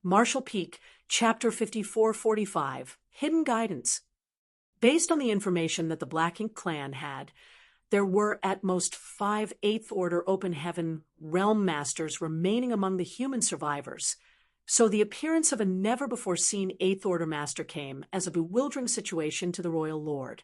Marshall Peak, Chapter 5445, Hidden Guidance. Based on the information that the Black Ink Clan had, there were at most 5 Eighth Order Open Heaven Realm Masters remaining among the human survivors, so the appearance of a never-before-seen Eighth Order Master came as a bewildering situation to the Royal Lord.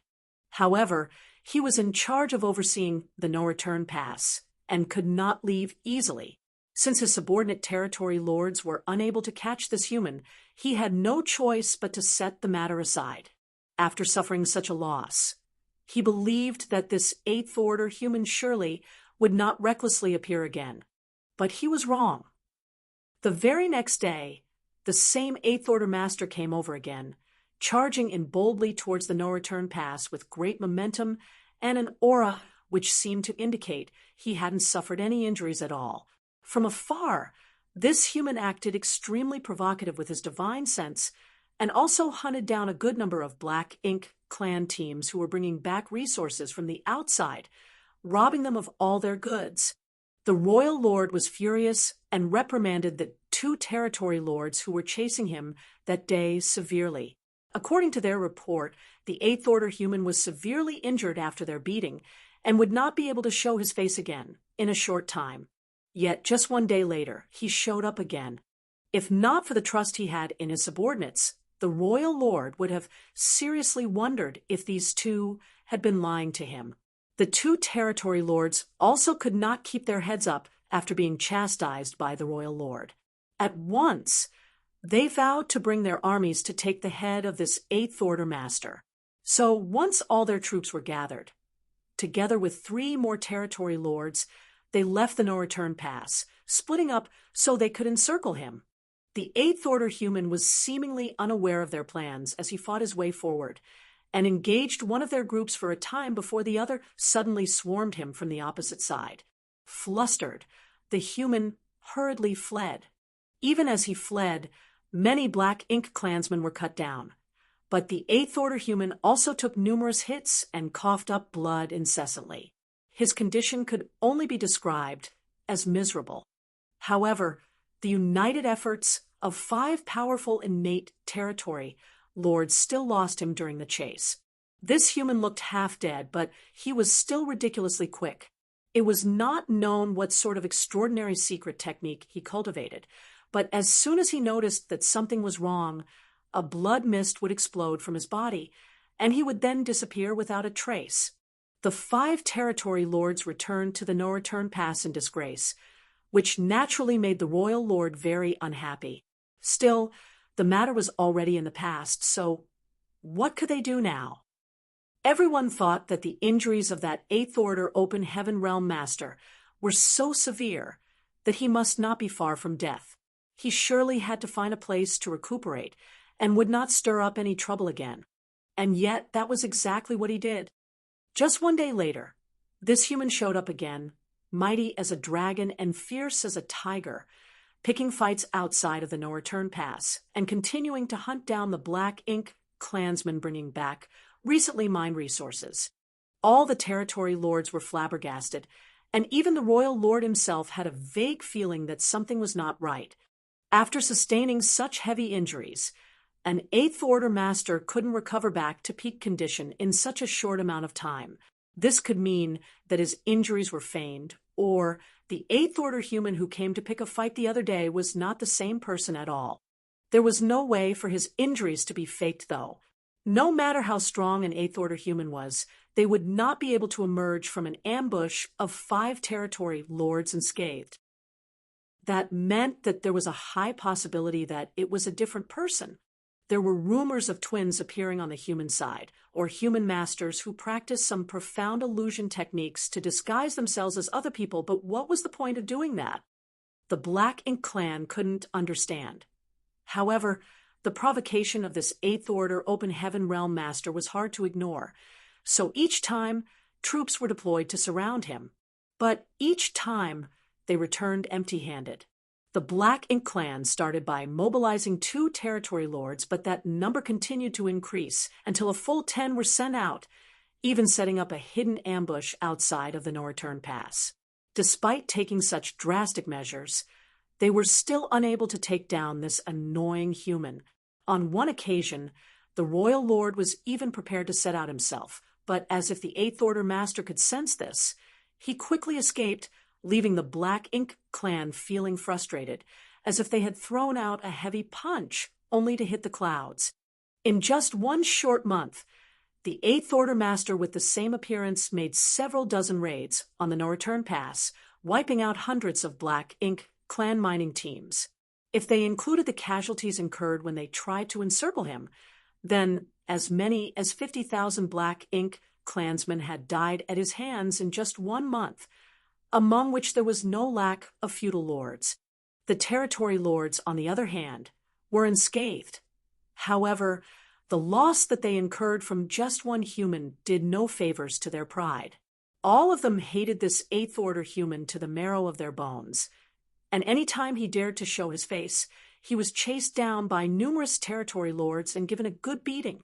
However, he was in charge of overseeing the no-return pass and could not leave easily. Since his subordinate territory lords were unable to catch this human, he had no choice but to set the matter aside. After suffering such a loss, he believed that this Eighth Order human surely would not recklessly appear again. But he was wrong. The very next day, the same Eighth Order Master came over again, charging in boldly towards the no-return pass with great momentum and an aura which seemed to indicate he hadn't suffered any injuries at all. From afar, this human acted extremely provocative with his divine sense and also hunted down a good number of Black Ink Clan teams who were bringing back resources from the outside, robbing them of all their goods. The Royal Lord was furious and reprimanded the 2 territory lords who were chasing him that day severely. According to their report, the Eighth Order human was severely injured after their beating and would not be able to show his face again in a short time. Yet just one day later, he showed up again. If not for the trust he had in his subordinates, the Royal Lord would have seriously wondered if these 2 had been lying to him. The 2 territory lords also could not keep their heads up after being chastised by the Royal Lord. At once, they vowed to bring their armies to take the head of this Eighth Order Master. So once all their troops were gathered, together with 3 more territory lords, they left the no-return pass, splitting up so they could encircle him. The Eighth Order human was seemingly unaware of their plans as he fought his way forward, and engaged one of their groups for a time before the other suddenly swarmed him from the opposite side. Flustered, the human hurriedly fled. Even as he fled, many Black Ink clansmen were cut down. But the Eighth Order human also took numerous hits and coughed up blood incessantly. His condition could only be described as miserable. However, the united efforts of 5 powerful innate territory lords still lost him during the chase. This human looked half dead, but he was still ridiculously quick. It was not known what sort of extraordinary secret technique he cultivated, but as soon as he noticed that something was wrong, a blood mist would explode from his body, and he would then disappear without a trace. The 5 territory lords returned to the no-return pass in disgrace, which naturally made the Royal Lord very unhappy. Still, the matter was already in the past, so what could they do now? Everyone thought that the injuries of that Eighth Order Open Heaven Realm Master were so severe that he must not be far from death. He surely had to find a place to recuperate and would not stir up any trouble again. And yet that was exactly what he did. Just one day later, this human showed up again, mighty as a dragon and fierce as a tiger, picking fights outside of the no-return pass and continuing to hunt down the Black Ink clansmen bringing back recently mined resources. All the territory lords were flabbergasted, and even the Royal Lord himself had a vague feeling that something was not right. After sustaining such heavy injuries, an Eighth Order Master couldn't recover back to peak condition in such a short amount of time. This could mean that his injuries were feigned, or the Eighth Order human who came to pick a fight the other day was not the same person at all. There was no way for his injuries to be faked, though. No matter how strong an Eighth Order human was, they would not be able to emerge from an ambush of 5 territory lords unscathed. That meant that there was a high possibility that it was a different person. There were rumors of twins appearing on the human side, or human masters who practiced some profound illusion techniques to disguise themselves as other people, but what was the point of doing that? The Black Ink Clan couldn't understand. However, the provocation of this Eighth Order Open Heaven Realm Master was hard to ignore, so each time troops were deployed to surround him. But each time they returned empty-handed. The Black Ink Clan started by mobilizing 2 territory lords, but that number continued to increase until a full 10 were sent out, even setting up a hidden ambush outside of the no-return pass. Despite taking such drastic measures, They were still unable to take down this annoying human. On one occasion, the royal lord was even prepared to set out himself, but as if the Eighth Order master could sense this, he quickly escaped, leaving the Black Ink clan feeling frustrated, as if they had thrown out a heavy punch only to hit the clouds. In just one short month, the Eighth Order master with the same appearance made several dozen raids on the no-return pass, wiping out hundreds of Black Ink clan mining teams. If they included the casualties incurred when they tried to encircle him, then as many as 50,000 Black Ink clansmen had died at his hands in just 1 month, among which there was no lack of feudal lords. The territory lords, on the other hand, were unscathed. However, the loss that they incurred from just one human did no favors to their pride. All of them hated this Eighth Order human to the marrow of their bones, and any time he dared to show his face, he was chased down by numerous territory lords and given a good beating.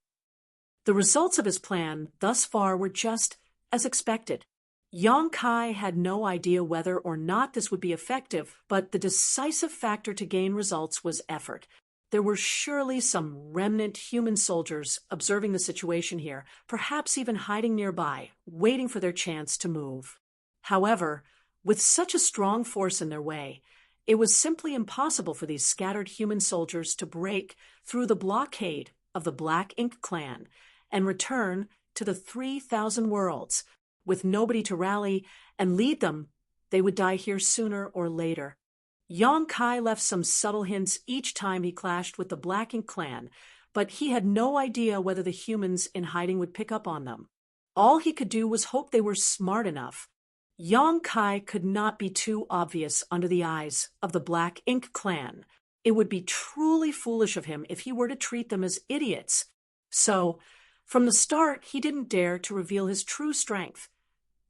The results of his plan thus far were just as expected. Yang Kai had no idea whether or not this would be effective, but the decisive factor to gain results was effort. There were surely some remnant human soldiers observing the situation here, perhaps even hiding nearby, waiting for their chance to move. However, with such a strong force in their way, it was simply impossible for these scattered human soldiers to break through the blockade of the Black Ink clan and return to the 3,000 worlds. With nobody to rally and lead them, they would die here sooner or later. Yang Kai left some subtle hints each time he clashed with the Black Ink clan, but he had no idea whether the humans in hiding would pick up on them. All he could do was hope they were smart enough. Yang Kai could not be too obvious under the eyes of the Black Ink clan. It would be truly foolish of him if he were to treat them as idiots. So, from the start, he didn't dare to reveal his true strength,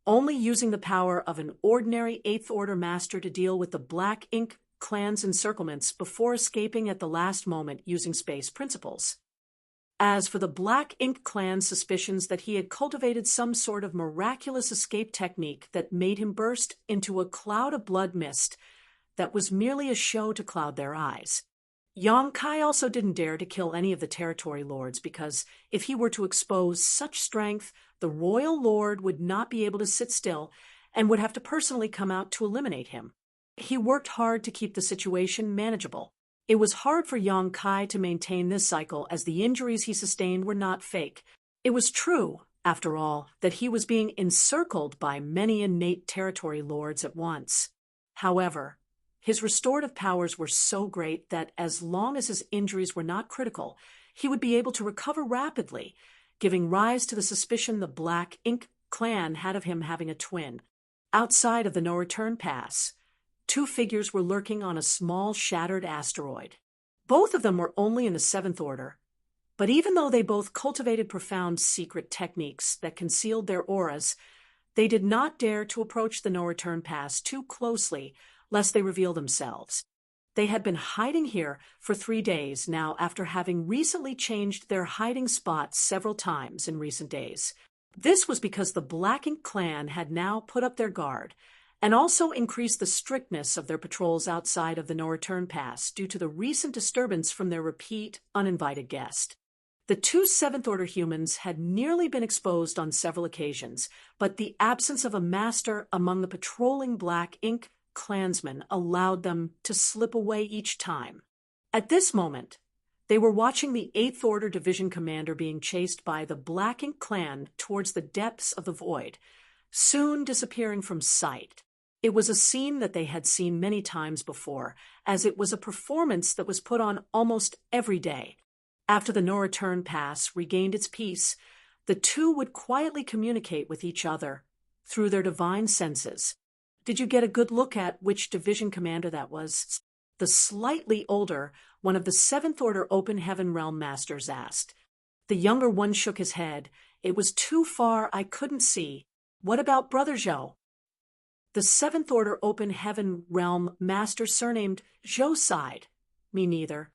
only using the power of an ordinary Eighth Order master to deal with the Black Ink clan's encirclements before escaping at the last moment using space principles. As for the Black Ink clan's suspicions that he had cultivated some sort of miraculous escape technique that made him burst into a cloud of blood mist that was merely a show to cloud their eyes, Yang Kai also didn't dare to kill any of the territory lords because if he were to expose such strength, the royal lord would not be able to sit still and would have to personally come out to eliminate him. He worked hard to keep the situation manageable. It was hard for Yang Kai to maintain this cycle as the injuries he sustained were not fake. It was true, after all, that he was being encircled by many innate territory lords at once. However, his restorative powers were so great that as long as his injuries were not critical, he would be able to recover rapidly, giving rise to the suspicion the Black Ink clan had of him having a twin. Outside of the no-return pass, 2 figures were lurking on a small shattered asteroid. Both of them were only in the 7th Order, but even though they both cultivated profound secret techniques that concealed their auras, they did not dare to approach the no-return pass too closely lest they reveal themselves. They had been hiding here for 3 days now after having recently changed their hiding spot several times in recent days. This was because the Black Ink clan had now put up their guard and also increased the strictness of their patrols outside of the no-return pass due to the recent disturbance from their repeat, uninvited guest. The 2 7th Order humans had nearly been exposed on several occasions, but the absence of a master among the patrolling Black Ink clansmen allowed them to slip away each time. At this moment, they were watching the 8th Order Division Commander being chased by the Black Ink clan towards the depths of the void, soon disappearing from sight. It was a scene that they had seen many times before, as it was a performance that was put on almost every day. After the no-return pass regained its peace, the 2 would quietly communicate with each other through their divine senses. Did you get a good look at which division commander that was? The slightly older, one of the 7th Order Open Heaven Realm Masters asked. The younger one shook his head. It was too far, I couldn't see. What about Brother Zhou? The 7th Order Open Heaven Realm Master surnamed Zhou sighed. Me neither.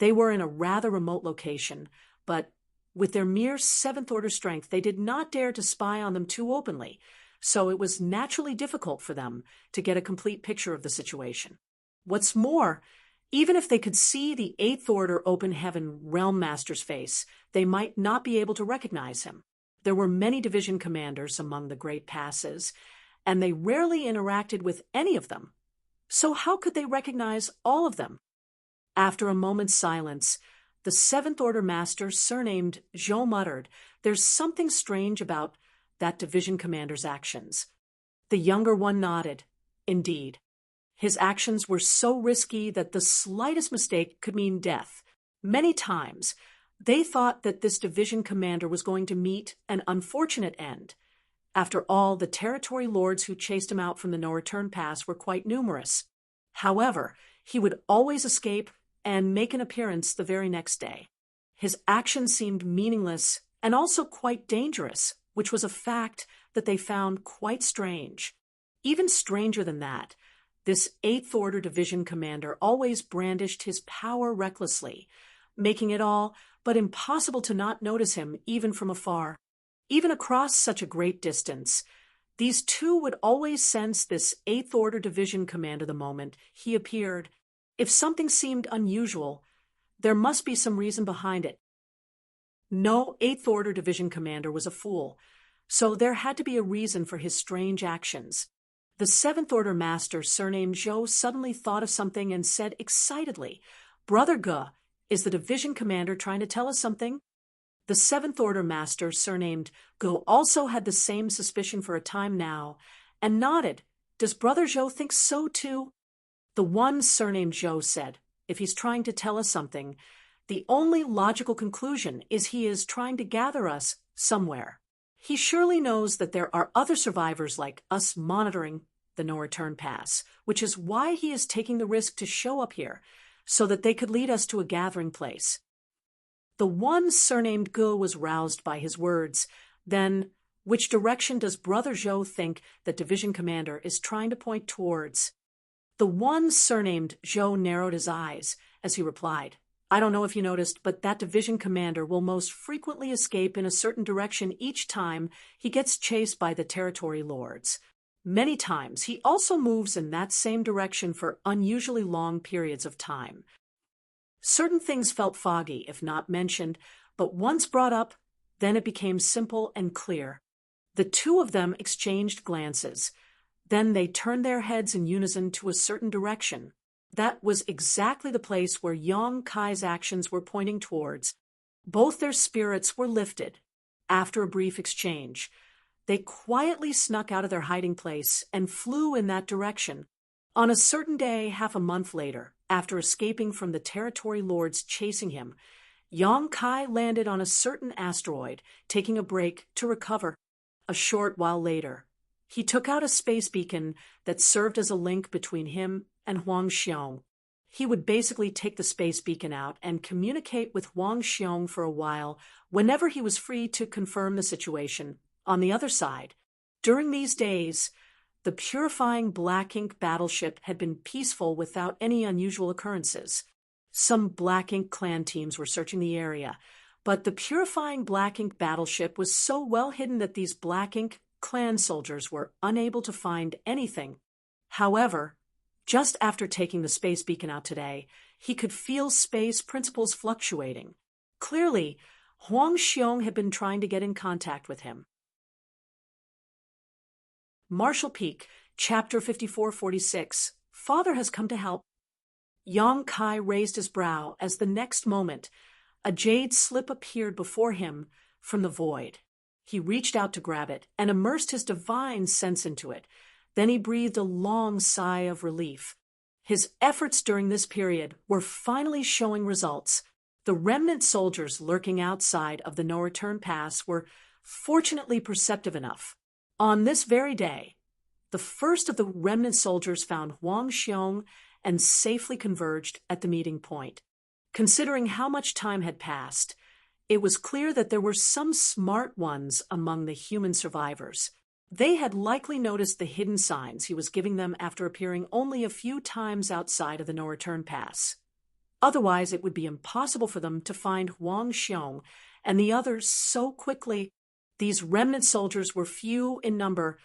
They were in a rather remote location, but with their mere 7th Order strength, they did not dare to spy on them too openly, so it was naturally difficult for them to get a complete picture of the situation. What's more, even if they could see the Eighth Order Open Heaven Realm Master's face, they might not be able to recognize him. There were many division commanders among the Great Passes, and they rarely interacted with any of them. So how could they recognize all of them? After a moment's silence, the Seventh Order Master, surnamed Zhou, muttered, "There's something strange about that division commander's actions." The younger one nodded. Indeed. His actions were so risky that the slightest mistake could mean death. Many times, they thought that this division commander was going to meet an unfortunate end. After all, the territory lords who chased him out from the no-return pass were quite numerous. However, he would always escape and make an appearance the very next day. His actions seemed meaningless and also quite dangerous, which was a fact that they found quite strange. Even stranger than that, this Eighth Order Division commander always brandished his power recklessly, making it all but impossible to not notice him even from afar. Even across such a great distance, these two would always sense this Eighth Order Division commander the moment he appeared. If something seemed unusual, there must be some reason behind it. No Eighth Order Division commander was a fool, so there had to be a reason for his strange actions. The Seventh Order Master, surnamed Zhou, suddenly thought of something and said excitedly, "Brother Ge, is the division commander trying to tell us something?" The Seventh Order Master, surnamed Ge, also had the same suspicion for a time now, and nodded. "Does Brother Zhou think so too?" The one surnamed Zhou said, "If he's trying to tell us something, the only logical conclusion is he is trying to gather us somewhere. He surely knows that there are other survivors like us monitoring the no-return pass, which is why he is taking the risk to show up here, so that they could lead us to a gathering place." The one surnamed Ge was roused by his words. "Then, which direction does Brother Zhou think the division commander is trying to point towards?" The one surnamed Zhou narrowed his eyes as he replied, "I don't know if you noticed, but that division commander will most frequently escape in a certain direction each time he gets chased by the territory lords. Many times he also moves in that same direction for unusually long periods of time." Certain things felt foggy if not mentioned, but once brought up, then it became simple and clear. The two of them exchanged glances. Then they turned their heads in unison to a certain direction. That was exactly the place where Yang Kai's actions were pointing towards. Both their spirits were lifted. After a brief exchange, they quietly snuck out of their hiding place and flew in that direction. On a certain day, half a month later, after escaping from the territory lords chasing him, Yang Kai landed on a certain asteroid, taking a break to recover. A short while later, he took out a space beacon that served as a link between him and Huang Xiong. He would basically take the space beacon out and communicate with Huang Xiong for a while whenever he was free to confirm the situation on the other side. During these days, the purifying Black Ink battleship had been peaceful without any unusual occurrences. Some Black Ink clan teams were searching the area, but the purifying Black Ink battleship was so well hidden that these Black Ink clan soldiers were unable to find anything. However, just after taking the space beacon out today, he could feel space principles fluctuating. Clearly, Huang Xiong had been trying to get in contact with him. Marshall Peak, Chapter 5446. Father has come to help. Yang Kai raised his brow as the next moment, a jade slip appeared before him from the void. He reached out to grab it and immersed his divine sense into it. Then he breathed a long sigh of relief. His efforts during this period were finally showing results. The remnant soldiers lurking outside of the no-return pass were fortunately perceptive enough. On this very day, the first of the remnant soldiers found Huang Xiong and safely converged at the meeting point. Considering how much time had passed, it was clear that there were some smart ones among the human survivors. They had likely noticed the hidden signs he was giving them after appearing only a few times outside of the no-return pass. Otherwise, it would be impossible for them to find Huang Xiong and the others so quickly. These remnant soldiers were few in number,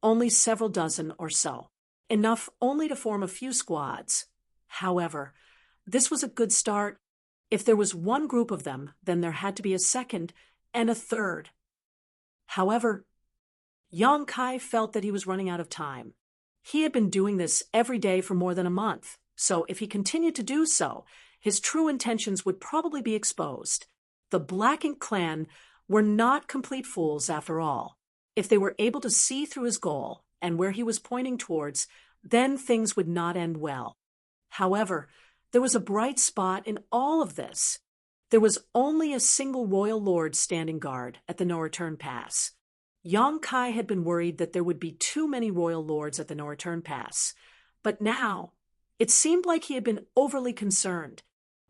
only several dozen or so, enough only to form a few squads. However, this was a good start. If there was one group of them, then there had to be a second and a third. However, Yang Kai felt that he was running out of time. He had been doing this every day for more than a month, so if he continued to do so, his true intentions would probably be exposed. The Black Ink Clan were not complete fools after all. If they were able to see through his goal and where he was pointing towards, then things would not end well. However, there was a bright spot in all of this. There was only a single royal lord standing guard at the no-return pass. Yang Kai had been worried that there would be too many royal lords at the no-return pass, but now it seemed like he had been overly concerned.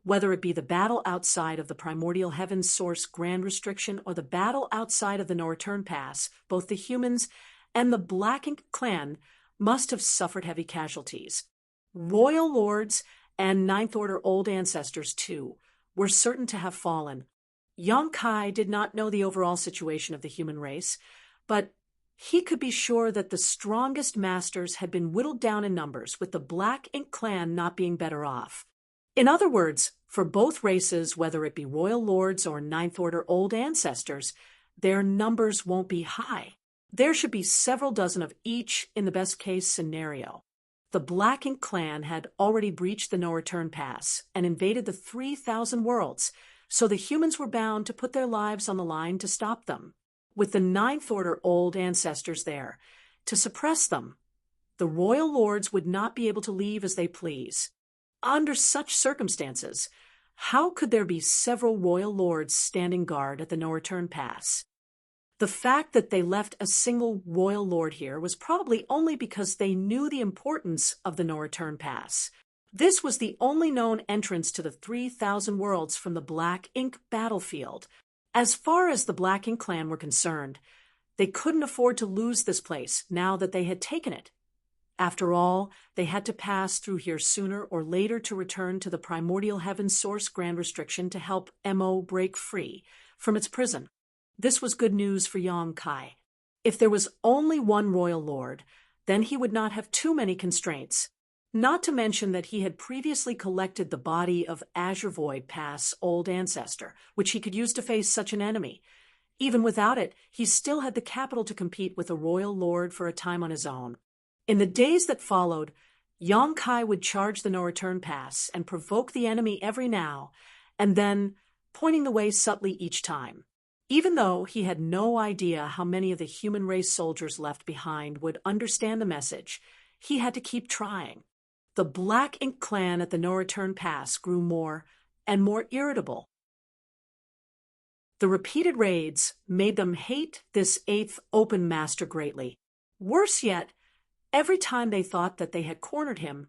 Whether it be the battle outside of the primordial heavens source grand restriction or the battle outside of the no-return pass, both the humans and the Black Ink Clan must have suffered heavy casualties. Royal lords and Ninth Order old ancestors, too, were certain to have fallen. Yang Kai did not know the overall situation of the human race, but he could be sure that the strongest masters had been whittled down in numbers, with the Black Ink Clan not being better off. In other words, for both races, whether it be royal lords or Ninth Order old ancestors, their numbers won't be high. There should be several dozen of each in the best-case scenario. The Black Ink Clan had already breached the no-return pass and invaded the 3,000 worlds, so the humans were bound to put their lives on the line to stop them. With the Ninth Order old ancestors there to suppress them, the royal lords would not be able to leave as they please. Under such circumstances, how could there be several royal lords standing guard at the no-return pass? The fact that they left a single royal lord here was probably only because they knew the importance of the no-return pass. This was the only known entrance to the 3,000 worlds from the Black Ink battlefield. As far as the Black Ink Clan were concerned, they couldn't afford to lose this place now that they had taken it. After all, they had to pass through here sooner or later to return to the primordial heavens source grand restriction to help MO break free from its prison. This was good news for Yang Kai. If there was only one royal lord, then he would not have too many constraints. Not to mention that he had previously collected the body of Azure Void Pass old ancestor, which he could use to face such an enemy. Even without it, he still had the capital to compete with a royal lord for a time on his own. In the days that followed, Yang Kai would charge the no-return pass and provoke the enemy every now and then, pointing the way subtly each time. Even though he had no idea how many of the human race soldiers left behind would understand the message, he had to keep trying. The Black Ink Clan at the no-return pass grew more and more irritable. The repeated raids made them hate this 8th Open Master greatly. Worse yet, every time they thought that they had cornered him,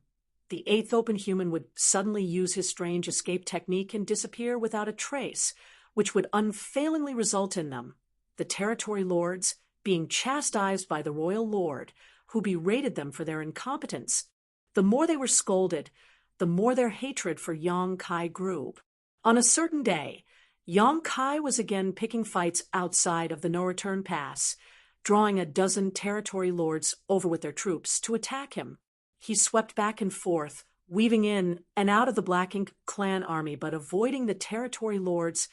the 8th Open Human would suddenly use his strange escape technique and disappear without a trace, which would unfailingly result in them, the territory lords, being chastised by the royal lord, who berated them for their incompetence. The more they were scolded, the more their hatred for Yang Kai grew. On a certain day, Yang Kai was again picking fights outside of the no-return pass, drawing a dozen territory lords over with their troops to attack him. He swept back and forth, weaving in and out of the Black Ink Clan army, but avoiding the territory lords,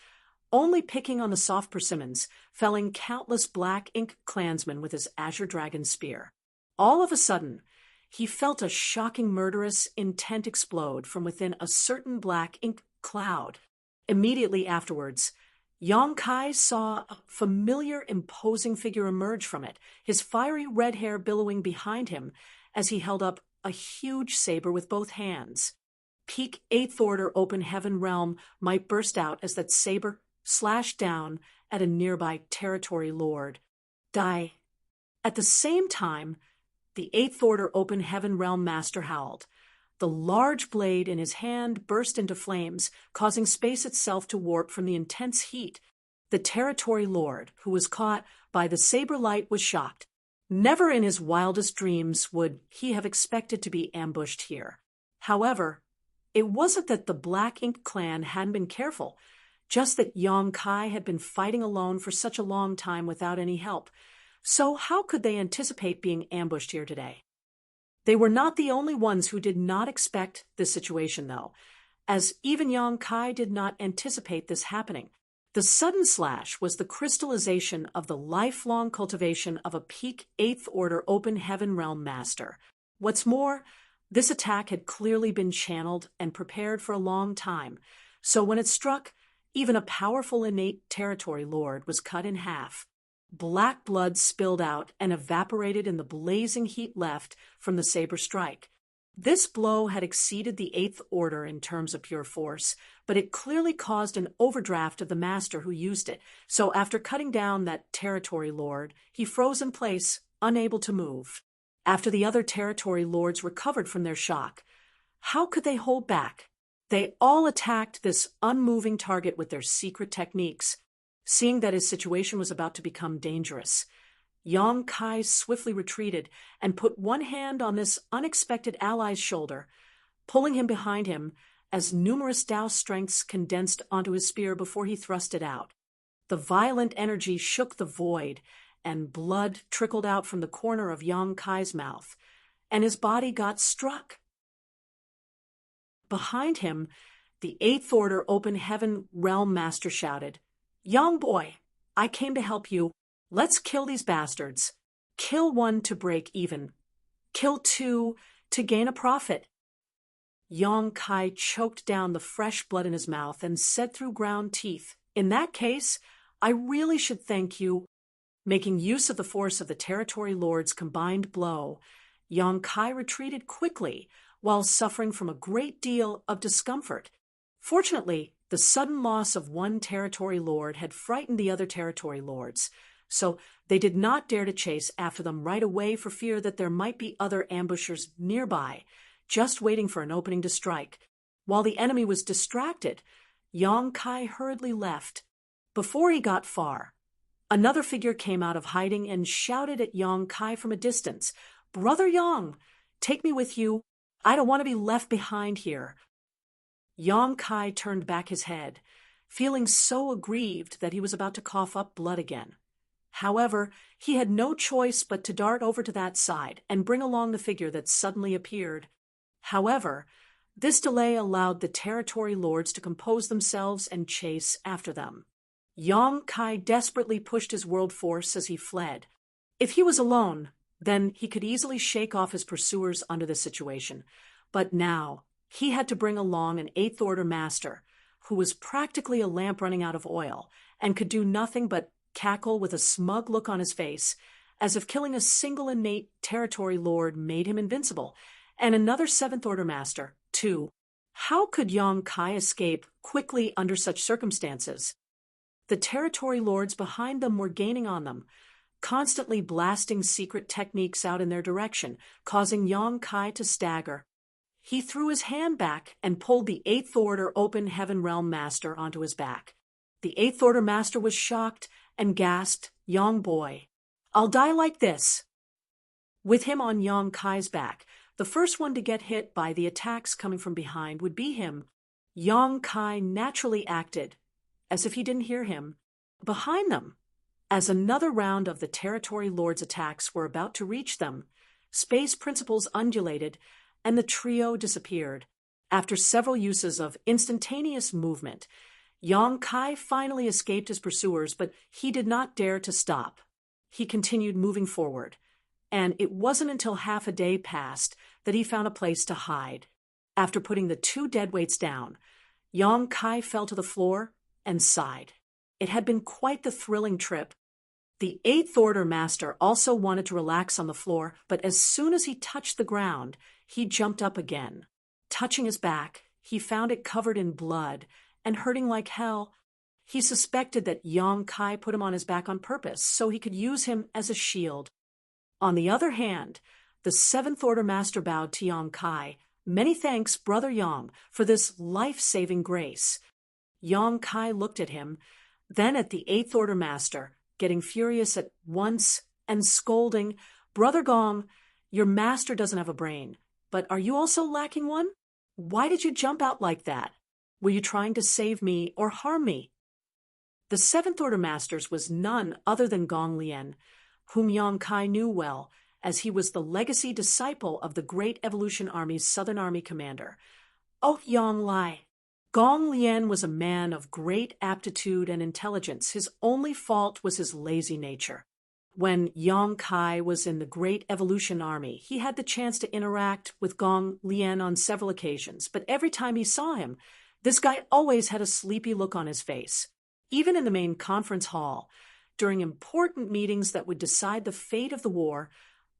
only picking on the soft persimmons, felling countless Black Ink clansmen with his Azure Dragon spear. All of a sudden, he felt a shocking murderous intent explode from within a certain Black Ink cloud. Immediately afterwards, Yang Kai saw a familiar, imposing figure emerge from it, his fiery red hair billowing behind him as he held up a huge saber with both hands. Peak 8th Order Open Heaven realm might burst out as that saber slashed down at a nearby territory lord. Die. At the same time, the 8th Order Open Heaven realm master howled. The large blade in his hand burst into flames, causing space itself to warp from the intense heat. The territory lord, who was caught by the saber light, was shocked. Never in his wildest dreams would he have expected to be ambushed here. However, it wasn't that the Black Ink Clan hadn't been careful, just that Yang Kai had been fighting alone for such a long time without any help. So how could they anticipate being ambushed here today? They were not the only ones who did not expect this situation, though, as even Yang Kai did not anticipate this happening. The sudden slash was the crystallization of the lifelong cultivation of a peak Eighth Order Open Heaven Realm Master. What's more, this attack had clearly been channeled and prepared for a long time, so when it struck, even a powerful innate territory lord was cut in half. Black blood spilled out and evaporated in the blazing heat left from the saber strike. This blow had exceeded the Eighth Order in terms of pure force, but it clearly caused an overdraft of the master who used it, so after cutting down that territory lord, he froze in place, unable to move. After the other territory lords recovered from their shock, how could they hold back? They all attacked this unmoving target with their secret techniques. Seeing that his situation was about to become dangerous, Yang Kai swiftly retreated and put one hand on this unexpected ally's shoulder, pulling him behind him as numerous Tao strengths condensed onto his spear before he thrust it out. The violent energy shook the void, and blood trickled out from the corner of Yang Kai's mouth, and his body got struck. Behind him, the Eighth Order Open Heaven Realm Master shouted, "Young boy, I came to help you. Let's kill these bastards. Kill one to break even. Kill two to gain a profit." Yang Kai choked down the fresh blood in his mouth and said through ground teeth, "In that case, I really should thank you." Making use of the force of the territory lord's combined blow, Yang Kai retreated quickly while suffering from a great deal of discomfort. Fortunately, the sudden loss of one territory lord had frightened the other territory lords, so they did not dare to chase after them right away for fear that there might be other ambushers nearby, just waiting for an opening to strike. While the enemy was distracted, Yang Kai hurriedly left. Before he got far, another figure came out of hiding and shouted at Yang Kai from a distance, "Brother Yang, take me with you. I don't want to be left behind here." Yang Kai turned back his head, feeling so aggrieved that he was about to cough up blood again. However, he had no choice but to dart over to that side and bring along the figure that suddenly appeared. However, this delay allowed the territory lords to compose themselves and chase after them. Yang Kai desperately pushed his world force as he fled. If he was alone, then he could easily shake off his pursuers under the situation. But now, he had to bring along an Eighth Order master, who was practically a lamp running out of oil, and could do nothing but cackle with a smug look on his face, as if killing a single innate territory lord made him invincible, and another Seventh Order master, too. How could Yang Kai escape quickly under such circumstances? The territory lords behind them were gaining on them, constantly blasting secret techniques out in their direction, causing Yang Kai to stagger. He threw his hand back and pulled the Eighth Order Open Heaven Realm Master onto his back. The Eighth Order Master was shocked and gasped, "Young boy, I'll die like this." With him on Yang Kai's back, the first one to get hit by the attacks coming from behind would be him. Yang Kai naturally acted as if he didn't hear him. Behind them, as another round of the territory lords' attacks were about to reach them, space principles undulated and the trio disappeared. After several uses of instantaneous movement, Yang Kai finally escaped his pursuers, but he did not dare to stop. He continued moving forward, and it wasn't until half a day passed that he found a place to hide. After putting the two deadweights down, Yang Kai fell to the floor and sighed. It had been quite the thrilling trip. The Eighth Order Master also wanted to relax on the floor, but as soon as he touched the ground, he jumped up again. Touching his back, he found it covered in blood and hurting like hell. He suspected that Yang Kai put him on his back on purpose so he could use him as a shield. On the other hand, the Seventh Order Master bowed to Yang Kai. "Many thanks, Brother Yang, for this life-saving grace." Yang Kai looked at him, then at the Eighth Order Master, getting furious at once and scolding, "Brother Gong, your master doesn't have a brain, but are you also lacking one? Why did you jump out like that? Were you trying to save me or harm me?" The Seventh Order Master's was none other than Gong Lien, whom Yang Kai knew well, as he was the legacy disciple of the Great Evolution Army's Southern Army commander, Ouyang Lai. Gong Lian was a man of great aptitude and intelligence. His only fault was his lazy nature. When Yang Kai was in the Great Evolution Army, he had the chance to interact with Gong Lian on several occasions, but every time he saw him, this guy always had a sleepy look on his face. Even in the main conference hall, during important meetings that would decide the fate of the war,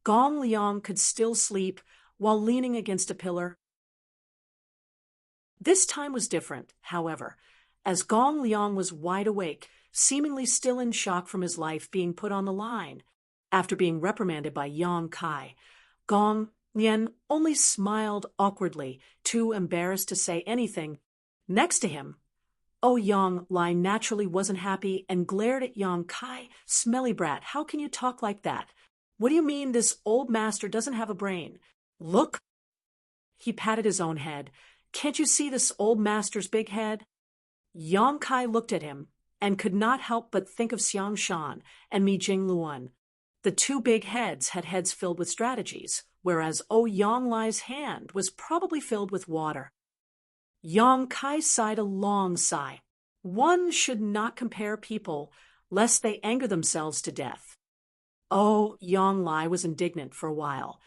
Gong Liang could still sleep while leaning against a pillar. This time was different, however, as Gong Liang was wide awake, seemingly still in shock from his life being put on the line. After being reprimanded by Yang Kai, Gong Lian only smiled awkwardly, too embarrassed to say anything. Next to him, Ouyang Lai naturally wasn't happy and glared at Yang Kai. "Smelly brat, how can you talk like that? What do you mean this old master doesn't have a brain? Look." He patted his own head. "Can't you see this old master's big head?" Yang Kai looked at him and could not help but think of Xiang Shan and Mi Jing Luan. The two big heads had heads filled with strategies, whereas Ouyang Lai's hand was probably filled with water. Yang Kai sighed a long sigh. One should not compare people, lest they anger themselves to death. Ouyang Lai was indignant for a while,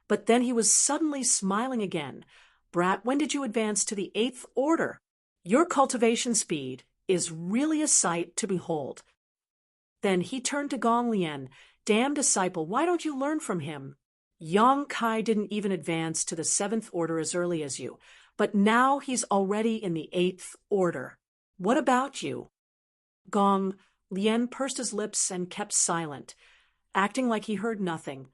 but then he was suddenly smiling again. "Brat, when did you advance to the 8th order? Your cultivation speed is really a sight to behold." Then he turned to Gong Lian. "Damn disciple, why don't you learn from him? Yang Kai didn't even advance to the 7th order as early as you, but now he's already in the 8th order. What about you?" Gong Lian pursed his lips and kept silent, acting like he heard nothing.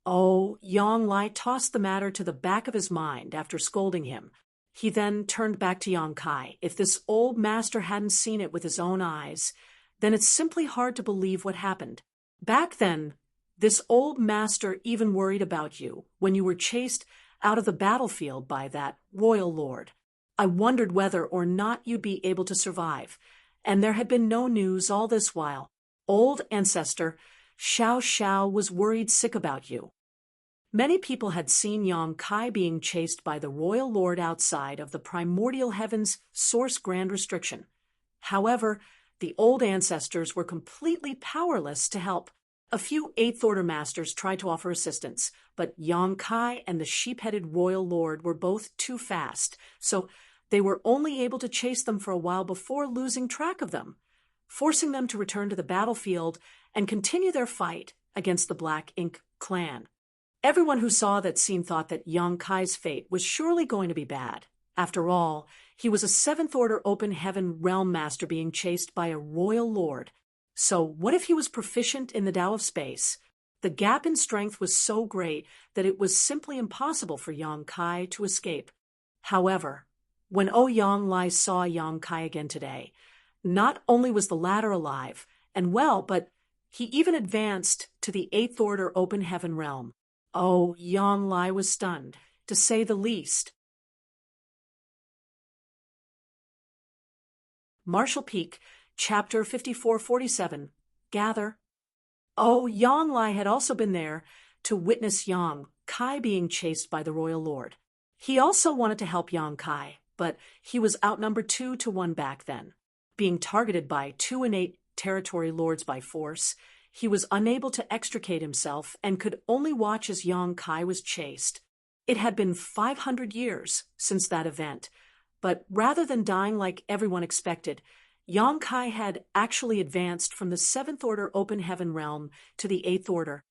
Ouyang Lai tossed the matter to the back of his mind after scolding him. He then turned back to Yang Kai. If this old master hadn't seen it with his own eyes, then it's simply hard to believe what happened. Back then, this old master even worried about you when you were chased out of the battlefield by that royal lord. I wondered whether or not you'd be able to survive, and there had been no news all this while. Old ancestor Xiao Xiao was worried sick about you. Many people had seen Yang Kai being chased by the royal lord outside of the primordial heaven's source grand restriction. However, the old ancestors were completely powerless to help. A few 8th order masters tried to offer assistance, but Yang Kai and the sheep-headed royal lord were both too fast, so they were only able to chase them for a while before losing track of them, forcing them to return to the battlefield and continue their fight against the Black Ink clan. Everyone who saw that scene thought that Yang Kai's fate was surely going to be bad. After all, he was a 7th order open heaven realm master being chased by a royal lord. So what if he was proficient in the Tao of space? The gap in strength was so great that it was simply impossible for Yang Kai to escape. However, when Ouyang Lai saw Yang Kai again today, not only was the latter alive and well, but he even advanced to the 8th order open heaven realm. Ouyang Lai was stunned, to say the least. Marshall Peak, Chapter 5447, Gather. Ouyang Lai had also been there to witness Yang Kai being chased by the royal lord. He also wanted to help Yang Kai, but he was outnumbered 2-1 back then. Being targeted by 2 innate territory lords by force, he was unable to extricate himself and could only watch as Yang Kai was chased. It had been 500 years since that event, but rather than dying like everyone expected, Yang Kai had actually advanced from the 7th order open heaven realm to the 8th order.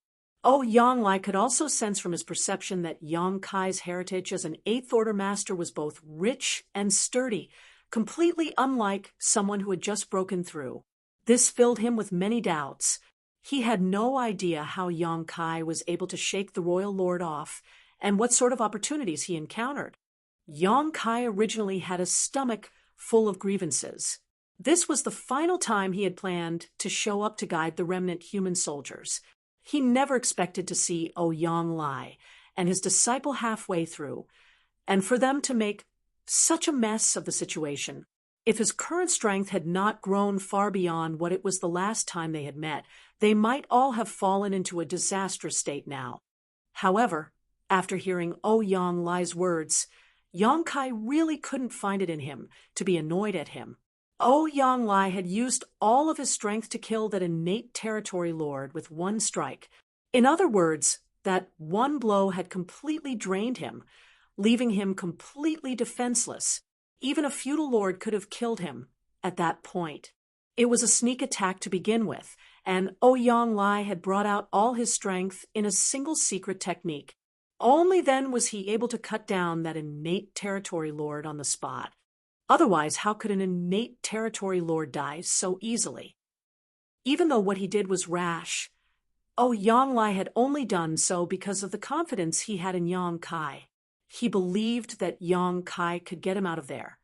Ouyang Lai could also sense from his perception that Yang Kai's heritage as an 8th order master was both rich and sturdy, completely unlike someone who had just broken through. This filled him with many doubts. He had no idea how Yang Kai was able to shake the royal lord off and what sort of opportunities he encountered. Yang Kai originally had a stomach full of grievances. This was the final time he had planned to show up to guide the remnant human soldiers. He never expected to see Ouyang Lai and his disciple halfway through, and for them to make such a mess of the situation. If his current strength had not grown far beyond what it was the last time they had met, they might all have fallen into a disastrous state now. However, after hearing Ouyang Lai's words, Yang Kai really couldn't find it in him to be annoyed at him. Ouyang Lai had used all of his strength to kill that innate territory lord with one strike. In other words, that one blow had completely drained him, leaving him completely defenseless. Even a feudal lord could have killed him at that point. It was a sneak attack to begin with, and Ouyang Lai had brought out all his strength in a single secret technique. Only then was he able to cut down that innate territory lord on the spot. Otherwise, how could an innate territory lord die so easily? Even though what he did was rash, Ouyang Lai had only done so because of the confidence he had in Yang Kai. He believed that Yang Kai could get him out of there.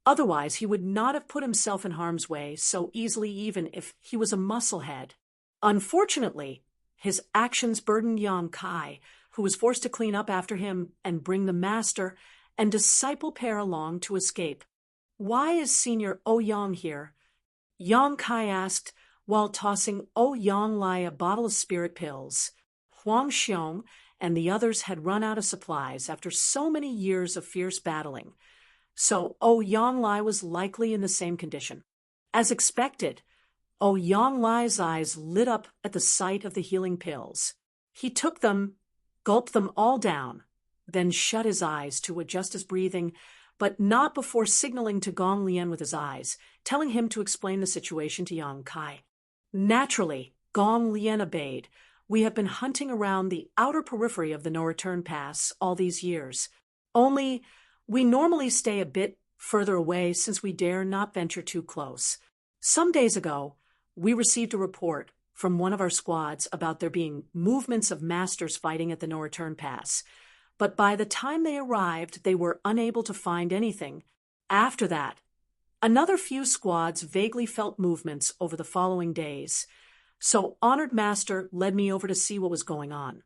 Otherwise, he would not have put himself in harm's way so easily even if he was a musclehead. Unfortunately, his actions burdened Yang Kai, who was forced to clean up after him and bring the master and disciple pair along to escape. "Why is Senior Ouyang here?" Yang Kai asked while tossing Ouyang Lai a bottle of spirit pills. Huang Xiong and the others had run out of supplies after so many years of fierce battling, so Ouyang Lai was likely in the same condition. As expected, Ouyang Lai's eyes lit up at the sight of the healing pills. He took them, gulped them all down, then shut his eyes to adjust his breathing, but not before signaling to Gong Lian with his eyes, telling him to explain the situation to Yang Kai. Naturally, Gong Lian obeyed. "We have been hunting around the outer periphery of the no-return pass all these years. Only, we normally stay a bit further away since we dare not venture too close. Some days ago, we received a report from one of our squads about there being movements of masters fighting at the no-return pass. But by the time they arrived, they were unable to find anything. After that, another few squads vaguely felt movements over the following days. So Honored Master led me over to see what was going on."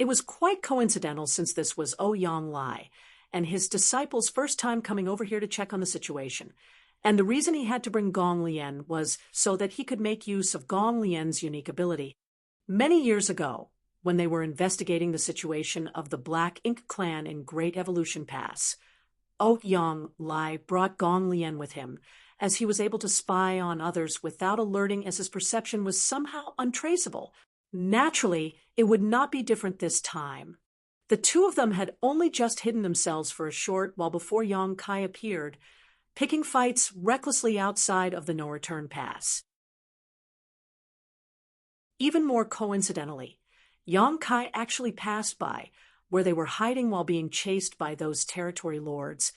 It was quite coincidental since this was Ouyang Lai and his disciple's first time coming over here to check on the situation. And the reason he had to bring Gong Lian was so that he could make use of Gong Lian's unique ability. Many years ago, when they were investigating the situation of the Black Ink clan in Great Evolution Pass, Ouyang Lai brought Gong Lian with him, as he was able to spy on others without alerting, as his perception was somehow untraceable. Naturally, it would not be different this time. The two of them had only just hidden themselves for a short while before Yang Kai appeared, picking fights recklessly outside of the no-return pass. Even more coincidentally, Yang Kai actually passed by where they were hiding while being chased by those territory lords.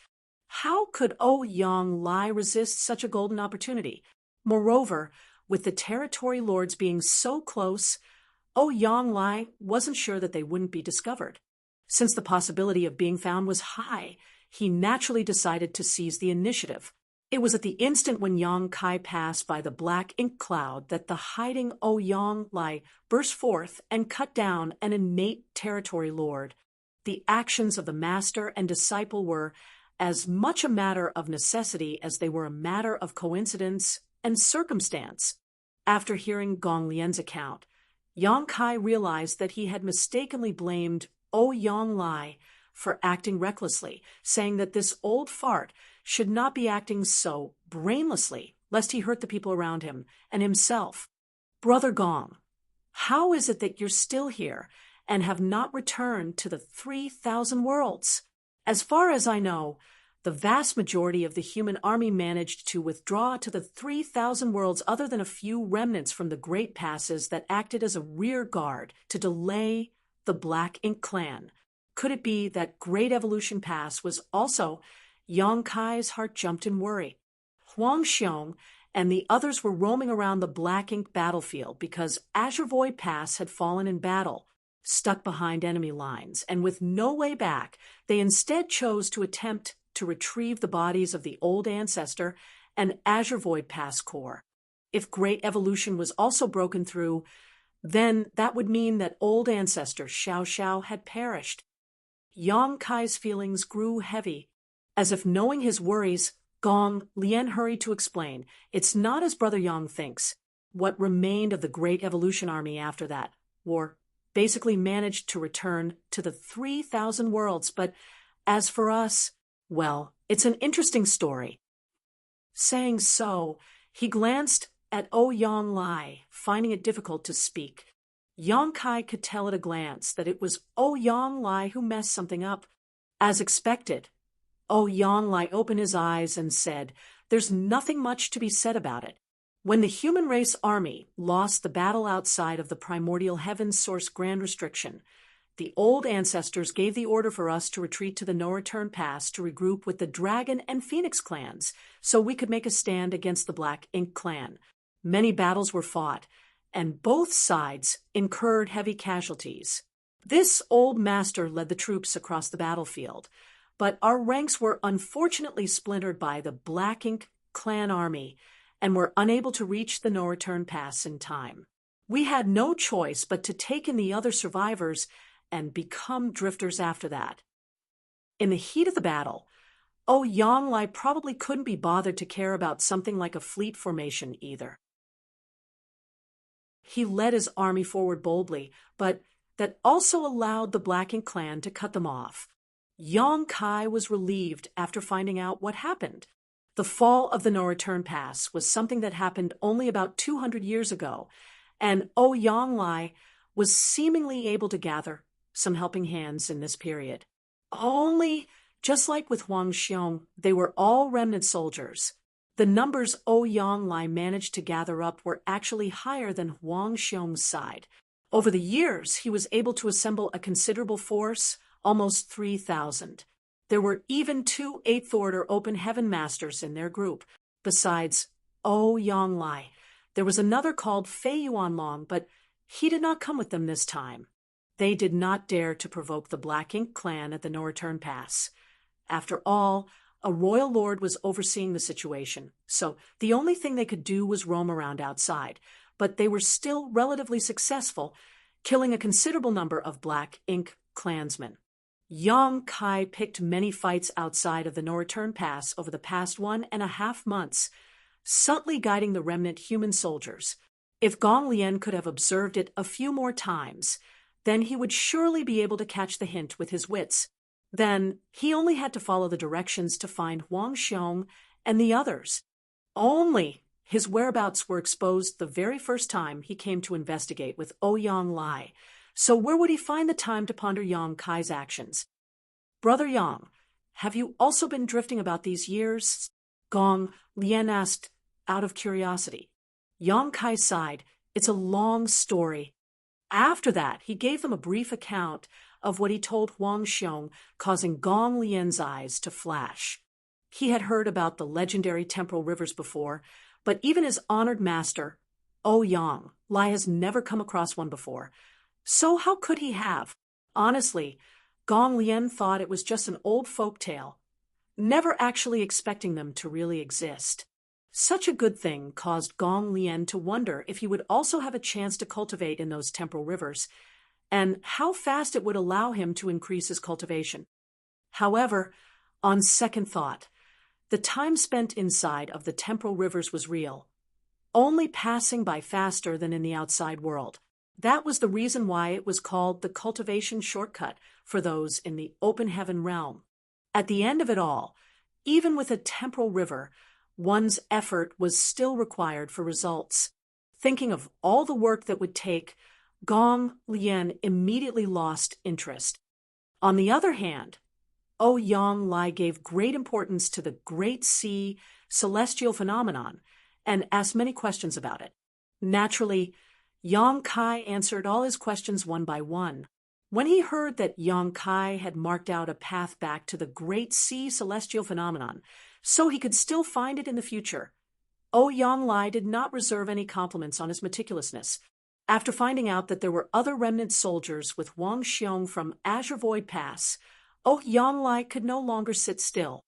How could Ouyang Lai resist such a golden opportunity? Moreover, with the territory lords being so close, Ouyang Lai wasn't sure that they wouldn't be discovered. Since the possibility of being found was high, he naturally decided to seize the initiative. It was at the instant when Yang Kai passed by the black ink cloud that the hiding Ouyang Lai burst forth and cut down an innate territory lord. The actions of the master and disciple were as much a matter of necessity as they were a matter of coincidence and circumstance. After hearing Gong Lian's account, Yang Kai realized that he had mistakenly blamed Ouyang Lai for acting recklessly, saying that this old fart should not be acting so brainlessly, lest he hurt the people around him and himself. "Brother Gong, how is it that you're still here and have not returned to the 3,000 worlds? As far as I know, the vast majority of the human army managed to withdraw to the 3,000 worlds other than a few remnants from the great passes that acted as a rear guard to delay the Black Ink clan. Could it be that Great Evolution Pass was also..." Yang Kai's heart jumped in worry. Huang Xiong and the others were roaming around the Black Ink battlefield because Azure Void Pass had fallen in battle, stuck behind enemy lines, and with no way back, they instead chose to attempt to retrieve the bodies of the old ancestor and Azure Void Pass core. If Great Evolution was also broken through, then that would mean that old ancestor Xiao Xiao had perished. Yang Kai's feelings grew heavy. As if knowing his worries, Gong Lian hurried to explain, "It's not as Brother Yang thinks. What remained of the Great Evolution Army after that war basically managed to return to the 3,000 worlds, but as for us, well, it's an interesting story. Saying so, he glanced at Ouyang Lai, finding it difficult to speak. Yang Kai could tell at a glance that it was Ouyang Lai who messed something up. As expected, Ouyang Lai opened his eyes and said, "There's nothing much to be said about it. When the human race army lost the battle outside of the primordial heavens source Grand Restriction, the old ancestors gave the order for us to retreat to the no-return pass to regroup with the Dragon and Phoenix clans so we could make a stand against the Black Ink clan. Many battles were fought, and both sides incurred heavy casualties. This old master led the troops across the battlefield, but our ranks were unfortunately splintered by the Black Ink clan army and were unable to reach the no-return pass in time. We had no choice but to take in the other survivors and become drifters after that. In the heat of the battle, Ouyang Lai probably couldn't be bothered to care about something like a fleet formation either. He led his army forward boldly, but that also allowed the Black Ink clan to cut them off. Yang Kai was relieved after finding out what happened. The fall of the no-return pass was something that happened only about 200 years ago, and Ouyang Lai was seemingly able to gather some helping hands in this period. Only, just like with Huang Xiong, they were all remnant soldiers. The numbers Ouyang Lai managed to gather up were actually higher than Huang Xiong's side. Over the years, he was able to assemble a considerable force, almost 3,000. There were even 2 8th Order Open Heaven Masters in their group. Besides Ouyang Lai, there was another called Fei Yuanlong, but he did not come with them this time. They did not dare to provoke the Black Ink clan at the no-return pass. After all, a royal lord was overseeing the situation, so the only thing they could do was roam around outside. But they were still relatively successful, killing a considerable number of Black Ink clansmen. Yang Kai picked many fights outside of the no-return pass over the past 1.5 months, subtly guiding the remnant human soldiers. If Gong Lian could have observed it a few more times, then he would surely be able to catch the hint with his wits. Then he only had to follow the directions to find Huang Xiong and the others. Only his whereabouts were exposed the very first time he came to investigate with Ouyang Lai. So where would he find the time to ponder Yang Kai's actions? "Brother Yang, have you also been drifting about these years?" Gong Lian asked out of curiosity. Yang Kai sighed. "It's a long story." After that, he gave them a brief account of what he told Huang Xiong, causing Gong Lian's eyes to flash. He had heard about the legendary temporal rivers before, but even his honored master, Ouyang Lai, has never come across one before. So how could he have? Honestly, Gong Lian thought it was just an old folk tale, never actually expecting them to really exist. Such a good thing caused Gong Lian to wonder if he would also have a chance to cultivate in those temporal rivers, and how fast it would allow him to increase his cultivation. However, on second thought, the time spent inside of the temporal rivers was real, only passing by faster than in the outside world. That was the reason why it was called the cultivation shortcut for those in the open heaven realm. At the end of it all, even with a temporal river, one's effort was still required for results. Thinking of all the work that would take, Gong Lian immediately lost interest. On the other hand, Ouyang Lai gave great importance to the Great Sea celestial phenomenon and asked many questions about it. Naturally, Yang Kai answered all his questions one by one. When he heard that Yang Kai had marked out a path back to the Great Sea celestial phenomenon, so he could still find it in the future, Ouyang Lai did not reserve any compliments on his meticulousness. After finding out that there were other remnant soldiers with Huang Xiong from Azure Void Pass, Ouyang Lai could no longer sit still.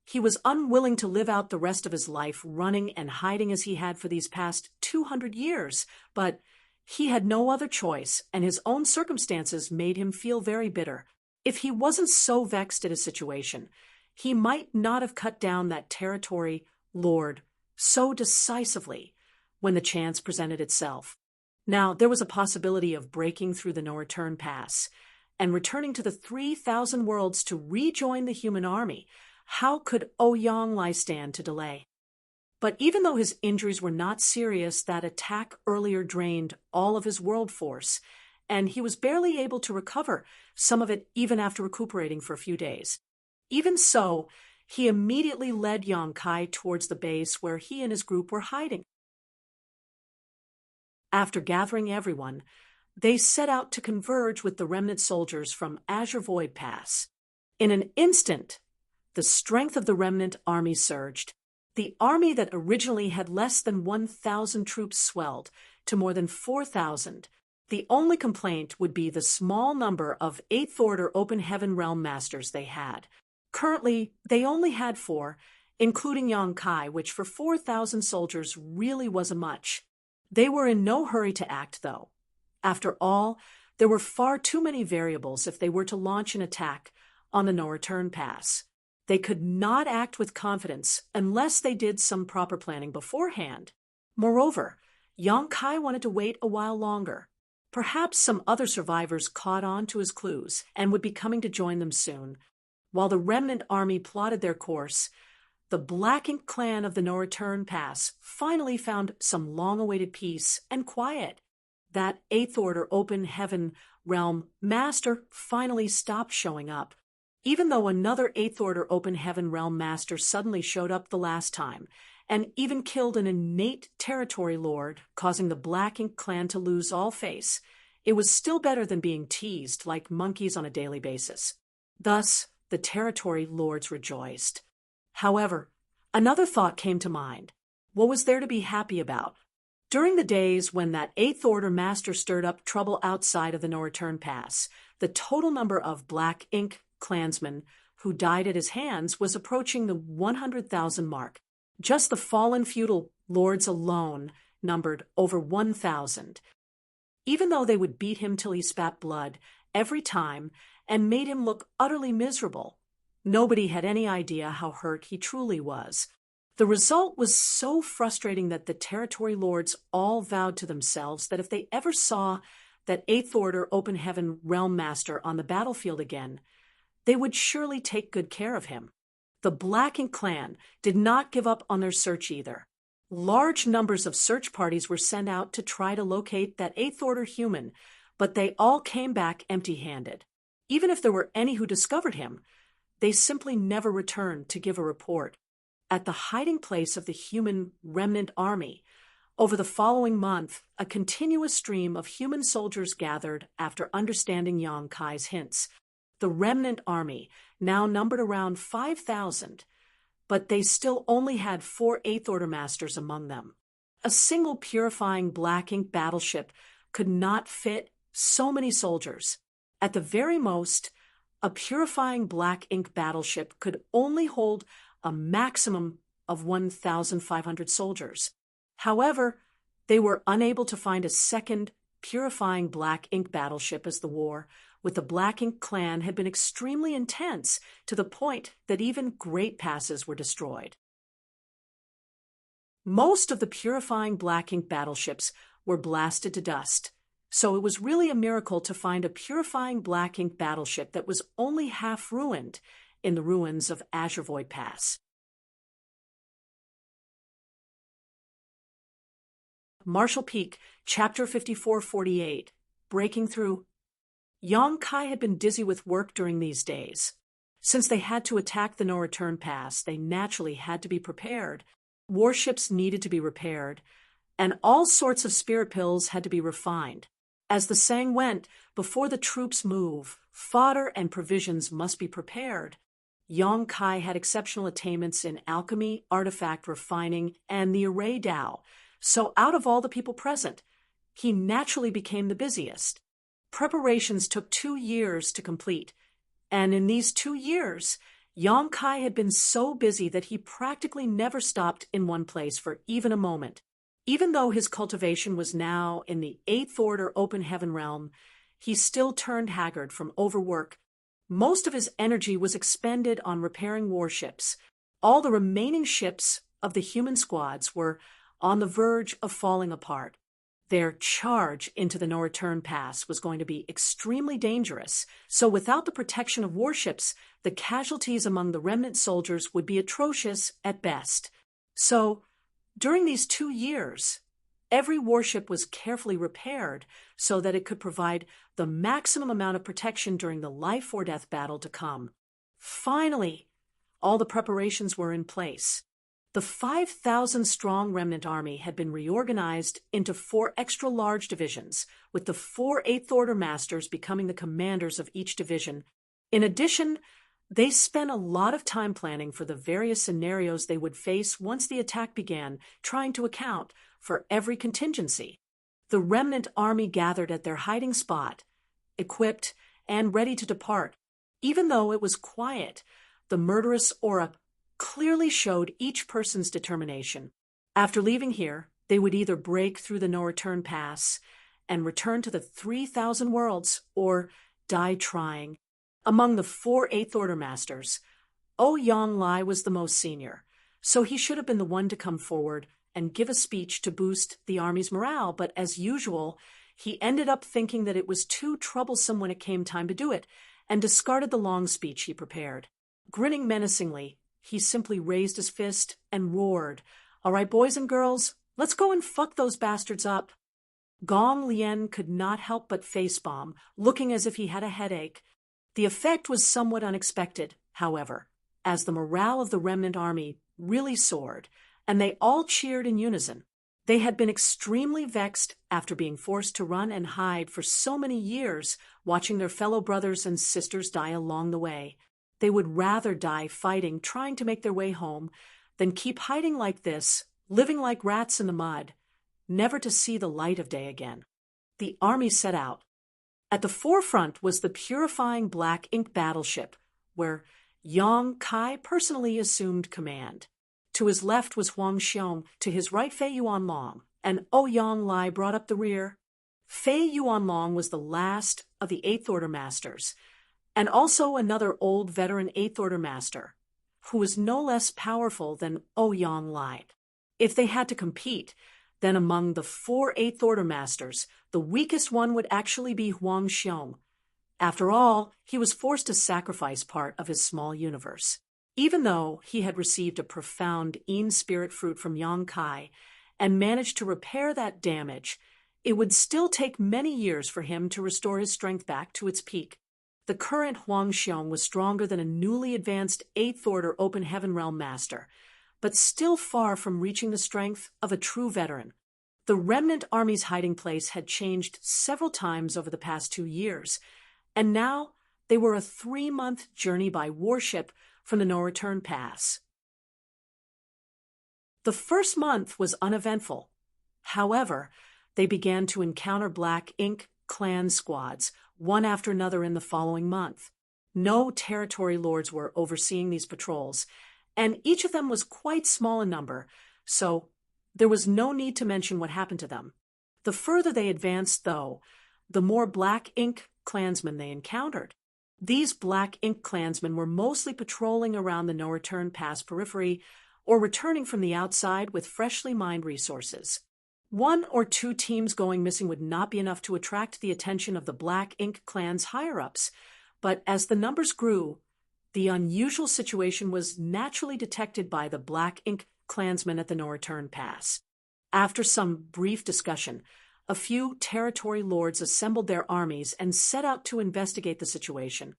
He was unwilling to live out the rest of his life running and hiding as he had for these past 200 years, but he had no other choice, and his own circumstances made him feel very bitter. If he wasn't so vexed at his situation, he might not have cut down that territory lord so decisively when the chance presented itself. Now, there was a possibility of breaking through the no-return pass and returning to the 3,000 worlds to rejoin the human army. How could Ouyang Lai stand to delay? But even though his injuries were not serious, that attack earlier drained all of his world force, and he was barely able to recover some of it even after recuperating for a few days. Even so, he immediately led Yang Kai towards the base where he and his group were hiding. After gathering everyone, they set out to converge with the remnant soldiers from Azure Void Pass. In an instant, the strength of the remnant army surged. The army that originally had less than 1,000 troops swelled to more than 4,000. The only complaint would be the small number of 8th Order Open Heaven Realm Masters they had. Currently, they only had 4, including Yang Kai, which for 4,000 soldiers really wasn't much. They were in no hurry to act, though. After all, there were far too many variables if they were to launch an attack on the no-return pass. They could not act with confidence unless they did some proper planning beforehand. Moreover, Yang Kai wanted to wait a while longer. Perhaps some other survivors caught on to his clues and would be coming to join them soon. While the remnant army plotted their course, the Black Ink clan of the No-Return Pass finally found some long-awaited peace and quiet. That 8th Order Open Heaven Realm Master finally stopped showing up, even though another 8th Order Open Heaven Realm Master suddenly showed up the last time, and even killed an innate territory lord, causing the Black Ink clan to lose all face. It was still better than being teased like monkeys on a daily basis. Thus, the territory lords rejoiced. However, another thought came to mind. What was there to be happy about? During the days when that 8th Order Master stirred up trouble outside of the No-Return Pass, the total number of Black Ink clansmen who died at his hands was approaching the 100,000 mark. Just the fallen feudal lords alone numbered over 1,000. Even though they would beat him till he spat blood every time and made him look utterly miserable, nobody had any idea how hurt he truly was. The result was so frustrating that the territory lords all vowed to themselves that if they ever saw that 8th Order Open Heaven Realm Master on the battlefield again, they would surely take good care of him. The Black Ink clan did not give up on their search either. Large numbers of search parties were sent out to try to locate that 8th Order human, but they all came back empty-handed. Even if there were any who discovered him, they simply never returned to give a report. At the hiding place of the human remnant army, over the following month, a continuous stream of human soldiers gathered after understanding Yang Kai's hints. The remnant army now numbered around 5,000, but they still only had 4 8th Order Masters among them. A single purifying Black Ink battleship could not fit so many soldiers. At the very most, a purifying Black Ink battleship could only hold a maximum of 1,500 soldiers. However, they were unable to find a second purifying Black Ink battleship as the war with the Black Ink clan had been extremely intense to the point that even great passes were destroyed. Most of the purifying Black Ink battleships were blasted to dust, so it was really a miracle to find a purifying Black Ink battleship that was only half ruined in the ruins of Azure Void Pass. Marshall Peak, Chapter 5448, Breaking Through. Yang Kai had been dizzy with work during these days. Since they had to attack the no-return pass, they naturally had to be prepared. Warships needed to be repaired, and all sorts of spirit pills had to be refined. As the saying went, before the troops move, fodder and provisions must be prepared. Yang Kai had exceptional attainments in alchemy, artifact refining, and the array Dao, so out of all the people present, he naturally became the busiest. Preparations took 2 years to complete, and in these 2 years, Yang Kai had been so busy that he practically never stopped in one place for even a moment. Even though his cultivation was now in the 8th Order Open Heaven realm, he still turned haggard from overwork. Most of his energy was expended on repairing warships. All the remaining ships of the human squads were on the verge of falling apart. Their charge into the no-return pass was going to be extremely dangerous, so without the protection of warships, the casualties among the remnant soldiers would be atrocious at best. So, during these 2 years, every warship was carefully repaired so that it could provide the maximum amount of protection during the life-or-death battle to come. Finally, all the preparations were in place. The 5,000-strong remnant army had been reorganized into 4 extra-large divisions, with the 4 Eighth-Order Masters becoming the commanders of each division. In addition, they spent a lot of time planning for the various scenarios they would face once the attack began, trying to account for every contingency. The remnant army gathered at their hiding spot, equipped and ready to depart. Even though it was quiet, the murderous aura clearly showed each person's determination. After leaving here, they would either break through the no-return pass and return to the 3,000 worlds, or die trying. Among the 4 Eighth-Order Masters, Ouyang Lai was the most senior, so he should have been the one to come forward and give a speech to boost the army's morale, but as usual, he ended up thinking that it was too troublesome when it came time to do it, and discarded the long speech he prepared. Grinning menacingly, he simply raised his fist and roared, "All right, boys and girls, let's go and fuck those bastards up." Gong Lien could not help but facepalm, looking as if he had a headache. The effect was somewhat unexpected, however, as the morale of the remnant army really soared, and they all cheered in unison. They had been extremely vexed after being forced to run and hide for so many years, watching their fellow brothers and sisters die along the way. They would rather die fighting, trying to make their way home, than keep hiding like this, living like rats in the mud, never to see the light of day again. The army set out. At the forefront was the purifying black ink battleship, where Yang Kai personally assumed command. To his left was Huang Xiong, to his right Fei Yuanlong, and Ouyang Lai brought up the rear. Fei Yuanlong was the last of the Eighth Order Masters, and also another old veteran Eighth Order Master, who was no less powerful than Ouyang Lai. If they had to compete, then among the 4 Eighth Order Masters, the weakest one would actually be Huang Xiong. After all, he was forced to sacrifice part of his small universe. Even though he had received a profound Yin spirit fruit from Yang Kai and managed to repair that damage, it would still take many years for him to restore his strength back to its peak. The current Huang Xiong was stronger than a newly advanced Eighth Order Open Heaven Realm Master, but still far from reaching the strength of a true veteran. The remnant army's hiding place had changed several times over the past 2 years, and now they were a 3-month journey by warship from the no-return pass. The first month was uneventful. However, they began to encounter Black Ink clan squads, one after another in the following month. No territory lords were overseeing these patrols, and each of them was quite small in number, so there was no need to mention what happened to them. The further they advanced, though, the more Black Ink clansmen they encountered. These Black Ink clansmen were mostly patrolling around the no-return pass periphery or returning from the outside with freshly mined resources. 1 or 2 teams going missing would not be enough to attract the attention of the Black Ink clan's higher-ups, but as the numbers grew, the unusual situation was naturally detected by the Black Ink clansmen at the no-return pass. After some brief discussion, a few territory lords assembled their armies and set out to investigate the situation.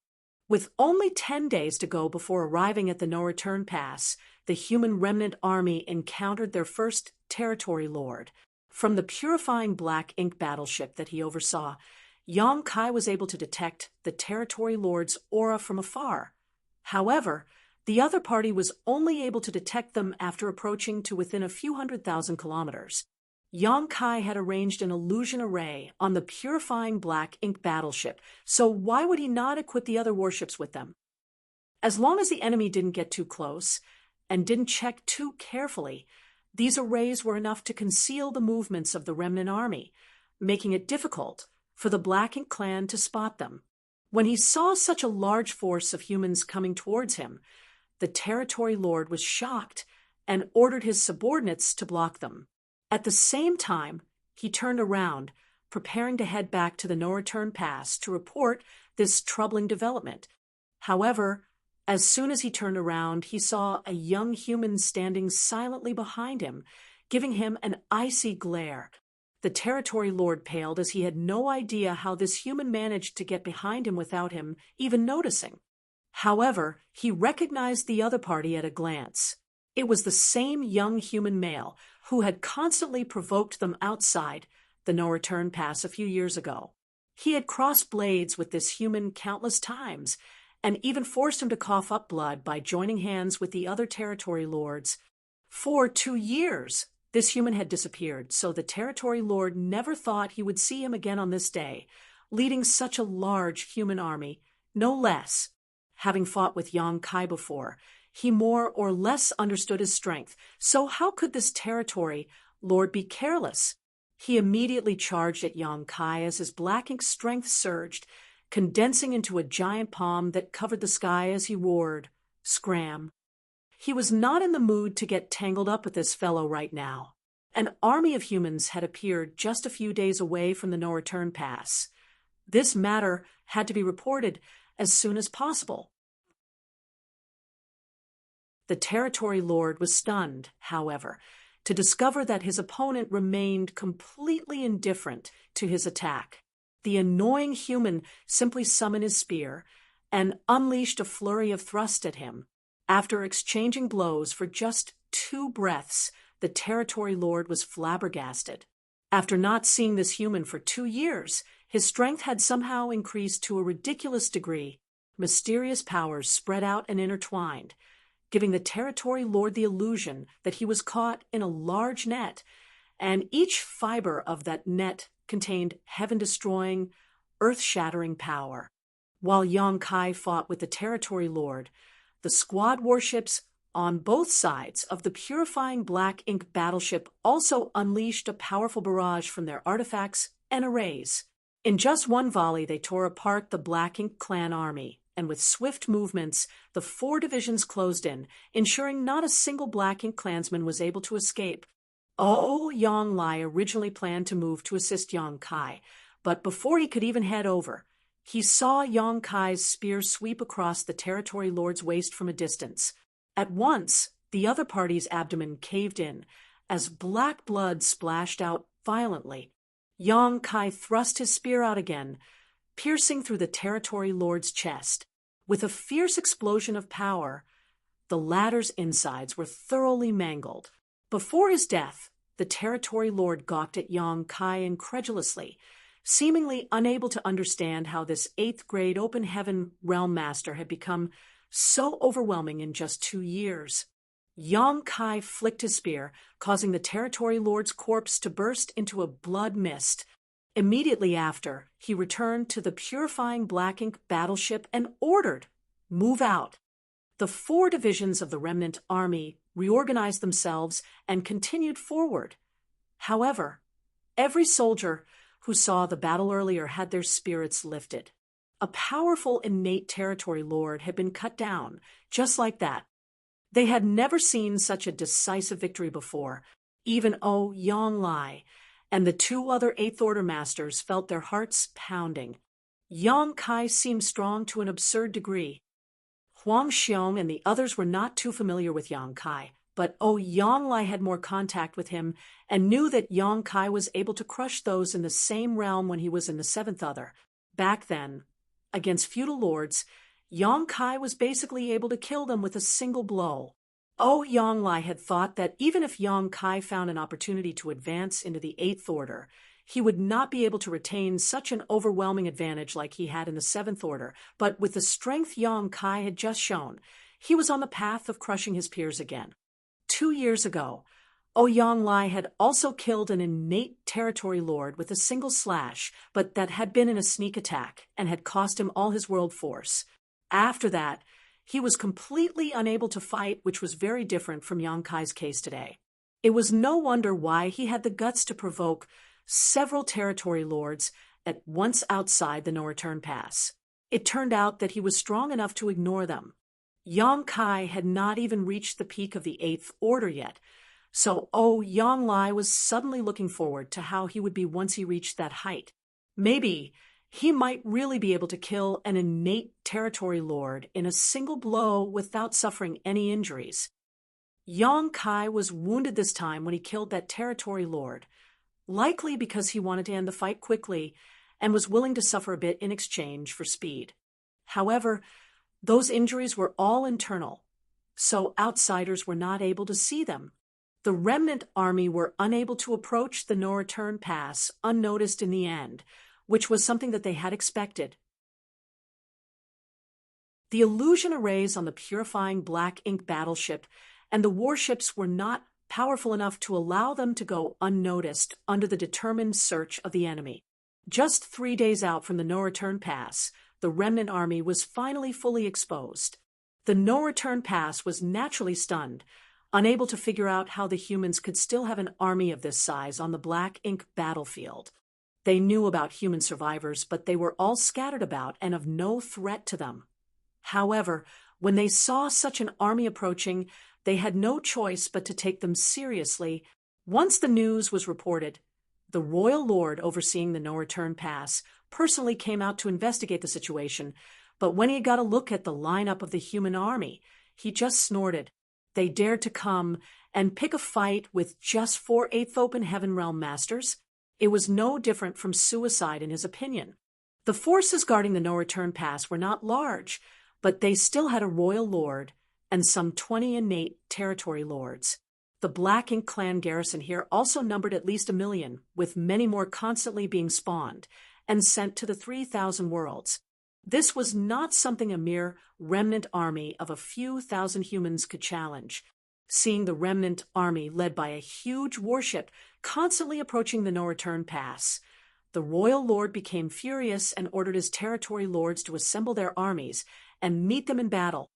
With only 10 days to go before arriving at the no-return pass, the human remnant army encountered their first territory lord. From the purifying Black Ink battleship that he oversaw, Yang Kai was able to detect the territory lord's aura from afar. However, the other party was only able to detect them after approaching to within a few 100,000 kilometers. Yang Kai had arranged an illusion array on the purifying Black Ink battleship, so why would he not equip the other warships with them? As long as the enemy didn't get too close and didn't check too carefully, these arrays were enough to conceal the movements of the remnant army, making it difficult for the Black Ink clan to spot them. When he saw such a large force of humans coming towards him, the territory lord was shocked and ordered his subordinates to block them. At the same time, he turned around, preparing to head back to the no-return pass to report this troubling development. However, as soon as he turned around, he saw a young human standing silently behind him, giving him an icy glare. The territory lord paled, as he had no idea how this human managed to get behind him without him even noticing. However, he recognized the other party at a glance. It was the same young human male who had constantly provoked them outside the no-return pass a few years ago. He had crossed blades with this human countless times, and even forced him to cough up blood by joining hands with the other territory lords. For 2 years, this human had disappeared, so the territory lord never thought he would see him again on this day, leading such a large human army, no less. Having fought with Yang Kai before, he more or less understood his strength, so how could this territory lord be careless? He immediately charged at Yang Kai as his black ink strength surged, condensing into a giant palm that covered the sky as he roared, "Scram!" He was not in the mood to get tangled up with this fellow right now. An army of humans had appeared just a few days away from the no-return pass. This matter had to be reported as soon as possible. The territory lord was stunned, however, to discover that his opponent remained completely indifferent to his attack. The annoying human simply summoned his spear and unleashed a flurry of thrust at him. After exchanging blows for just 2 breaths, the territory lord was flabbergasted. After not seeing this human for 2 years, his strength had somehow increased to a ridiculous degree. Mysterious powers spread out and intertwined, giving the territory lord the illusion that he was caught in a large net, and each fiber of that net contained heaven-destroying, earth-shattering power. While Yang Kai fought with the territory lord, the squad warships on both sides of the purifying black ink battleship also unleashed a powerful barrage from their artifacts and arrays. In just one volley, they tore apart the Black Ink clan army, and with swift movements, the 4 divisions closed in, ensuring not a single Black Ink clansman was able to escape. Yang Lai originally planned to move to assist Yang Kai, but before he could even head over, he saw Yang Kai's spear sweep across the territory lord's waist from a distance. At once, the other party's abdomen caved in, as black blood splashed out violently. Yang Kai thrust his spear out again, piercing through the territory lord's chest. With a fierce explosion of power, the latter's insides were thoroughly mangled. Before his death, the territory lord gawked at Yang Kai incredulously, seemingly unable to understand how this 8th-grade open heaven realm master had become so overwhelming in just 2 years. Yang Kai flicked his spear, causing the territory lord's corpse to burst into a blood mist. Immediately after, he returned to the purifying Black Ink battleship and ordered, "Move out." The 4 divisions of the remnant army reorganized themselves and continued forward. However, every soldier who saw the battle earlier had their spirits lifted. A powerful innate territory lord had been cut down, just like that. They had never seen such a decisive victory before. Even Yang Lai and the 2 other 8th Order masters felt their hearts pounding. Yang Kai seemed strong to an absurd degree. Huang Xiong and the others were not too familiar with Yang Kai, but Yang Lai had more contact with him and knew that Yang Kai was able to crush those in the same realm when he was in the 7th Other. Back then, against feudal lords, Yang Kai was basically able to kill them with a single blow. Yang Lai had thought that even if Yang Kai found an opportunity to advance into the 8th Order, he would not be able to retain such an overwhelming advantage like he had in the 7th Order, but with the strength Yang Kai had just shown, he was on the path of crushing his peers again. 2 years ago, Yang Lai had also killed an innate territory lord with a single slash, but that had been in a sneak attack and had cost him all his world force. After that, he was completely unable to fight, which was very different from Yang Kai's case today. It was no wonder why he had the guts to provoke several territory lords at once outside the no-return pass. It turned out that he was strong enough to ignore them. Yang Kai had not even reached the peak of the 8th Order yet, So, Yang Lai was suddenly looking forward to how he would be once he reached that height. Maybe he might really be able to kill an innate territory lord in a single blow without suffering any injuries. Yang Kai was wounded this time when he killed that territory lord, likely because he wanted to end the fight quickly and was willing to suffer a bit in exchange for speed. However, those injuries were all internal, so outsiders were not able to see them. The remnant army were unable to approach the no-return pass unnoticed in the end, which was something that they had expected. The illusion arrays on the purifying black ink battleship and the warships were not powerful enough to allow them to go unnoticed under the determined search of the enemy. Just 3 days out from the no-return pass, the remnant army was finally fully exposed. The no-return pass was naturally stunned, unable to figure out how the humans could still have an army of this size on the black ink battlefield. They knew about human survivors, but they were all scattered about and of no threat to them. However, when they saw such an army approaching, they had no choice but to take them seriously. Once the news was reported, the royal lord overseeing the no-return pass personally came out to investigate the situation, but when he got a look at the lineup of the human army, he just snorted. They dared to come and pick a fight with just 4 8th Open Heaven Realm Masters? It was no different from suicide in his opinion. The forces guarding the no-return pass were not large, but they still had a royal lord and some 20 innate territory lords. The Black Ink clan garrison here also numbered at least 1 million, with many more constantly being spawned and sent to the 3,000 worlds. This was not something a mere remnant army of a few thousand humans could challenge. Seeing the remnant army led by a huge warship constantly approaching the no-return pass, the royal lord became furious and ordered his territory lords to assemble their armies and meet them in battle.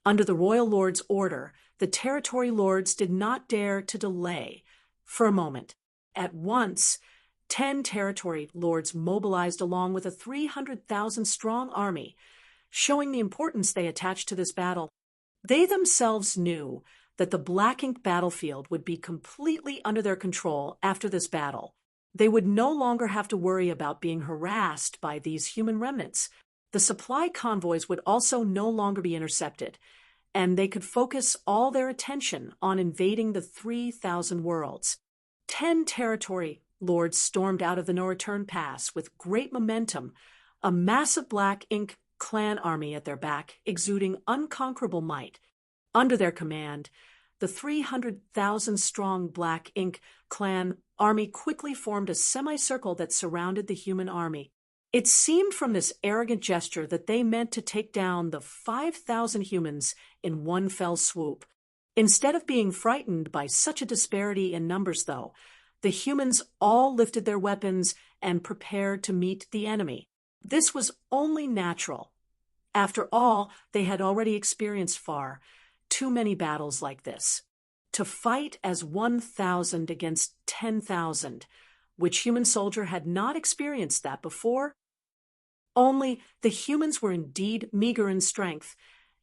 Under the royal lord's order, the territory lords did not dare to delay for a moment. At once, 10 territory lords mobilized along with a 300,000-strong army, showing the importance they attached to this battle. They themselves knew that the Black Ink battlefield would be completely under their control after this battle. They would no longer have to worry about being harassed by these human remnants. The supply convoys would also no longer be intercepted, and they could focus all their attention on invading the 3,000 worlds. 10 territory lords stormed out of the no-return pass with great momentum, a massive Black Ink clan army at their back, exuding unconquerable might. Under their command, the 300,000-strong Black Ink clan army quickly formed a semicircle that surrounded the human army. It seemed from this arrogant gesture that they meant to take down the 5,000 humans in one fell swoop. Instead of being frightened by such a disparity in numbers, though, the humans all lifted their weapons and prepared to meet the enemy. This was only natural. After all, they had already experienced far too many battles like this. To fight as 1,000 against 10,000, which human soldier had not experienced that before? Only the humans were indeed meager in strength,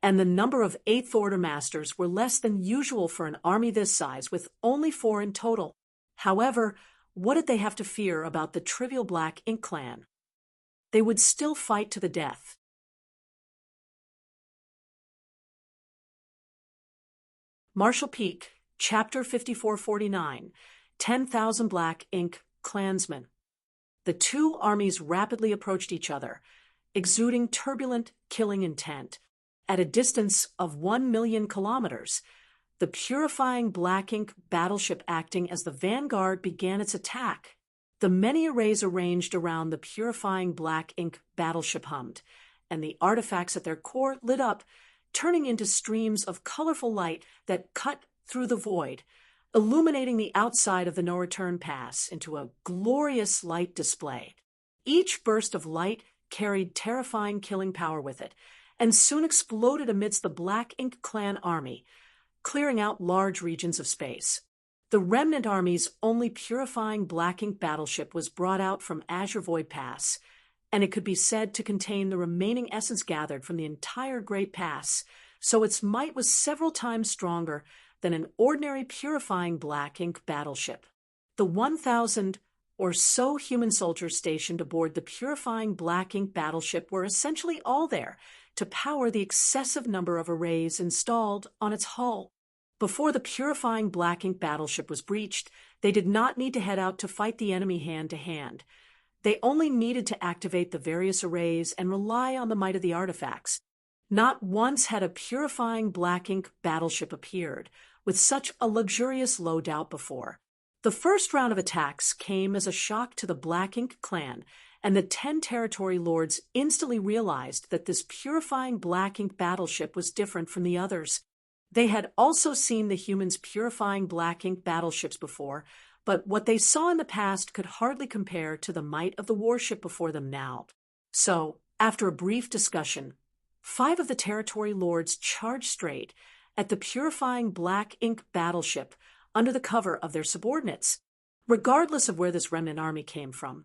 and the number of 8th Order Masters were less than usual for an army this size, with only 4 in total. However, what did they have to fear about the trivial Black Ink clan? They would still fight to the death. Marshall Peak, Chapter 5449, 10,000 Black Ink Klansmen. The two armies rapidly approached each other, exuding turbulent, killing intent. At a distance of 1 million kilometers, the purifying Black Ink battleship acting as the vanguard began its attack. The many arrays arranged around the purifying Black Ink battleship hummed, and the artifacts at their core lit up, turning into streams of colorful light that cut through the void, illuminating the outside of the no-return pass into a glorious light display. Each burst of light carried terrifying killing power with it, and soon exploded amidst the Black Ink clan army, clearing out large regions of space. The remnant army's only purifying Black Ink battleship was brought out from Azure Void Pass, and it could be said to contain the remaining essence gathered from the entire Great Pass, so its might was several times stronger than an ordinary purifying black ink battleship. The 1,000 or so human soldiers stationed aboard the purifying black ink battleship were essentially all there to power the excessive number of arrays installed on its hull. Before the purifying black ink battleship was breached, they did not need to head out to fight the enemy hand to hand. They only needed to activate the various arrays and rely on the might of the artifacts. Not once had a purifying black ink battleship appeared with such a luxurious loadout before. The first round of attacks came as a shock to the Black Ink clan, and the 10 territory lords instantly realized that this purifying black ink battleship was different from the others. They had also seen the humans' purifying black ink battleships before, but what they saw in the past could hardly compare to the might of the warship before them now. So, after a brief discussion, 5 of the territory lords charged straight at the purifying black ink battleship under the cover of their subordinates. Regardless of where this remnant army came from,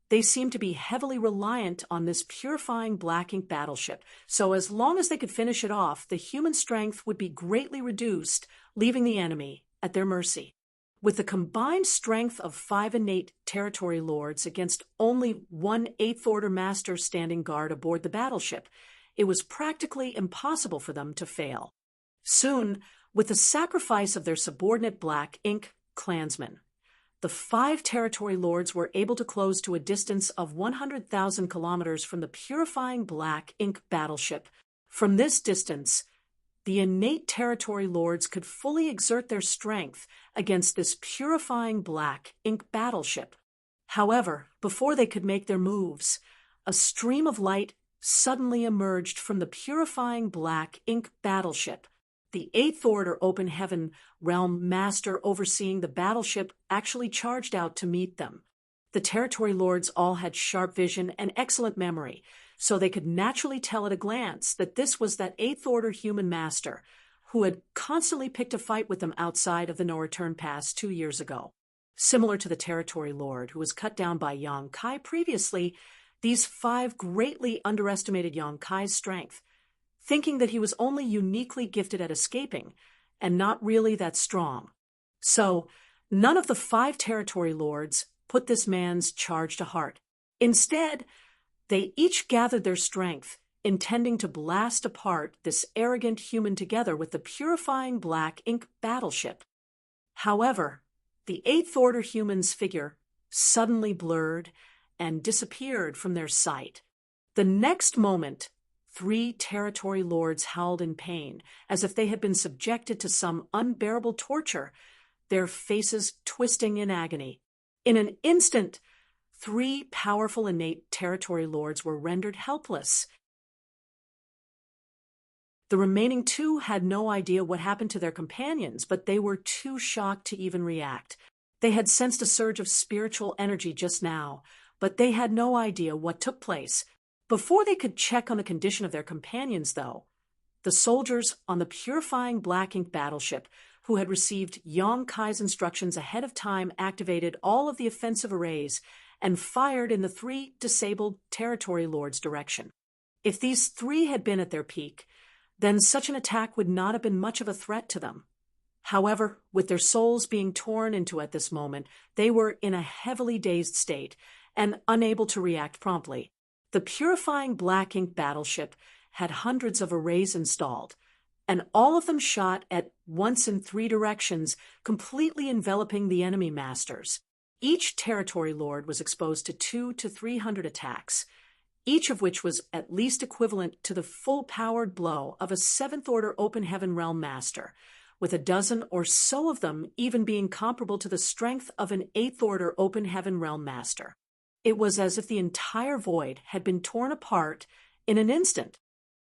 they seemed to be heavily reliant on this purifying black ink battleship, so as long as they could finish it off, the human strength would be greatly reduced, leaving the enemy at their mercy. With the combined strength of 5 innate territory lords against only 1 8th Order master standing guard aboard the battleship, it was practically impossible for them to fail. Soon, with the sacrifice of their subordinate black ink clansmen, the 5 territory lords were able to close to a distance of 100,000 kilometers from the purifying black ink battleship. From this distance, the innate territory lords could fully exert their strength against this purifying black ink battleship. However, before they could make their moves, a stream of light suddenly emerged from the purifying black ink battleship. The 8th Order Open Heaven Realm Master overseeing the battleship actually charged out to meet them. The territory lords all had sharp vision and excellent memory, so they could naturally tell at a glance that this was that 8th Order human master who had constantly picked a fight with them outside of the no-return pass 2 years ago. Similar to the territory lord who was cut down by Yang Kai previously, these 5 greatly underestimated Yang Kai's strength, thinking that he was only uniquely gifted at escaping and not really that strong. So, none of the 5 territory lords put this man's charge to heart. Instead, they each gathered their strength, intending to blast apart this arrogant human together with the purifying black ink battleship. However, the 8th Order human's figure suddenly blurred and disappeared from their sight. The next moment, 3 territory lords howled in pain, as if they had been subjected to some unbearable torture, their faces twisting in agony. In an instant, 3 powerful innate territory lords were rendered helpless. The remaining 2 had no idea what happened to their companions, but they were too shocked to even react. They had sensed a surge of spiritual energy just now, but they had no idea what took place. Before they could check on the condition of their companions, though, the soldiers on the purifying black ink battleship, who had received Yang Kai's instructions ahead of time, activated all of the offensive arrays and fired in the 3 disabled territory lords' direction. If these 3 had been at their peak, then such an attack would not have been much of a threat to them. However, with their souls being torn into at this moment, they were in a heavily dazed state and unable to react promptly. The purifying black ink battleship had hundreds of arrays installed, and all of them shot at once in 3 directions, completely enveloping the enemy masters. Each territory lord was exposed to 200 to 300 attacks, each of which was at least equivalent to the full-powered blow of a 7th Order Open Heaven Realm Master, with a dozen or so of them even being comparable to the strength of an 8th Order Open Heaven Realm Master. It was as if the entire void had been torn apart in an instant.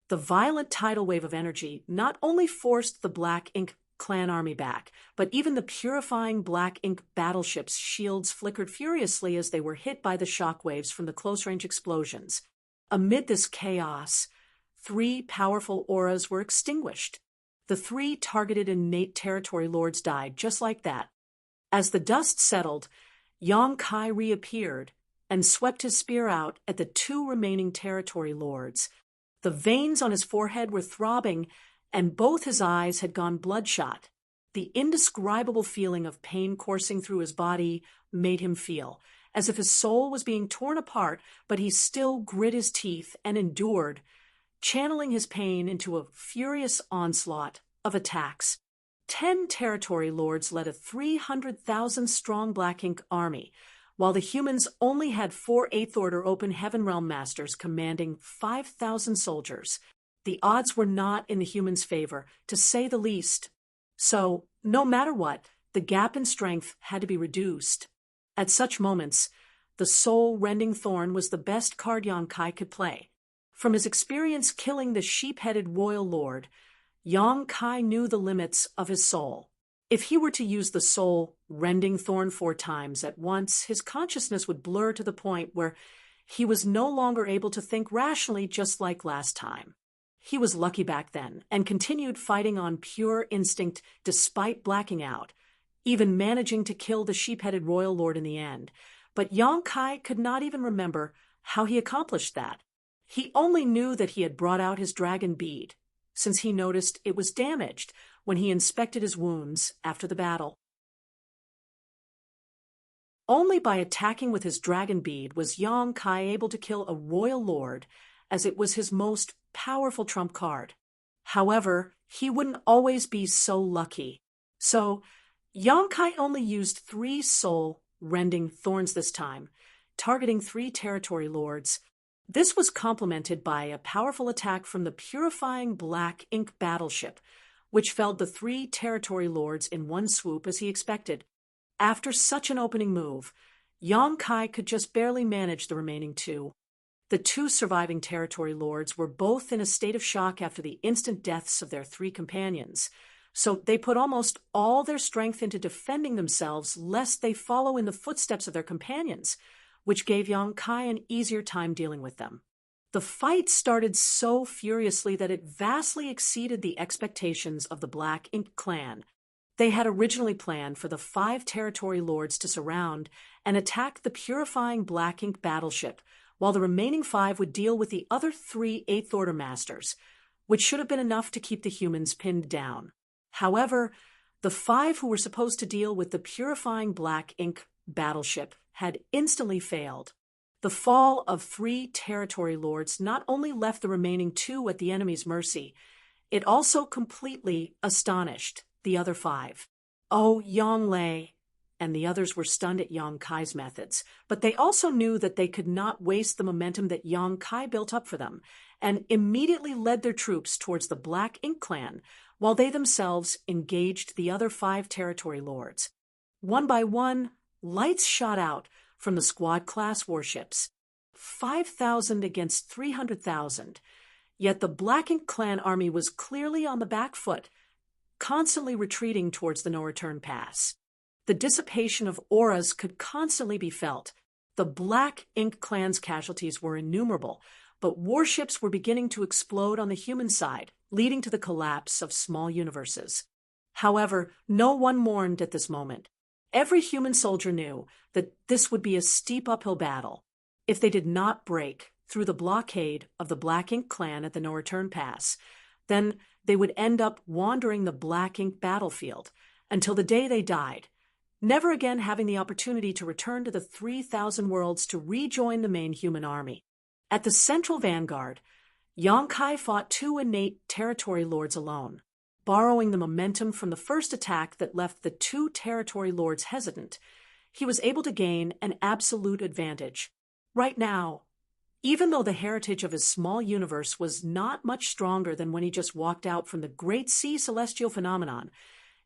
The violent tidal wave of energy not only forced the Black Ink clan army back, but even the purifying Black Ink battleship's shields flickered furiously as they were hit by the shockwaves from the close-range explosions. Amid this chaos, 3 powerful auras were extinguished. The 3 targeted innate territory lords died just like that. As the dust settled, Yang Kai reappeared and swept his spear out at the 2 remaining territory lords. The veins on his forehead were throbbing, and both his eyes had gone bloodshot. the indescribable feeling of pain coursing through his body made him feel, as if his soul was being torn apart, but he still grit his teeth and endured, channeling his pain into a furious onslaught of attacks. 10 territory lords led a 300,000-strong Black Ink army, while the humans only had 4 Eighth Order Open Heaven Realm Masters commanding 5,000 soldiers. The odds were not in the humans' favor, to say the least. So, no matter what, the gap in strength had to be reduced. At such moments, the soul-rending thorn was the best card Yong-kai could play. From his experience killing the sheep-headed royal lord, Yong-kai knew the limits of his soul. If he were to use the soul-rending thorn 4 times at once, his consciousness would blur to the point where he was no longer able to think rationally, just like last time. He was lucky back then, and continued fighting on pure instinct despite blacking out, even managing to kill the sheep-headed royal lord in the end. But Yong-kai could not even remember how he accomplished that. He only knew that he had brought out his dragon bead, since he noticed it was damaged when he inspected his wounds after the battle. Only by attacking with his dragon bead was Yong-kai able to kill a royal lord, as it was his most powerful trump card. However, he wouldn't always be so lucky. So, Yong-kai only used 3 soul-rending thorns this time, targeting 3 territory lords. This was complemented by a powerful attack from the purifying Black Ink battleship, which felled the 3 territory lords in one swoop as he expected. After such an opening move, Yong-kai could just barely manage the remaining 2. The 2 surviving territory lords were both in a state of shock after the instant deaths of their 3 companions, so they put almost all their strength into defending themselves lest they follow in the footsteps of their companions, which gave Yong-kai an easier time dealing with them. The fight started so furiously that it vastly exceeded the expectations of the Black Ink clan. They had originally planned for the 5 territory lords to surround and attack the purifying Black Ink battleship, while the remaining 5 would deal with the other 3 Eighth Order Masters, which should have been enough to keep the humans pinned down. However, the 5 who were supposed to deal with the purifying Black Ink battleship had instantly failed. The fall of 3 territory lords not only left the remaining 2 at the enemy's mercy, it also completely astonished the other 5. Oh, Yong-lei and the others were stunned at Yong-kai's methods, but they also knew that they could not waste the momentum that Yong-kai built up for them, and immediately led their troops towards the Black Ink clan, while they themselves engaged the other 5 territory lords. One by one, lights shot out from the squad-class warships. 5,000 against 300,000. Yet the Black Ink clan army was clearly on the back foot, constantly retreating towards the no-return pass. The dissipation of auras could constantly be felt. The Black Ink clan's casualties were innumerable, but warships were beginning to explode on the human side, leading to the collapse of small universes. However, no one mourned at this moment. Every human soldier knew that this would be a steep uphill battle. If they did not break through the blockade of the Black Ink clan at the no-return pass, then they would end up wandering the Black Ink battlefield until the day they died, never again having the opportunity to return to the 3,000 worlds to rejoin the main human army. At the central vanguard, Yong-kai fought 2 innate territory lords alone, borrowing the momentum from the first attack that left the 2 territory lords hesitant. He was able to gain an absolute advantage. Right now, even though the heritage of his small universe was not much stronger than when he just walked out from the Great Sea Celestial Phenomenon,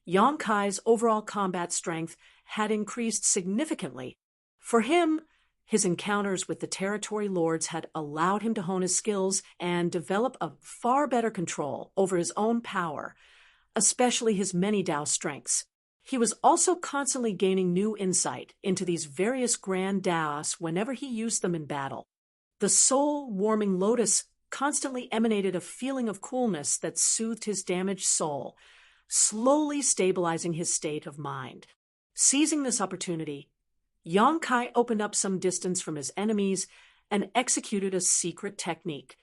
Yong-kai's overall combat strength had increased significantly. For him, his encounters with the territory lords had allowed him to hone his skills and develop a far better control over his own power, especially his many Dao strengths. He was also constantly gaining new insight into these various grand Daos whenever he used them in battle. The soul-warming lotus constantly emanated a feeling of coolness that soothed his damaged soul, slowly stabilizing his state of mind. Seizing this opportunity, Yong-kai opened up some distance from his enemies and executed a secret technique.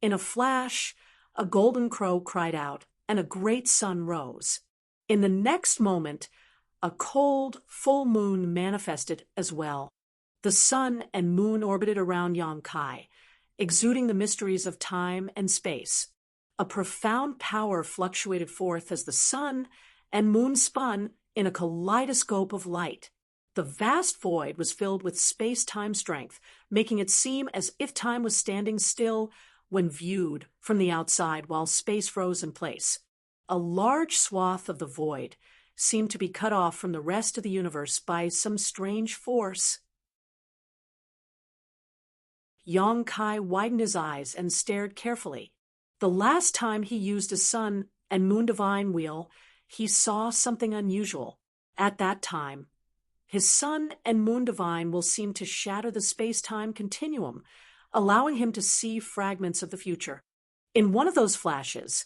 In a flash, a golden crow cried out, and a great sun rose. In the next moment, a cold, full moon manifested as well. The sun and moon orbited around Yang Kai, exuding the mysteries of time and space. A profound power fluctuated forth as the sun and moon spun in a kaleidoscope of light. The vast void was filled with space-time strength, making it seem as if time was standing still when viewed from the outside while space froze in place. A large swath of the void seemed to be cut off from the rest of the universe by some strange force. Yang Kai widened his eyes and stared carefully. The last time he used a sun and moon divine wheel, he saw something unusual. At that time, his sun and moon divine will seemed to shatter the space-time continuum, allowing him to see fragments of the future. In one of those flashes,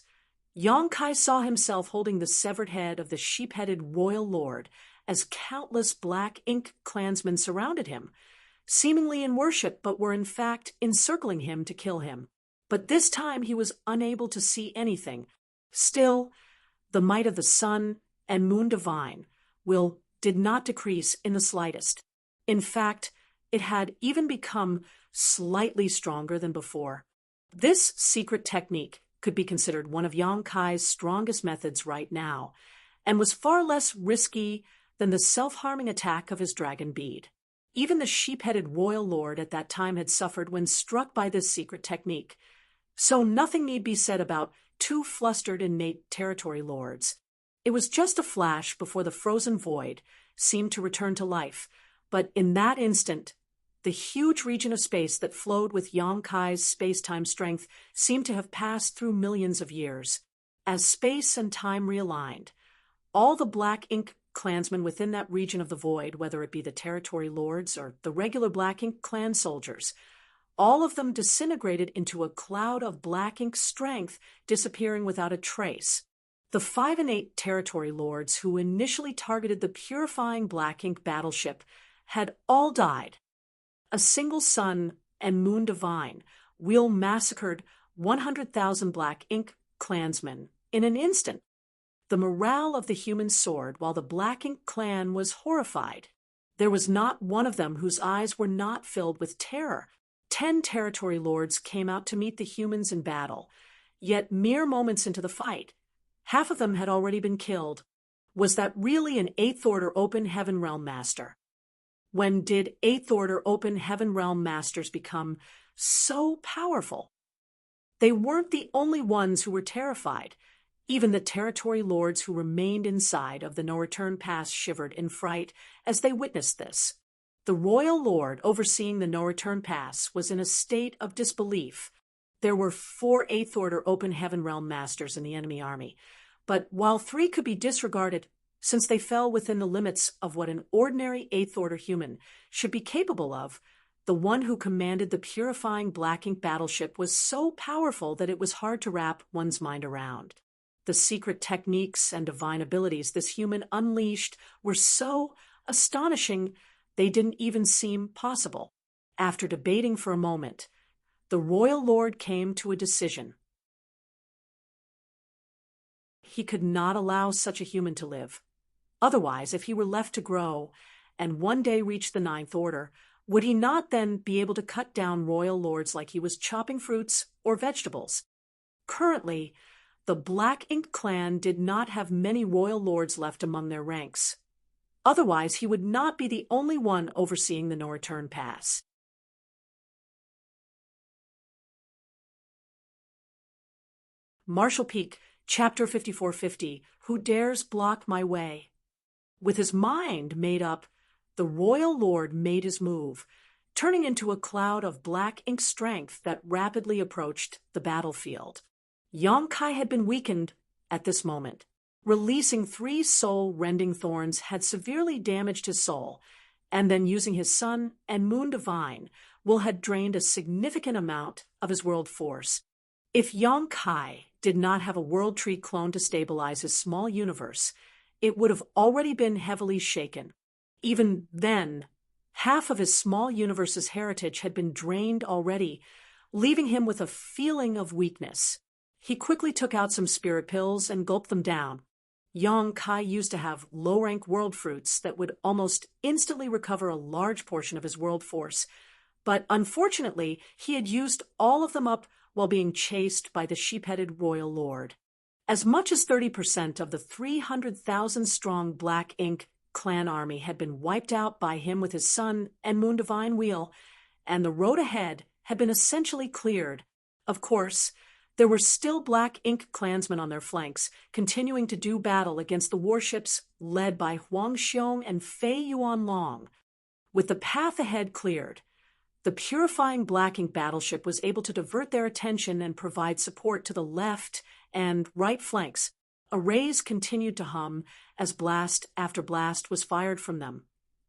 Yang Kai saw himself holding the severed head of the sheep-headed royal lord as countless black ink clansmen surrounded him, seemingly in worship but were in fact encircling him to kill him. But this time he was unable to see anything. Still, the might of the sun and moon divine will did not decrease in the slightest. In fact, it had even become slightly stronger than before. This secret technique could be considered one of Yang Kai's strongest methods right now, and was far less risky than the self-harming attack of his dragon bead. Even the sheep-headed royal lord at that time had suffered when struck by this secret technique, so nothing need be said about two flustered innate territory lords. It was just a flash before the frozen void seemed to return to life, but in that instant, the huge region of space that flowed with Yang Kai's space-time strength seemed to have passed through millions of years. As space and time realigned, all the black ink clansmen within that region of the void, whether it be the territory lords or the regular black ink clan soldiers, all of them disintegrated into a cloud of black ink strength, disappearing without a trace. The 5 and 8 territory lords who initially targeted the purifying black ink battleship had all died. A single sun and moon divine wheel massacred 100,000 black ink clansmen in an instant. The morale of the human soared while the black ink clan was horrified. There was not one of them whose eyes were not filled with terror. 10 territory lords came out to meet the humans in battle, yet mere moments into the fight, half of them had already been killed. Was that really an 8th Order Open Heaven Realm Master? When did 8th Order Open Heaven Realm Masters become so powerful? They weren't the only ones who were terrified. Even the territory lords who remained inside of the No-Return Pass shivered in fright as they witnessed this. The royal lord overseeing the No-Return Pass was in a state of disbelief. There were 4 8th Order Open Heaven Realm Masters in the enemy army, but while 3 could be disregarded since they fell within the limits of what an ordinary 8th Order human should be capable of, the one who commanded the purifying black ink battleship was so powerful that it was hard to wrap one's mind around. The secret techniques and divine abilities this human unleashed were so astonishing they didn't even seem possible. After debating for a moment, the royal lord came to a decision. He could not allow such a human to live. Otherwise, if he were left to grow and one day reach the 9th Order, would he not then be able to cut down royal lords like he was chopping fruits or vegetables? Currently, the Black Ink clan did not have many royal lords left among their ranks. Otherwise, he would not be the only one overseeing the No-Return Pass. Marshall Peak, Chapter 5450, Who Dares Block My Way? With his mind made up, the royal lord made his move, turning into a cloud of black ink strength that rapidly approached the battlefield. Yang Kai had been weakened at this moment. Releasing 3 soul-rending thorns had severely damaged his soul, and then using his sun and moon divine, Will had drained a significant amount of his world force. If Yang Kai did not have a world tree clone to stabilize his small universe, it would have already been heavily shaken. Even then, half of his small universe's heritage had been drained already, leaving him with a feeling of weakness. He quickly took out some spirit pills and gulped them down. Yang Kai used to have low-rank world fruits that would almost instantly recover a large portion of his world force, but unfortunately he had used all of them up while being chased by the sheep-headed royal lord. As much as 30% of the 300,000-strong Black Ink clan army had been wiped out by him with his son and Moon Divine Wheel, and the road ahead had been essentially cleared. Of course, there were still Black Ink clansmen on their flanks, continuing to do battle against the warships led by Huang Xiong and Fei Yuanlong. With the path ahead cleared, the purifying Black Ink battleship was able to divert their attention and provide support to the left and right flanks. Arrays continued to hum as blast after blast was fired from them,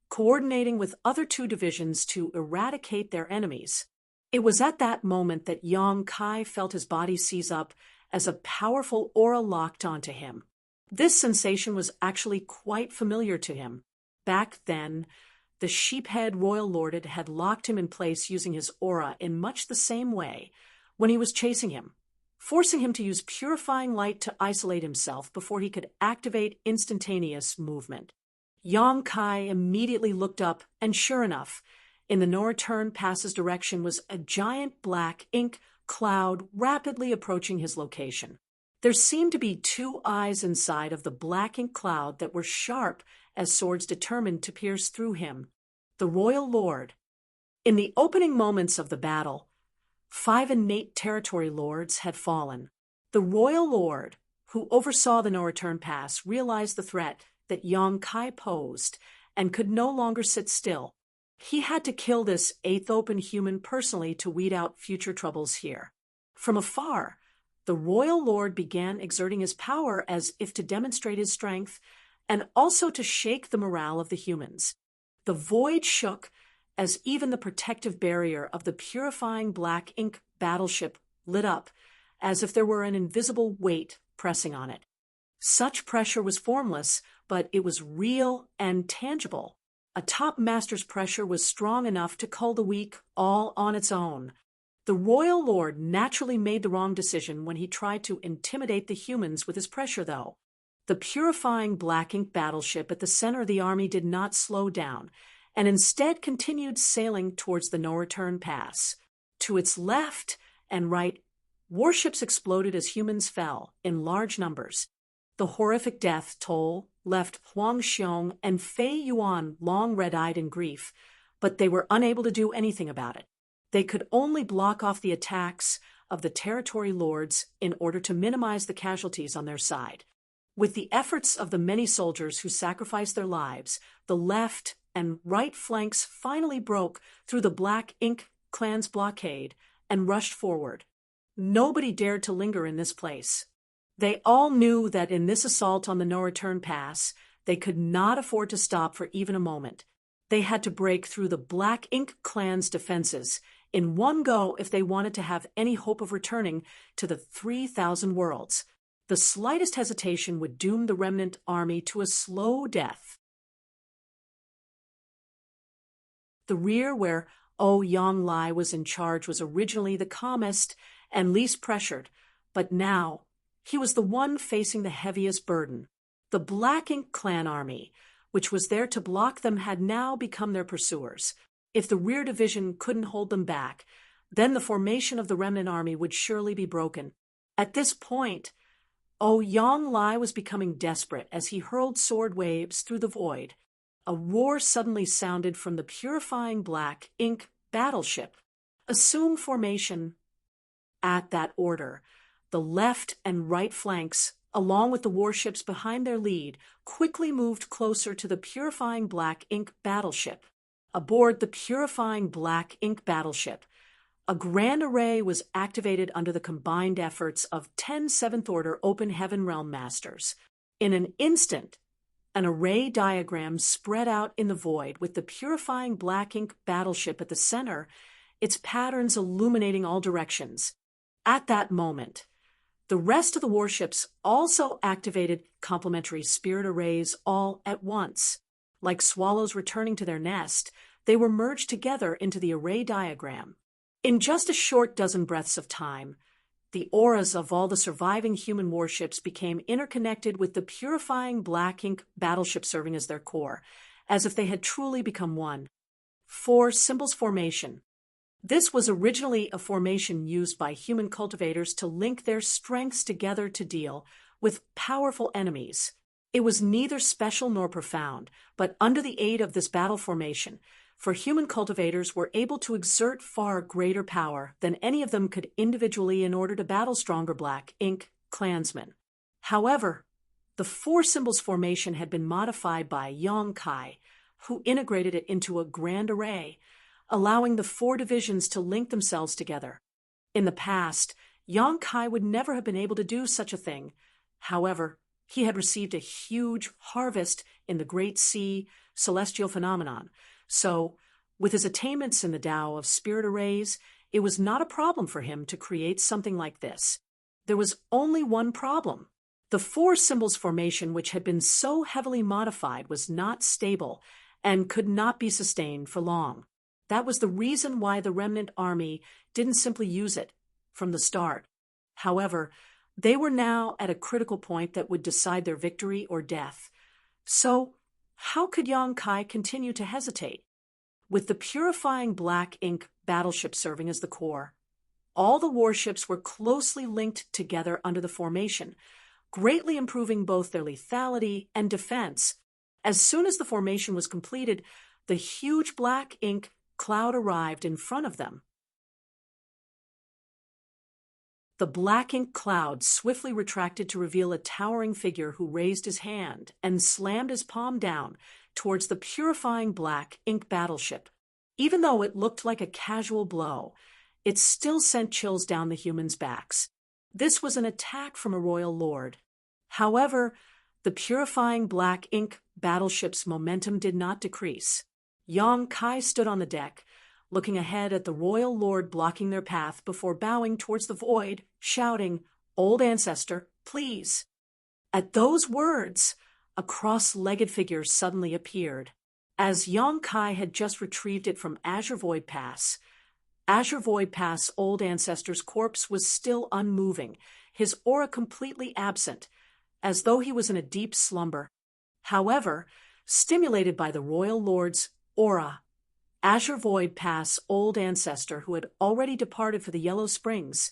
coordinating with other two divisions to eradicate their enemies. It was at that moment that Yang Kai felt his body seize up as a powerful aura locked onto him. This sensation was actually quite familiar to him. Back then, the sheephead royal lord had locked him in place using his aura in much the same way when he was chasing him, forcing him to use purifying light to isolate himself before he could activate instantaneous movement. Yang Kai immediately looked up, and sure enough, in the no-return pass's direction was a giant Black Ink cloud rapidly approaching his location. There seemed to be two eyes inside of the Black Ink cloud that were sharp as swords determined to pierce through him. The royal lord. In the opening moments of the battle, 5 innate territory lords had fallen. The royal lord, who oversaw the no-return pass, realized the threat that Yang Kai posed and could no longer sit still. He had to kill this 8th open human personally to weed out future troubles here. From afar, the royal lord began exerting his power as if to demonstrate his strength and also to shake the morale of the humans. The void shook as even the protective barrier of the purifying Black Ink battleship lit up, as if there were an invisible weight pressing on it. Such pressure was formless, but it was real and tangible. A top master's pressure was strong enough to cull the weak all on its own. The royal lord naturally made the wrong decision when he tried to intimidate the humans with his pressure, though. The purifying Black Ink battleship at the center of the army did not slow down, and instead continued sailing towards the no-return pass. To its left and right, warships exploded as humans fell in large numbers. The horrific death toll left Huang Xiong and Fei Yuan long red-eyed in grief, but they were unable to do anything about it. They could only block off the attacks of the territory lords in order to minimize the casualties on their side. With the efforts of the many soldiers who sacrificed their lives, the left and right flanks finally broke through the Black Ink clan's blockade and rushed forward. Nobody dared to linger in this place. They all knew that in this assault on the no-return pass, they could not afford to stop for even a moment. They had to break through the Black Ink clan's defenses in one go if they wanted to have any hope of returning to the 3,000 worlds. The slightest hesitation would doom the remnant army to a slow death. The rear, where Yang Lai was in charge, was originally the calmest and least pressured, but now he was the one facing the heaviest burden. The Black Ink clan army, which was there to block them, had now become their pursuers. If the rear division couldn't hold them back, then the formation of the remnant army would surely be broken. At this point, Yang Lai was becoming desperate as he hurled sword waves through the void. A roar suddenly sounded from the purifying Black Ink battleship. Assume formation. At that order, the left and right flanks, along with the warships behind their lead, quickly moved closer to the purifying Black Ink battleship. Aboard the purifying Black Ink battleship, a grand array was activated under the combined efforts of 10 7th Order Open Heaven Realm Masters. In an instant, an array diagram spread out in the void with the purifying Black Ink battleship at the center, its patterns illuminating all directions. At that moment, the rest of the warships also activated complementary spirit arrays all at once. Like swallows returning to their nest, they were merged together into the array diagram. In just a short dozen breaths of time, The auras of all the surviving human warships became interconnected with the purifying black ink battleship serving as their core, as if they had truly become one. 4. Symbols formation. This was originally a formation used by human cultivators to link their strengths together to deal with powerful enemies. It was neither special nor profound, but under the aid of this battle formation, for human cultivators were able to exert far greater power than any of them could individually in order to battle stronger black ink clansmen. However, the 4 symbols formation had been modified by Yang Kai, who integrated it into a grand array, allowing the 4 divisions to link themselves together. In the past, Yang Kai would never have been able to do such a thing. However, he had received a huge harvest in the Great Sea celestial phenomenon, so, with his attainments in the Tao of spirit arrays, it was not a problem for him to create something like this. There was only one problem. The 4 symbols formation, which had been so heavily modified, was not stable and could not be sustained for long. That was the reason why the remnant army didn't simply use it from the start. However, they were now at a critical point that would decide their victory or death. So, how could Yang Kai continue to hesitate? With the purifying black ink battleship serving as the core, all the warships were closely linked together under the formation, greatly improving both their lethality and defense. As soon as the formation was completed, the huge black ink cloud arrived in front of them. The black ink cloud swiftly retracted to reveal a towering figure who raised his hand and slammed his palm down towards the purifying black ink battleship. Even though it looked like a casual blow, it still sent chills down the humans' backs. This was an attack from a royal lord. However, the purifying black ink battleship's momentum did not decrease. Yang Kai stood on the deck, looking ahead at the royal lord blocking their path before bowing towards the void, shouting, "Old ancestor, please." At those words, a cross-legged figure suddenly appeared. As Yang Kai had just retrieved it from Azure Void Pass, Old Ancestor's corpse was still unmoving, his aura completely absent, as though he was in a deep slumber. However, stimulated by the royal lord's aura, Azure Void Pass Old Ancestor, who had already departed for the Yellow Springs,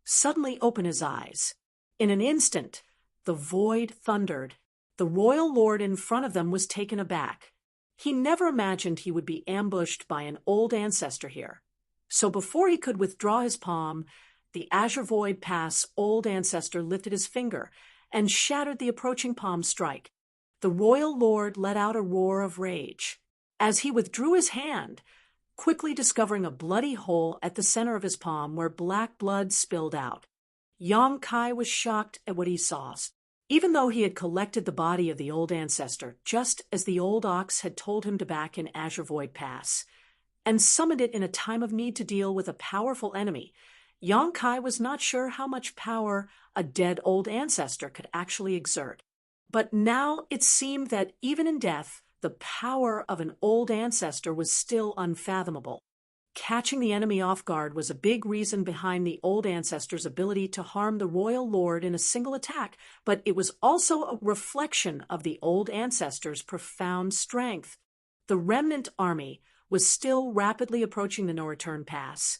suddenly opened his eyes. In an instant, the void thundered. The royal lord in front of them was taken aback. He never imagined he would be ambushed by an old ancestor here. So before he could withdraw his palm, the Azure Void Pass Old Ancestor lifted his finger and shattered the approaching palm strike. The royal lord let out a roar of rage. As he withdrew his hand, quickly discovering a bloody hole at the center of his palm where black blood spilled out. Yang Kai was shocked at what he saw. Even though he had collected the body of the old ancestor, just as the old ox had told him to back in Azure Void Pass, and summoned it in a time of need to deal with a powerful enemy, Yang Kai was not sure how much power a dead old ancestor could actually exert. But now it seemed that even in death, the power of an old ancestor was still unfathomable. Catching the enemy off guard was a big reason behind the old ancestor's ability to harm the royal lord in a single attack, but it was also a reflection of the old ancestor's profound strength. The remnant army was still rapidly approaching the no-return pass,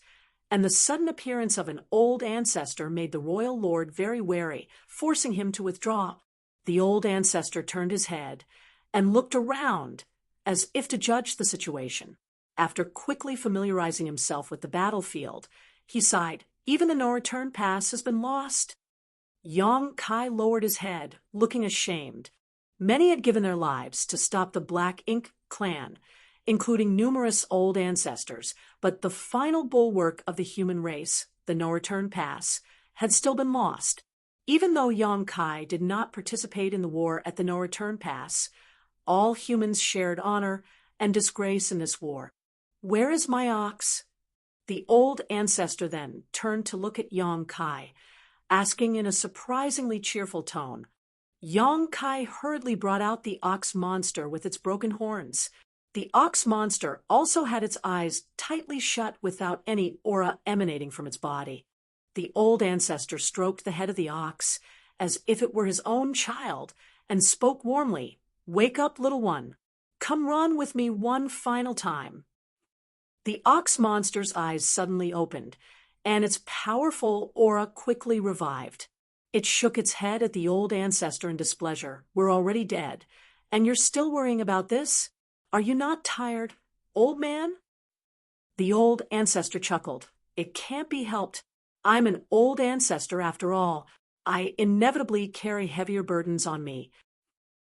and the sudden appearance of an old ancestor made the royal lord very wary, forcing him to withdraw. The old ancestor turned his head and looked around as if to judge the situation. After quickly familiarizing himself with the battlefield, he sighed, "Even the no-return pass has been lost." Yang Kai lowered his head, looking ashamed. Many had given their lives to stop the Black Ink clan, including numerous old ancestors, but the final bulwark of the human race, the no-return pass, had still been lost. Even though Yang Kai did not participate in the war at the no-return pass, all humans shared honor and disgrace in this war. "Where is my ox?" The old ancestor then turned to look at Yang Kai, asking in a surprisingly cheerful tone. Yang Kai hurriedly brought out the ox monster with its broken horns. The ox monster also had its eyes tightly shut without any aura emanating from its body. The old ancestor stroked the head of the ox as if it were his own child and spoke warmly, "Wake up, little one. Come run with me one final time." The ox monster's eyes suddenly opened, and its powerful aura quickly revived. It shook its head at the old ancestor in displeasure. "We're already dead, and you're still worrying about this? Are you not tired, old man?" The old ancestor chuckled. "It can't be helped. I'm an old ancestor after all. I inevitably carry heavier burdens on me."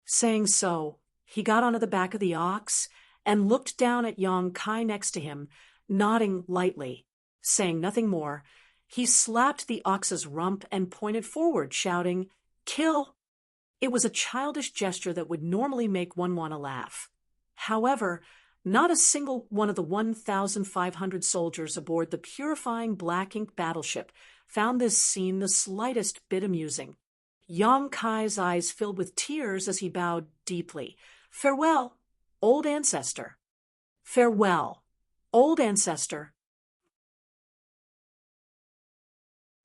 Saying so, he got onto the back of the ox and looked down at Yang Kai next to him, nodding lightly. Saying nothing more, he slapped the ox's rump and pointed forward, shouting, "Kill!" It was a childish gesture that would normally make one want to laugh. However, not a single one of the 1,500 soldiers aboard the purifying black ink battleship found this scene the slightest bit amusing. Yang Kai's eyes filled with tears as he bowed deeply. "Farewell, old ancestor. Farewell, old ancestor."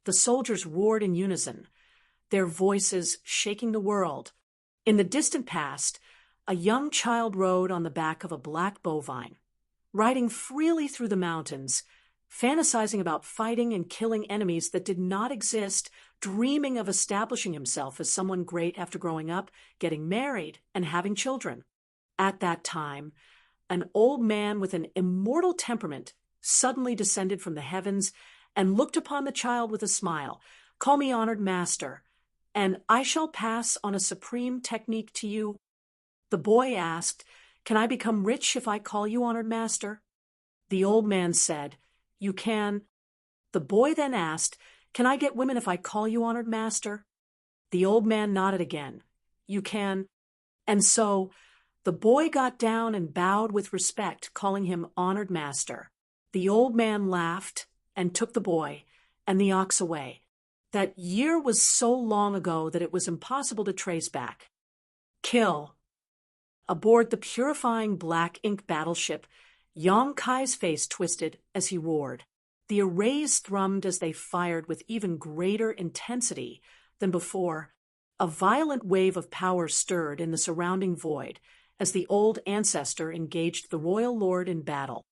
The soldiers roared in unison, their voices shaking the world. In the distant past, a young child rode on the back of a black bovine, riding freely through the mountains, fantasizing about fighting and killing enemies that did not exist, dreaming of establishing himself as someone great after growing up, getting married, and having children. At that time, an old man with an immortal temperament suddenly descended from the heavens and looked upon the child with a smile. "Call me honored master, and I shall pass on a supreme technique to you." The boy asked, "Can I become rich if I call you honored master?" The old man said, "You can." The boy then asked, "Can I get women if I call you honored master?" The old man nodded again. "You can." And so the boy got down and bowed with respect, calling him honored master. The old man laughed and took the boy and the ox away. That year was so long ago that it was impossible to trace back. Kill. Aboard the purifying black ink battleship, Yang Kai's face twisted as he roared. The arrays thrummed as they fired with even greater intensity than before. A violent wave of power stirred in the surrounding void as the old ancestor engaged the royal lord in battle.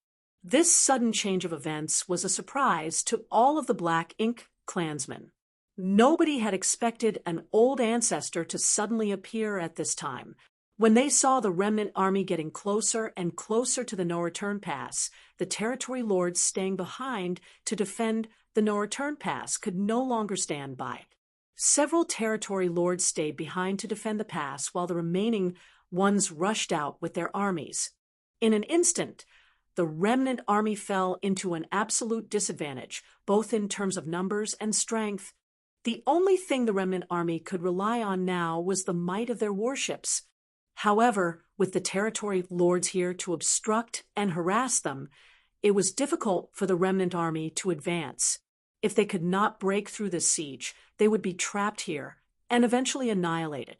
This sudden change of events was a surprise to all of the black ink clansmen. Nobody had expected an old ancestor to suddenly appear at this time. When they saw the remnant army getting closer and closer to the no-return pass, the territory lords staying behind to defend the no-return pass could no longer stand by. Several territory lords stayed behind to defend the pass while the remaining ones rushed out with their armies. In an instant, the remnant army fell into an absolute disadvantage, both in terms of numbers and strength. The only thing the remnant army could rely on now was the might of their warships. However, with the territory lords here to obstruct and harass them, it was difficult for the remnant army to advance. If they could not break through this siege, they would be trapped here and eventually annihilated.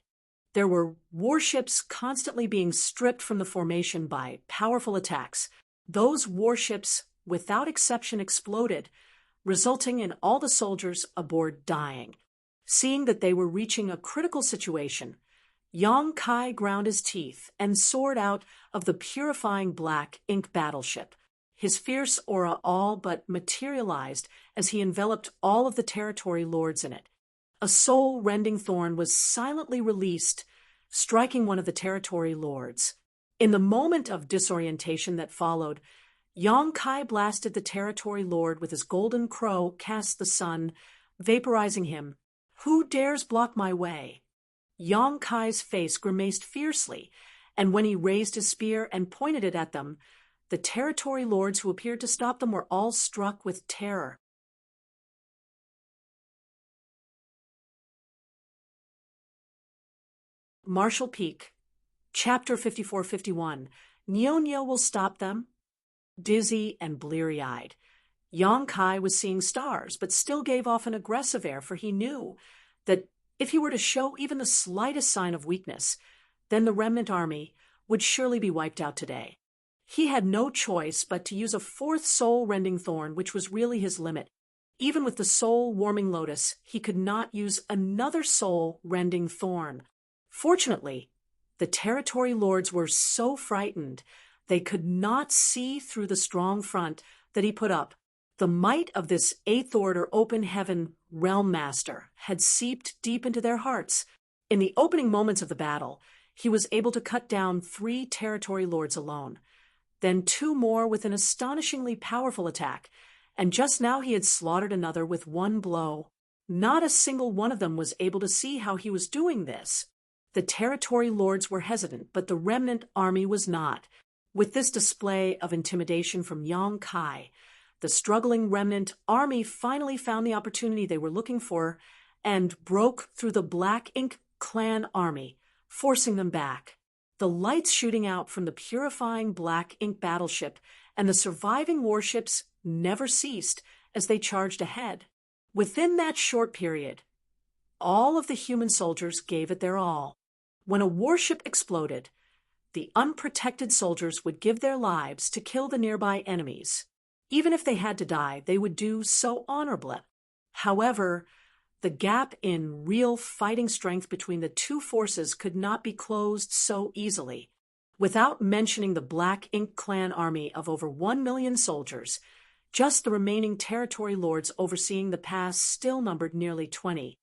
There were warships constantly being stripped from the formation by powerful attacks. Those warships, without exception, exploded, resulting in all the soldiers aboard dying. Seeing that they were reaching a critical situation, Yang Kai ground his teeth and soared out of the purifying black ink battleship. His fierce aura all but materialized as he enveloped all of the territory lords in it. A soul-rending thorn was silently released, striking one of the territory lords. In the moment of disorientation that followed, Yang Kai blasted the territory lord with his golden crow cast the sun, vaporizing him. "Who dares block my way?" Yang Kai's face grimaced fiercely, and when he raised his spear and pointed it at them, the territory lords who appeared to stop them were all struck with terror. Marshall Peak, Chapter 54-51. Nyo will stop them. Dizzy and bleary-eyed, Yang Kai was seeing stars, but still gave off an aggressive air, for he knew that if he were to show even the slightest sign of weakness, then the remnant army would surely be wiped out today. He had no choice but to use a fourth soul-rending thorn, which was really his limit. Even with the soul-warming lotus, he could not use another soul-rending thorn. Fortunately, the territory lords were so frightened they could not see through the strong front that he put up. The might of this Eighth Order Open Heaven Realm Master had seeped deep into their hearts. In the opening moments of the battle, he was able to cut down 3 territory lords alone, then 2 more with an astonishingly powerful attack, and just now he had slaughtered another with 1 blow. Not a single one of them was able to see how he was doing this. The territory lords were hesitant, but the remnant army was not. With this display of intimidation from Yang Kai, the struggling remnant army finally found the opportunity they were looking for and broke through the Black Ink clan army, forcing them back. The lights shooting out from the purifying Black Ink battleship and the surviving warships never ceased as they charged ahead. Within that short period, all of the human soldiers gave it their all. When a warship exploded, the unprotected soldiers would give their lives to kill the nearby enemies. Even if they had to die, they would do so honorably. However, the gap in real fighting strength between the 2 forces could not be closed so easily. Without mentioning the Black Ink clan army of over 1 million soldiers, just the remaining territory lords overseeing the pass still numbered nearly 20.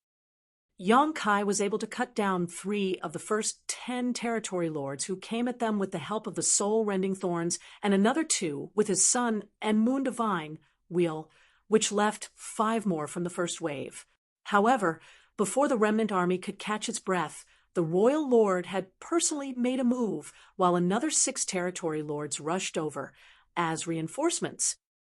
Yang Kai was able to cut down 3 of the first 10 territory lords who came at them with the help of the soul-rending thorns, and another 2 with his sun and moon divine wheel, which left 5 more from the first wave. However, before the remnant army could catch its breath, the royal lord had personally made a move, while another 6 territory lords rushed over as reinforcements.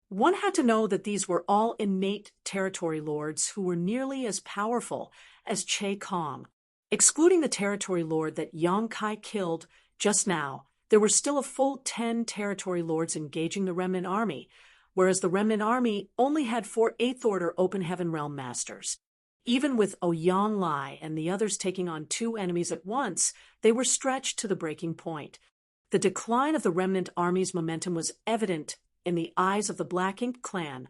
One had to know that these were all innate territory lords who were nearly as powerful as Che Kong. Excluding the territory lord that Yang Kai killed just now, there were still a full 10 territory lords engaging the remnant army, whereas the remnant army only had 4 Eighth Order Open Heaven Realm Masters. Even with Ouyang Lai and the others taking on 2 enemies at once, they were stretched to the breaking point. The decline of the remnant army's momentum was evident in the eyes of the Black Ink clan,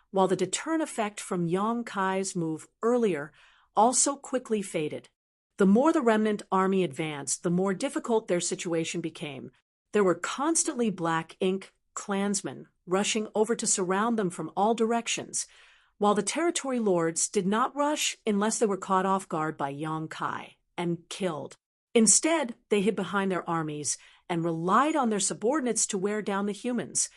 while the deterrent effect from Yang Kai's move earlier also quickly faded. The more the remnant army advanced, the more difficult their situation became. There were constantly Black Ink clansmen rushing over to surround them from all directions, while the territory lords did not rush unless they were caught off guard by Yang Kai and killed. Instead, they hid behind their armies and relied on their subordinates to wear down the humans,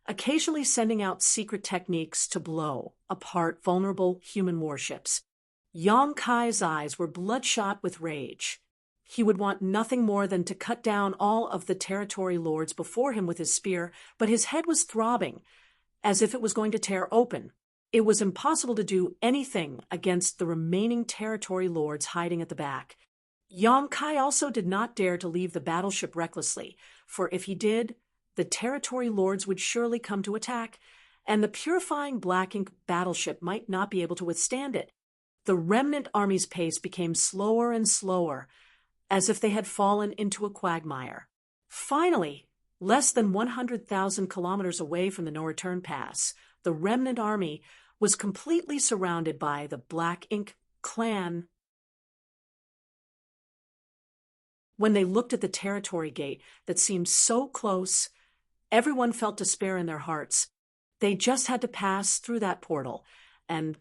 occasionally sending out secret techniques to blow apart vulnerable human warships. Yang Kai's eyes were bloodshot with rage. He would want nothing more than to cut down all of the territory lords before him with his spear, but his head was throbbing, as if it was going to tear open. It was impossible to do anything against the remaining territory lords hiding at the back. Yang Kai also did not dare to leave the battleship recklessly, for if he did, the territory lords would surely come to attack, and the purifying Black Ink battleship might not be able to withstand it. The remnant army's pace became slower and slower, as if they had fallen into a quagmire. Finally, less than 100,000 kilometers away from the no-return pass, the remnant army was completely surrounded by the Black Ink clan. When they looked at the territory gate that seemed so close, everyone felt despair in their hearts. They just had to pass through that portal, and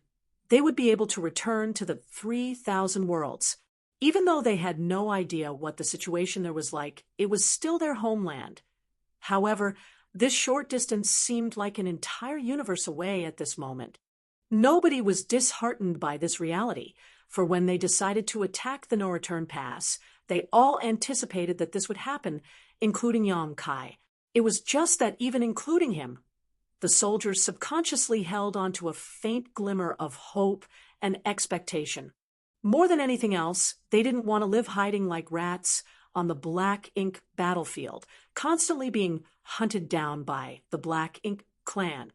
they would be able to return to the 3,000 worlds. Even though they had no idea what the situation there was like, it was still their homeland. However, this short distance seemed like an entire universe away at this moment. Nobody was disheartened by this reality, for when they decided to attack the no-return pass, they all anticipated that this would happen, including Yang Kai. It was just that even including him, the soldiers subconsciously held on to a faint glimmer of hope and expectation. More than anything else, they didn't want to live hiding like rats on the Black Ink battlefield, constantly being hunted down by the Black Ink clan.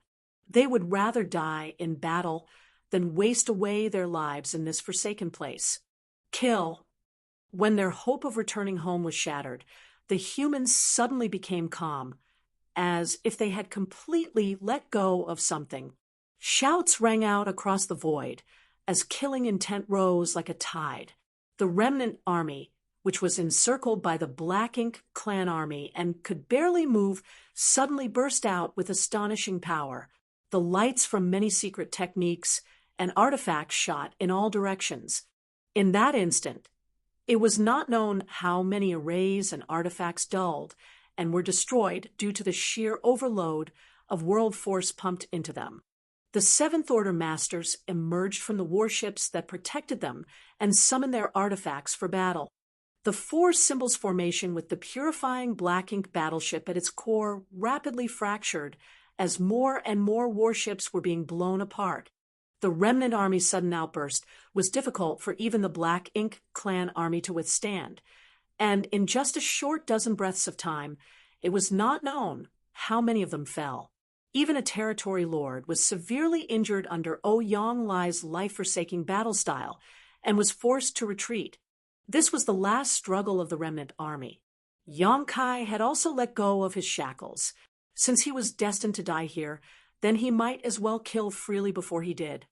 They would rather die in battle than waste away their lives in this forsaken place. Kill. When their hope of returning home was shattered, the humans suddenly became calm, as if they had completely let go of something. Shouts rang out across the void as killing intent rose like a tide. The remnant army, which was encircled by the Black Ink clan army and could barely move, suddenly burst out with astonishing power. The lights from many secret techniques and artifacts shot in all directions. In that instant, it was not known how many arrays and artifacts dulled and were destroyed due to the sheer overload of world force pumped into them. The Seventh Order Masters emerged from the warships that protected them and summoned their artifacts for battle. The four symbols formation with the purifying Black Ink battleship at its core rapidly fractured as more and more warships were being blown apart. The remnant army's sudden outburst was difficult for even the Black Ink clan army to withstand, and in just a short dozen breaths of time, it was not known how many of them fell. Even a territory lord was severely injured under Ouyang Lai's life-forsaking battle style and was forced to retreat. This was the last struggle of the remnant army. Yang Kai had also let go of his shackles. Since he was destined to die here, then he might as well kill freely before he did.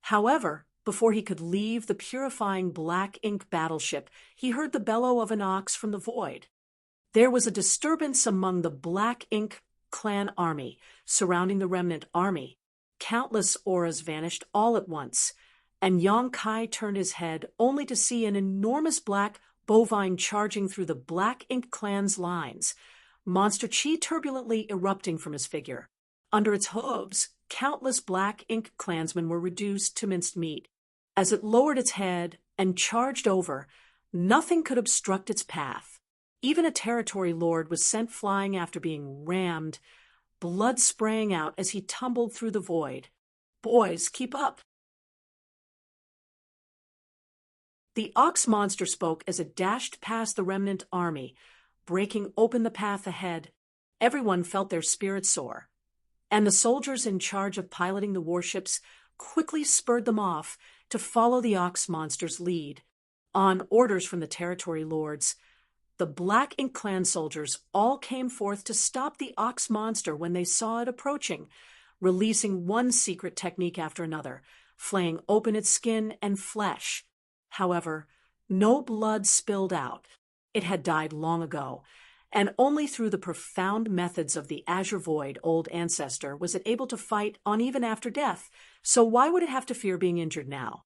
However, before he could leave the purifying Black Ink battleship, he heard the bellow of an ox from the void. There was a disturbance among the Black Ink clan army surrounding the remnant army. Countless auras vanished all at once, and Yang Kai turned his head only to see an enormous black bovine charging through the Black Ink clan's lines, monster chi turbulently erupting from his figure. Under its hooves, countless Black Ink clansmen were reduced to minced meat. As it lowered its head and charged over, nothing could obstruct its path. Even a territory lord was sent flying after being rammed, blood spraying out as he tumbled through the void. "Boys, keep up." The ox monster spoke as it dashed past the remnant army, breaking open the path ahead. Everyone felt their spirits soar, and the soldiers in charge of piloting the warships quickly spurred them off to follow the ox monster's lead. On orders from the territory lords, the Black Ink clan soldiers all came forth to stop the ox monster when they saw it approaching, releasing one secret technique after another, flaying open its skin and flesh. However, no blood spilled out. It had died long ago, and only through the profound methods of the Azure Void old ancestor was it able to fight on even after death, so why would it have to fear being injured now?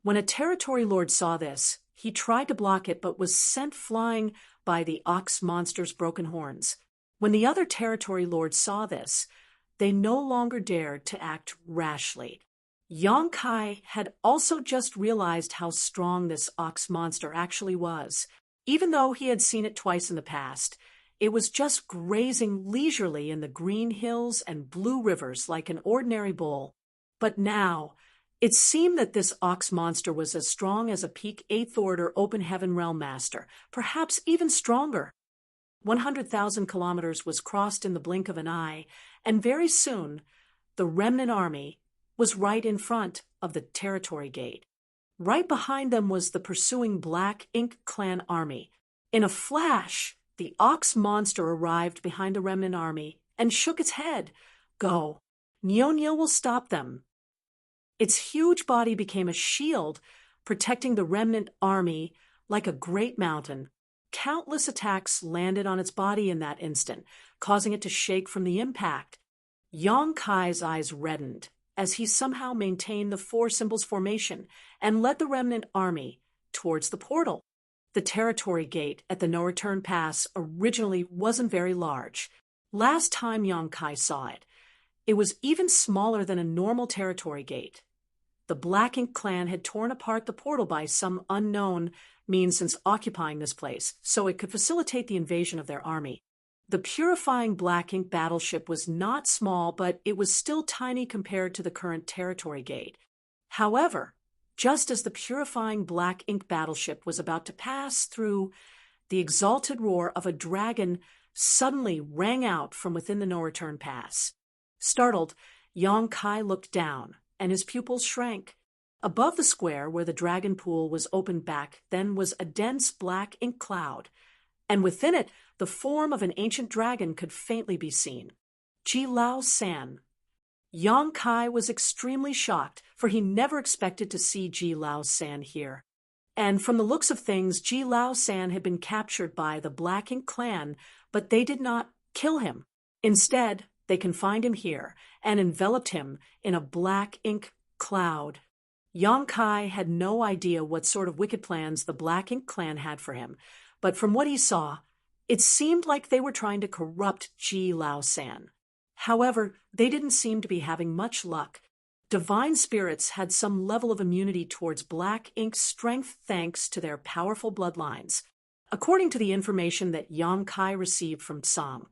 When a territory lord saw this, he tried to block it but was sent flying by the ox monster's broken horns. When the other territory lords saw this, they no longer dared to act rashly. Yang Kai had also just realized how strong this ox monster actually was. Even though he had seen it twice in the past, it was just grazing leisurely in the green hills and blue rivers like an ordinary bull. But now, it seemed that this ox monster was as strong as a peak 8th Order Open Heaven Realm Master, perhaps even stronger. 100,000 kilometers was crossed in the blink of an eye, and very soon, the remnant army was right in front of the territory gate. Right behind them was the pursuing Black Ink clan army. In a flash, the ox monster arrived behind the remnant army and shook its head. "Go. Nyo will stop them." Its huge body became a shield, protecting the remnant army like a great mountain. Countless attacks landed on its body in that instant, causing it to shake from the impact. Yang Kai's eyes reddened as he somehow maintained the four symbols formation and led the remnant army towards the portal. The territory gate at the no-return pass originally wasn't very large. Last time Yang Kai saw it, it was even smaller than a normal territory gate. The Black Ink clan had torn apart the portal by some unknown means since occupying this place, so it could facilitate the invasion of their army. The purifying Black Ink battleship was not small, but it was still tiny compared to the current territory gate. However, just as the purifying Black Ink battleship was about to pass through, the exalted roar of a dragon suddenly rang out from within the no-return pass. Startled, Yang Kai looked down, and his pupils shrank. Above the square where the dragon pool was opened back then was a dense Black Ink cloud, and within it the form of an ancient dragon could faintly be seen. Ji Lao San. Yang Kai was extremely shocked, for he never expected to see Ji Lao San here. And from the looks of things, Ji Lao San had been captured by the Black Ink clan, but they did not kill him. Instead, they confined him here and enveloped him in a black ink cloud. Yang Kai had no idea what sort of wicked plans the Black Ink clan had for him, but from what he saw, it seemed like they were trying to corrupt Ji Lao San. However, they didn't seem to be having much luck. Divine spirits had some level of immunity towards Black Ink's strength thanks to their powerful bloodlines. According to the information that Yang Kai received from Sam,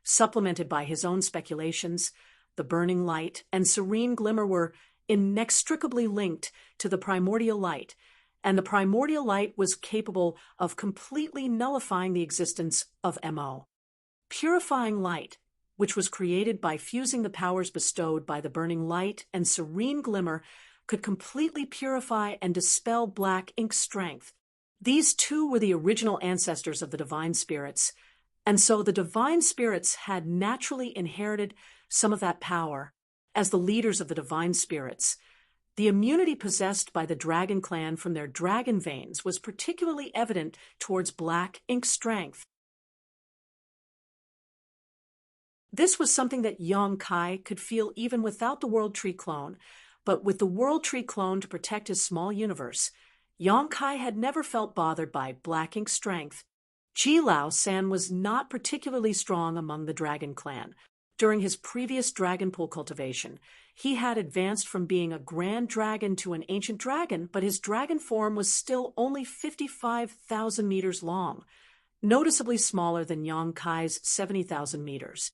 supplemented by his own speculations, the burning light and serene glimmer were inextricably linked to the primordial light, and the primordial light was capable of completely nullifying the existence of Mo. Purifying light, which was created by fusing the powers bestowed by the burning light and serene glimmer, could completely purify and dispel Black Ink's strength. These two were the original ancestors of the divine spirits, and so the divine spirits had naturally inherited some of that power. As the leaders of the divine spirits, the immunity possessed by the dragon clan from their dragon veins was particularly evident towards Black Ink's strength. This was something that Yang Kai could feel even without the World Tree clone, but with the World Tree clone to protect his small universe, Yang Kai had never felt bothered by Black Ink's strength. Ji Lao San was not particularly strong among the dragon clan. During his previous dragon pool cultivation, he had advanced from being a grand dragon to an ancient dragon, but his dragon form was still only 55,000 meters long, noticeably smaller than Yang Kai's 70,000 meters.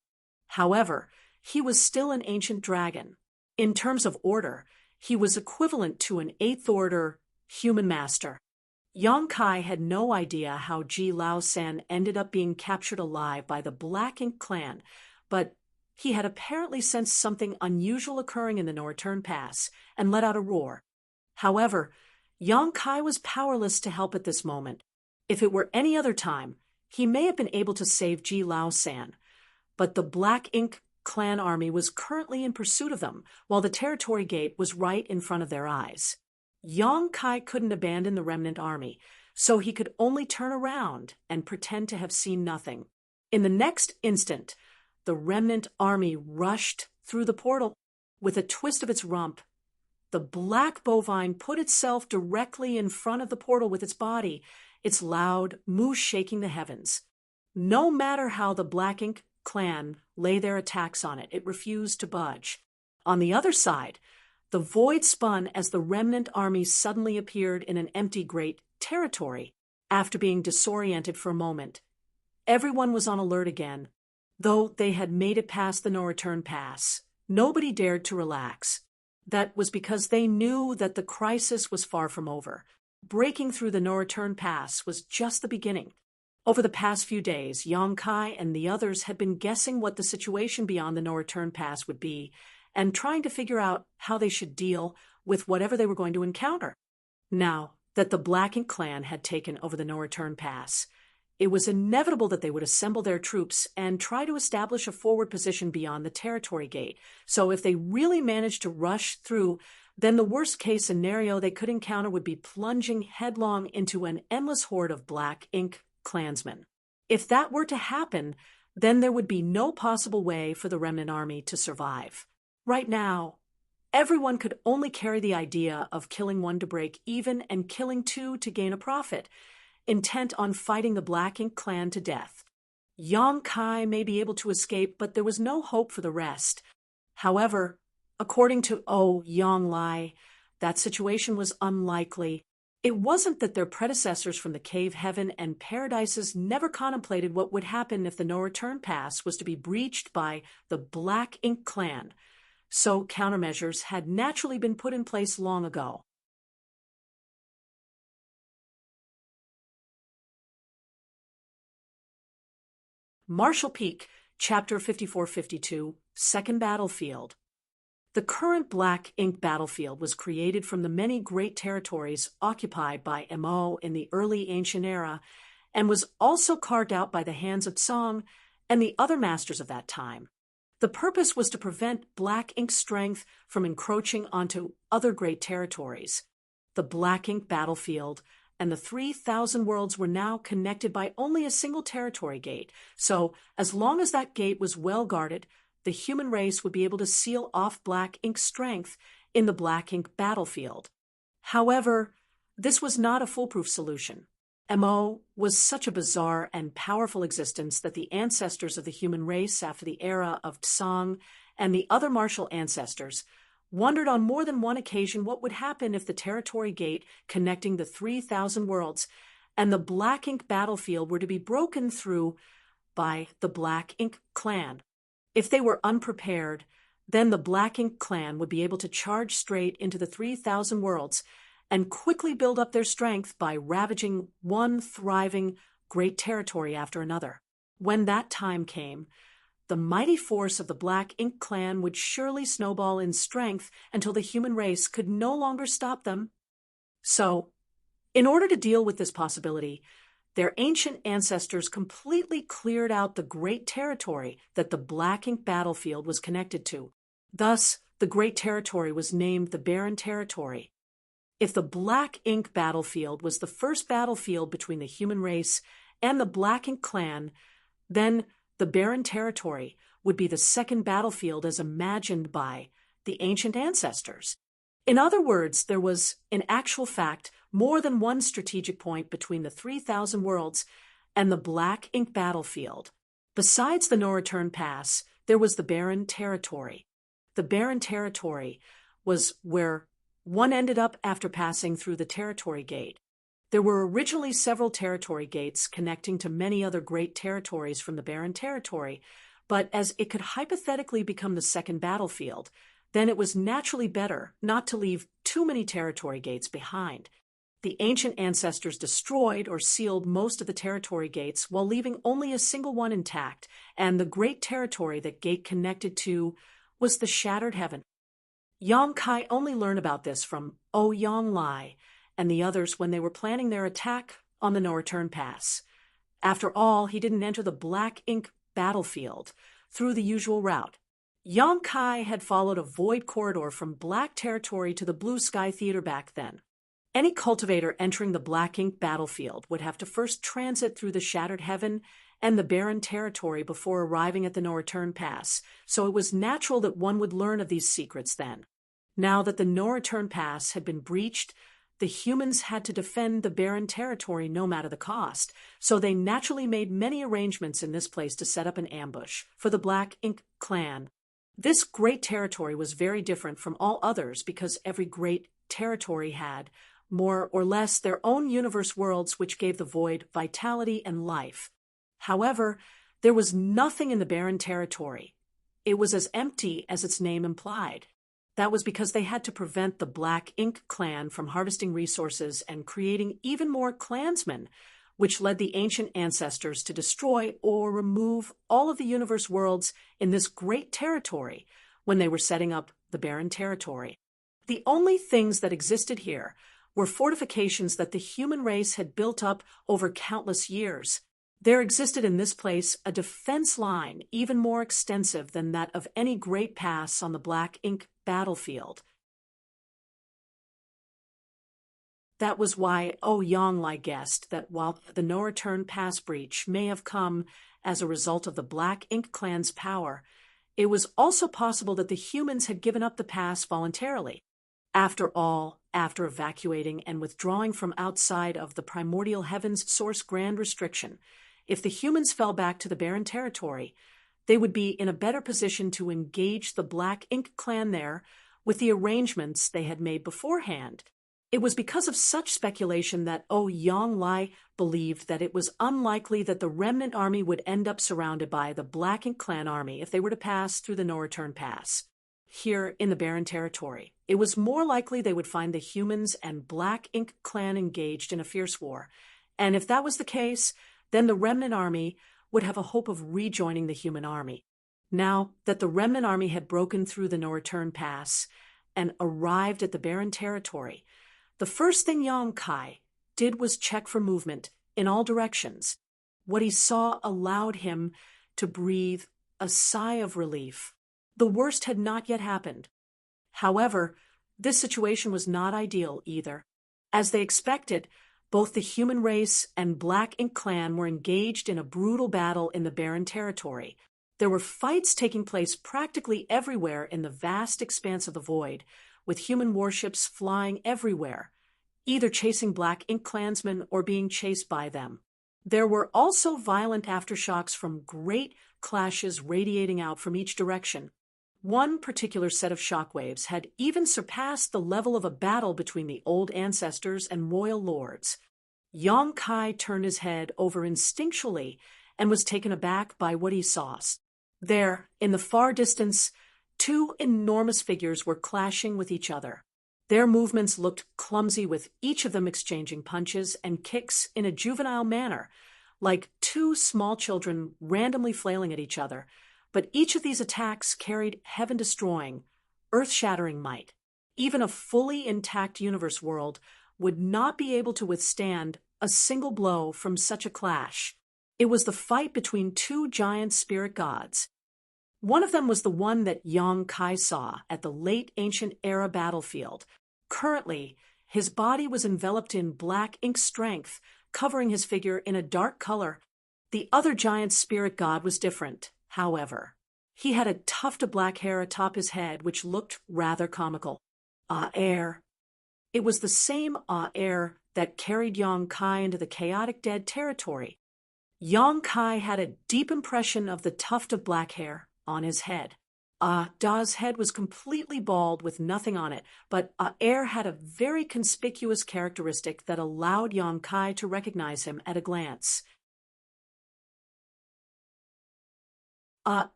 However, he was still an ancient dragon. In terms of order, he was equivalent to an 8th order human master. Yang Kai had no idea how Ji Lao San ended up being captured alive by the Black Ink clan, but he had apparently sensed something unusual occurring in the Northern Pass and let out a roar. However, Yang Kai was powerless to help at this moment. If it were any other time, he may have been able to save Ji Lao San, but the Black Ink clan army was currently in pursuit of them, while the territory gate was right in front of their eyes. Yang Kai couldn't abandon the remnant army, so he could only turn around and pretend to have seen nothing. In the next instant, the remnant army rushed through the portal. With a twist of its rump, the black bovine put itself directly in front of the portal with its body, its loud moo shaking the heavens. No matter how the Black Ink clan lay their attacks on it, it refused to budge. On the other side, the void spun as the remnant army suddenly appeared in an empty great territory. After being disoriented for a moment, everyone was on alert again. Though they had made it past the no-return pass, nobody dared to relax. That was because they knew that the crisis was far from over. Breaking through the no-return pass was just the beginning. Over the past few days, Yang Kai and the others had been guessing what the situation beyond the no-return pass would be and trying to figure out how they should deal with whatever they were going to encounter. Now that the Black Ink clan had taken over the no-return pass, it was inevitable that they would assemble their troops and try to establish a forward position beyond the territory gate. So if they really managed to rush through, then the worst-case scenario they could encounter would be plunging headlong into an endless horde of Black Ink clansmen. If that were to happen, then there would be no possible way for the remnant army to survive. Right now, everyone could only carry the idea of killing one to break even and killing two to gain a profit, intent on fighting the Black Ink clan to death. Yang Kai may be able to escape, but there was no hope for the rest. However, according to Yang Lai, that situation was unlikely. It wasn't that their predecessors from the Cave Heaven and Paradises never contemplated what would happen if the no-return pass was to be breached by the Black Ink clan, so countermeasures had naturally been put in place long ago. Marshall Peak, Chapter 5452, Second Battlefield. The current Black Ink battlefield was created from the many great territories occupied by Mo in the early ancient era, and was also carved out by the hands of Tsang and the other masters of that time. The purpose was to prevent black ink strength from encroaching onto other great territories. The black ink battlefield and the 3,000 worlds were now connected by only a single territory gate, so as long as that gate was well guarded, the human race would be able to seal off black ink strength in the black ink battlefield. However, this was not a foolproof solution. MO was such a bizarre and powerful existence that the ancestors of the human race after the era of Tsang and the other martial ancestors wondered on more than one occasion what would happen if the territory gate connecting the 3,000 worlds and the black ink battlefield were to be broken through by the black ink clan. If they were unprepared, then the black ink clan would be able to charge straight into the 3,000 worlds and quickly build up their strength by ravaging one thriving great territory after another. When that time came, the mighty force of the Black Ink clan would surely snowball in strength until the human race could no longer stop them. So, in order to deal with this possibility, their ancient ancestors completely cleared out the great territory that the Black Ink battlefield was connected to. Thus, the great territory was named the Barren Territory. If the Black Ink battlefield was the first battlefield between the human race and the Black Ink clan, then the Barren Territory would be the second battlefield as imagined by the ancient ancestors. In other words, there was, in actual fact, more than one strategic point between the 3,000 worlds and the Black Ink battlefield. Besides the no-return pass, there was the Barren Territory. The Barren Territory was where one ended up after passing through the territory gate. There were originally several territory gates connecting to many other great territories from the Barren Territory, but as it could hypothetically become the second battlefield, then it was naturally better not to leave too many territory gates behind. The ancient ancestors destroyed or sealed most of the territory gates while leaving only a single one intact, and the great territory that gate connected to was the Shattered Heaven. Yang Kai only learned about this from Ouyang Lai and the others when they were planning their attack on the no-return pass. After all, he didn't enter the Black Ink battlefield through the usual route. Yang Kai had followed a void corridor from Black Territory to the Blue Sky Theater back then. Any cultivator entering the Black Ink battlefield would have to first transit through the Shattered Heaven and the Barren Territory before arriving at the no-return pass, so it was natural that one would learn of these secrets then. Now that the no-return pass had been breached, the humans had to defend the Barren Territory no matter the cost, so they naturally made many arrangements in this place to set up an ambush for the Black Ink clan. This great territory was very different from all others because every great territory had, more or less, their own universe worlds which gave the void vitality and life. However, there was nothing in the Barren Territory. It was as empty as its name implied. That was because they had to prevent the Black Ink clan from harvesting resources and creating even more clansmen, which led the ancient ancestors to destroy or remove all of the universe worlds in this great territory when they were setting up the Barren Territory. The only things that existed here were fortifications that the human race had built up over countless years. There existed in this place a defense line even more extensive than that of any great pass on the Black Ink battlefield. That was why Ouyang Lai guessed that while the no-return pass breach may have come as a result of the Black Ink clan's power, it was also possible that the humans had given up the pass voluntarily. After all, after evacuating and withdrawing from outside of the primordial heaven's source grand restriction, if the humans fell back to the Barren Territory, they would be in a better position to engage the Black Ink clan there with the arrangements they had made beforehand. It was because of such speculation that Ouyang Lai believed that it was unlikely that the remnant army would end up surrounded by the Black Ink clan army if they were to pass through the no-return pass. Here in the Barren Territory, it was more likely they would find the humans and Black Ink clan engaged in a fierce war, and if that was the case, then the remnant army would have a hope of rejoining the human army. Now that the remnant army had broken through the no-return pass and arrived at the Barren Territory, the first thing Yang Kai did was check for movement in all directions. What he saw allowed him to breathe a sigh of relief. The worst had not yet happened. However, this situation was not ideal either. As they expected, both the human race and Black Ink clan were engaged in a brutal battle in the barren territory. There were fights taking place practically everywhere in the vast expanse of the void, with human warships flying everywhere, either chasing Black Ink clansmen or being chased by them. There were also violent aftershocks from great clashes radiating out from each direction. One particular set of shockwaves had even surpassed the level of a battle between the old ancestors and royal lords. Yong Kai turned his head over instinctually and was taken aback by what he saw. There, in the far distance, two enormous figures were clashing with each other. Their movements looked clumsy, with each of them exchanging punches and kicks in a juvenile manner, like two small children randomly flailing at each other. But each of these attacks carried heaven-destroying, earth-shattering might. Even a fully intact universe world would not be able to withstand a single blow from such a clash. It was the fight between two giant spirit gods. One of them was the one that Yong Kai saw at the late ancient era battlefield. Currently, his body was enveloped in Black Ink strength, covering his figure in a dark color. The other giant spirit god was different. However, he had a tuft of black hair atop his head, which looked rather comical. Air. It was the same Air that carried Yong Kai into the chaotic dead territory. Yong Kai had a deep impression of the tuft of black hair on his head. Da's head was completely bald with nothing on it, but Air had a very conspicuous characteristic that allowed Yong Kai to recognize him at a glance.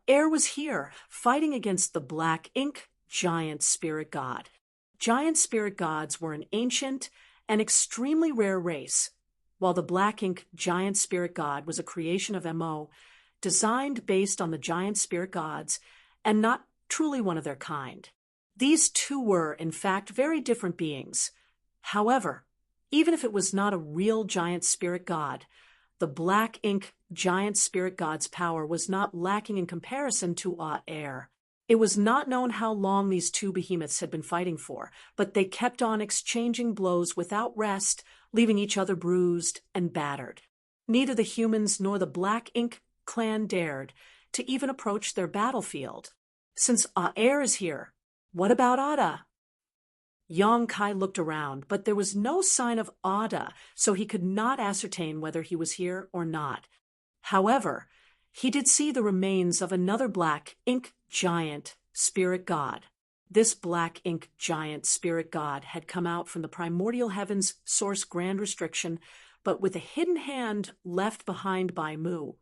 Air was here, fighting against the Black Ink giant spirit god. Giant spirit gods were an ancient and extremely rare race, while the Black Ink giant spirit god was a creation of MO, designed based on the giant spirit gods and not truly one of their kind. These two were, in fact, very different beings. However, even if it was not a real giant spirit god, the Black Ink giant spirit god's power was not lacking in comparison to Air. It was not known how long these two behemoths had been fighting for, but they kept on exchanging blows without rest, leaving each other bruised and battered. Neither the humans nor the Black Ink clan dared to even approach their battlefield. Since Air is here, what about Ada? Yong Kai looked around, but there was no sign of Ada, so he could not ascertain whether he was here or not. However, he did see the remains of another Black Ink giant spirit god. This Black Ink giant spirit god had come out from the primordial heavens source grand restriction, but with a hidden hand left behind by Mu.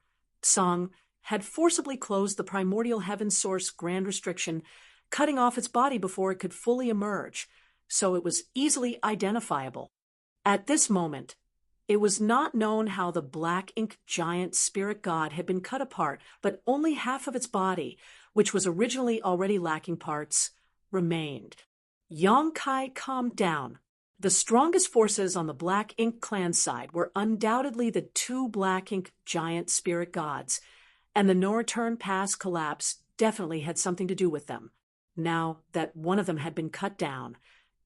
Song had forcibly closed the primordial heavens source grand restriction, cutting off its body before it could fully emerge, so it was easily identifiable. At this moment, it was not known how the Black Ink giant spirit god had been cut apart, but only half of its body, which was originally already lacking parts, remained. Yong Kai calmed down. The strongest forces on the Black Ink clan side were undoubtedly the two Black Ink giant spirit gods, and the No-Return Pass collapse definitely had something to do with them. Now that one of them had been cut down,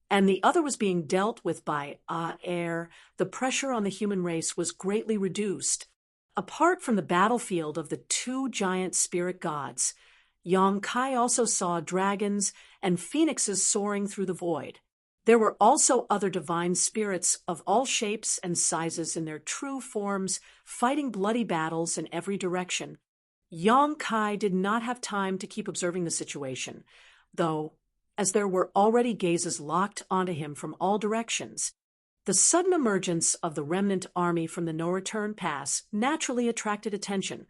and the other was being dealt with by Air, the pressure on the human race was greatly reduced. Apart from the battlefield of the two giant spirit gods, Yong Kai also saw dragons and phoenixes soaring through the void. There were also other divine spirits of all shapes and sizes in their true forms, fighting bloody battles in every direction. Yong Kai did not have time to keep observing the situation, though, as there were already gazes locked onto him from all directions. The sudden emergence of the remnant army from the No-Return Pass naturally attracted attention,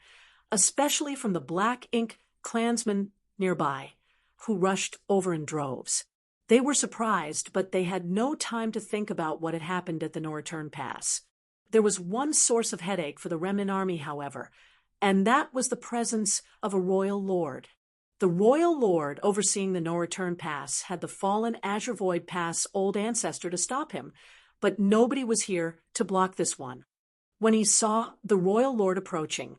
especially from the Black Ink clansmen nearby, who rushed over in droves. They were surprised, but they had no time to think about what had happened at the No-Return Pass. There was one source of headache for the remnant army, however, and that was the presence of a royal lord. The royal lord overseeing the No-Return Pass had the fallen Azure Void Pass old ancestor to stop him, but nobody was here to block this one. When he saw the royal lord approaching,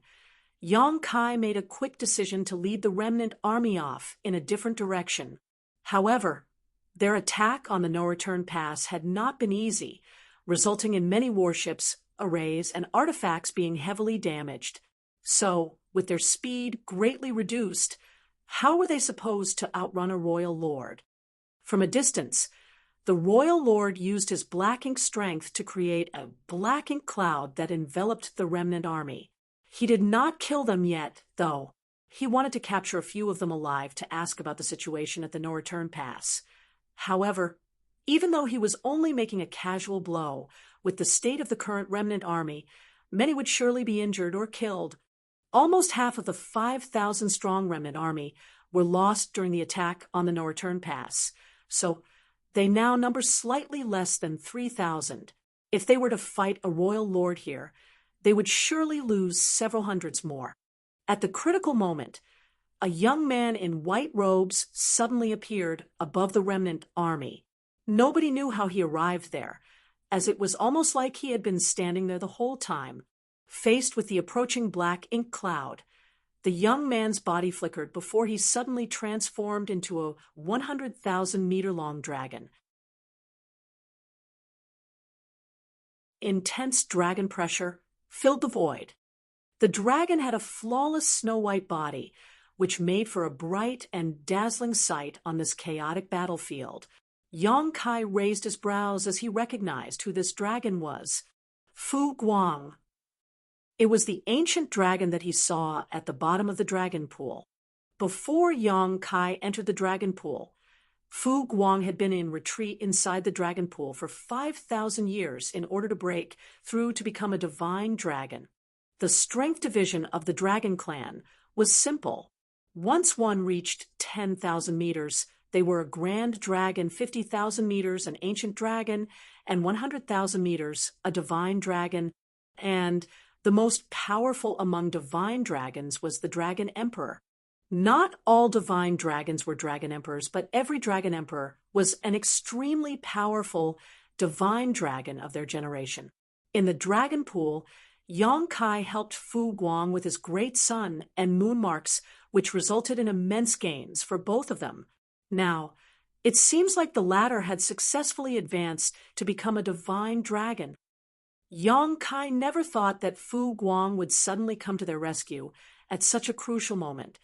Yang Kai made a quick decision to lead the remnant army off in a different direction. However, their attack on the no-return pass had not been easy, resulting in many warships, arrays, and artifacts being heavily damaged. So, with their speed greatly reduced, how were they supposed to outrun a royal lord? From a distance, the royal lord used his black ink strength to create a black ink cloud that enveloped the remnant army. He did not kill them yet, though. He wanted to capture a few of them alive to ask about the situation at the no-return pass. However, even though he was only making a casual blow, with the state of the current remnant army, many would surely be injured or killed. Almost half of the 5,000-strong remnant army were lost during the attack on the no-return pass, so they now number slightly less than 3,000. If they were to fight a royal lord here, they would surely lose several hundreds more. At the critical moment, a young man in white robes suddenly appeared above the remnant army. Nobody knew how he arrived there, as it was almost like he had been standing there the whole time. Faced with the approaching black ink cloud, the young man's body flickered before he suddenly transformed into a 100,000-meter-long dragon. Intense dragon pressure filled the void. The dragon had a flawless snow-white body, which made for a bright and dazzling sight on this chaotic battlefield. Yang Kai raised his brows as he recognized who this dragon was. Fu Guang. It was the ancient dragon that he saw at the bottom of the dragon pool. Before Yang Kai entered the dragon pool, Fu Guang had been in retreat inside the dragon pool for 5,000 years in order to break through to become a divine dragon. The strength division of the dragon clan was simple. Once one reached 10,000 meters, they were a grand dragon, 50,000 meters, an ancient dragon, and 100,000 meters, a divine dragon, and the most powerful among divine dragons was the Dragon Emperor. Not all divine dragons were dragon emperors, but every dragon emperor was an extremely powerful divine dragon of their generation. In the dragon pool, Yang Kai helped Fu Guang with his great sun and moon marks, which resulted in immense gains for both of them. Now, it seems like the latter had successfully advanced to become a divine dragon. Yang Kai never thought that Fu Guang would suddenly come to their rescue at such a crucial moment.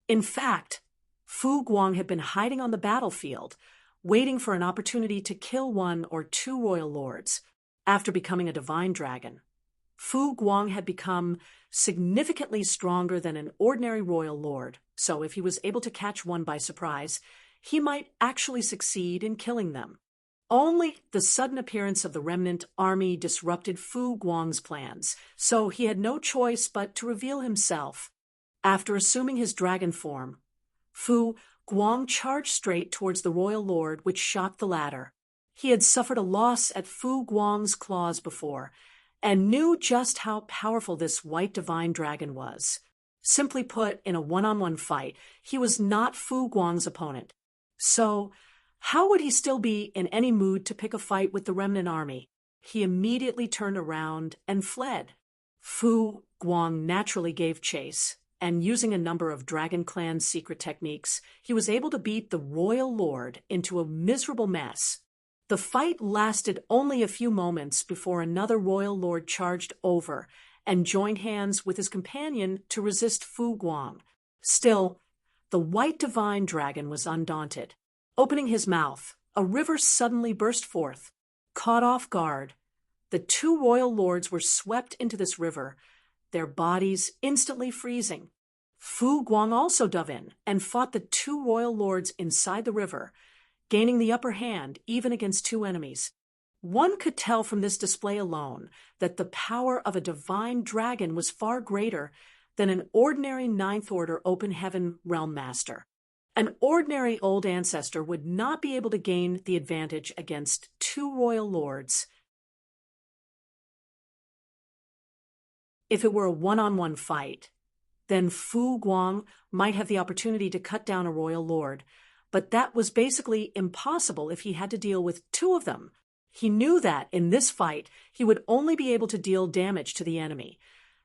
In fact, Fu Guang had been hiding on the battlefield, waiting for an opportunity to kill one or two royal lords. After becoming a divine dragon, Fu Guang had become significantly stronger than an ordinary royal lord, so if he was able to catch one by surprise, he might actually succeed in killing them. Only the sudden appearance of the remnant army disrupted Fu Guang's plans, so he had no choice but to reveal himself. After assuming his dragon form, Fu Guang charged straight towards the royal lord, which shocked the latter. He had suffered a loss at Fu Guang's claws before, and knew just how powerful this white divine dragon was. Simply put, in a one-on-one fight, he was not Fu Guang's opponent. So, how would he still be in any mood to pick a fight with the remnant army? He immediately turned around and fled. Fu Guang naturally gave chase, and using a number of Dragon Clan's secret techniques, he was able to beat the royal lord into a miserable mess. The fight lasted only a few moments before another royal lord charged over and joined hands with his companion to resist Fu Guang. Still, the white divine dragon was undaunted. Opening his mouth, a river suddenly burst forth. Caught off guard, the two royal lords were swept into this river, their bodies instantly freezing. Fu Guang also dove in and fought the two royal lords inside the river, gaining the upper hand even against two enemies. One could tell from this display alone that the power of a divine dragon was far greater than an ordinary Ninth Order Open Heaven Realm Master. An ordinary old ancestor would not be able to gain the advantage against two royal lords. If it were a one-on-one fight, then Fu Guang might have the opportunity to cut down a royal lord, but that was basically impossible if he had to deal with two of them. He knew that in this fight he would only be able to deal damage to the enemy.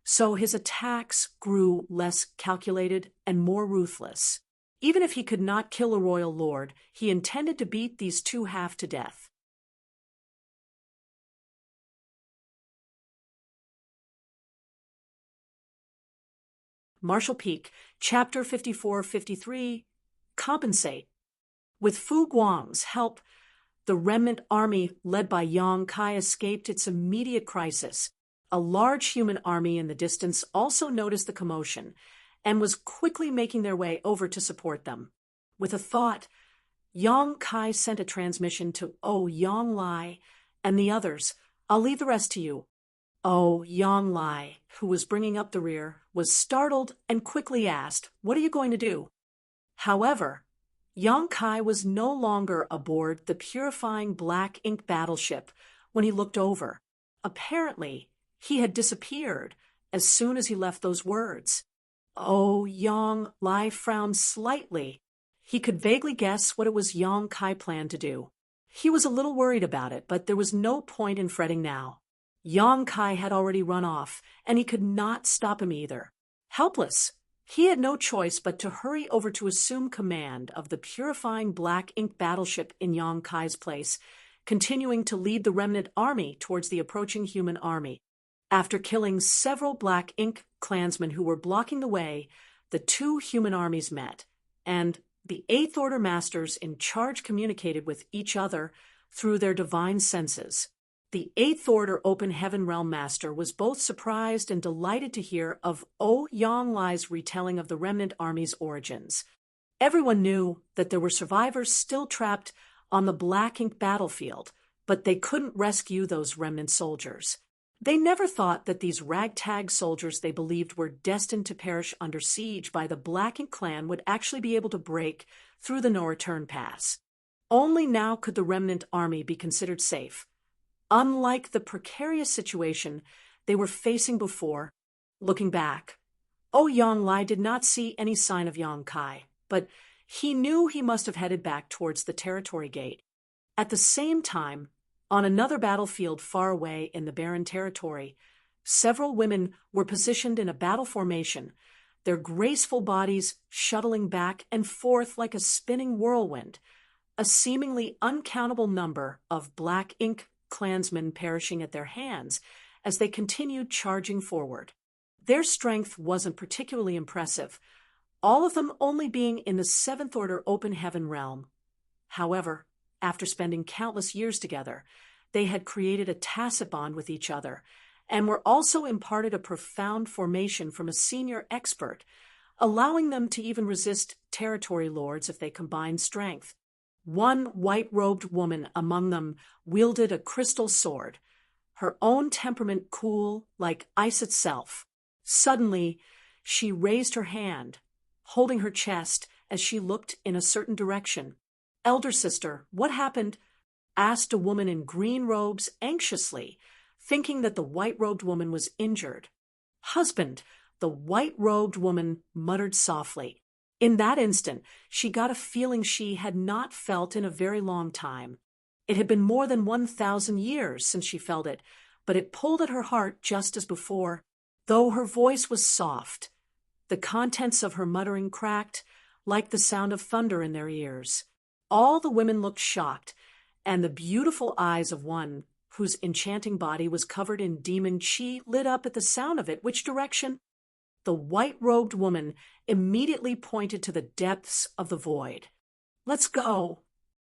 So his attacks grew less calculated and more ruthless. Even if he could not kill a royal lord, he intended to beat these two half to death. Marshal Peak, Chapter 54-53, Compensate. With Fu Guang's help, the remnant army led by Yang Kai escaped its immediate crisis. A large human army in the distance also noticed the commotion and was quickly making their way over to support them. With a thought, Yang Kai sent a transmission to Yang Lai and the others. "I'll leave the rest to you." Yang Lai, who was bringing up the rear, was startled and quickly asked, "What are you going to do?" However, Yang Kai was no longer aboard the purifying black ink battleship when he looked over. Apparently, he had disappeared as soon as he left those words. Yang Lai frowned slightly. He could vaguely guess what it was Yang Kai planned to do. He was a little worried about it, but there was no point in fretting now. Yang Kai had already run off, and he could not stop him either. Helpless, he had no choice but to hurry over to assume command of the purifying black ink battleship in Yang Kai's place, continuing to lead the remnant army towards the approaching human army. After killing several black ink clansmen who were blocking the way, the two human armies met, and the Eighth Order masters in charge communicated with each other through their divine senses. The Eighth Order Open Heaven Realm Master was both surprised and delighted to hear of Yang Lai's retelling of the remnant army's origins. Everyone knew that there were survivors still trapped on the Black Ink battlefield, but they couldn't rescue those remnant soldiers. They never thought that these ragtag soldiers they believed were destined to perish under siege by the Black Ink clan would actually be able to break through the no-return pass. Only now could the remnant army be considered safe. Unlike the precarious situation they were facing before, looking back, Yang Lai did not see any sign of Yang Kai, but he knew he must have headed back towards the territory gate. At the same time, on another battlefield far away in the barren territory, several women were positioned in a battle formation, their graceful bodies shuttling back and forth like a spinning whirlwind, a seemingly uncountable number of Black Ink clansmen perishing at their hands as they continued charging forward. Their strength wasn't particularly impressive, all of them only being in the Seventh Order Open Heaven realm. However, after spending countless years together, they had created a tacit bond with each other and were also imparted a profound formation from a senior expert, allowing them to even resist territory lords if they combined strength. One white-robed woman among them wielded a crystal sword, her own temperament cool like ice itself. Suddenly, she raised her hand, holding her chest as she looked in a certain direction. "Elder sister, what happened?" asked a woman in green robes anxiously, thinking that the white-robed woman was injured. "Husband," the white-robed woman muttered softly. In that instant, she got a feeling she had not felt in a very long time. It had been more than 1,000 years since she felt it, but it pulled at her heart just as before. Though her voice was soft, the contents of her muttering cracked like the sound of thunder in their ears. All the women looked shocked, and the beautiful eyes of one whose enchanting body was covered in demon chi lit up at the sound of it. Which direction? The white-robed woman immediately pointed to the depths of the void. "Let's go."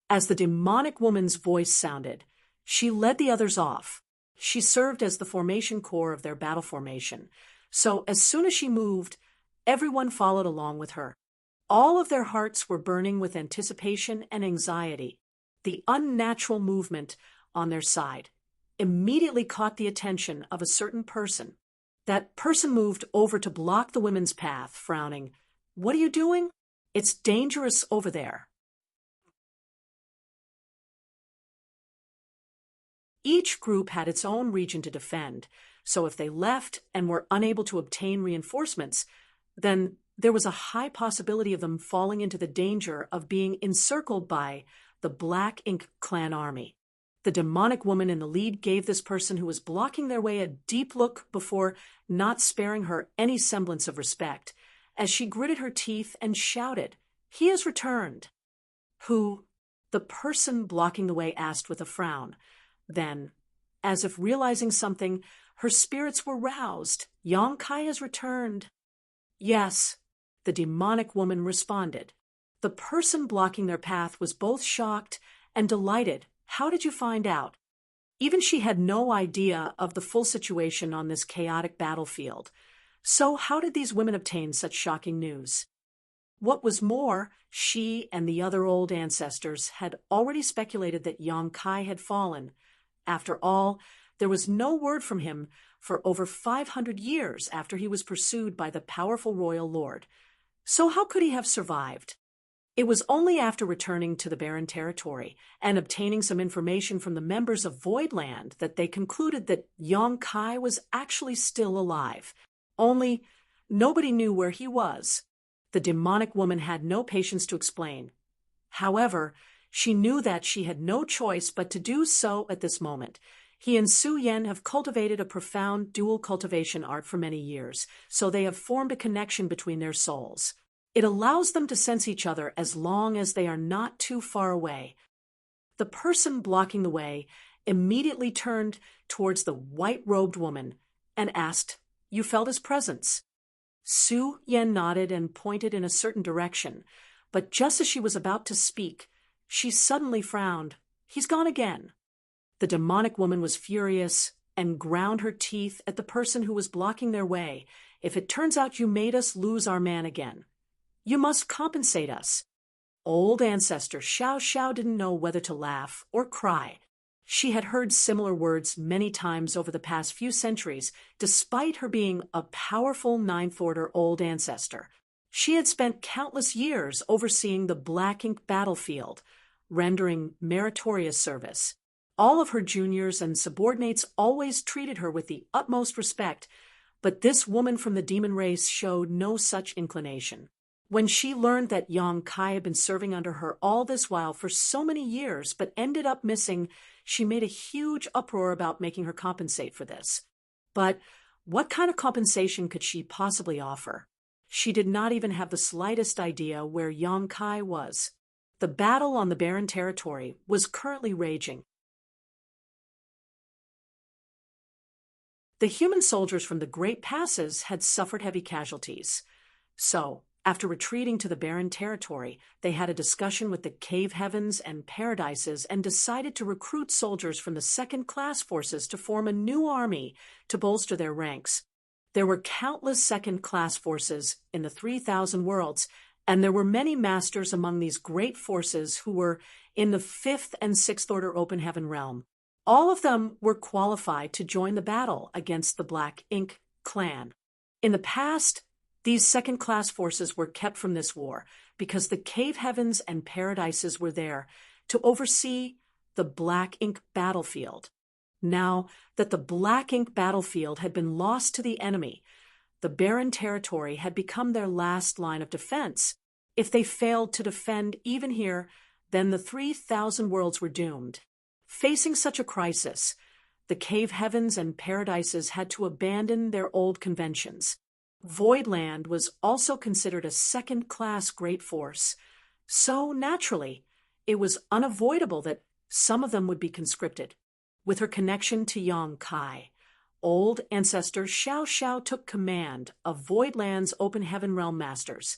As the demonic woman's voice sounded, she led the others off. She served as the formation core of their battle formation, so as soon as she moved, everyone followed along with her. All of their hearts were burning with anticipation and anxiety. The unnatural movement on their side immediately caught the attention of a certain person. That person moved over to block the women's path, frowning. "What are you doing? It's dangerous over there." Each group had its own region to defend, so if they left and were unable to obtain reinforcements, then there was a high possibility of them falling into the danger of being encircled by the Black Ink clan army. The demonic woman in the lead gave this person who was blocking their way a deep look before not sparing her any semblance of respect, as she gritted her teeth and shouted, "He has returned." Who? The person blocking the way asked with a frown. Then, as if realizing something, her spirits were roused. "Yang Kai has returned." "Yes," the demonic woman responded. The person blocking their path was both shocked and delighted. "How did you find out?" Even she had no idea of the full situation on this chaotic battlefield. So how did these women obtain such shocking news? What was more, she and the other old ancestors had already speculated that Yang Kai had fallen. After all, there was no word from him for over 500 years after he was pursued by the powerful royal lord. So how could he have survived? It was only after returning to the barren territory and obtaining some information from the members of Voidland that they concluded that Yang Kai was actually still alive. Only nobody knew where he was. The demonic woman had no patience to explain. However, she knew that she had no choice but to do so at this moment. He and Su Yen have cultivated a profound dual cultivation art for many years, so they have formed a connection between their souls. It allows them to sense each other as long as they are not too far away. The person blocking the way immediately turned towards the white-robed woman and asked, "You felt his presence?" Su Yen nodded and pointed in a certain direction, but just as she was about to speak, she suddenly frowned. "He's gone again." The demonic woman was furious and ground her teeth at the person who was blocking their way. "If it turns out you made us lose our man again, you must compensate us." Old ancestor Xiao Xiao didn't know whether to laugh or cry. She had heard similar words many times over the past few centuries, despite her being a powerful ninth-order old ancestor. She had spent countless years overseeing the Black Ink battlefield, rendering meritorious service. All of her juniors and subordinates always treated her with the utmost respect, but this woman from the demon race showed no such inclination. When she learned that Yang Kai had been serving under her all this while for so many years but ended up missing, she made a huge uproar about making her compensate for this. But what kind of compensation could she possibly offer? She did not even have the slightest idea where Yang Kai was. The battle on the barren territory was currently raging. The human soldiers from the Great Passes had suffered heavy casualties. So, after retreating to the barren territory, they had a discussion with the cave heavens and paradises and decided to recruit soldiers from the second-class forces to form a new army to bolster their ranks. There were countless second-class forces in the 3,000 worlds, and there were many masters among these great forces who were in the 5th and 6th order open heaven realm. All of them were qualified to join the battle against the Black Ink clan. In the past, these second-class forces were kept from this war because the cave heavens and paradises were there to oversee the Black Ink battlefield. Now that the Black Ink battlefield had been lost to the enemy, the barren territory had become their last line of defense. If they failed to defend even here, then the 3,000 worlds were doomed. Facing such a crisis, the cave heavens and paradises had to abandon their old conventions. Voidland was also considered a second-class great force, so naturally, it was unavoidable that some of them would be conscripted. With her connection to Yang Kai, old ancestor Xiao Xiao took command of Voidland's open heaven realm masters,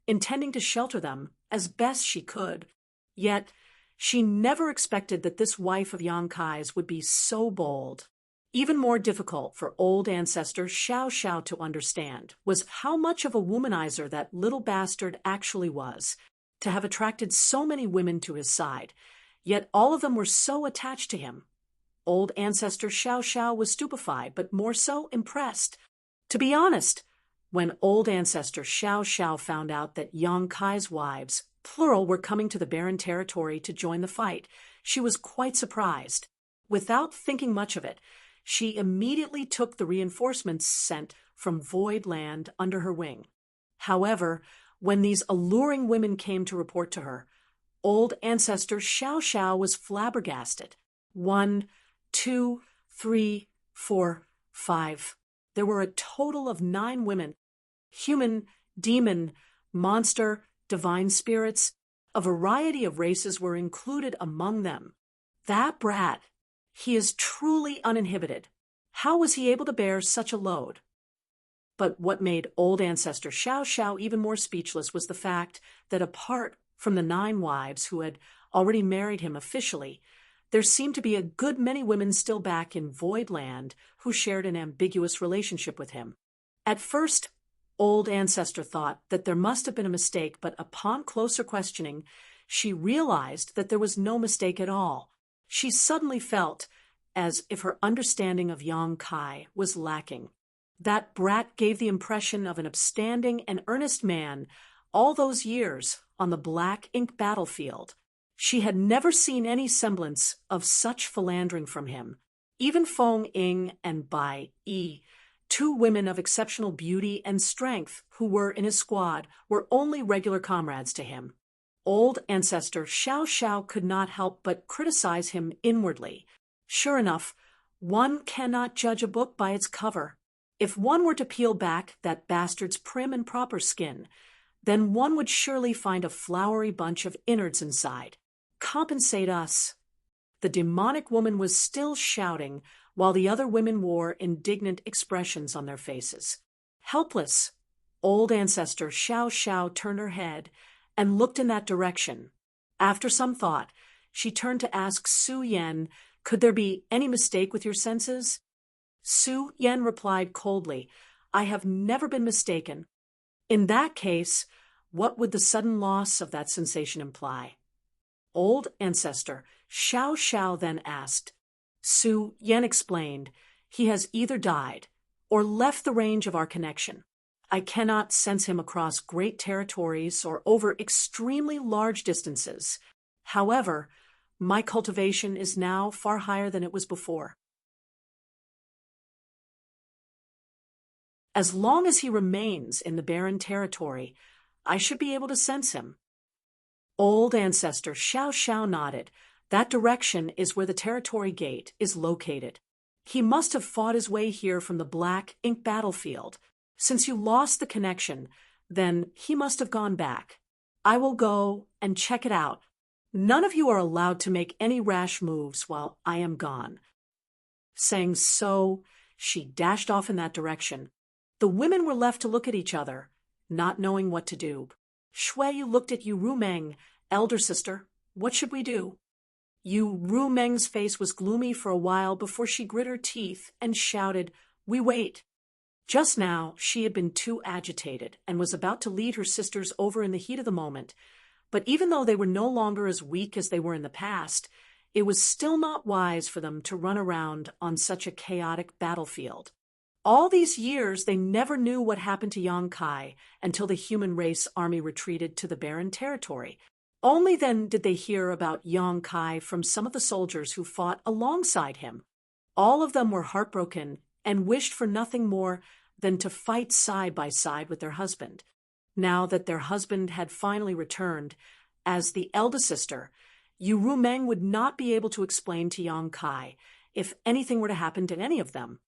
intending to shelter them as best she could. Yet, she never expected that this wife of Yang Kai's would be so bold. Even more difficult for old ancestor Xiao Xiao to understand was how much of a womanizer that little bastard actually was, to have attracted so many women to his side, yet all of them were so attached to him. Old ancestor Xiao Xiao was stupefied, but more so impressed. To be honest, when old ancestor Xiao Xiao found out that Yang Kai's wives, plural, were coming to the barren territory to join the fight, she was quite surprised. Without thinking much of it, she immediately took the reinforcements sent from Voidland under her wing. However, when these alluring women came to report to her, old ancestor Xiao Xiao was flabbergasted. 1, 2, 3, 4, 5. There were a total of 9 women. Human, demon, monster, divine spirits. A variety of races were included among them. That brat, he is truly uninhibited. How was he able to bear such a load? But what made old ancestor Xiao Xiao even more speechless was the fact that apart from the 9 wives who had already married him officially, there seemed to be a good many women still back in Void Land who shared an ambiguous relationship with him. At first, old ancestor thought that there must have been a mistake, but upon closer questioning, she realized that there was no mistake at all. She suddenly felt as if her understanding of Yang Kai was lacking. That brat gave the impression of an upstanding and earnest man all those years on the black ink battlefield. She had never seen any semblance of such philandering from him. Even Feng Ying and Bai Yi, 2 women of exceptional beauty and strength who were in his squad, were only regular comrades to him. Old ancestor Xiao Xiao could not help but criticize him inwardly. Sure enough, one cannot judge a book by its cover. If one were to peel back that bastard's prim and proper skin, then one would surely find a flowery bunch of innards inside. Compensate us. The demonic woman was still shouting, while the other women wore indignant expressions on their faces. Helpless, old ancestor Xiao Xiao turned her head and looked in that direction. After some thought, she turned to ask Su Yan, "Could there be any mistake with your senses?" Su Yan replied coldly, "I have never been mistaken." In that case, what would the sudden loss of that sensation imply? Old ancestor Xiao Xiao then asked. Su Yan explained, "He has either died or left the range of our connection. I cannot sense him across great territories or over extremely large distances. However, my cultivation is now far higher than it was before. As long as he remains in the barren territory, I should be able to sense him." Old ancestor Xiao Xiao nodded. That direction is where the territory gate is located. He must have fought his way here from the black ink battlefield. Since you lost the connection, then he must have gone back. I will go and check it out. None of you are allowed to make any rash moves while I am gone. Saying so, she dashed off in that direction. The women were left to look at each other, not knowing what to do. Shui looked at Yu Rumeng. "Elder sister, what should we do?" Yu Rumeng's face was gloomy for a while before she grit her teeth and shouted, "We wait." Just now, she had been too agitated and was about to lead her sisters over in the heat of the moment. But even though they were no longer as weak as they were in the past, it was still not wise for them to run around on such a chaotic battlefield. All these years, they never knew what happened to Yang Kai until the human race army retreated to the barren territory. Only then did they hear about Yang Kai from some of the soldiers who fought alongside him. All of them were heartbroken and wished for nothing more than to fight side by side with their husband. Now that their husband had finally returned, as the eldest sister, Yu Rumeng would not be able to explain to Yang Kai if anything were to happen to any of them.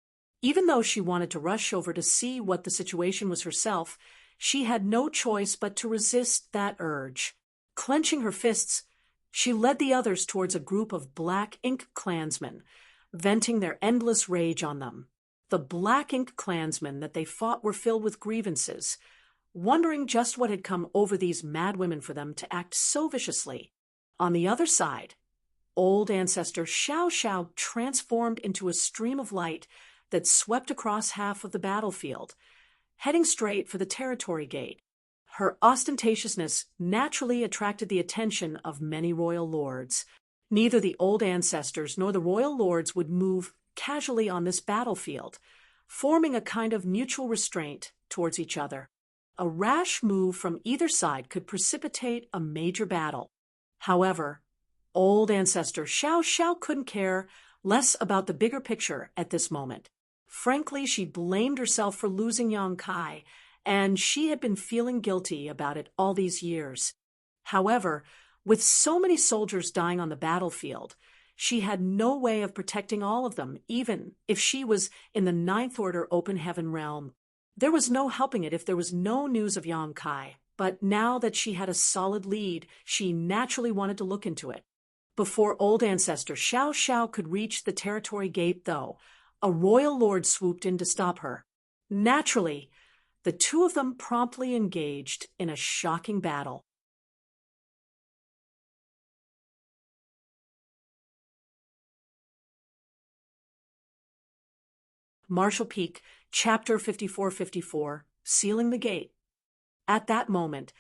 Even though she wanted to rush over to see what the situation was herself, she had no choice but to resist that urge. Clenching her fists, she led the others towards a group of black ink clansmen, venting their endless rage on them. The black ink clansmen that they fought were filled with grievances, wondering just what had come over these mad women for them to act so viciously. On the other side, old ancestor Xiao Xiao transformed into a stream of light that swept across half of the battlefield, heading straight for the territory gate. Her ostentatiousness naturally attracted the attention of many royal lords. Neither the old ancestors nor the royal lords would move casually on this battlefield, forming a kind of mutual restraint towards each other. A rash move from either side could precipitate a major battle. However, old ancestor Xiao Xiao couldn't care less about the bigger picture at this moment. Frankly, she blamed herself for losing Yang Kai, and she had been feeling guilty about it all these years. However, with so many soldiers dying on the battlefield, she had no way of protecting all of them, even if she was in the Ninth Order open heaven realm. There was no helping it if there was no news of Yang Kai, but now that she had a solid lead, she naturally wanted to look into it. Before old ancestor Xiao Xiao could reach the territory gate, though, a royal lord swooped in to stop her. Naturally, the two of them promptly engaged in a shocking battle. Marshall Peak, Chapter 5454, Sealing the Gate. At that moment,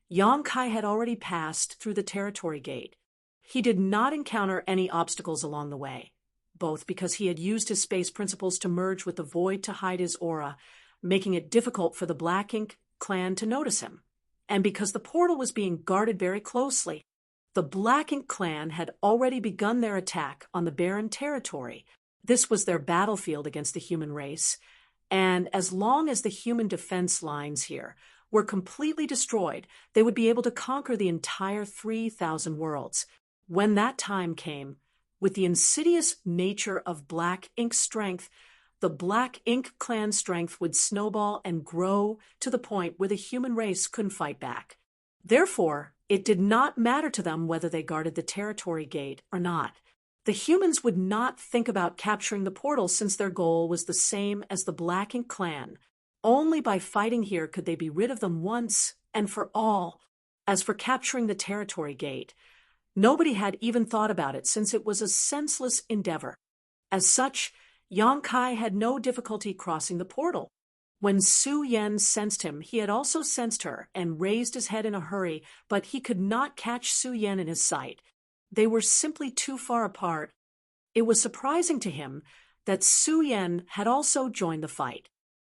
Yang Kai had already passed through the territory gate. He did not encounter any obstacles along the way, both because he had used his space principles to merge with the void to hide his aura, making it difficult for the Black Ink clan to notice him, and because the portal was being guarded very closely. The Black Ink clan had already begun their attack on the barren territory. This was their battlefield against the human race, and as long as the human defense lines here were completely destroyed, they would be able to conquer the entire 3,000 worlds. When that time came, with the insidious nature of Black Ink strength, the Black Ink clan strength would snowball and grow to the point where the human race couldn't fight back. Therefore, it did not matter to them whether they guarded the territory gate or not. The humans would not think about capturing the portal since their goal was the same as the Black Ink clan. Only by fighting here could they be rid of them once and for all. As for capturing the territory gate, nobody had even thought about it since it was a senseless endeavor. As such, Yang Kai had no difficulty crossing the portal. When Su Yan sensed him, he had also sensed her and raised his head in a hurry, but he could not catch Su Yan in his sight. They were simply too far apart. It was surprising to him that Su Yan had also joined the fight.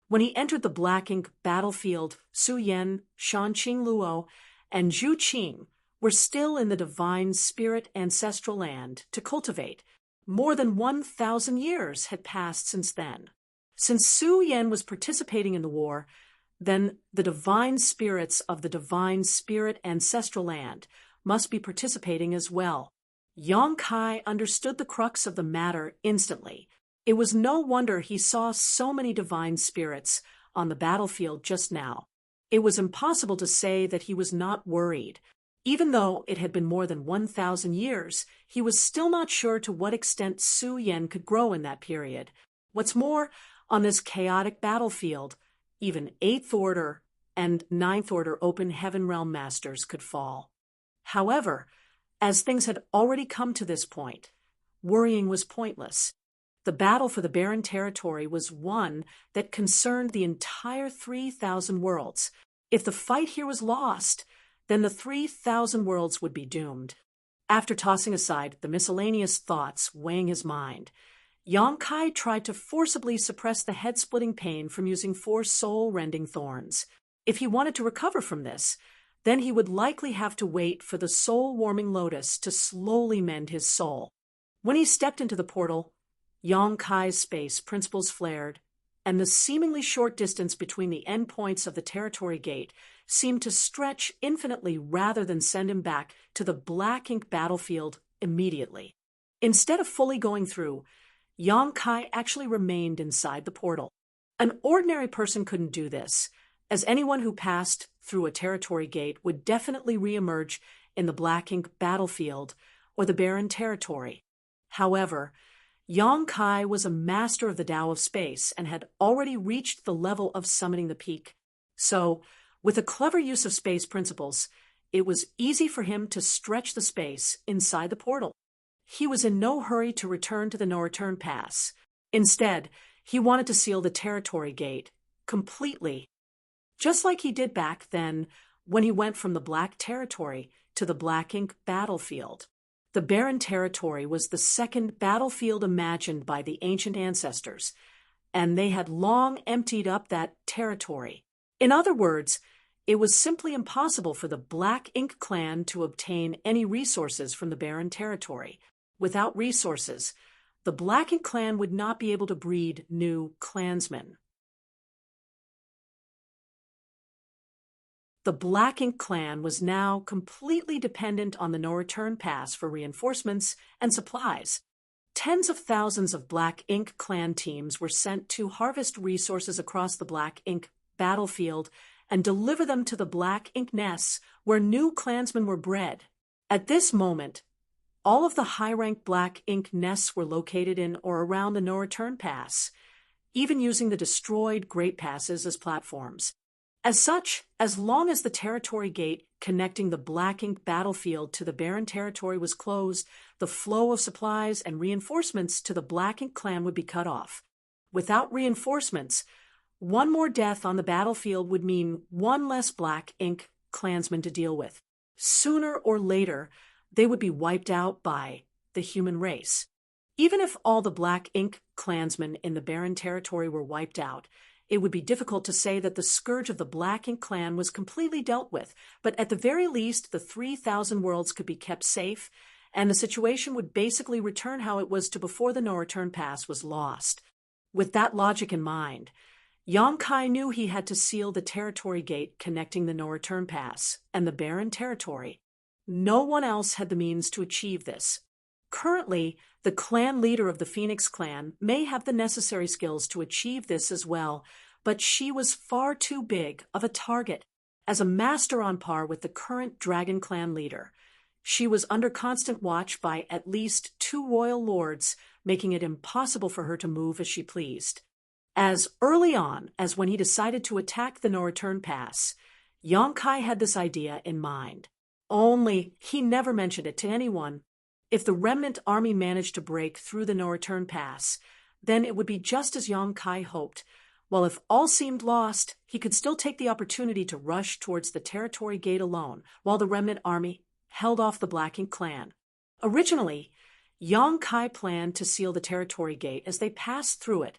When he entered the Black Ink battlefield, Su Yan, Shanqing Luo, and Zhu Qing were still in the divine spirit ancestral land to cultivate. More than 1,000 years had passed since then. Since Su Yan was participating in the war, then the divine spirits of the divine spirit ancestral land must be participating as well. Yang Kai understood the crux of the matter instantly. It was no wonder he saw so many divine spirits on the battlefield just now. It was impossible to say that he was not worried. Even though it had been more than 1,000 years, he was still not sure to what extent Su Yan could grow in that period. What's more, on this chaotic battlefield, even 8th Order and 9th Order open heaven realm masters could fall. However, as things had already come to this point, worrying was pointless. The battle for the barren territory was one that concerned the entire 3,000 worlds. If the fight here was lost, then the 3,000 worlds would be doomed. After tossing aside the miscellaneous thoughts weighing his mind, Yang Kai tried to forcibly suppress the head-splitting pain from using 4 soul-rending thorns. If he wanted to recover from this, then he would likely have to wait for the soul-warming lotus to slowly mend his soul. When he stepped into the portal, Yang Kai's space principles flared, and the seemingly short distance between the endpoints of the territory gate seemed to stretch infinitely rather than send him back to the Black Ink battlefield immediately. Instead of fully going through, Yang Kai actually remained inside the portal. An ordinary person couldn't do this, as anyone who passed through a territory gate would definitely reemerge in the Black Ink battlefield or the barren territory. However, Yang Kai was a master of the Tao of space and had already reached the level of summoning the peak. So, with a clever use of space principles, it was easy for him to stretch the space inside the portal. He was in no hurry to return to the no-return pass. Instead, he wanted to seal the territory gate completely, just like he did back then when he went from the Black Territory to the Black Ink battlefield. The barren territory was the second battlefield imagined by the ancient ancestors, and they had long emptied up that territory. In other words, it was simply impossible for the Black Ink clan to obtain any resources from the barren territory. Without resources, the Black Ink clan would not be able to breed new clansmen. The Black Ink Clan was now completely dependent on the no-return pass for reinforcements and supplies. Tens of thousands of Black Ink Clan teams were sent to harvest resources across the Black Ink battlefield and deliver them to the Black Ink nests where new clansmen were bred. At this moment, all of the high-ranked Black Ink nests were located in or around the no-return pass, even using the destroyed Great Passes as platforms. As such, as long as the territory gate connecting the Black Ink battlefield to the barren territory was closed, the flow of supplies and reinforcements to the Black Ink clan would be cut off. Without reinforcements, one more death on the battlefield would mean one less Black Ink clansman to deal with. Sooner or later, they would be wiped out by the human race. Even if all the Black Ink clansmen in the barren territory were wiped out, it would be difficult to say that the scourge of the Black Ink clan was completely dealt with, but at the very least, the 3,000 worlds could be kept safe, and the situation would basically return how it was to before the no-return pass was lost. With that logic in mind, Yong-kai knew he had to seal the territory gate connecting the no-return pass and the barren territory. No one else had the means to achieve this. Currently, the clan leader of the Phoenix clan may have the necessary skills to achieve this as well, but she was far too big of a target. As a master on par with the current Dragon Clan leader, she was under constant watch by at least 2 royal lords, making it impossible for her to move as she pleased. As early on as when he decided to attack the no-return pass, Yong-kai had this idea in mind. Only he never mentioned it to anyone. If the remnant army managed to break through the no-return pass, then it would be just as Yong-kai hoped, while if all seemed lost, he could still take the opportunity to rush towards the territory gate alone, while the remnant army held off the Black Ink clan. Originally, Yong-kai planned to seal the territory gate as they passed through it.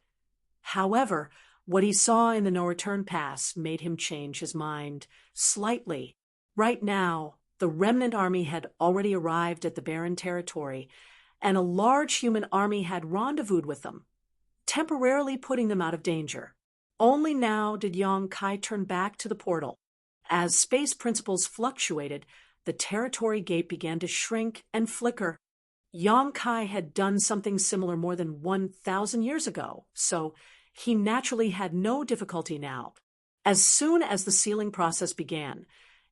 However, what he saw in the no-return pass made him change his mind slightly. Right now, the remnant army had already arrived at the barren territory, and a large human army had rendezvoused with them, temporarily putting them out of danger. Only now did Yong-kai turn back to the portal. As space principles fluctuated, the territory gate began to shrink and flicker. Yong-kai had done something similar more than 1,000 years ago, so he naturally had no difficulty now. As soon as the sealing process began,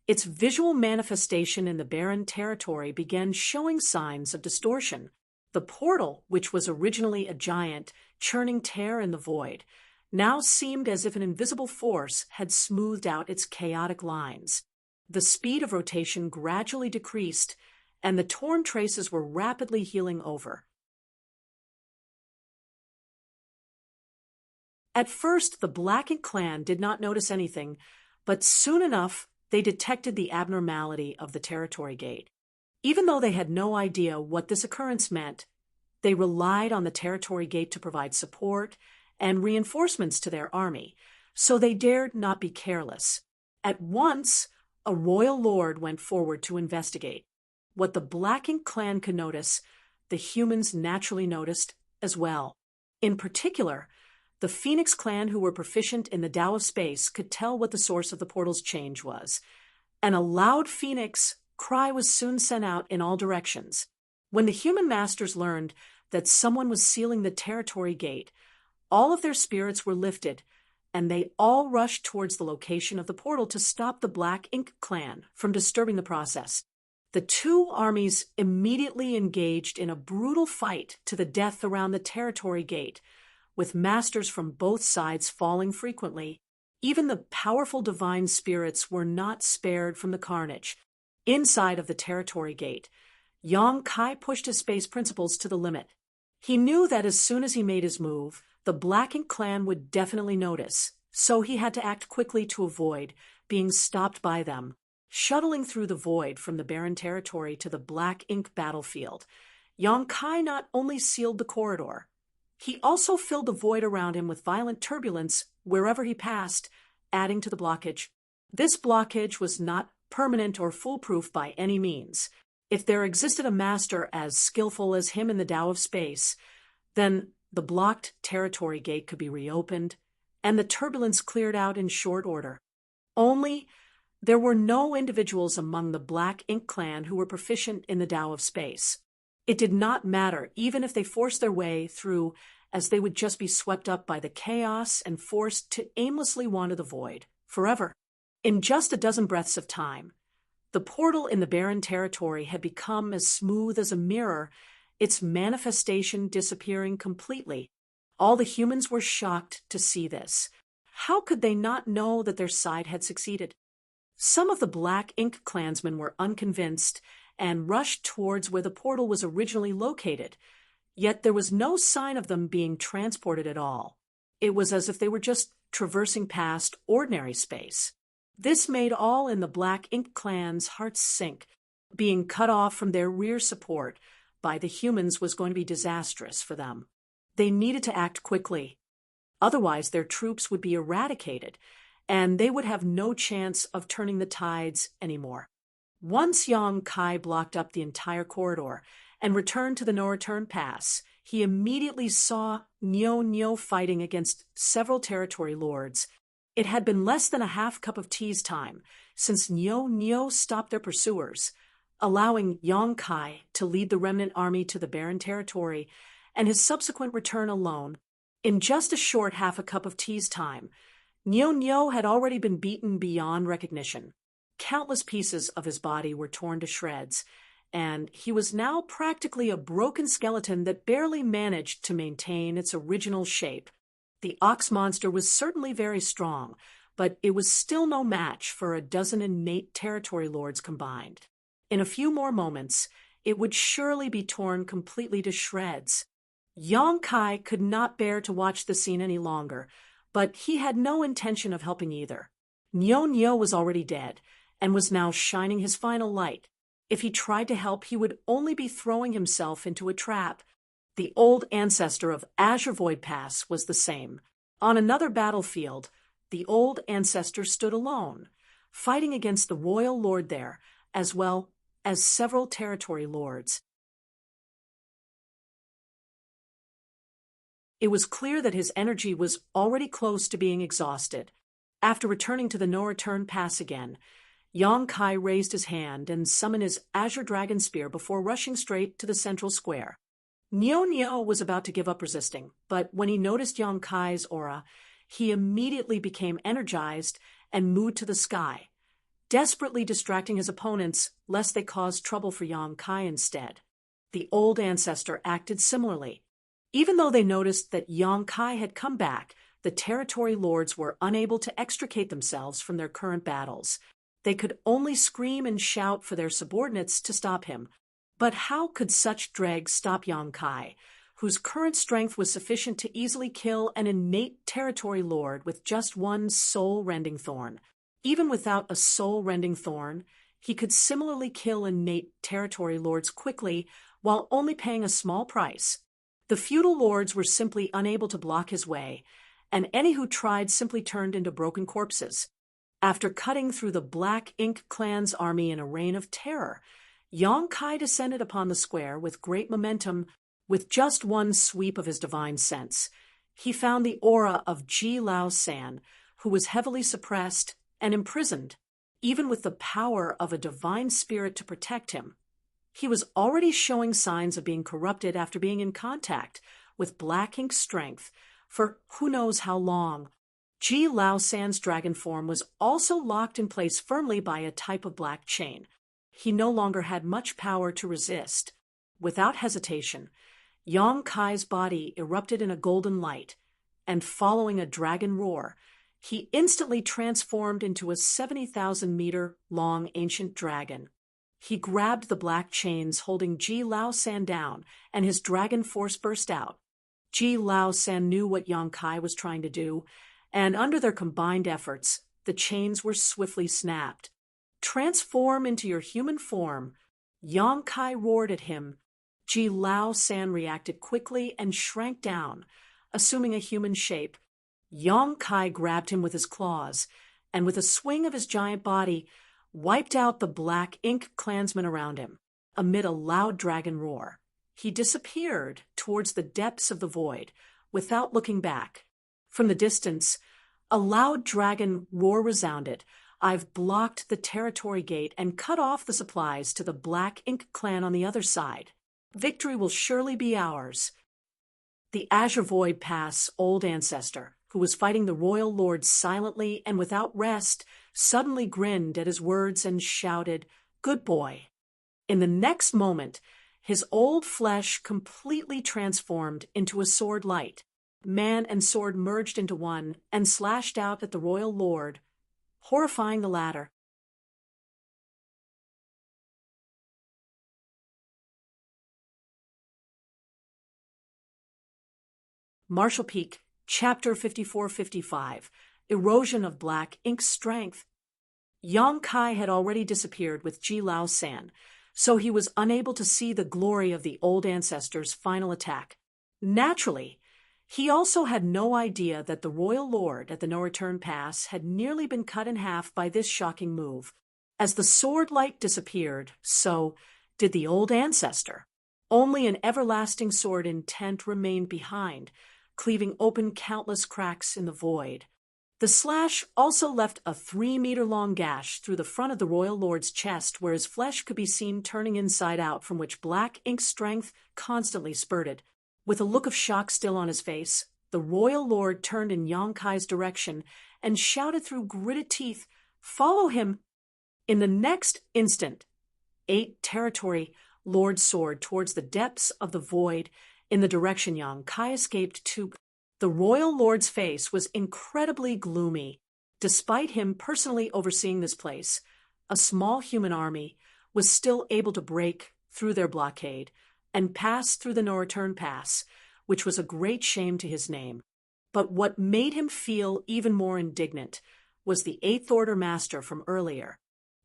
its visual manifestation in the barren territory began showing signs of distortion. The portal, which was originally a giant, churning tear in the void, now seemed as if an invisible force had smoothed out its chaotic lines. The speed of rotation gradually decreased, and the torn traces were rapidly healing over. At first, the Black Ink clan did not notice anything, but soon enough, they detected the abnormality of the territory gate. Even though they had no idea what this occurrence meant, they relied on the territory gate to provide support and reinforcements to their army, so they dared not be careless. At once, a royal lord went forward to investigate. What the Black Ink clan could notice, the humans naturally noticed as well. In particular, the Phoenix clan, who were proficient in the Tao of Space, could tell what the source of the portal's change was. And a loud phoenix cry was soon sent out in all directions. When the human masters learned that someone was sealing the territory gate, all of their spirits were lifted, and they all rushed towards the location of the portal to stop the Black Ink clan from disturbing the process. The 2 armies immediately engaged in a brutal fight to the death around the territory gate, with masters from both sides falling frequently. Even the powerful divine spirits were not spared from the carnage. Inside of the territory gate, Yong-kai pushed his space principles to the limit. He knew that as soon as he made his move, the Black Ink clan would definitely notice, so he had to act quickly to avoid being stopped by them. Shuttling through the void from the barren territory to the Black Ink battlefield, Yong-kai not only sealed the corridor, he also filled the void around him with violent turbulence wherever he passed, adding to the blockage. This blockage was not permanent or foolproof by any means. If there existed a master as skillful as him in the Tao of Space, then the blocked territory gate could be reopened, and the turbulence cleared out in short order. Only There were no individuals among the Black Ink Clan who were proficient in the Tao of space. It did not matter, even if they forced their way through, as they would just be swept up by the chaos and forced to aimlessly wander the void, forever. In just a dozen breaths of time, the portal in the barren territory had become as smooth as a mirror, its manifestation disappearing completely. All the humans were shocked to see this. How could they not know that their side had succeeded? Some of the Black Ink clansmen were unconvinced and rushed towards where the portal was originally located, yet there was no sign of them being transported at all. It was as if they were just traversing past ordinary space. This made all in the Black Ink clan's hearts sink. Being cut off from their rear support by the humans was going to be disastrous for them. They needed to act quickly. Otherwise, their troops would be eradicated, and they would have no chance of turning the tides anymore. Once Yang Kai blocked up the entire corridor and returned to the no-return pass, he immediately saw Nyo fighting against several territory lords. It had been less than a half cup of tea's time since Nyo stopped their pursuers, allowing Yang Kai to lead the remnant army to the barren territory and his subsequent return alone. In just a short half a cup of tea's time, Nyo had already been beaten beyond recognition. Countless pieces of his body were torn to shreds, and he was now practically a broken skeleton that barely managed to maintain its original shape. The ox monster was certainly very strong, but it was still no match for a dozen innate territory lords combined. In a few more moments, it would surely be torn completely to shreds. Yang Kai could not bear to watch the scene any longer, but he had no intention of helping either. Nyo was already dead, and was now shining his final light. If he tried to help, he would only be throwing himself into a trap. The old ancestor of Azure Void Pass was the same. On another battlefield, the old ancestor stood alone, fighting against the royal lord there, as well as several territory lords. It was clear that his energy was already close to being exhausted. After returning to the no-return pass again, Yang Kai raised his hand and summoned his Azure Dragon Spear before rushing straight to the central square. Nyo was about to give up resisting, but when he noticed Yang Kai's aura, he immediately became energized and moved to the sky, desperately distracting his opponents lest they caused trouble for Yang Kai instead. The old ancestor acted similarly. Even though they noticed that Yang Kai had come back, the territory lords were unable to extricate themselves from their current battles. They could only scream and shout for their subordinates to stop him. But how could such dregs stop Yang Kai, whose current strength was sufficient to easily kill an innate territory lord with just one soul-rending thorn? Even without a soul-rending thorn, he could similarly kill innate territory lords quickly while only paying a small price. The feudal lords were simply unable to block his way, and any who tried simply turned into broken corpses. After cutting through the Black Ink clan's army in a reign of terror, Yang Kai descended upon the square with great momentum. With just one sweep of his divine sense, he found the aura of Ji Lao San, who was heavily suppressed and imprisoned, even with the power of a divine spirit to protect him. He was already showing signs of being corrupted after being in contact with Black Ink's strength for who knows how long. Ji Lao San's dragon form was also locked in place firmly by a type of black chain. He no longer had much power to resist. Without hesitation, Yang Kai's body erupted in a golden light, and following a dragon roar, he instantly transformed into a 70,000-meter-long ancient dragon. He grabbed the black chains holding Ji Lao San down, and his dragon force burst out. Ji Lao San knew what Yang Kai was trying to do, and under their combined efforts, the chains were swiftly snapped. "Transform into your human form," Yang Kai roared at him. Ji Lao San reacted quickly and shrank down, assuming a human shape. Yang Kai grabbed him with his claws, and with a swing of his giant body, wiped out the Black Ink clansmen around him. Amid a loud dragon roar, he disappeared towards the depths of the void, without looking back. From the distance, a loud dragon roar resounded, I've blocked the territory gate and cut off the supplies to the Black Ink clan on the other side. Victory will surely be ours." The Azure Void Pass old ancestor, who was fighting the royal lords silently and without rest, suddenly grinned at his words and shouted, "Good boy." In the next moment, his old flesh completely transformed into a sword light. Man and sword merged into one and slashed out at the royal lord, horrifying the latter. Marshall Peak, Chapter 54-55, Erosion of Black Ink's Strength. Yang Kai had already disappeared with Ji Lao San, so he was unable to see the glory of the old ancestor's final attack. Naturally, he also had no idea that the royal lord at the no-return pass had nearly been cut in half by this shocking move. As the sword light disappeared, so did the old ancestor. Only an everlasting sword intent remained behind, cleaving open countless cracks in the void. The slash also left a 3-meter-long gash through the front of the royal lord's chest where his flesh could be seen turning inside out, from which Black Ink's strength constantly spurted. With a look of shock still on his face, the royal lord turned in Yang Kai's direction and shouted through gritted teeth, "Follow him!" In the next instant, 8 territory lords soared towards the depths of the void in the direction Yang Kai escaped to. The royal lord's face was incredibly gloomy. Despite him personally overseeing this place, a small human army was still able to break through their blockade and pass through the no-return pass, which was a great shame to his name. But what made him feel even more indignant was the 8th Order Master from earlier.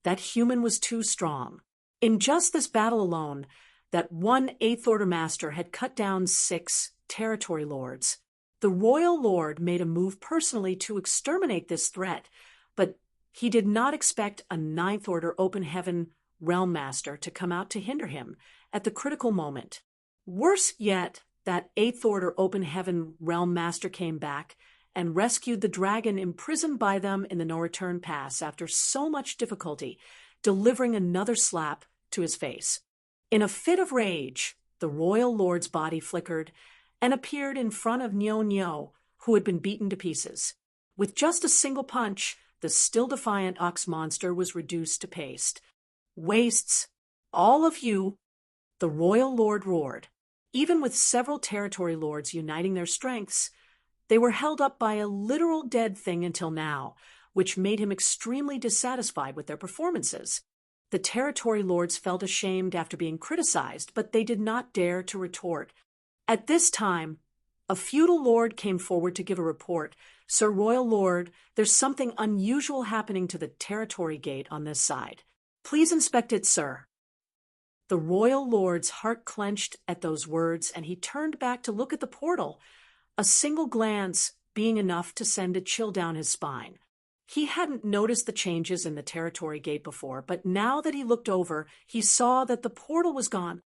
That human was too strong. In just this battle alone, that one 8th Order Master had cut down 6 territory lords. The royal lord made a move personally to exterminate this threat, but he did not expect a 9th Order Open Heaven Realm Master to come out to hinder him at the critical moment. Worse yet, that 8th Order Open Heaven Realm Master came back and rescued the dragon imprisoned by them in the no-return pass after so much difficulty, delivering another slap to his face. In a fit of rage, the royal lord's body flickered and appeared in front of Nyo Nyo, who had been beaten to pieces. With just a single punch, the still defiant ox monster was reduced to paste. "Wastes, all of you," the royal lord roared. Even with several territory lords uniting their strengths, they were held up by a literal dead thing until now, which made him extremely dissatisfied with their performances. The territory lords felt ashamed after being criticized, but they did not dare to retort. At this time, a feudal lord came forward to give a report. "Sir Royal Lord, there's something unusual happening to the territory gate on this side. Please inspect it, sir." The royal lord's heart clenched at those words, and he turned back to look at the portal, a single glance being enough to send a chill down his spine. He hadn't noticed the changes in the territory gate before, but now that he looked over, he saw that the portal was gone.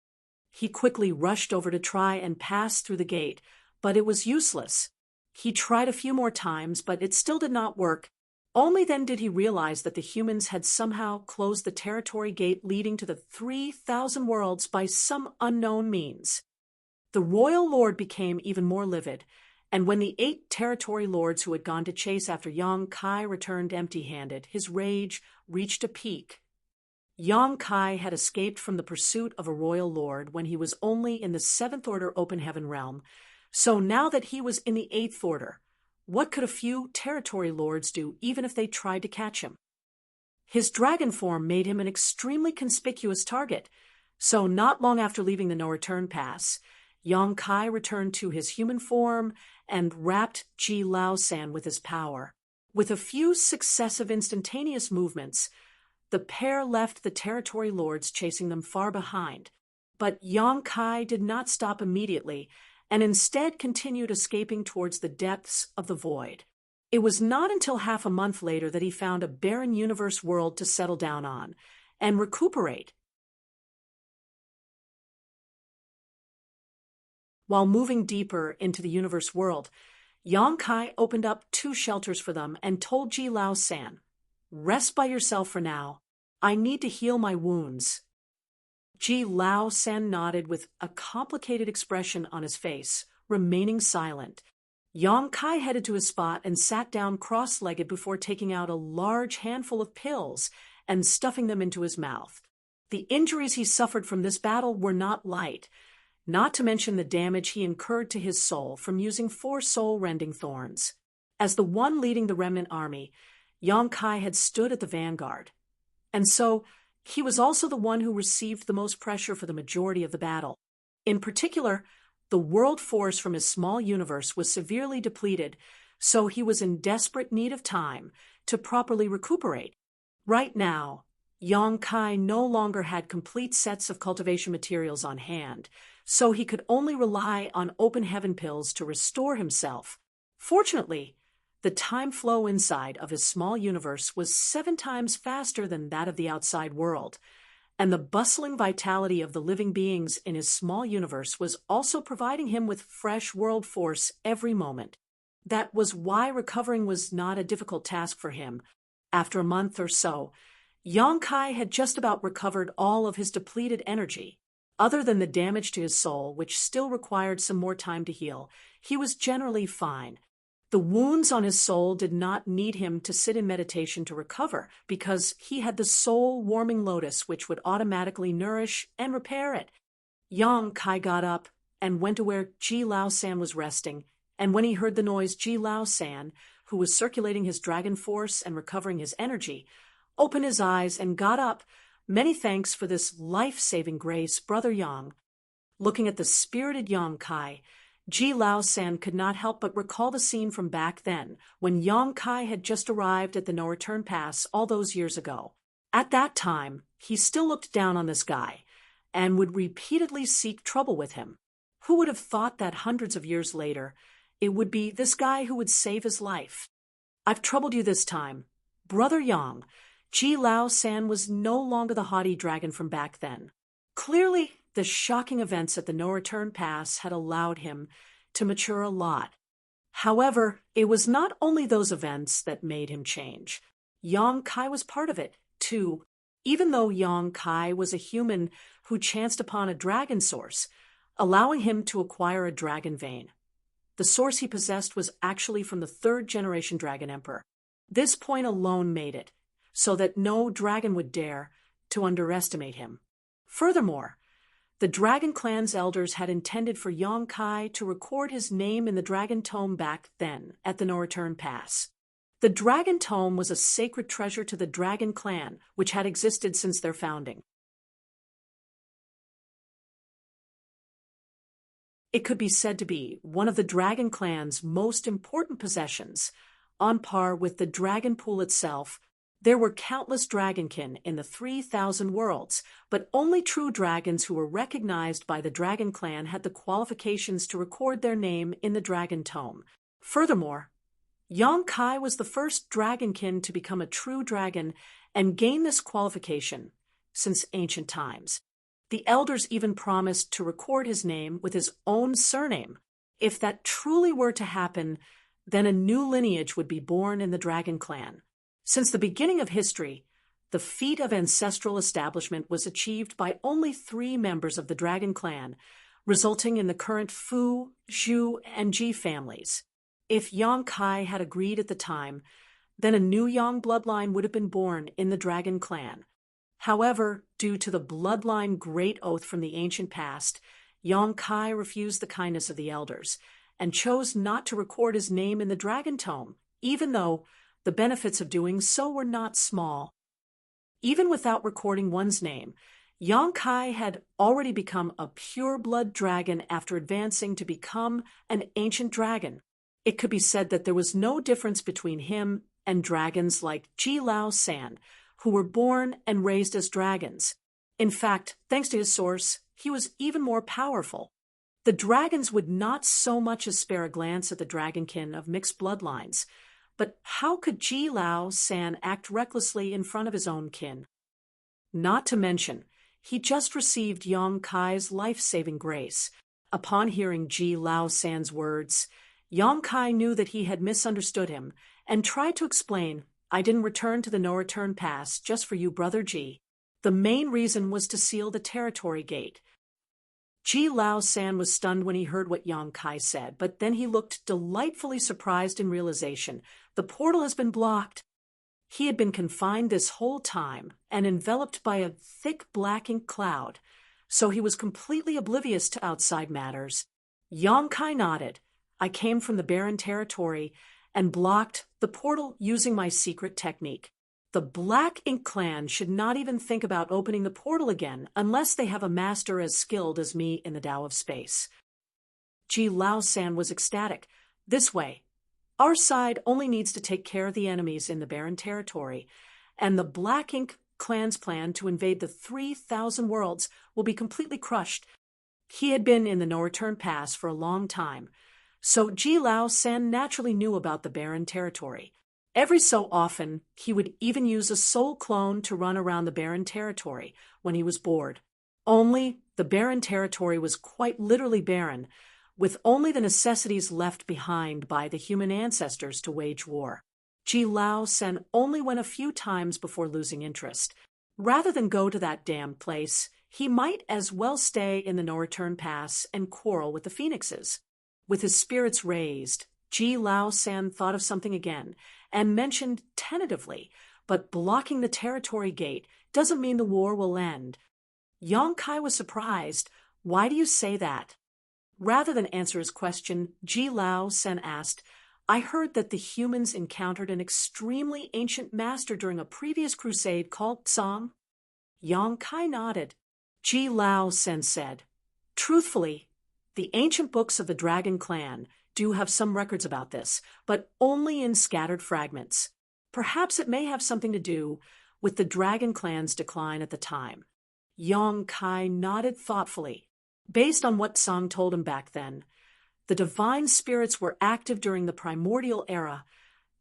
He quickly rushed over to try and pass through the gate, but it was useless. He tried a few more times, but it still did not work. Only then did he realize that the humans had somehow closed the territory gate leading to the 3,000 worlds by some unknown means. The royal lord became even more livid, and when the 8 territory lords who had gone to chase after Yang Kai returned empty-handed, his rage reached a peak. Yang Kai had escaped from the pursuit of a royal lord when he was only in the 7th Order Open Heaven realm, so now that he was in the 8th Order, what could a few territory lords do even if they tried to catch him? His dragon form made him an extremely conspicuous target, so not long after leaving the no-return pass, Yang Kai returned to his human form and wrapped Ji Lao San with his power. With a few successive instantaneous movements, the pair left the territory lords chasing them far behind. But Yang Kai did not stop immediately, and instead continued escaping towards the depths of the void. It was not until half a month later that he found a barren universe world to settle down on and recuperate. While moving deeper into the universe world, Yang Kai opened up 2 shelters for them and told Ji Lao San, Rest by yourself for now. I need to heal my wounds. Ji Lao San nodded with a complicated expression on his face, remaining silent. Yang Kai headed to his spot and sat down cross-legged before taking out a large handful of pills and stuffing them into his mouth. The injuries he suffered from this battle were not light, not to mention the damage he incurred to his soul from using 4 soul-rending thorns. As the one leading the remnant army, Yang Kai had stood at the vanguard, and so he was also the one who received the most pressure for the majority of the battle. In particular, the world force from his small universe was severely depleted, so he was in desperate need of time to properly recuperate. Right now, Yang Kai no longer had complete sets of cultivation materials on hand, so he could only rely on open heaven pills to restore himself. Fortunately, the time flow inside of his small universe was 7 times faster than that of the outside world, and the bustling vitality of the living beings in his small universe was also providing him with fresh world force every moment. That was why recovering was not a difficult task for him. After a month or so, Yang Kai had just about recovered all of his depleted energy. Other than the damage to his soul, which still required some more time to heal, he was generally fine. The wounds on his soul did not need him to sit in meditation to recover, because he had the soul-warming lotus which would automatically nourish and repair it. Yang Kai got up and went to where Ji Lao San was resting, and when he heard the noise, Ji Lao San, who was circulating his dragon force and recovering his energy, opened his eyes and got up. Many thanks for this life-saving grace, Brother Yang. Looking at the spirited Yang Kai, Ji Lao San could not help but recall the scene from back then, when Yang Kai had just arrived at the No Return Pass all those years ago. At that time, he still looked down on this guy, and would repeatedly seek trouble with him. Who would have thought that hundreds of years later, it would be this guy who would save his life? I've troubled you this time. Brother Yang, Ji Lao San was no longer the haughty dragon from back then. Clearly, the shocking events at the No Return Pass had allowed him to mature a lot. However, it was not only those events that made him change. Yang Kai was part of it, too. Even though Yang Kai was a human who chanced upon a dragon source, allowing him to acquire a dragon vein. The source he possessed was actually from the 3rd-generation Dragon Emperor. This point alone made it so that no dragon would dare to underestimate him. Furthermore, the Dragon Clan's elders had intended for Yang Kai to record his name in the Dragon Tome back then at the No Return Pass. The Dragon Tome was a sacred treasure to the Dragon Clan, which had existed since their founding. It could be said to be one of the Dragon Clan's most important possessions, on par with the Dragon Pool itself. There were countless dragonkin in the 3,000 worlds, but only true dragons who were recognized by the Dragon Clan had the qualifications to record their name in the Dragon Tome. Furthermore, Yang Kai was the first dragonkin to become a true dragon and gain this qualification since ancient times. The elders even promised to record his name with his own surname. If that truly were to happen, then a new lineage would be born in the Dragon Clan. Since the beginning of history, the feat of ancestral establishment was achieved by only 3 members of the Dragon Clan, resulting in the current Fu, Zhu, and Ji families. If Yang Kai had agreed at the time, then a new Yang bloodline would have been born in the Dragon Clan. However, due to the bloodline great oath from the ancient past, Yang Kai refused the kindness of the elders and chose not to record his name in the Dragon Tome, even though the benefits of doing so were not small. Even without recording one's name, Yang Kai had already become a pure-blood dragon after advancing to become an ancient dragon. It could be said that there was no difference between him and dragons like Ji Lao San, who were born and raised as dragons. In fact, thanks to his source, he was even more powerful. The dragons would not so much as spare a glance at the dragonkin of mixed bloodlines. But how could Ji Lao San act recklessly in front of his own kin? Not to mention, he just received Yang Kai's life-saving grace. Upon hearing Ji Lao San's words, Yang Kai knew that he had misunderstood him and tried to explain, I didn't return to the no-return pass just for you, Brother G. The main reason was to seal the territory gate. Ji Lao San was stunned when he heard what Yang Kai said, but then he looked delightfully surprised in realization. The portal has been blocked. He had been confined this whole time and enveloped by a thick black ink cloud, so he was completely oblivious to outside matters. Yang Kai nodded. I came from the barren territory and blocked the portal using my secret technique. The Black Ink clan should not even think about opening the portal again unless they have a master as skilled as me in the Tao of Space. Ji Lao San was ecstatic. This way. Our side only needs to take care of the enemies in the barren territory, and the Black Ink clan's plan to invade the 3,000 worlds will be completely crushed. He had been in the no-return pass for a long time, so Ji Lao San naturally knew about the barren territory. Every so often, he would even use a soul clone to run around the barren territory when he was bored. Only the barren territory was quite literally barren, with only the necessities left behind by the human ancestors to wage war. Ji Lao San only went a few times before losing interest. Rather than go to that damned place, he might as well stay in the no-return pass and quarrel with the phoenixes. With his spirits raised, Ji Lao San thought of something again and mentioned tentatively, but blocking the territory gate doesn't mean the war will end. Yang Kai was surprised. Why do you say that? Rather than answer his question, Ji Lao San asked, I heard that the humans encountered an extremely ancient master during a previous crusade called Tsang. Yang Kai nodded. Ji Lao San said, truthfully, the ancient books of the Dragon Clan do have some records about this, but only in scattered fragments. Perhaps it may have something to do with the Dragon Clan's decline at the time. Yang Kai nodded thoughtfully. Based on what Tsang told him back then, the divine spirits were active during the primordial era,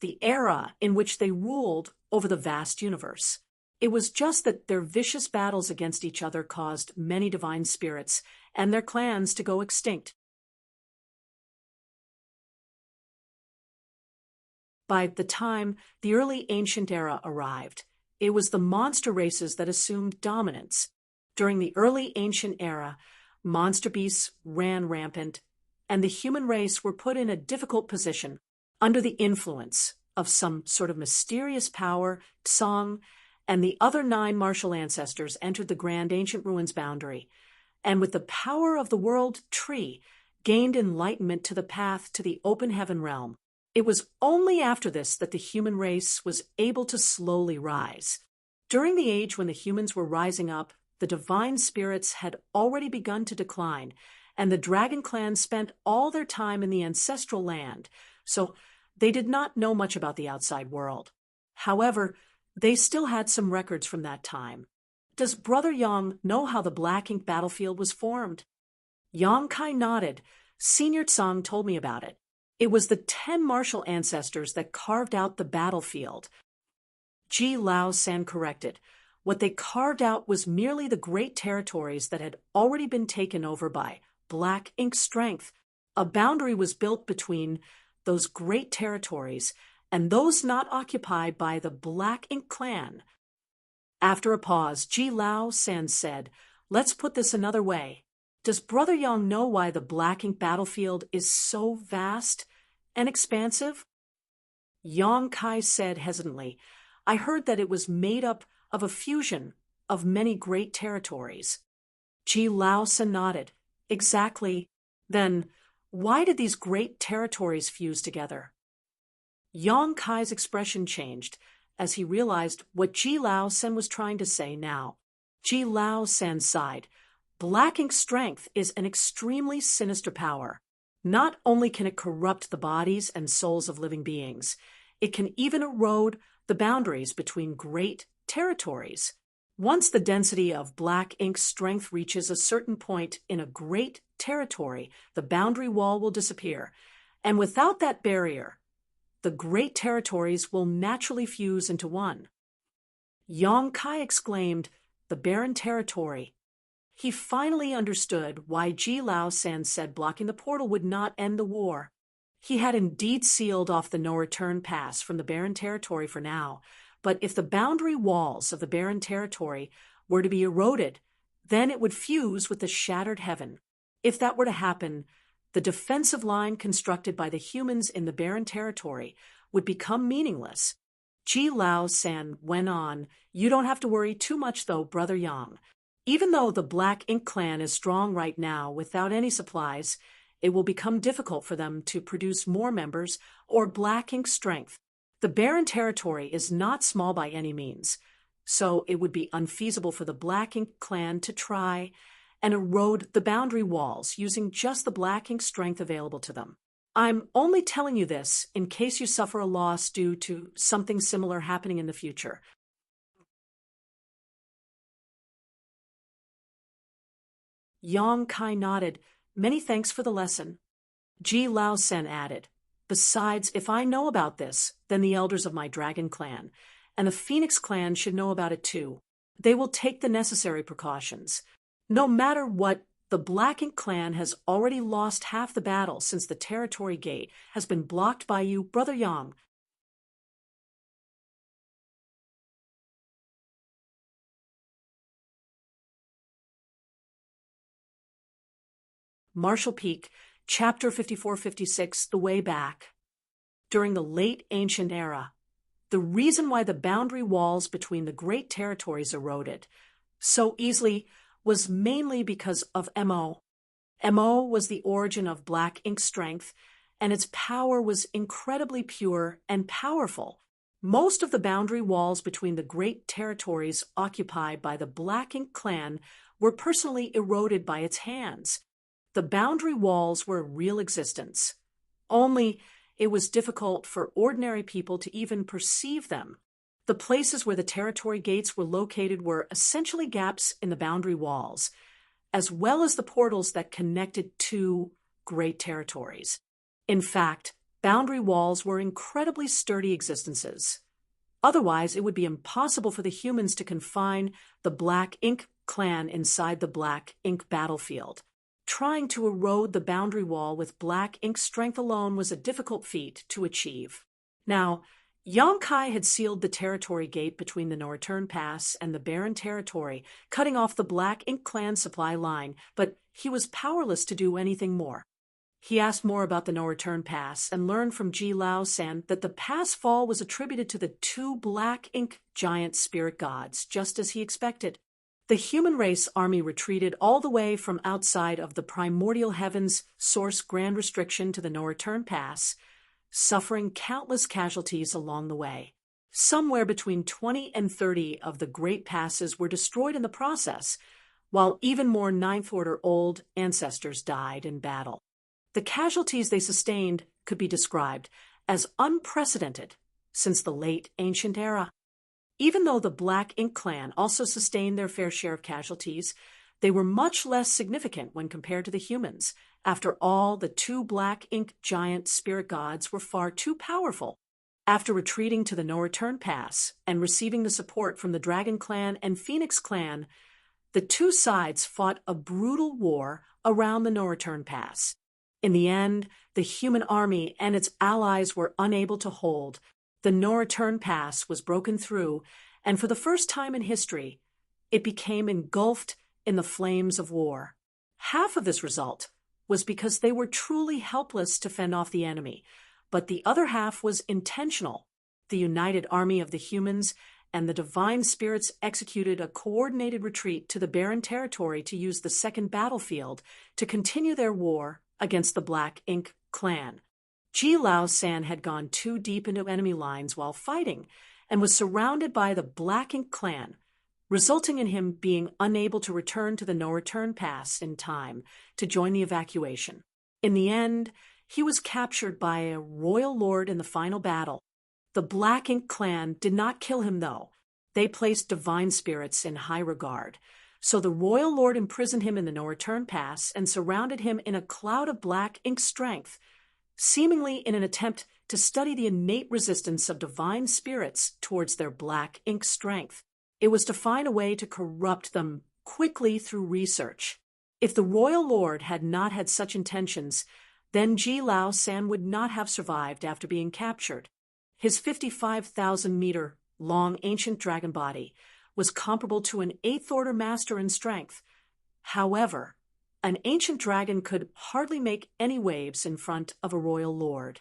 the era in which they ruled over the vast universe. It was just that their vicious battles against each other caused many divine spirits and their clans to go extinct. By the time the early ancient era arrived, it was the monster races that assumed dominance. During the early ancient era, monster beasts ran rampant, and the human race were put in a difficult position under the influence of some sort of mysterious power. Tsang and the other 9 martial ancestors entered the grand ancient ruins boundary, and with the power of the world tree, gained enlightenment to the path to the open heaven realm. It was only after this that the human race was able to slowly rise. During the age when the humans were rising up, the divine spirits had already begun to decline, and the Dragon Clan spent all their time in the ancestral land, so they did not know much about the outside world. However, they still had some records from that time. Does Brother Yang know how the Black Ink battlefield was formed? Yang Kai nodded. Senior Tsang told me about it. It was the 10 martial ancestors that carved out the battlefield. Ji Lao San corrected. What they carved out was merely the great territories that had already been taken over by Black Ink strength. A boundary was built between those great territories and those not occupied by the Black Ink clan. After a pause, Ji Lao San said, let's put this another way. Does Brother Yang know why the Black Ink battlefield is so vast and expansive? Yang Kai said hesitantly, I heard that it was made up of a fusion of many great territories. Ji Lao San nodded. Exactly. Then, why did these great territories fuse together? Yang Kai's expression changed as he realized what Ji Lao San was trying to say now. Ji Lao San sighed. Black Ink strength is an extremely sinister power. Not only can it corrupt the bodies and souls of living beings, it can even erode the boundaries between great territories. Once the density of Black Ink strength reaches a certain point in a great territory, the boundary wall will disappear. And without that barrier, the great territories will naturally fuse into one. Yang Kai exclaimed, the barren territory. He finally understood why Ji Lao San said blocking the portal would not end the war. He had indeed sealed off the no-return pass from the Barren Territory for now, but if the boundary walls of the Barren Territory were to be eroded, then it would fuse with the shattered heaven. If that were to happen, the defensive line constructed by the humans in the Barren Territory would become meaningless. Ji Lao San went on, "You don't have to worry too much though, Brother Yang. Even though the Black Ink clan is strong right now without any supplies, it will become difficult for them to produce more members or Black Ink strength. The Barren Territory is not small by any means, so it would be unfeasible for the Black Ink clan to try and erode the boundary walls using just the Black Ink strength available to them. I'm only telling you this in case you suffer a loss due to something similar happening in the future." Yang Kai nodded. "Many thanks for the lesson." Ji Lao Sen added, "Besides, if I know about this, then the elders of my dragon clan and the Phoenix clan should know about it too. They will take the necessary precautions. No matter what, the Black Ink clan has already lost half the battle since the territory gate has been blocked by you, Brother Yang." Marshall Peak, Chapter 54-56, The Way Back. During the late ancient era, the reason why the boundary walls between the great territories eroded so easily was mainly because of Mo. Mo was the origin of Black Ink strength, and its power was incredibly pure and powerful. Most of the boundary walls between the great territories occupied by the Black Ink clan were personally eroded by its hands. The boundary walls were a real existence. Only it was difficult for ordinary people to even perceive them. The places where the territory gates were located were essentially gaps in the boundary walls, as well as the portals that connected two great territories. In fact, boundary walls were incredibly sturdy existences. Otherwise, it would be impossible for the humans to confine the Black Ink clan inside the Black Ink battlefield. Trying to erode the boundary wall with Black Ink strength alone was a difficult feat to achieve. Now, Yang Kai had sealed the territory gate between the No-Return Pass and the Barren Territory, cutting off the Black Ink clan supply line, but he was powerless to do anything more. He asked more about the No-Return Pass and learned from Ji Lao San that the pass fall was attributed to the two Black Ink giant spirit gods, just as he expected. The human race army retreated all the way from outside of the primordial heavens source grand restriction to the No-Return Pass, suffering countless casualties along the way. Somewhere between 20 and 30 of the great passes were destroyed in the process, while even more Ninth Order old ancestors died in battle. The casualties they sustained could be described as unprecedented since the late ancient era. Even though the Black Ink clan also sustained their fair share of casualties, they were much less significant when compared to the humans. After all, the two Black Ink giant spirit gods were far too powerful. After retreating to the No-Return Pass and receiving the support from the Dragon Clan and Phoenix Clan, the two sides fought a brutal war around the No-Return Pass. In the end, the human army and its allies were unable to hold. The No-Return Pass was broken through, and for the first time in history, it became engulfed in the flames of war. Half of this result was because they were truly helpless to fend off the enemy, but the other half was intentional. The united army of the humans and the divine spirits executed a coordinated retreat to the Barren Territory to use the second battlefield to continue their war against the Black Ink clan. Ji Lao San had gone too deep into enemy lines while fighting and was surrounded by the Black Ink clan, resulting in him being unable to return to the No-Return Pass in time to join the evacuation. In the end, he was captured by a royal lord in the final battle. The Black Ink clan did not kill him, though. They placed divine spirits in high regard. So the royal lord imprisoned him in the No-Return Pass and surrounded him in a cloud of Black Ink strength, seemingly in an attempt to study the innate resistance of divine spirits towards their Black Ink strength. It was to find a way to corrupt them quickly through research. If the royal lord had not had such intentions, then Ji Lao San would not have survived after being captured. His 55,000-meter long ancient dragon body was comparable to an eighth-order master in strength. However, an ancient dragon could hardly make any waves in front of a royal lord.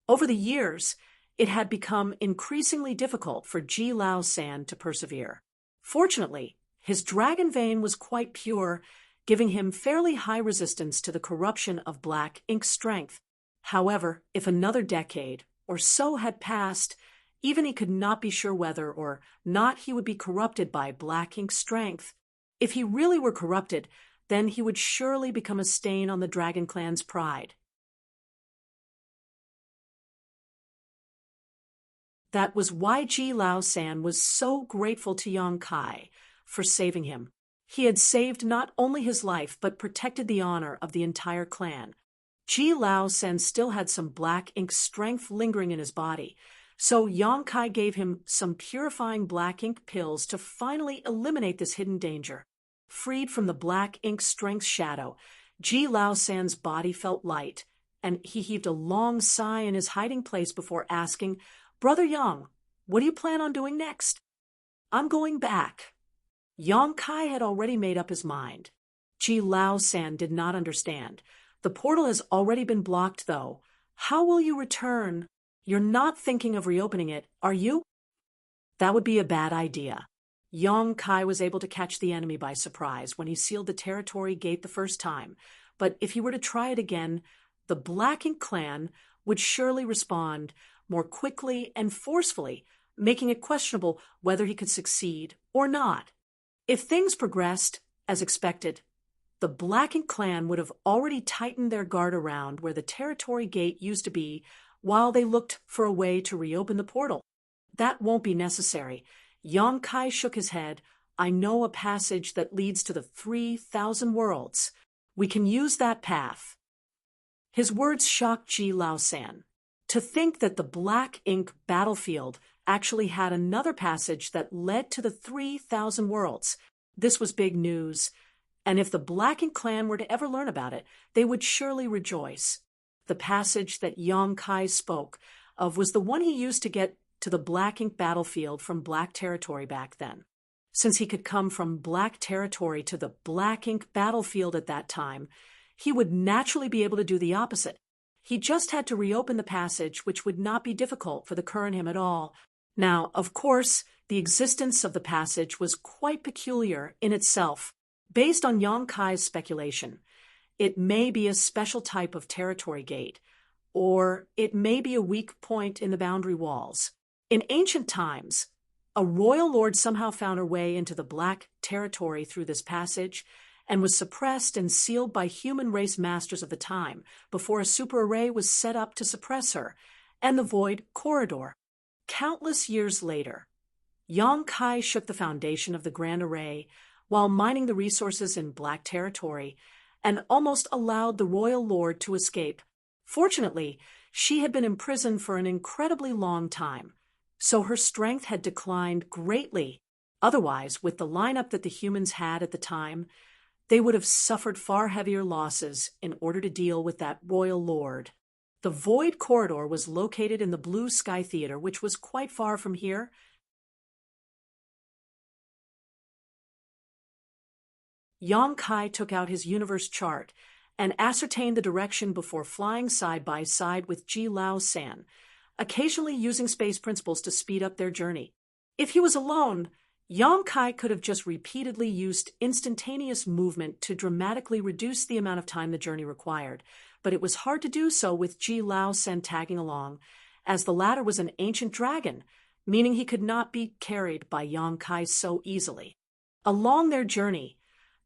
Over the years, it had become increasingly difficult for Ji Lao San to persevere. Fortunately, his dragon vein was quite pure, giving him fairly high resistance to the corruption of black ink strength. However, if another decade or so had passed, even he could not be sure whether or not he would be corrupted by black ink strength. If he really were corrupted, then he would surely become a stain on the Dragon Clan's pride. That was why Ji Lao San was so grateful to Yang Kai for saving him. He had saved not only his life but protected the honor of the entire clan. Ji Lao San still had some black ink strength lingering in his body, so Yang Kai gave him some purifying black ink pills to finally eliminate this hidden danger. Freed from the black ink strength shadow, Ji Lao San's body felt light, and he heaved a long sigh in his hiding place before asking, "Brother Yang, what do you plan on doing next?" "I'm going back." Yang Kai had already made up his mind. Ji Lao San did not understand. "The portal has already been blocked, though. How will you return? You're not thinking of reopening it, are you?" "That would be a bad idea." Yang Kai was able to catch the enemy by surprise when he sealed the territory gate the first time, but if he were to try it again, the Black Ink clan would surely respond more quickly and forcefully, making it questionable whether he could succeed or not. If things progressed as expected, the Black Ink clan would have already tightened their guard around where the territory gate used to be while they looked for a way to reopen the portal. "That won't be necessary." Yang Kai shook his head. "I know a passage that leads to the 3,000 worlds. We can use that path." His words shocked Ji Lao San. To think that the Black Ink battlefield actually had another passage that led to the 3,000 worlds. This was big news, and if the Black Ink clan were to ever learn about it, they would surely rejoice. The passage that Yang Kai spoke of was the one he used to get to the Black Ink battlefield from Black Territory back then. Since he could come from Black Territory to the Black Ink battlefield at that time, he would naturally be able to do the opposite. He just had to reopen the passage, which would not be difficult for the current him at all. Now, of course, the existence of the passage was quite peculiar in itself. Based on Yang Kai's speculation, it may be a special type of territory gate, or it may be a weak point in the boundary walls. In ancient times, a royal lord somehow found her way into the Black Territory through this passage and was suppressed and sealed by human race masters of the time before a super array was set up to suppress her, and the Void Corridor. Countless years later, Yang Kai shook the foundation of the Grand Array while mining the resources in Black Territory and almost allowed the royal lord to escape. Fortunately, she had been imprisoned for an incredibly long time, so her strength had declined greatly. Otherwise, with the lineup that the humans had at the time, they would have suffered far heavier losses in order to deal with that royal lord. The Void Corridor was located in the Blue Sky Theater, which was quite far from here. Yang Kai took out his universe chart and ascertained the direction before flying side by side with Ji Lao San, occasionally using space principles to speed up their journey. If he was alone, Yang Kai could have just repeatedly used instantaneous movement to dramatically reduce the amount of time the journey required, but it was hard to do so with Ji Lao San tagging along, as the latter was an ancient dragon, meaning he could not be carried by Yang Kai so easily. Along their journey,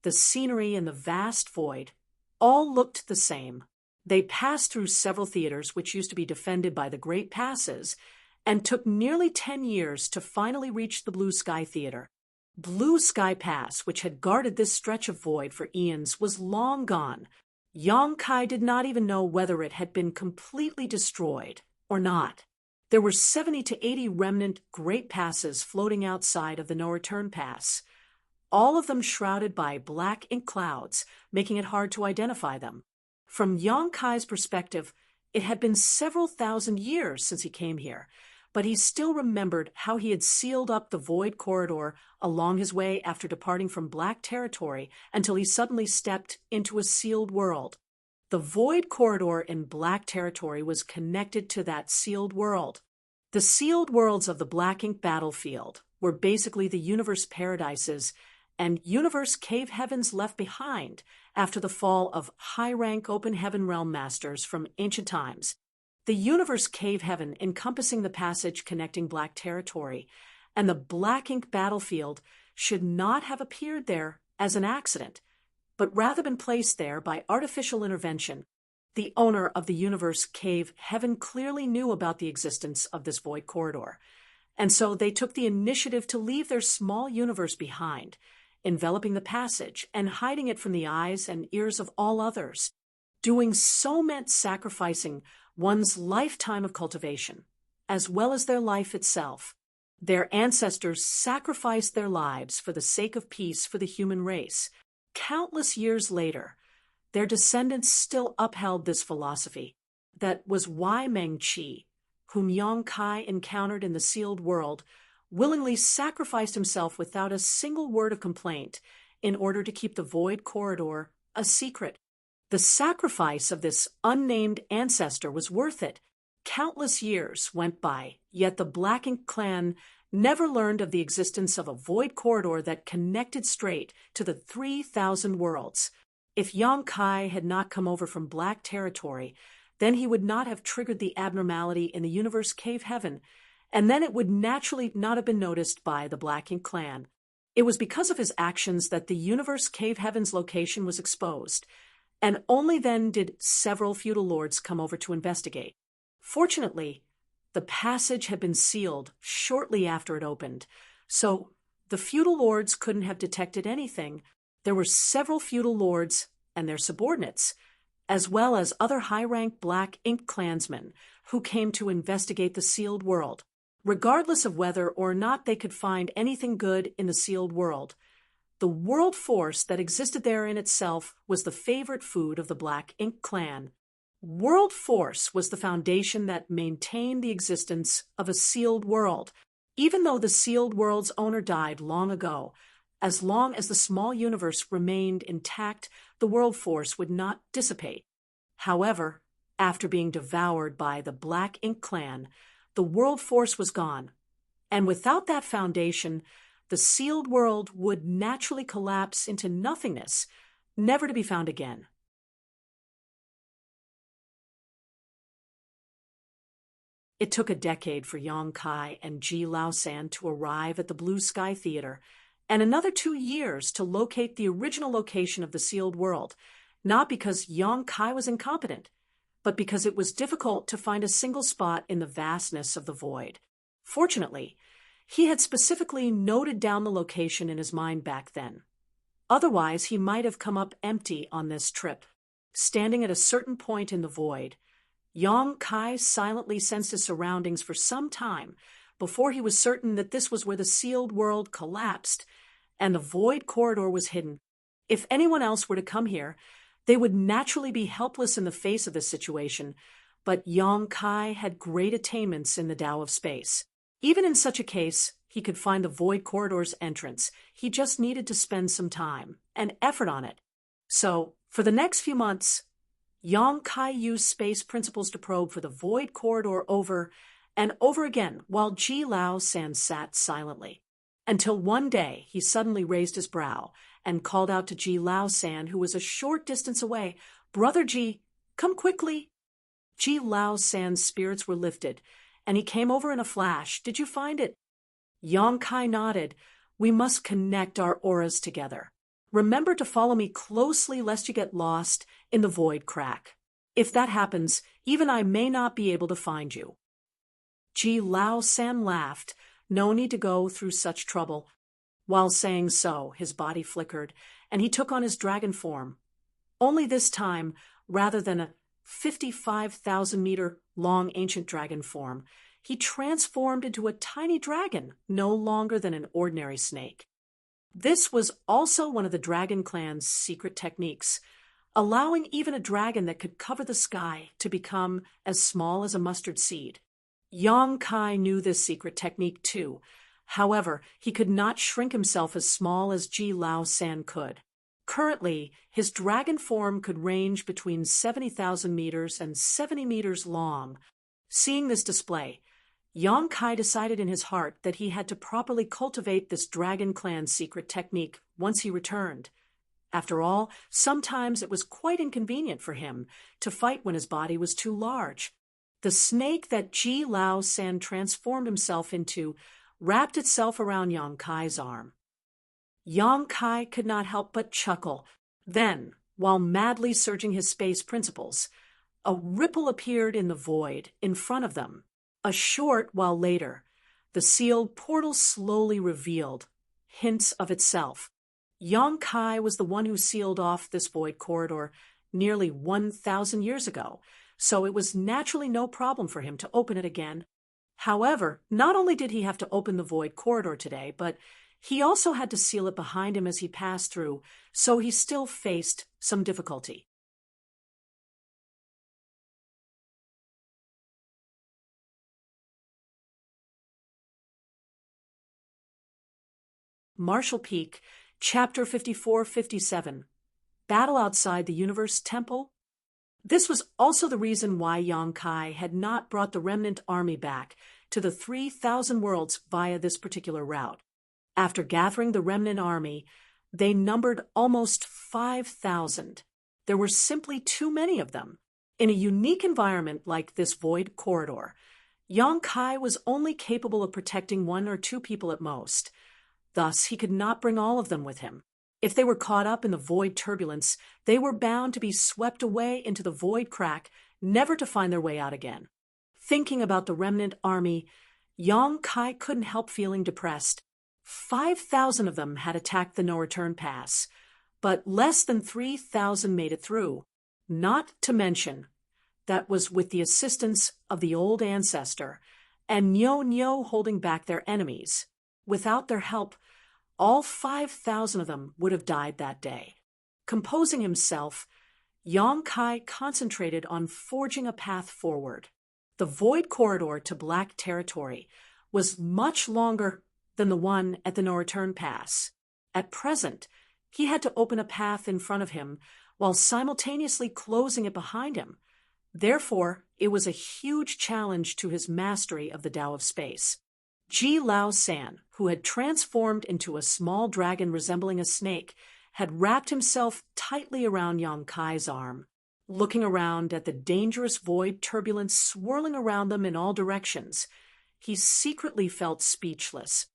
the scenery and the vast void all looked the same. They passed through several theaters which used to be defended by the Great Passes, and took nearly 10 years to finally reach the Blue Sky Theater. Blue Sky Pass, which had guarded this stretch of void for eons, was long gone. Yang Kai did not even know whether it had been completely destroyed or not. There were 70 to 80 remnant Great Passes floating outside of the No-Return Pass, all of them shrouded by black ink clouds, making it hard to identify them. From Yang Kai's perspective, it had been several thousand years since he came here, but he still remembered how he had sealed up the void corridor along his way after departing from Black territory until he suddenly stepped into a sealed world. The void corridor in Black territory was connected to that sealed world. The sealed worlds of the Black Ink battlefield were basically the universe paradises and universe cave heavens left behind after the fall of high-rank open heaven realm masters from ancient times. The universe cave heaven encompassing the passage connecting Black territory and the Black Ink battlefield should not have appeared there as an accident, but rather been placed there by artificial intervention. The owner of the universe cave heaven clearly knew about the existence of this void corridor, and so they took the initiative to leave their small universe behind, enveloping the passage and hiding it from the eyes and ears of all others. Doing so meant sacrificing one's lifetime of cultivation, as well as their life itself. Their ancestors sacrificed their lives for the sake of peace for the human race. Countless years later, their descendants still upheld this philosophy. That was why Meng Qi, whom Yang Kai encountered in the sealed world, willingly sacrificed himself without a single word of complaint in order to keep the void corridor a secret. The sacrifice of this unnamed ancestor was worth it. Countless years went by, yet the Black Ink clan never learned of the existence of a void corridor that connected straight to the 3,000 worlds. If Yang Kai had not come over from Black territory, then he would not have triggered the abnormality in the universe cave heaven, and then it would naturally not have been noticed by the Black Ink clan. It was because of his actions that the universe cave heaven's location was exposed, and only then did several feudal lords come over to investigate. Fortunately, the passage had been sealed shortly after it opened, so the feudal lords couldn't have detected anything. There were several feudal lords and their subordinates, as well as other high-rank Black Ink clansmen who came to investigate the sealed world. Regardless of whether or not they could find anything good in the sealed world, the world force that existed there in itself was the favorite food of the Black Ink clan. World force was the foundation that maintained the existence of a sealed world. Even though the sealed world's owner died long ago, as long as the small universe remained intact, the world force would not dissipate. However, after being devoured by the Black Ink clan, the world force was gone, and without that foundation, the sealed world would naturally collapse into nothingness, never to be found again. It took a decade for Yang Kai and Ji Laosan to arrive at the Blue Sky Theater, and another 2 years to locate the original location of the sealed world, not because Yang Kai was incompetent, but because it was difficult to find a single spot in the vastness of the void. Fortunately, he had specifically noted down the location in his mind back then. Otherwise, he might have come up empty on this trip. Standing at a certain point in the void, Yang Kai silently sensed his surroundings for some time before he was certain that this was where the sealed world collapsed and the void corridor was hidden. If anyone else were to come here, they would naturally be helpless in the face of this situation, but Yang Kai had great attainments in the Tao of space. Even in such a case, he could find the void corridor's entrance. He just needed to spend some time and effort on it. So, for the next few months, Yang Kai used space principles to probe for the void corridor over and over again while Ji Laosan sat silently. Until one day he suddenly raised his brow and called out to Ji Laosan, who was a short distance away, "Brother Ji, come quickly." Ji Laosan's spirits were lifted, and he came over in a flash. "Did you find it?" Yang Kai nodded. "We must connect our auras together. Remember to follow me closely lest you get lost in the void crack. If that happens, even I may not be able to find you." Ji Laosan laughed. No need to go through such trouble. While saying so, his body flickered, and he took on his dragon form. Only this time, rather than a 55,000-meter-long ancient dragon form, he transformed into a tiny dragon, no longer than an ordinary snake. This was also one of the Dragon Clan's secret techniques. allowing even a dragon that could cover the sky to become as small as a mustard seed. Yang Kai knew this secret technique too. However, he could not shrink himself as small as Ji Lao San could. Currently, his dragon form could range between 70,000 meters and 70 meters long. Seeing this display, Yang Kai decided in his heart that he had to properly cultivate this Dragon Clan secret technique once he returned. After all, sometimes it was quite inconvenient for him to fight when his body was too large. The snake that Ji Lao San transformed himself into wrapped itself around Yang Kai's arm. Yang Kai could not help but chuckle. Then, while madly searching his space principles, a ripple appeared in the void in front of them. A short while later, the sealed portal slowly revealed hints of itself. Yang Kai was the one who sealed off this void corridor nearly 1,000 years ago, so it was naturally no problem for him to open it again. However, not only did he have to open the void corridor today, but he also had to seal it behind him as he passed through, so he still faced some difficulty. Marshall Peak, Chapter 54-57, Battle Outside the Universe Temple. This was also the reason why Yang Kai had not brought the remnant army back to the 3,000 worlds via this particular route. After gathering the remnant army, they numbered almost 5,000. There were simply too many of them. In a unique environment like this void corridor, Yang Kai was only capable of protecting 1 or 2 people at most. Thus, he could not bring all of them with him. If they were caught up in the void turbulence, they were bound to be swept away into the void crack, never to find their way out again. Thinking about the remnant army, Yang Kai couldn't help feeling depressed. 5,000 of them had attacked the no-return pass, but less than 3,000 made it through. Not to mention, that was with the assistance of the old ancestor, and Nyo holding back their enemies. Without their help, all 5,000 of them would have died that day. Composing himself, Yang Kai concentrated on forging a path forward. The void corridor to Black Territory was much longer than the one at the no-return pass. At present, he had to open a path in front of him while simultaneously closing it behind him. Therefore, it was a huge challenge to his mastery of the Tao of Space. Ji Lao San, who had transformed into a small dragon resembling a snake, had wrapped himself tightly around Yang Kai's arm. Looking around at the dangerous void turbulence swirling around them in all directions, he secretly felt speechless.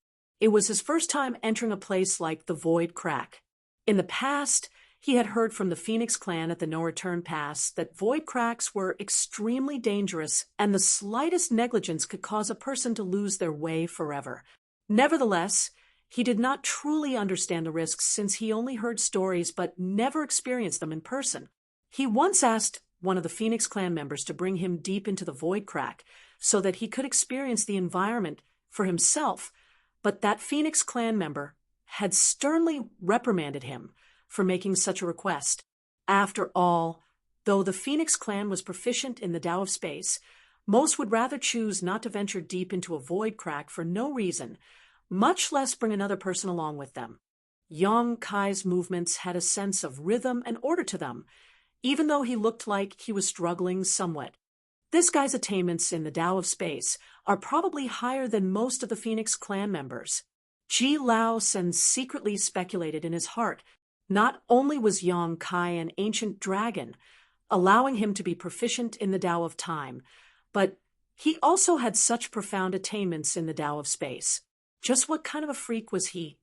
It was his first time entering a place like the void crack. In the past, he had heard from the Phoenix clan at the no-return pass that void cracks were extremely dangerous and the slightest negligence could cause a person to lose their way forever. Nevertheless, he did not truly understand the risks since he only heard stories but never experienced them in person. He once asked one of the Phoenix clan members to bring him deep into the void crack so that he could experience the environment for himself, but that Phoenix clan member had sternly reprimanded him for making such a request. After all, though the Phoenix clan was proficient in the Tao of Space, most would rather choose not to venture deep into a void crack for no reason, much less bring another person along with them. Yang Kai's movements had a sense of rhythm and order to them, even though he looked like he was struggling somewhat. This guy's attainments in the Tao of Space are probably higher than most of the Phoenix clan members. Ji Lao San secretly speculated in his heart. Not only was Yang Kai an ancient dragon, allowing him to be proficient in the Tao of Time, but he also had such profound attainments in the Tao of Space. Just what kind of a freak was he?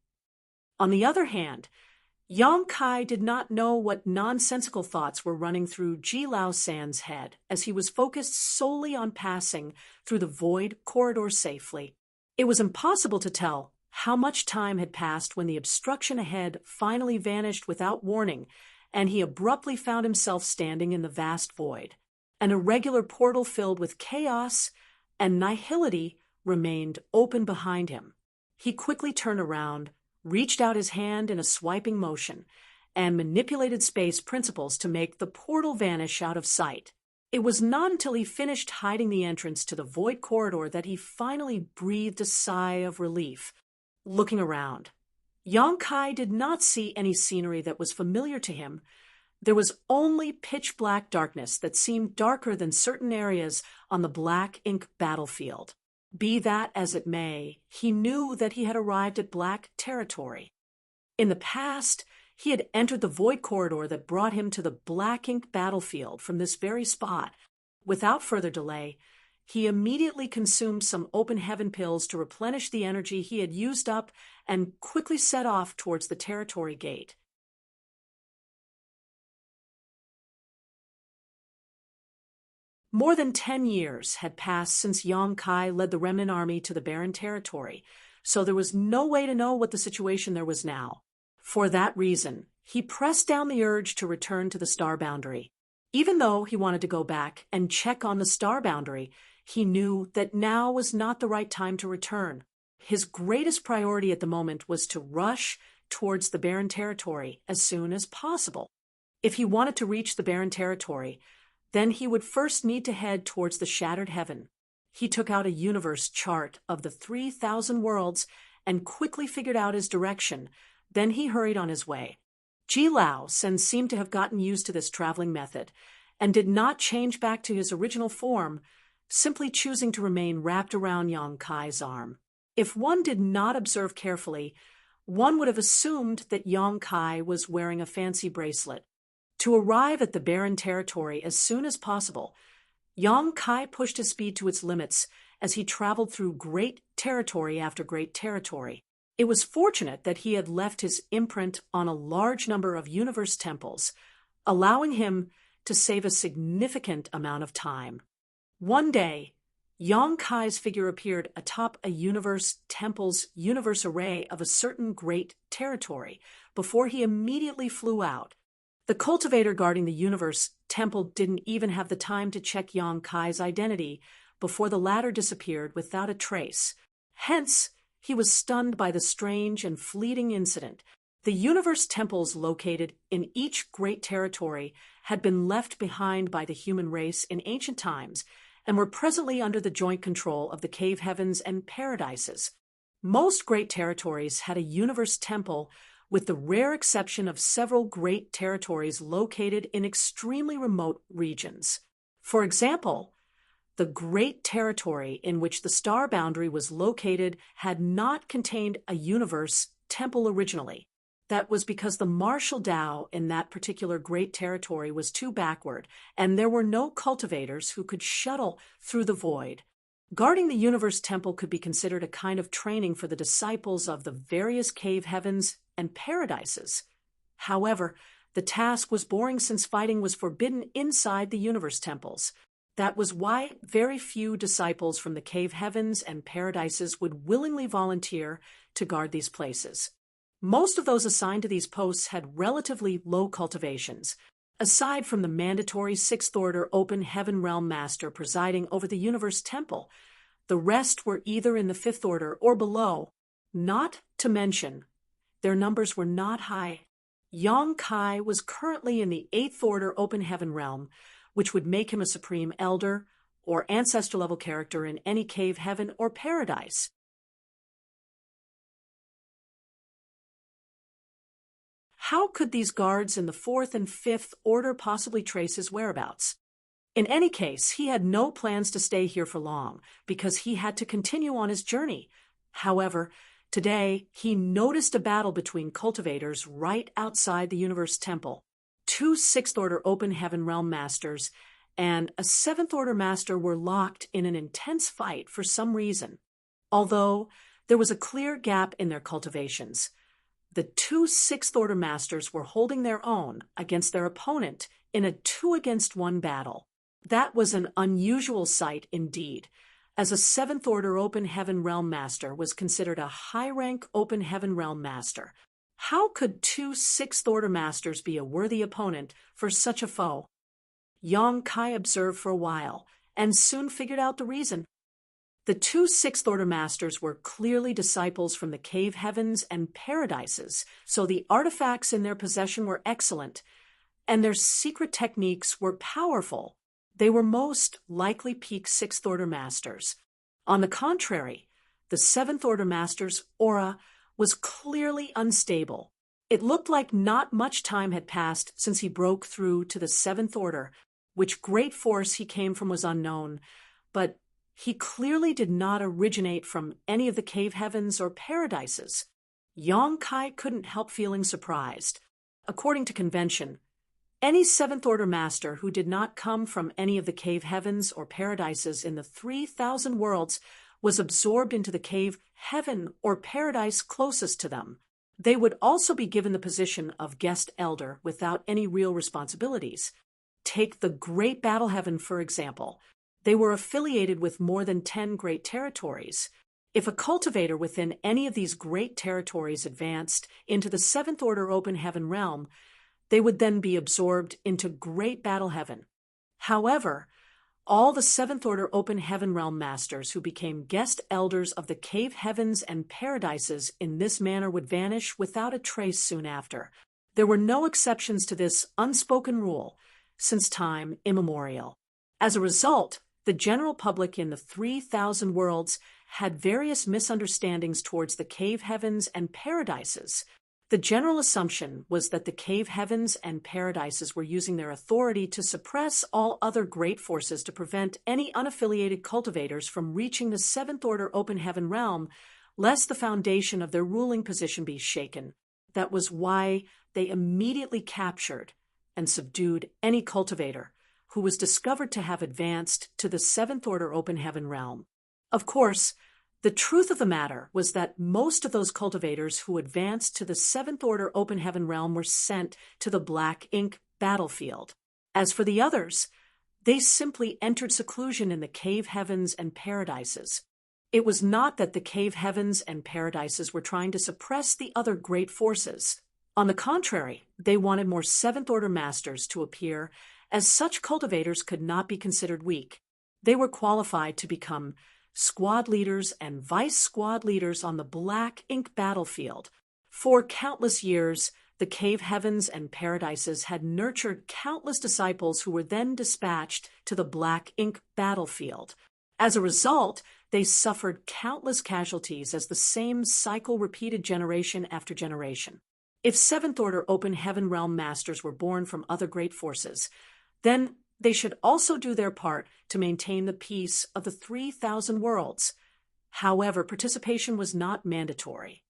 On the other hand, Yang Kai did not know what nonsensical thoughts were running through Ji Lao San's head as he was focused solely on passing through the void corridor safely. It was impossible to tell how much time had passed when the obstruction ahead finally vanished without warning, and he abruptly found himself standing in the vast void. An irregular portal filled with chaos and nihility remained open behind him. He quickly turned around, reached out his hand in a swiping motion, and manipulated space principles to make the portal vanish out of sight. It was not until he finished hiding the entrance to the void corridor that he finally breathed a sigh of relief. Looking around, Yang Kai did not see any scenery that was familiar to him. There was only pitch-black darkness that seemed darker than certain areas on the black ink battlefield. Be that as it may, he knew that he had arrived at black territory. In the past, he had entered the void corridor that brought him to the black ink battlefield from this very spot. Without further delay, he immediately consumed some open heaven pills to replenish the energy he had used up and quickly set off towards the territory gate. More than 10 years had passed since Yang Kai led the remnant army to the barren territory, so there was no way to know what the situation there was now. For that reason, he pressed down the urge to return to the star boundary. Even though he wanted to go back and check on the star boundary, he knew that now was not the right time to return. His greatest priority at the moment was to rush towards the barren territory as soon as possible. If he wanted to reach the barren territory, then he would first need to head towards the shattered heaven. He took out a universe chart of the 3,000 worlds and quickly figured out his direction. Then he hurried on his way. Ji Lao Sen seemed to have gotten used to this traveling method and did not change back to his original form, simply choosing to remain wrapped around Yang Kai's arm. If one did not observe carefully, one would have assumed that Yang Kai was wearing a fancy bracelet. To arrive at the barren territory as soon as possible, Yang Kai pushed his speed to its limits as he traveled through great territory after great territory. It was fortunate that he had left his imprint on a large number of universe temples, allowing him to save a significant amount of time. One day, Yang Kai's figure appeared atop a universe temple's universe array of a certain great territory before he immediately flew out. The cultivator guarding the universe temple didn't even have the time to check Yang Kai's identity before the latter disappeared without a trace. Hence, he was stunned by the strange and fleeting incident. The universe temples located in each great territory had been left behind by the human race in ancient times and were presently under the joint control of the cave heavens and paradises. Most great territories had a universe temple, with the rare exception of several great territories located in extremely remote regions. For example, the great territory in which the star boundary was located had not contained a universe temple originally. That was because the martial Tao in that particular great territory was too backward, and there were no cultivators who could shuttle through the void. Guarding the universe temple could be considered a kind of training for the disciples of the various cave heavens and paradises. However, the task was boring since fighting was forbidden inside the universe temples. That was why very few disciples from the cave heavens and paradises would willingly volunteer to guard these places. Most of those assigned to these posts had relatively low cultivations. Aside from the mandatory Sixth Order Open Heaven Realm Master presiding over the Universe Temple, the rest were either in the Fifth Order or below. Not to mention, their numbers were not high. Yang Kai was currently in the Eighth Order Open Heaven Realm, which would make him a Supreme Elder or Ancestor-level character in any cave heaven or paradise. How could these guards in the Fourth and Fifth Order possibly trace his whereabouts? In any case, he had no plans to stay here for long, because he had to continue on his journey. However, today he noticed a battle between cultivators right outside the Universe Temple. 2 Sixth Order Open Heaven Realm Masters and a Seventh Order Master were locked in an intense fight for some reason. Although there was a clear gap in their cultivations, the 2 Sixth Order Masters were holding their own against their opponent in a 2-against-1 battle. That was an unusual sight indeed, as a Seventh Order Open Heaven Realm Master was considered a high-rank Open Heaven Realm Master. How could 2 Sixth Order Masters be a worthy opponent for such a foe? Yang Kai observed for a while, and soon figured out the reason. The two sixth-order masters were clearly disciples from the cave heavens and paradises, so the artifacts in their possession were excellent, and their secret techniques were powerful. They were most likely peak sixth-order masters. On the contrary, the seventh-order master's aura was clearly unstable. It looked like not much time had passed since he broke through to the seventh order. Which great force he came from was unknown, but he clearly did not originate from any of the cave heavens or paradises. Yang Kai couldn't help feeling surprised. According to convention, any seventh-order master who did not come from any of the cave heavens or paradises in the 3,000 worlds was absorbed into the cave heaven or paradise closest to them. They would also be given the position of guest elder without any real responsibilities. Take the Great Battle Heaven, for example. They were affiliated with more than 10 great territories. If a cultivator within any of these great territories advanced into the seventh order open heaven realm, they would then be absorbed into Great Battle Heaven. However, all the seventh order open heaven realm masters who became guest elders of the cave heavens and paradises in this manner would vanish without a trace soon after. There were no exceptions to this unspoken rule since time immemorial. As a result, the general public in the 3,000 worlds had various misunderstandings towards the cave heavens and paradises. The general assumption was that the cave heavens and paradises were using their authority to suppress all other great forces to prevent any unaffiliated cultivators from reaching the seventh order open heaven realm, lest the foundation of their ruling position be shaken. That was why they immediately captured and subdued any cultivator who was discovered to have advanced to the seventh order open heaven realm. Of course, the truth of the matter was that most of those cultivators who advanced to the seventh order open heaven realm were sent to the black ink battlefield. As for the others, they simply entered seclusion in the cave heavens and paradises. It was not that the cave heavens and paradises were trying to suppress the other great forces. On the contrary, they wanted more seventh order masters to appear, as such cultivators could not be considered weak. They were qualified to become squad leaders and vice squad leaders on the black ink battlefield. For countless years, the cave heavens and paradises had nurtured countless disciples who were then dispatched to the black ink battlefield. As a result, they suffered countless casualties as the same cycle repeated generation after generation. If seventh order open heaven realm masters were born from other great forces, then they should also do their part to maintain the peace of the 3,000 worlds. However, participation was not mandatory.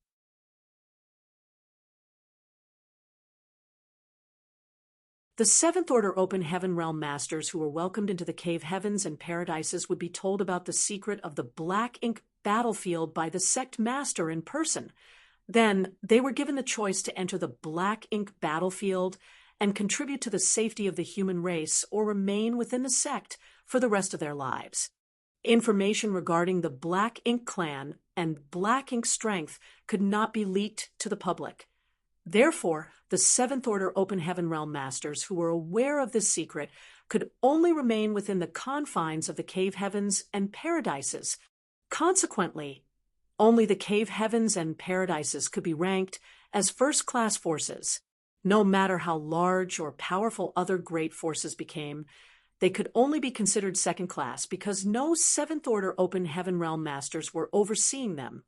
The seventh order open heaven realm masters who were welcomed into the cave heavens and paradises would be told about the secret of the black ink battlefield by the sect master in person. Then they were given the choice to enter the black ink battlefield and contribute to the safety of the human race or remain within the sect for the rest of their lives. Information regarding the Black Ink clan and Black Ink strength could not be leaked to the public. Therefore, the seventh order open heaven realm masters who were aware of this secret could only remain within the confines of the cave heavens and paradises. Consequently, only the cave heavens and paradises could be ranked as first-class forces. No matter how large or powerful other great forces became, they could only be considered second class because no seventh order open heaven realm masters were overseeing them.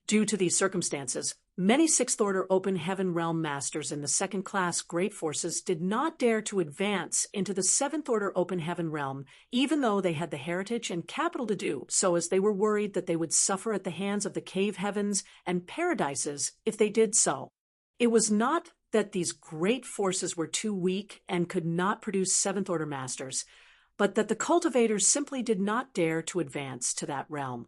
Due to these circumstances, many sixth order open heaven realm masters in the second class great forces did not dare to advance into the seventh order open heaven realm, even though they had the heritage and capital to do so, as they were worried that they would suffer at the hands of the cave heavens and paradises if they did so. It was not that these great forces were too weak and could not produce seventh order masters, but that the cultivators simply did not dare to advance to that realm.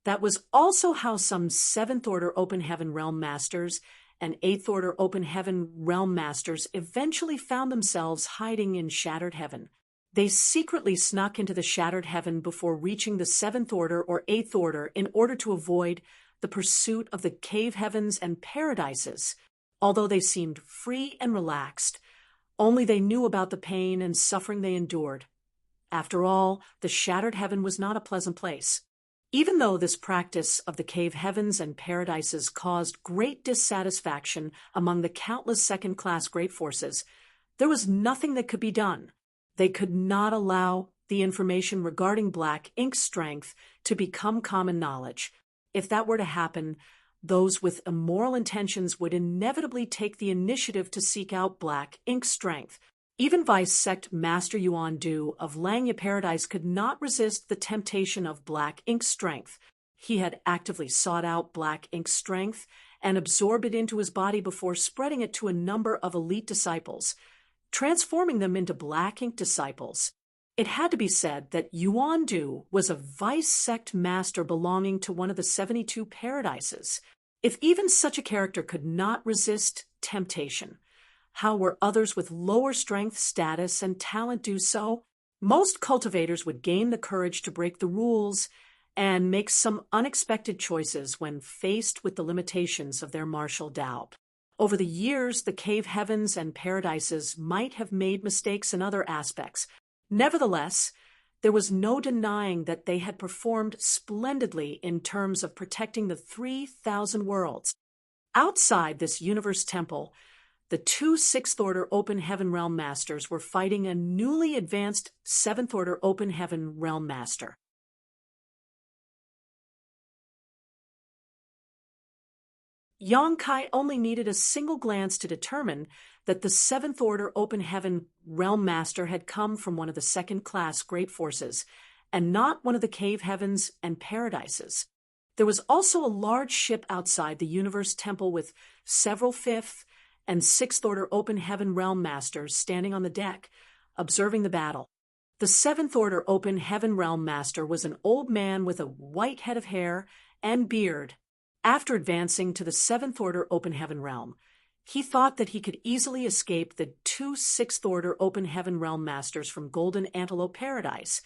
That was also how some seventh order open heaven realm masters and eighth order open heaven realm masters eventually found themselves hiding in shattered heaven. They secretly snuck into the shattered heaven before reaching the seventh order or eighth order in order to avoid the pursuit of the cave heavens and paradises. Although they seemed free and relaxed, only they knew about the pain and suffering they endured. After all, the shattered heaven was not a pleasant place. Even though this practice of the cave heavens and paradises caused great dissatisfaction among the countless second-class great forces, there was nothing that could be done. They could not allow the information regarding black ink strength to become common knowledge. If that were to happen, those with immoral intentions would inevitably take the initiative to seek out black ink strength. Even Vice Sect Master Yuan Du of Langya Paradise could not resist the temptation of black ink strength. He had actively sought out black ink strength and absorbed it into his body before spreading it to a number of elite disciples, transforming them into black ink disciples. It had to be said that Yuan Du was a Vice Sect master belonging to one of the 72 paradises. If even such a character could not resist temptation, how were others with lower strength, status, and talent do so? Most cultivators would gain the courage to break the rules and make some unexpected choices when faced with the limitations of their martial Dao. Over the years, the cave heavens and paradises might have made mistakes in other aspects. Nevertheless, there was no denying that they had performed splendidly in terms of protecting the 3,000 worlds. Outside this universe temple, the two Sixth-Order Open Heaven Realm Masters were fighting a newly advanced Seventh-Order Open Heaven Realm Master. Yang Kai only needed a single glance to determine that the Seventh-Order Open Heaven Realm Master had come from one of the second-class great forces, and not one of the cave heavens and paradises. There was also a large ship outside the Universe Temple with several Fifth and Sixth-Order Open Heaven Realm Masters standing on the deck, observing the battle. The Seventh-Order Open Heaven Realm Master was an old man with a white head of hair and beard. After advancing to the Seventh-Order Open Heaven Realm, he thought that he could easily escape the two Sixth-Order Open Heaven Realm Masters from Golden Antelope Paradise,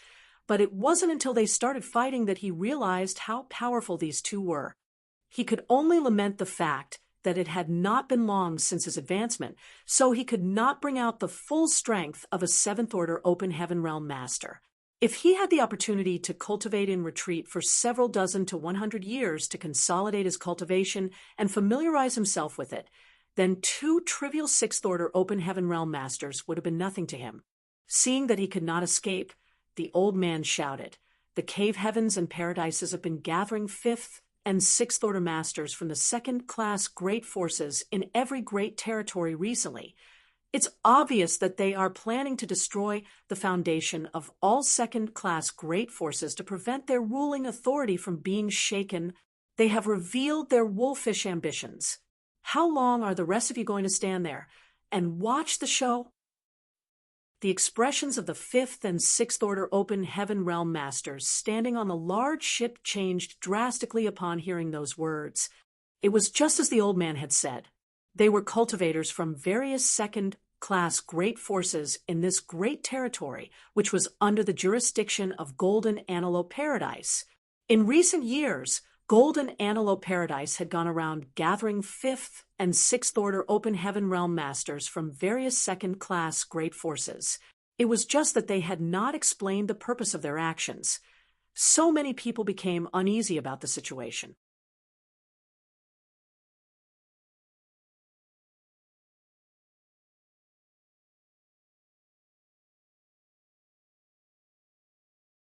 but it wasn't until they started fighting that he realized how powerful these two were. He could only lament the fact that it had not been long since his advancement, so he could not bring out the full strength of a Seventh-Order Open Heaven Realm Master. If he had the opportunity to cultivate in retreat for several dozen to 100 years to consolidate his cultivation and familiarize himself with it, then two trivial Sixth-Order Open Heaven Realm Masters would have been nothing to him. Seeing that he could not escape, the old man shouted, "The cave heavens and paradises have been gathering Fifth and Sixth-Order Masters from the second-class great forces in every great territory recently. It's obvious that they are planning to destroy the foundation of all second-class great forces to prevent their ruling authority from being shaken. They have revealed their wolfish ambitions. How long are the rest of you going to stand there and watch the show?" The expressions of the Fifth and Sixth-Order Open Heaven Realm Masters standing on the large ship changed drastically upon hearing those words. It was just as the old man had said. They were cultivators from various second-class great forces in this great territory, which was under the jurisdiction of Golden Antelope Paradise. In recent years, Golden Antelope Paradise had gone around gathering Fifth and Sixth-Order Open Heaven Realm Masters from various second-class great forces. It was just that they had not explained the purpose of their actions. So many people became uneasy about the situation.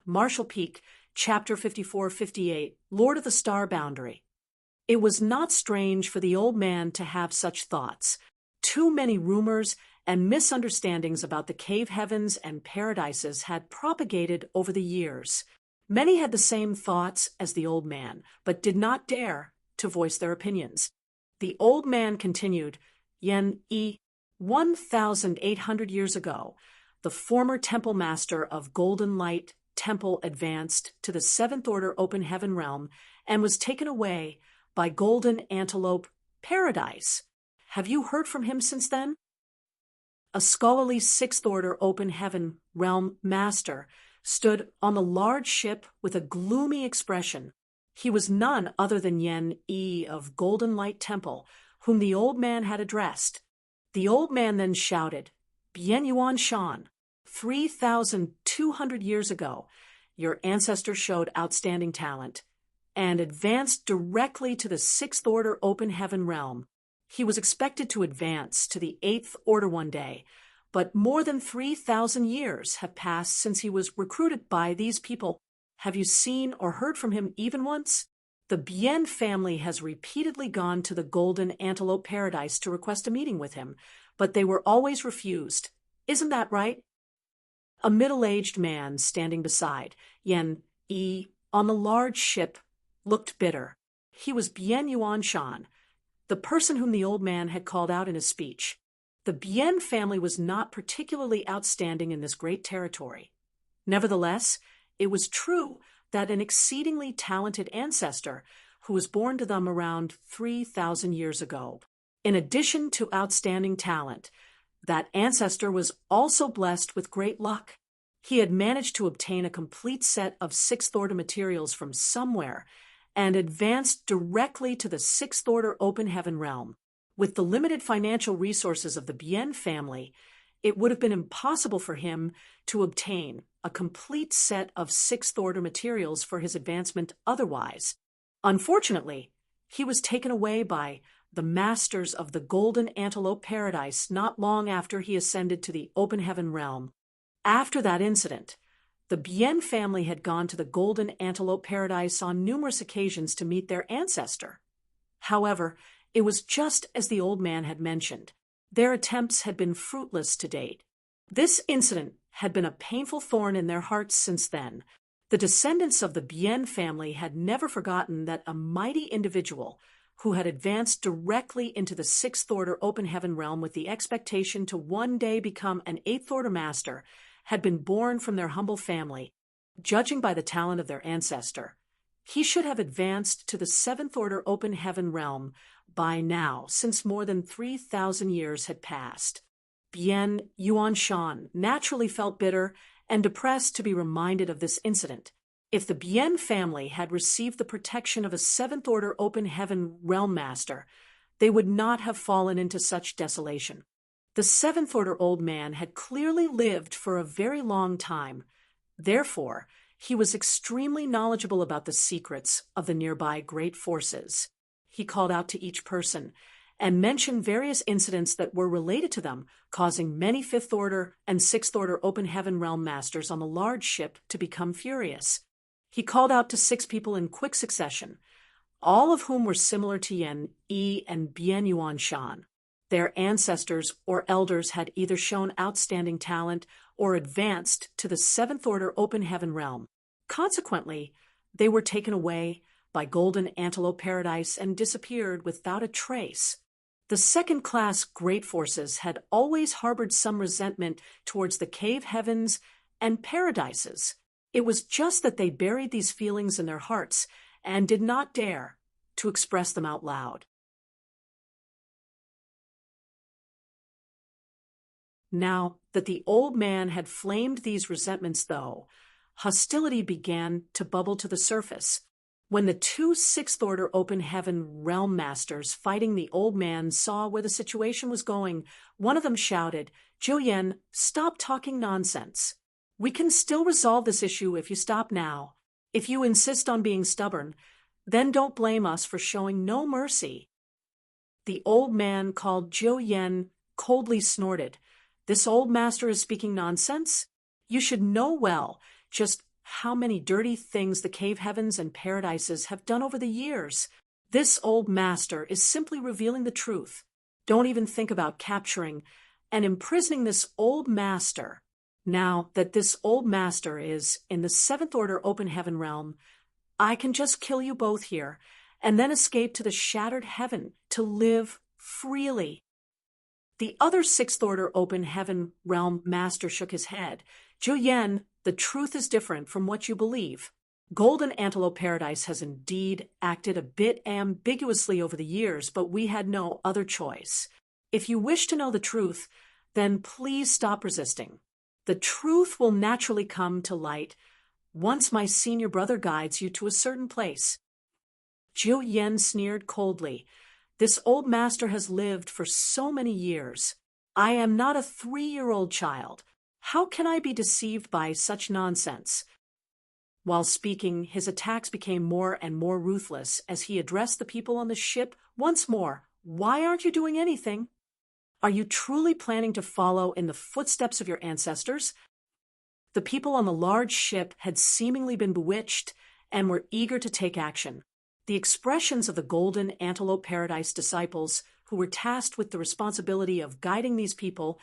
Marshall Peak, Chapter 54-58, Lord of the Star Boundary. It was not strange for the old man to have such thoughts. Too many rumors and misunderstandings about the cave heavens and paradises had propagated over the years. Many had the same thoughts as the old man, but did not dare to voice their opinions. The old man continued, "Yen Yi, 1,800 years ago, the former temple master of Golden Light Temple advanced to the Seventh-Order Open Heaven Realm and was taken away by Golden Antelope Paradise. Have you heard from him since then?" A scholarly Sixth-Order Open Heaven Realm Master stood on the large ship with a gloomy expression. He was none other than Yen Yi of Golden Light Temple, whom the old man had addressed. The old man then shouted, "Bien Yuan Shan, 3,200 years ago, your ancestor showed outstanding talent and advanced directly to the sixth order open heaven realm. He was expected to advance to the eighth order one day, but more than 3,000 years have passed since he was recruited by these people. Have you seen or heard from him even once? The Bien family has repeatedly gone to the Golden Antelope Paradise to request a meeting with him, but they were always refused. Isn't that right? A middle-aged man standing beside Yen Yi on the large ship looked bitter. He was Bien Yuan Shan, the person whom the old man had called out in his speech. The Bien family was not particularly outstanding in this great territory. Nevertheless, it was true that an exceedingly talented ancestor who was born to them around 3,000 years ago. In addition to outstanding talent, that ancestor was also blessed with great luck. He had managed to obtain a complete set of sixth order materials from somewhere and advanced directly to the sixth order open heaven realm. With the limited financial resources of the Bien family, it would have been impossible for him to obtain a complete set of sixth order materials for his advancement otherwise. Unfortunately, he was taken away by the masters of the Golden Antelope Paradise not long after he ascended to the open heaven realm. After that incident, the Bien family had gone to the Golden Antelope Paradise on numerous occasions to meet their ancestor. However, it was just as the old man had mentioned. Their attempts had been fruitless to date. This incident had been a painful thorn in their hearts since then. The descendants of the Bien family had never forgotten that a mighty individual who had advanced directly into the sixth order open heaven realm with the expectation to one day become an eighth order master had been born from their humble family. Judging by the talent of their ancestor, he should have advanced to the seventh order open heaven realm by now, since more than 3,000 years had passed. Bien Yuan Shan naturally felt bitter and depressed to be reminded of this incident. If the Bien family had received the protection of a seventh order open heaven realm master, they would not have fallen into such desolation. The seventh order old man had clearly lived for a very long time. Therefore, he was extremely knowledgeable about the secrets of the nearby great forces. He called out to each person and mentioned various incidents that were related to them, causing many fifth order and sixth order open heaven realm masters on the large ship to become furious. He called out to 6 people in quick succession, all of whom were similar to Yen Yi and Bien Yuan Shan. Their ancestors or elders had either shown outstanding talent or advanced to the seventh order open heaven realm. Consequently, they were taken away by Golden Antelope Paradise and disappeared without a trace. The second-class great forces had always harbored some resentment towards the cave heavens and paradises. It was just that they buried these feelings in their hearts and did not dare to express them out loud. Now that the old man had flamed these resentments, though, hostility began to bubble to the surface. When the 2 sixth order open heaven realm masters fighting the old man saw where the situation was going, one of them shouted, "Zhou Yan, stop talking nonsense. We can still resolve this issue if you stop now. If you insist on being stubborn, then don't blame us for showing no mercy." The old man called Zhou Yan coldly snorted, "This old master is speaking nonsense? You should know well just how many dirty things the cave heavens and paradises have done over the years. This old master is simply revealing the truth. Don't even think about capturing and imprisoning this old master. Now that this old master is in the seventh order open heaven realm, I can just kill you both here and then escape to the shattered heaven to live freely." The other sixth order open heaven realm master shook his head. "Zhou Yan, the truth is different from what you believe. Golden Antelope Paradise has indeed acted a bit ambiguously over the years, but we had no other choice. If you wish to know the truth, then please stop resisting. The truth will naturally come to light once my senior brother guides you to a certain place." Zhou Yan sneered coldly. "This old master has lived for so many years. I am not a 3-year-old child. How can I be deceived by such nonsense?" While speaking, his attacks became more and more ruthless as he addressed the people on the ship once more. Why aren't you doing anything? Are you truly planning to follow in the footsteps of your ancestors? The people on the large ship had seemingly been bewitched and were eager to take action. The expressions of the Golden Antelope Paradise disciples, who were tasked with the responsibility of guiding these people,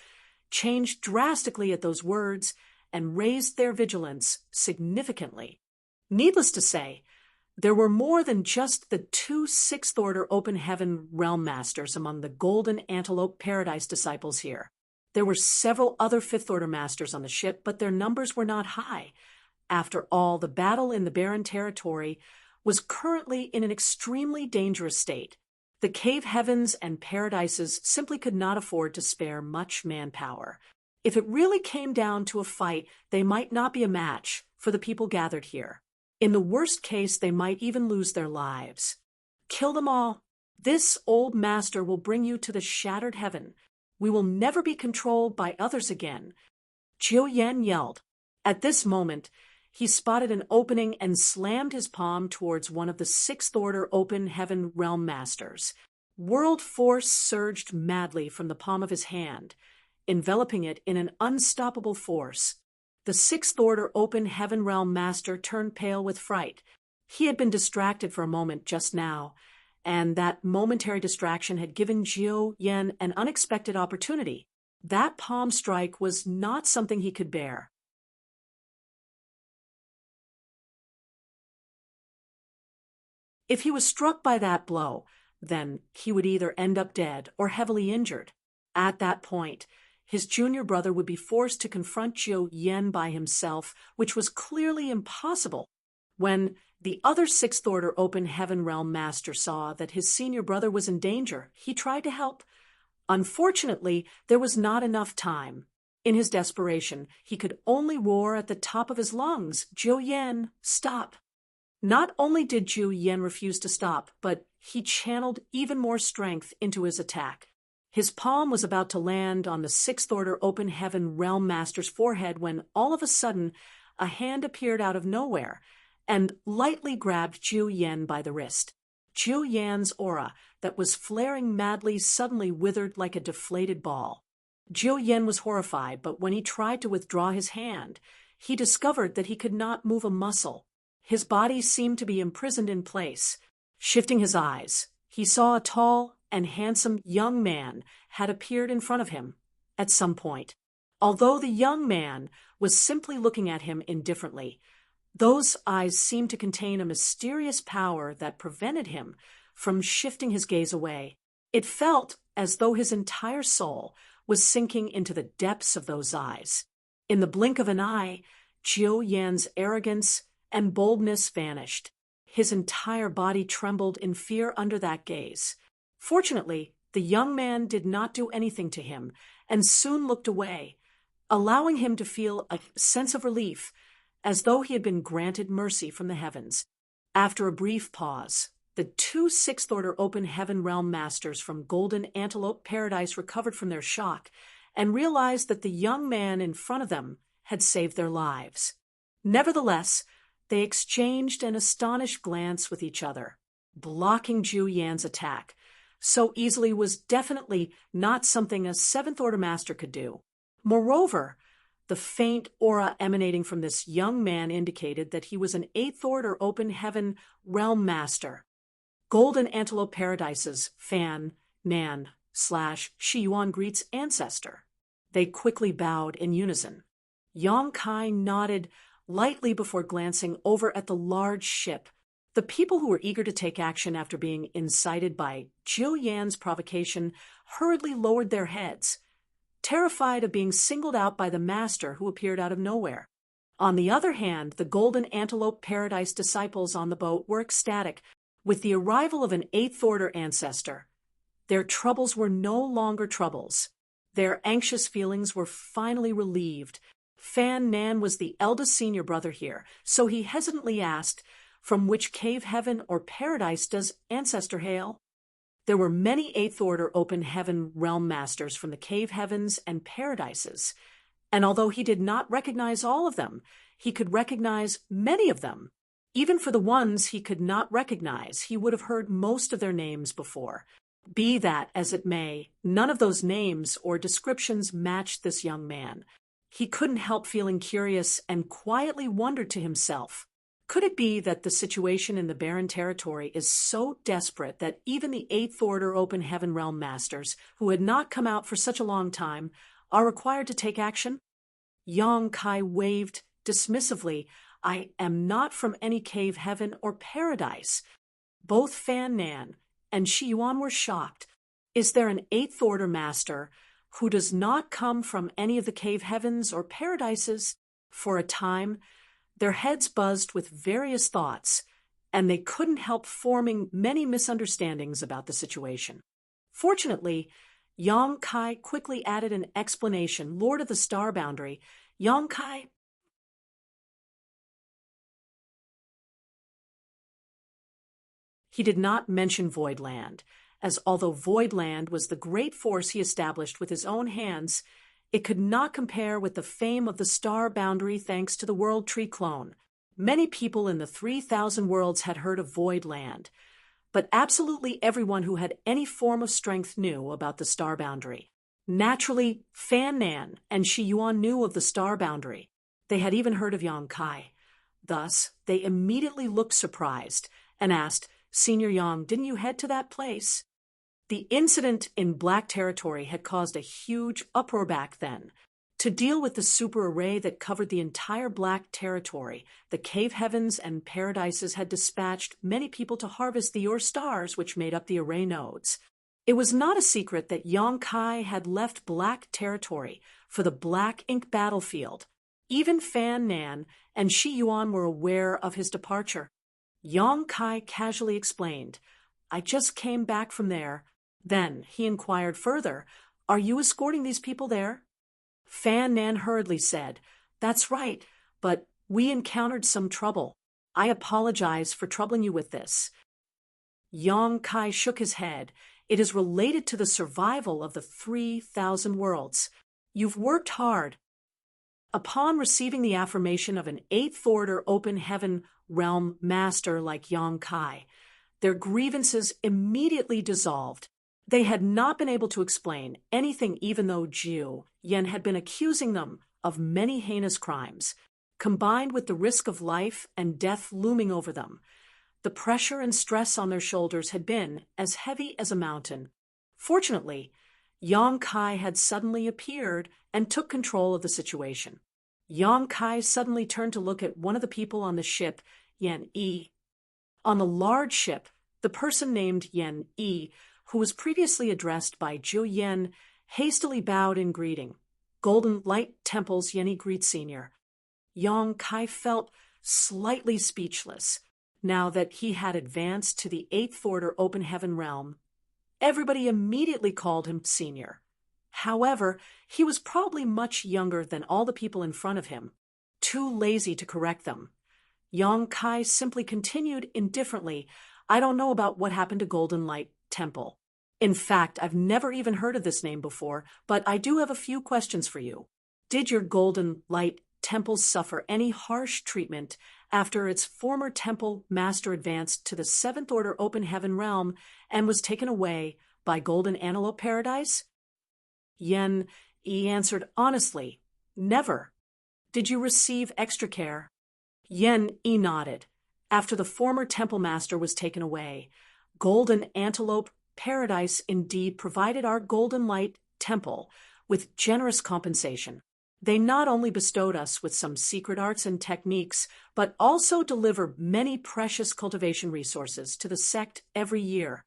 changed drastically at those words and raised their vigilance significantly. Needless to say, there were more than just the 2 sixth-order open heaven realm masters among the Golden Antelope Paradise disciples here. There were several other fifth-order masters on the ship, but their numbers were not high. After all, the battle in the Barren Territory was currently in an extremely dangerous state. The cave heavens and paradises simply could not afford to spare much manpower. If it really came down to a fight, they might not be a match for the people gathered here. In the worst case, they might even lose their lives. Kill them all. This old master will bring you to the shattered heaven. We will never be controlled by others again. Jiu Yan yelled. At this moment, he spotted an opening and slammed his palm towards one of the sixth-order open heaven realm masters. World force surged madly from the palm of his hand, enveloping it in an unstoppable force. The sixth-order open heaven realm master turned pale with fright. He had been distracted for a moment just now, and that momentary distraction had given Jiu Yan an unexpected opportunity. That palm strike was not something he could bear. If he was struck by that blow, then he would either end up dead or heavily injured. At that point, his junior brother would be forced to confront Jiu Yan by himself, which was clearly impossible. When the other sixth-order open heaven realm master saw that his senior brother was in danger, he tried to help. Unfortunately, there was not enough time. In his desperation, he could only roar at the top of his lungs, "Jiu Yan, stop!" Not only did Jiu Yan refuse to stop, but he channeled even more strength into his attack. His palm was about to land on the sixth-order open heaven realm master's forehead when all of a sudden a hand appeared out of nowhere and lightly grabbed Jiu Yan by the wrist. Jiu Yan's aura, that was flaring madly, suddenly withered like a deflated ball. Jiu Yan was horrified, but when he tried to withdraw his hand, he discovered that he could not move a muscle. His body seemed to be imprisoned in place. Shifting his eyes, he saw a tall and handsome young man had appeared in front of him at some point. Although the young man was simply looking at him indifferently, those eyes seemed to contain a mysterious power that prevented him from shifting his gaze away. It felt as though his entire soul was sinking into the depths of those eyes. In the blink of an eye, Jiu Yan's arrogance and boldness vanished. His entire body trembled in fear under that gaze. Fortunately, the young man did not do anything to him and soon looked away, allowing him to feel a sense of relief, as though he had been granted mercy from the heavens. After a brief pause, the 2 sixth-order open heaven realm masters from Golden Antelope Paradise recovered from their shock and realized that the young man in front of them had saved their lives. Nevertheless, they exchanged an astonished glance with each other. Blocking Jiu Yan's attack so easily was definitely not something a seventh-order master could do. Moreover, the faint aura emanating from this young man indicated that he was an eighth-order open heaven realm master. Golden Antelope Paradise's Fan, Nan, / Yuan Greet's ancestor. They quickly bowed in unison. Yang Kai nodded lightly before glancing over at the large ship. The people who were eager to take action after being incited by Jiu Yan's provocation hurriedly lowered their heads, terrified of being singled out by the master who appeared out of nowhere. On the other hand, the Golden Antelope Paradise disciples on the boat were ecstatic with the arrival of an eighth-order ancestor. Their troubles were no longer troubles. Their anxious feelings were finally relieved. Fan Nan was the eldest senior brother here, so he hesitantly asked, "From which cave heaven or paradise does ancestor hail?" There were many eighth-order open heaven realm masters from the cave heavens and paradises, and although he did not recognize all of them, He could recognize many of them. Even for the ones he could not recognize, he would have heard most of their names before. Be that as it may, none of those names or descriptions matched this young man. He couldn't help feeling curious and quietly wondered to himself, could it be that the situation in the barren territory is so desperate that even the Eighth Order Open Heaven Realm Masters, who had not come out for such a long time, are required to take action? Yang Kai waved dismissively. I am not from any cave heaven or paradise. Both Fan Nan and Shi Yuan were shocked. Is there an Eighth Order Master who does not come from any of the cave heavens or paradises? For a time, their heads buzzed with various thoughts, and they couldn't help forming many misunderstandings about the situation. Fortunately, Yang Kai quickly added an explanation. Lord of the Star Boundary, Yang Kai... He did not mention Voidland, as although Voidland was the great force he established with his own hands, it could not compare with the fame of the Star Boundary thanks to the World Tree clone. Many people in the 3,000 worlds had heard of Voidland, but absolutely everyone who had any form of strength knew about the Star Boundary. Naturally, Fan Nan and Shi Yuan knew of the Star Boundary. They had even heard of Yang Kai. Thus, they immediately looked surprised and asked, Senior Yang, didn't you head to that place? The incident in Black Territory had caused a huge uproar back then. To deal with the super array that covered the entire Black Territory, the cave heavens and paradises had dispatched many people to harvest the Ur stars which made up the array nodes. It was not a secret that Yang Kai had left Black Territory for the Black Ink battlefield. Even Fan Nan and Shi Yuan were aware of his departure. Yang Kai casually explained, I just came back from there. Then he inquired further, are you escorting these people there? Fan Nan hurriedly said, that's right, but we encountered some trouble. I apologize for troubling you with this. Yang Kai shook his head. It is related to the survival of the 3,000 worlds. You've worked hard. Upon receiving the affirmation of an Eighth Order Open Heaven Realm Master like Yang Kai, their grievances immediately dissolved. They had not been able to explain anything even though Jiu Yen had been accusing them of many heinous crimes. Combined with the risk of life and death looming over them, the pressure and stress on their shoulders had been as heavy as a mountain. Fortunately, Yang Kai had suddenly appeared and took control of the situation. Yang Kai suddenly turned to look at one of the people on the ship, Yen Yi. On the large ship, the person named Yen Yi, who was previously addressed by Jiu Yen, hastily bowed in greeting. Golden Light Temple's Yen Yi greet Senior. Yang Kai felt slightly speechless now that he had advanced to the Eighth Order Open Heaven realm. Everybody immediately called him Senior. However, he was probably much younger than all the people in front of him, too lazy to correct them. Yang Kai simply continued indifferently, I don't know about what happened to Golden Light Temple. In fact, I've never even heard of this name before, but I do have a few questions for you. Did your Golden Light Temple suffer any harsh treatment after its former temple master advanced to the Seventh Order Open Heaven realm and was taken away by Golden Antelope Paradise? Yen Yi answered honestly, never. Did you receive extra care? Yen Yi nodded. After the former temple master was taken away, Golden Antelope Paradise indeed provided our Golden Light Temple with generous compensation. They not only bestowed us with some secret arts and techniques, but also deliver many precious cultivation resources to the sect every year.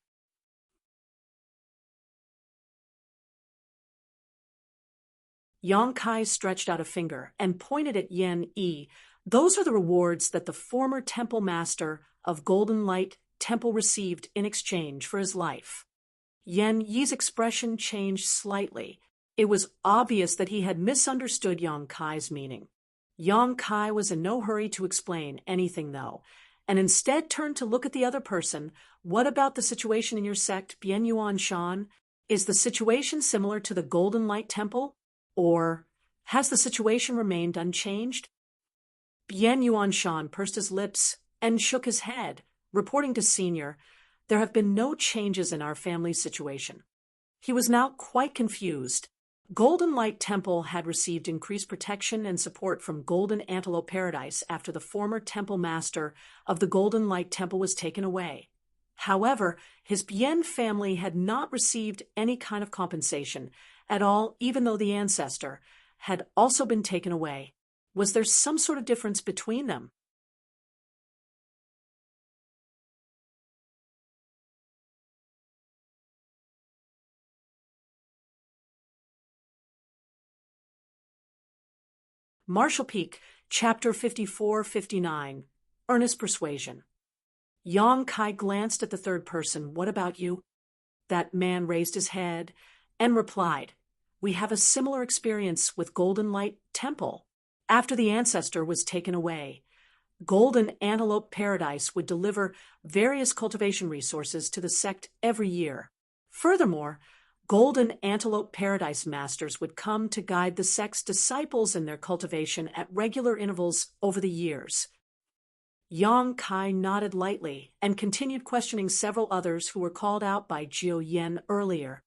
Yang Kai stretched out a finger and pointed at Yen Yi. Those are the rewards that the former temple master of Golden Light Temple received in exchange for his life. Yen Yi's expression changed slightly. It was obvious that he had misunderstood Yang Kai's meaning. Yang Kai was in no hurry to explain anything, though, and instead turned to look at the other person. What about the situation in your sect, Bien Yuan Shan? Is the situation similar to the Golden Light Temple? Or has the situation remained unchanged? Bien Yuanshan pursed his lips and shook his head, reporting to Senior, "There have been no changes in our family's situation." He was now quite confused. Golden Light Temple had received increased protection and support from Golden Antelope Paradise after the former temple master of the Golden Light Temple was taken away. However, his Bien family had not received any kind of compensation at all, even though the ancestor had also been taken away. Was there some sort of difference between them? Marshall Peak, Chapter 54-59, Earnest Persuasion. Yang Kai glanced at the third person. "What about you?" That man raised his head and replied, "We have a similar experience with Golden Light Temple. After the ancestor was taken away, Golden Antelope Paradise would deliver various cultivation resources to the sect every year. Furthermore, Golden Antelope Paradise masters would come to guide the sect's disciples in their cultivation at regular intervals over the years." Yang Kai nodded lightly and continued questioning several others who were called out by Jiu Yen earlier.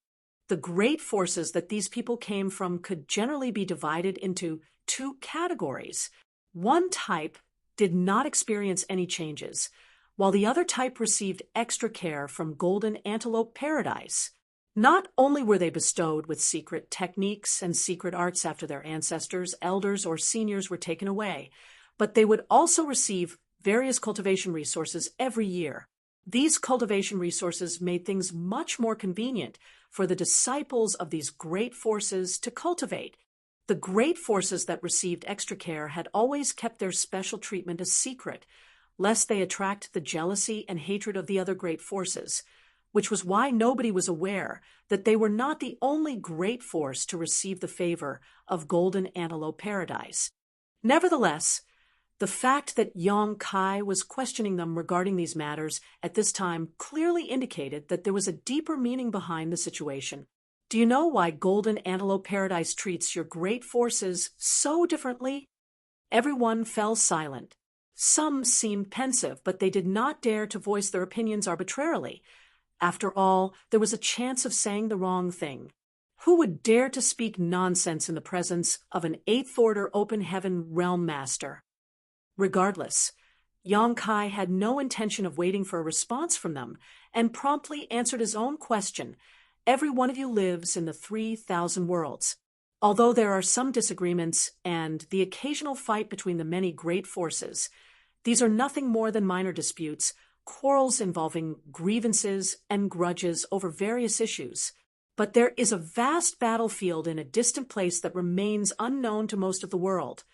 The great forces that these people came from could generally be divided into two categories. One type did not experience any changes, while the other type received extra care from Golden Antelope Paradise. Not only were they bestowed with secret techniques and secret arts after their ancestors, elders, or seniors were taken away, but they would also receive various cultivation resources every year. These cultivation resources made things much more convenient for the disciples of these great forces to cultivate. The great forces that received extra care had always kept their special treatment a secret, lest they attract the jealousy and hatred of the other great forces, which was why nobody was aware that they were not the only great force to receive the favor of Golden Antelope Paradise. Nevertheless, the fact that Yang Kai was questioning them regarding these matters at this time clearly indicated that there was a deeper meaning behind the situation. "Do you know why Golden Antelope Paradise treats your great forces so differently?" Everyone fell silent. Some seemed pensive, but they did not dare to voice their opinions arbitrarily. After all, there was a chance of saying the wrong thing. Who would dare to speak nonsense in the presence of an Eighth Order Open Heaven Realm Master? Regardless, Yang Kai had no intention of waiting for a response from them and promptly answered his own question. "Every one of you lives in the 3,000 worlds. Although there are some disagreements and the occasional fight between the many great forces, these are nothing more than minor disputes, quarrels involving grievances and grudges over various issues. But there is a vast battlefield in a distant place that remains unknown to most of the world.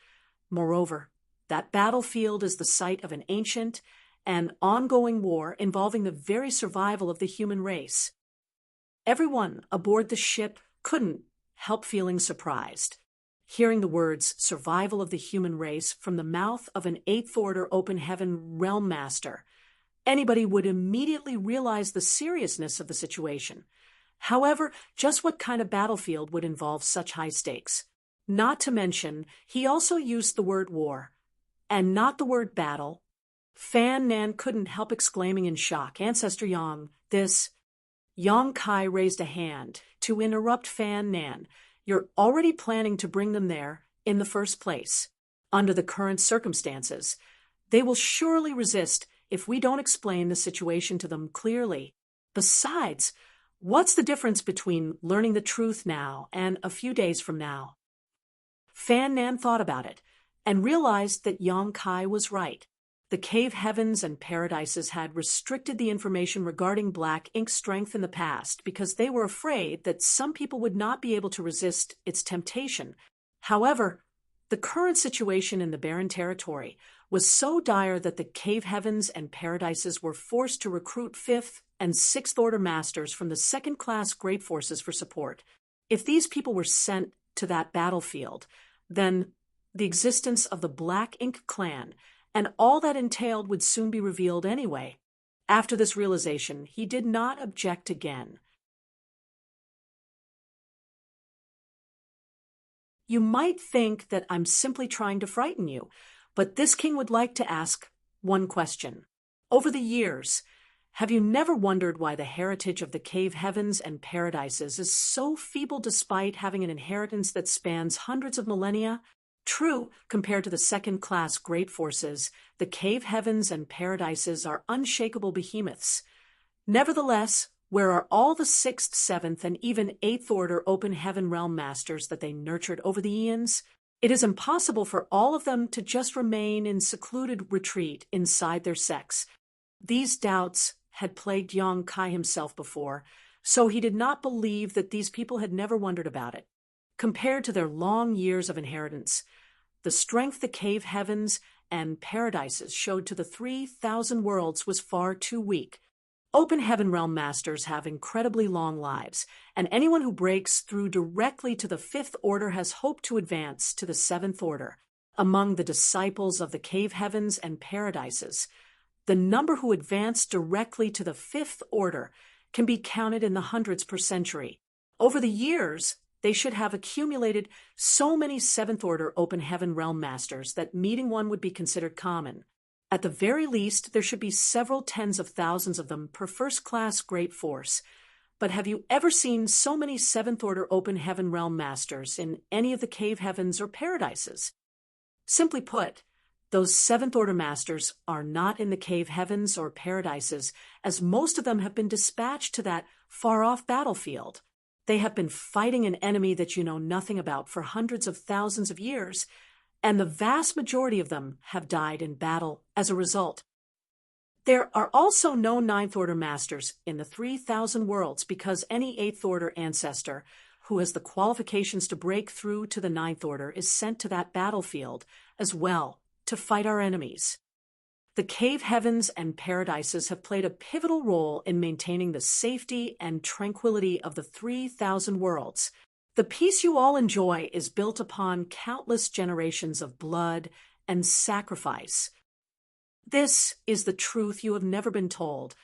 Moreover, that battlefield is the site of an ancient and ongoing war involving the very survival of the human race." Everyone aboard the ship couldn't help feeling surprised. Hearing the words "survival of the human race" from the mouth of an Eighth Order Open Heaven Realm Master, anybody would immediately realize the seriousness of the situation. However, just what kind of battlefield would involve such high stakes? Not to mention, he also used the word war, and not the word battle. Fan Nan couldn't help exclaiming in shock, "Ancestor Yang, this—" Yang Kai raised a hand to interrupt Fan Nan. "You're already planning to bring them there in the first place. Under the current circumstances, they will surely resist if we don't explain the situation to them clearly. Besides, what's the difference between learning the truth now and a few days from now?" Fan Nan thought about it and realized that Yang Kai was right. The cave heavens and paradises had restricted the information regarding black ink's strength in the past because they were afraid that some people would not be able to resist its temptation. However, the current situation in the barren territory was so dire that the cave heavens and paradises were forced to recruit 5th and 6th Order masters from the second-class great forces for support. If these people were sent to that battlefield, then the existence of the Black Ink clan and all that entailed would soon be revealed anyway. After this realization, he did not object again. "You might think that I'm simply trying to frighten you, But this king would like to ask one question. Over the years, have you never wondered why the heritage of the cave heavens and paradises is so feeble despite having an inheritance that spans hundreds of millennia? True, compared to the second-class great forces, the cave heavens and paradises are unshakable behemoths. Nevertheless, where are all the sixth, seventh, and even eighth order open heaven realm masters that they nurtured over the eons? It is impossible for all of them to just remain in secluded retreat inside their sects. These doubts had plagued Yang Kai himself before, so he did not believe that these people had never wondered about it. Compared to their long years of inheritance, the strength the cave heavens and paradises showed to the 3,000 worlds was far too weak. Open heaven realm masters have incredibly long lives, and anyone who breaks through directly to the fifth order has hope to advance to the seventh order. Among the disciples of the cave heavens and paradises, the number who advance directly to the fifth order can be counted in the hundreds per century. Over the years, they should have accumulated so many seventh order open heaven realm masters that meeting one would be considered common. At the very least, there should be several tens of thousands of them per first-class great force. But have you ever seen so many seventh order open heaven realm masters in any of the cave heavens or paradises? Simply put, those seventh order masters are not in the cave heavens or paradises, as most of them have been dispatched to that far-off battlefield. They have been fighting an enemy that you know nothing about for hundreds of thousands of years, and the vast majority of them have died in battle as a result. There are also no ninth order masters in the 3,000 worlds because any eighth order ancestor who has the qualifications to break through to the ninth order is sent to that battlefield as well to fight our enemies. The cave heavens and paradises have played a pivotal role in maintaining the safety and tranquility of the 3,000 worlds. The peace you all enjoy is built upon countless generations of blood and sacrifice. This is the truth you have never been told.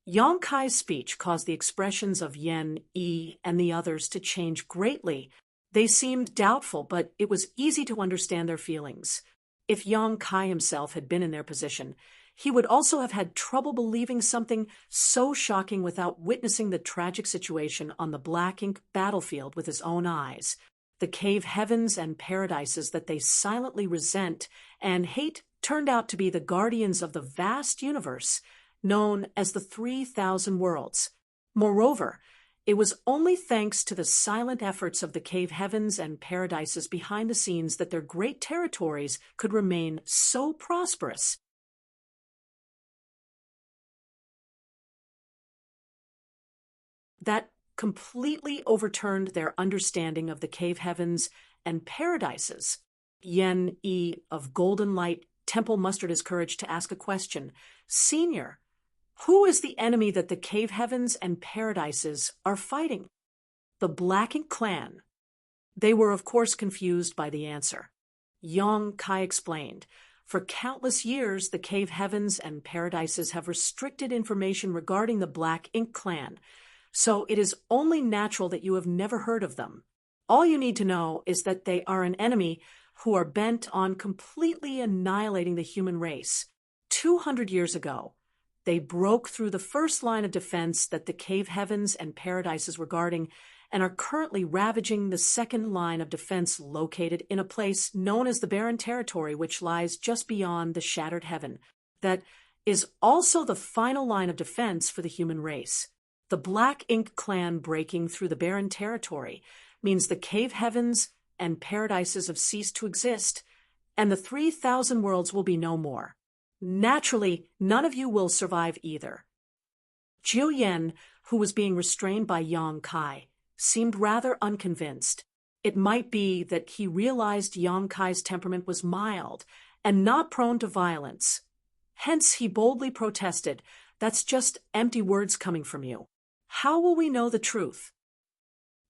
Yang Kai's speech caused the expressions of Yen, Yi, and the others to change greatly. They seemed doubtful, but it was easy to understand their feelings. If Yang Kai himself had been in their position, he would also have had trouble believing something so shocking without witnessing the tragic situation on the black ink battlefield with his own eyes. The cave heavens and paradises that they silently resent and hate turned out to be the guardians of the vast universe, known as the 3,000 worlds. Moreover, it was only thanks to the silent efforts of the cave heavens and paradises behind the scenes that their great territories could remain so prosperous. That completely overturned their understanding of the cave heavens and paradises. Yen E of Golden Light Temple mustered his courage to ask a question. "Senior, who is the enemy that the cave heavens and paradises are fighting?" "The Black Ink clan." They were, of course, confused by the answer. Yang Kai explained, "For countless years, the cave heavens and paradises have restricted information regarding the Black Ink clan, so it is only natural that you have never heard of them. All you need to know is that they are an enemy who are bent on completely annihilating the human race. 200 years ago, they broke through the first line of defense that the cave heavens and paradises were guarding and are currently ravaging the second line of defense located in a place known as the Barren Territory, which lies just beyond the Shattered Heaven. That is also the final line of defense for the human race. The Black Ink clan breaking through the Barren Territory means the cave heavens and paradises have ceased to exist, and the 3,000 worlds will be no more. Naturally, none of you will survive either." Jiu Yen, who was being restrained by Yang Kai, seemed rather unconvinced. It might be that he realized Yang Kai's temperament was mild and not prone to violence. Hence, he boldly protested, "That's just empty words coming from you. How will we know the truth?"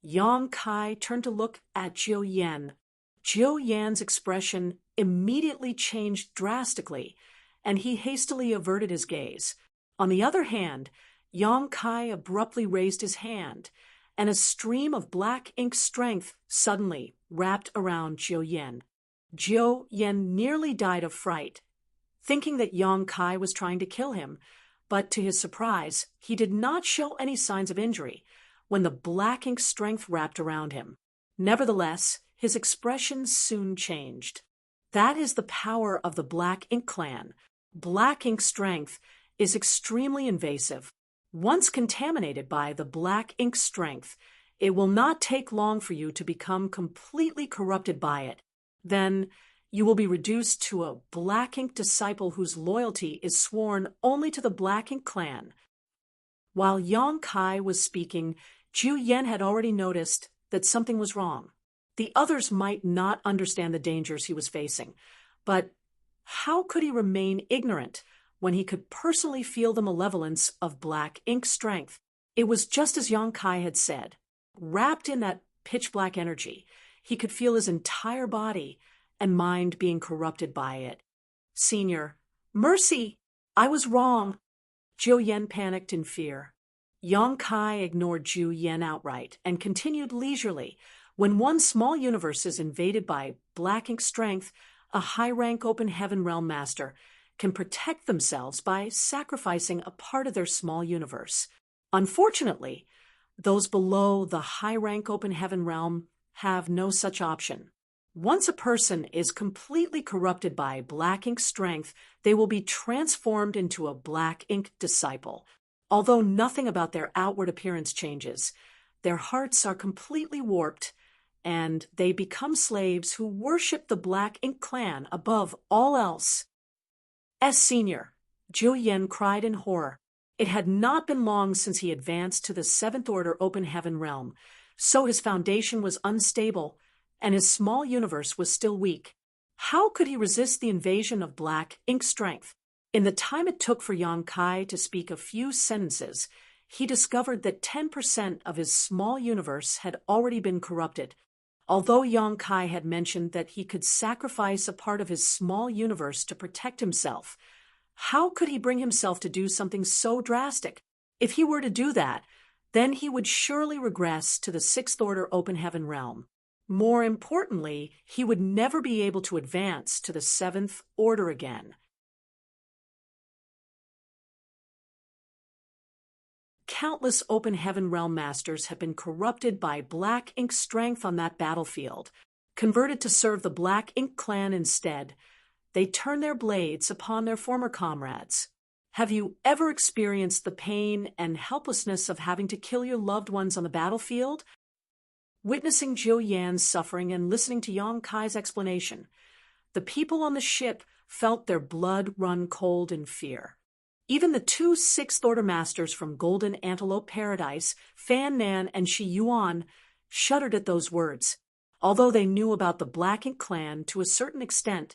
Yang Kai turned to look at Jiu Yen. Jiu Yan's expression immediately changed drastically, and he hastily averted his gaze. On the other hand, Yang Kai abruptly raised his hand, and a stream of black ink strength suddenly wrapped around Jiu Yen. Jiu Yen nearly died of fright, thinking that Yang Kai was trying to kill him, but to his surprise, he did not show any signs of injury when the black ink strength wrapped around him. Nevertheless, his expression soon changed. That is the power of the Black Ink Clan. Black ink strength is extremely invasive. Once contaminated by the black ink strength, it will not take long for you to become completely corrupted by it. Then you will be reduced to a black ink disciple whose loyalty is sworn only to the Black Ink Clan. While Yang Kai was speaking, Jiu Yen had already noticed that something was wrong. The others might not understand the dangers he was facing, but how could he remain ignorant when he could personally feel the malevolence of black ink strength? It was just as Yang Kai had said. Wrapped in that pitch-black energy, he could feel his entire body and mind being corrupted by it. Senior, mercy! I was wrong. Jiu Yen panicked in fear. Yang Kai ignored Jiu Yen outright and continued leisurely. When one small universe is invaded by black ink strength, a high-rank open heaven realm master can protect themselves by sacrificing a part of their small universe. Unfortunately, those below the high-rank open heaven realm have no such option. Once a person is completely corrupted by black ink strength, they will be transformed into a black ink disciple. Although nothing about their outward appearance changes, their hearts are completely warped, and they become slaves who worship the Black Ink Clan above all else. As senior, Jiu Yen cried in horror. It had not been long since he advanced to the Seventh Order Open Heaven realm, so his foundation was unstable, and his small universe was still weak. How could he resist the invasion of black ink strength? In the time it took for Yang Kai to speak a few sentences, he discovered that 10% of his small universe had already been corrupted. Although Yang Kai had mentioned that he could sacrifice a part of his small universe to protect himself, how could he bring himself to do something so drastic? If he were to do that, then he would surely regress to the Sixth Order Open Heaven realm. More importantly, he would never be able to advance to the Seventh Order again. Countless Open Heaven realm masters have been corrupted by black ink strength on that battlefield. Converted to serve the Black Ink Clan instead, they turn their blades upon their former comrades. Have you ever experienced the pain and helplessness of having to kill your loved ones on the battlefield? Witnessing Jiu Yan's suffering and listening to Yang Kai's explanation, the people on the ship felt their blood run cold in fear. Even the two Sixth Order masters from Golden Antelope Paradise, Fan Nan and Shi Yuan, shuddered at those words. Although they knew about the Black Ink Clan to a certain extent,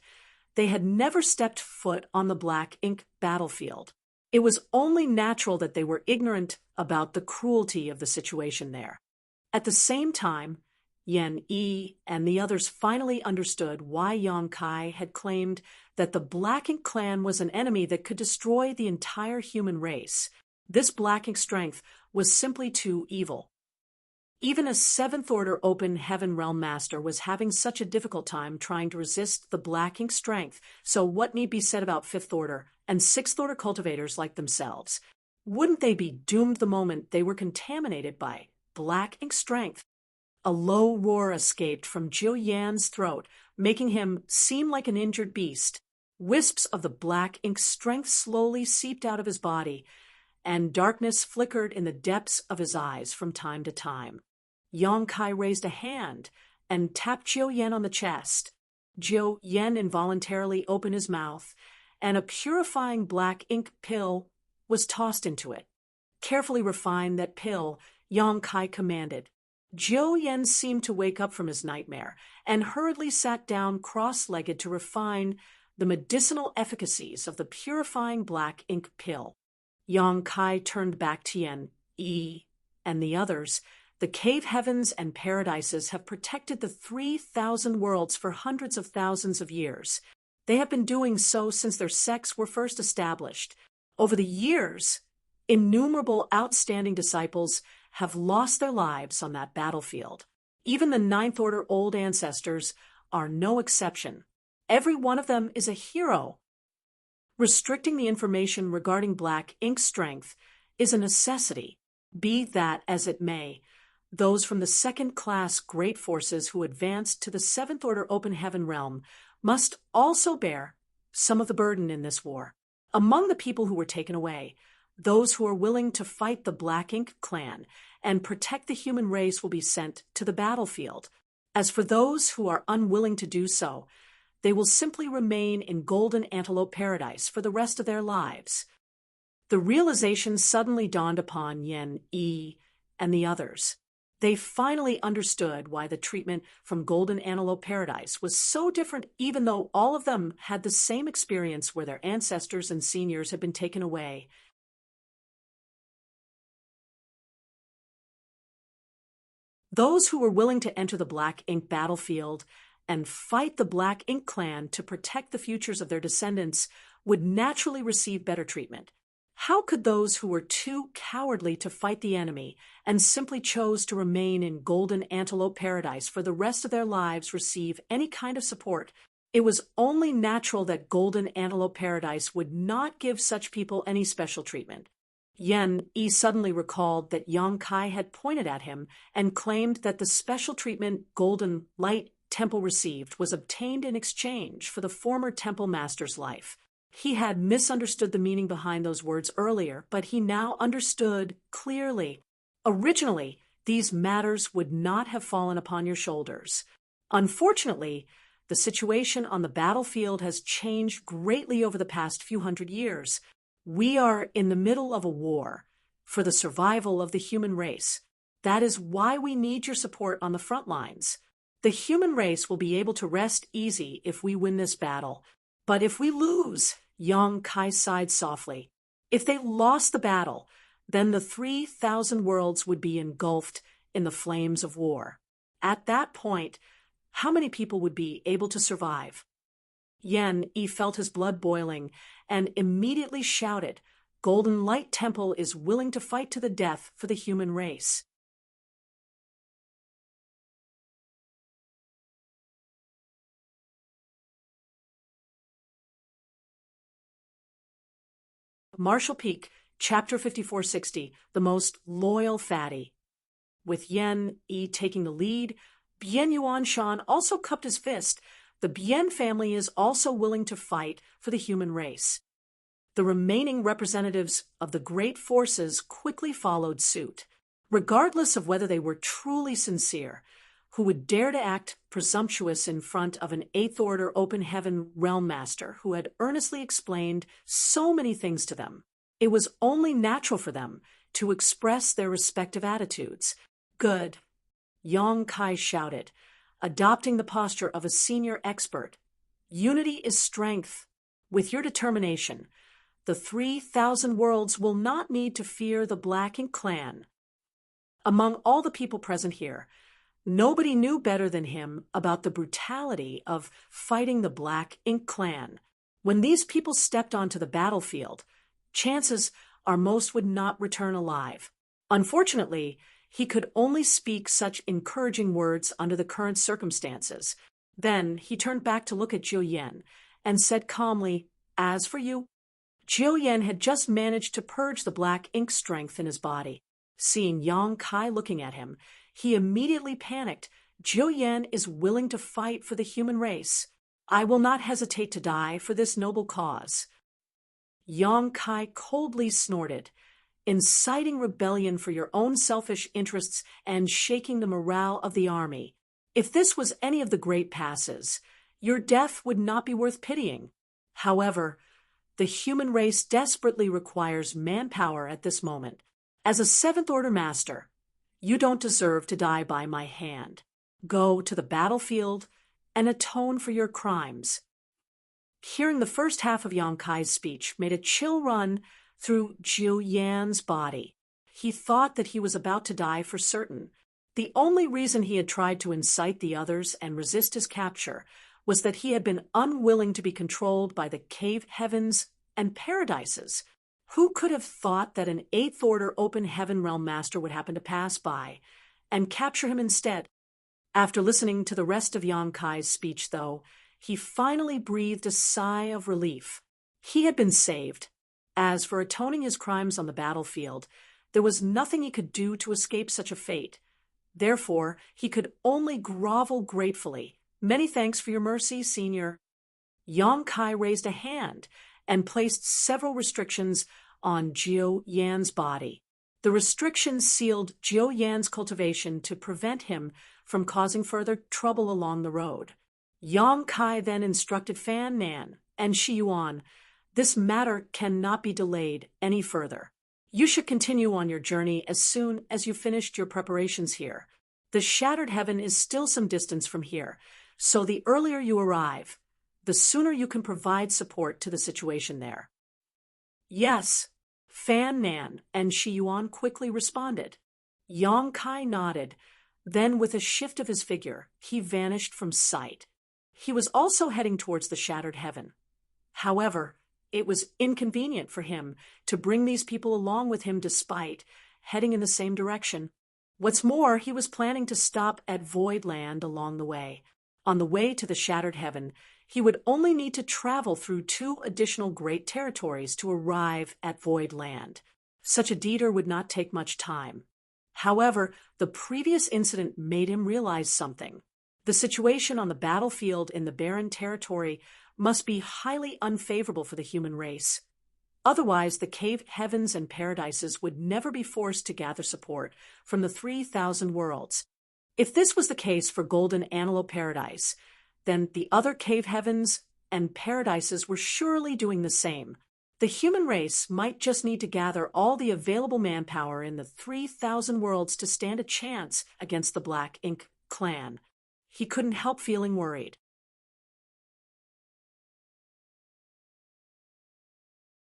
they had never stepped foot on the Black Ink battlefield. It was only natural that they were ignorant about the cruelty of the situation there. At the same time, Yen Yi and the others finally understood why Yang Kai had claimed that the Black Ink Clan was an enemy that could destroy the entire human race. This black ink strength was simply too evil. Even a Seventh Order Open Heaven realm master was having such a difficult time trying to resist the black ink strength, so what need be said about Fifth Order and Sixth Order cultivators like themselves? Wouldn't they be doomed the moment they were contaminated by black ink strength? A low roar escaped from Jiu Yan's throat, making him seem like an injured beast. Wisps of the black ink strength slowly seeped out of his body, and darkness flickered in the depths of his eyes from time to time. Yang Kai raised a hand and tapped Jiu Yan on the chest. Jiu Yan involuntarily opened his mouth, and a purifying black ink pill was tossed into it. Carefully refine that pill, Yang Kai commanded. Jiu Yan seemed to wake up from his nightmare and hurriedly sat down cross-legged to refine the medicinal efficacies of the purifying black ink pill. Yang Kai turned back to Yen Yi and the others. The cave heavens and paradises have protected the 3,000 worlds for hundreds of thousands of years. They have been doing so since their sects were first established. Over the years, innumerable outstanding disciples have lost their lives on that battlefield. Even the Ninth Order old ancestors are no exception. Every one of them is a hero. Restricting the information regarding black ink strength is a necessity. Be that as it may, those from the second-class great forces who advanced to the seventh order open heaven realm must also bear some of the burden in this war. Among the people who were taken away, those who are willing to fight the Black Ink clan and protect the human race will be sent to the battlefield. As for those who are unwilling to do so, they will simply remain in Golden Antelope Paradise for the rest of their lives. The realization suddenly dawned upon Yen, Yi, and the others. They finally understood why the treatment from Golden Antelope Paradise was so different, even though all of them had the same experience where their ancestors and seniors had been taken away. Those who were willing to enter the Black Ink battlefield and fight the Black Ink clan to protect the futures of their descendants would naturally receive better treatment. How could those who were too cowardly to fight the enemy and simply chose to remain in Golden Antelope Paradise for the rest of their lives receive any kind of support? It was only natural that Golden Antelope Paradise would not give such people any special treatment. Yen Yi suddenly recalled that Yang Kai had pointed at him and claimed that the special treatment Golden Light Temple received was obtained in exchange for the former temple master's life. He had misunderstood the meaning behind those words earlier, but he now understood clearly. Originally, these matters would not have fallen upon your shoulders. Unfortunately, the situation on the battlefield has changed greatly over the past few hundred years. We are in the middle of a war for the survival of the human race. That is why we need your support on the front lines. The human race will be able to rest easy if we win this battle. But if we lose, Yang Kai sighed softly. If they lost the battle, then the 3,000 worlds would be engulfed in the flames of war. At that point, how many people would be able to survive? Yen Yi felt his blood boiling and immediately shouted, "Golden Light Temple is willing to fight to the death for the human race." Marshall Peak, Chapter 5460, The Most Loyal Fatty. With Yen Yi taking the lead, Bien Yuanshan also cupped his fist. The Bien family is also willing to fight for the human race. The remaining representatives of the great forces quickly followed suit. Regardless of whether they were truly sincere, who would dare to act presumptuous in front of an Eighth Order Open Heaven Realm Master who had earnestly explained so many things to them? It was only natural for them to express their respective attitudes. "Good," Yang Kai shouted, adopting the posture of a senior expert. "Unity is strength. With your determination, the 3,000 worlds will not need to fear the Black Ink clan." Among all the people present here, nobody knew better than him about the brutality of fighting the Black Ink clan. When these people stepped onto the battlefield, chances are most would not return alive. Unfortunately, he could only speak such encouraging words under the current circumstances. Then he turned back to look at Jiu Yen and said calmly, "As for you." Jiu Yen had just managed to purge the Black Ink strength in his body. Seeing Yang Kai looking at him, he immediately panicked. "Jiu Yen is willing to fight for the human race. I will not hesitate to die for this noble cause." Yang Kai coldly snorted, "Inciting rebellion for your own selfish interests and shaking the morale of the army. If this was any of the great passes, your death would not be worth pitying. However, the human race desperately requires manpower at this moment. As a Seventh Order Master, you don't deserve to die by my hand. Go to the battlefield and atone for your crimes." Hearing the first half of Yang Kai's speech made a chill run through Jiu Yan's body. He thought that he was about to die for certain. The only reason he had tried to incite the others and resist his capture was that he had been unwilling to be controlled by the cave heavens and paradises. Who could have thought that an Eighth Order Open Heaven Realm Master would happen to pass by and capture him instead? After listening to the rest of Yang Kai's speech, though, he finally breathed a sigh of relief. He had been saved. As for atoning his crimes on the battlefield, there was nothing he could do to escape such a fate. Therefore, he could only grovel gratefully. "Many thanks for your mercy, Senior." Yang Kai raised a hand and placed several restrictions on Jiu Yan's body. The restrictions sealed Jiu Yan's cultivation to prevent him from causing further trouble along the road. Yang Kai then instructed Fan Nan and Shi Yuan, "This matter cannot be delayed any further. You should continue on your journey as soon as you finished your preparations here. The Shattered Heaven is still some distance from here, so the earlier you arrive, the sooner you can provide support to the situation there." "Yes," Fan Nan and Shi Yuan quickly responded. Yang Kai nodded. Then, with a shift of his figure, he vanished from sight. He was also heading towards the Shattered Heaven. However, it was inconvenient for him to bring these people along with him despite heading in the same direction. What's more, he was planning to stop at Voidland along the way. On the way to the Shattered Heaven, he would only need to travel through 2 additional great territories to arrive at Voidland. Such a detour would not take much time. However, the previous incident made him realize something. The situation on the battlefield in the barren territory must be highly unfavorable for the human race. Otherwise, the cave heavens and paradises would never be forced to gather support from the 3,000 worlds. If this was the case for Golden Antelope Paradise, then the other cave heavens and paradises were surely doing the same. The human race might just need to gather all the available manpower in the 3,000 worlds to stand a chance against the Black Ink clan. He couldn't help feeling worried.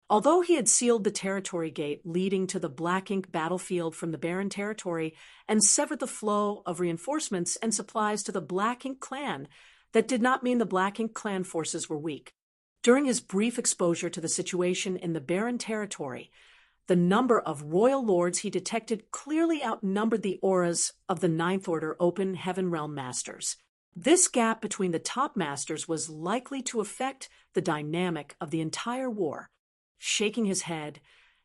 Although he had sealed the territory gate leading to the Black Ink battlefield from the barren territory and severed the flow of reinforcements and supplies to the Black Ink clan, that did not mean the Black Ink clan forces were weak. During his brief exposure to the situation in the barren territory, the number of royal lords he detected clearly outnumbered the auras of the Ninth Order Open Heaven Realm Masters. This gap between the top masters was likely to affect the dynamic of the entire war. Shaking his head,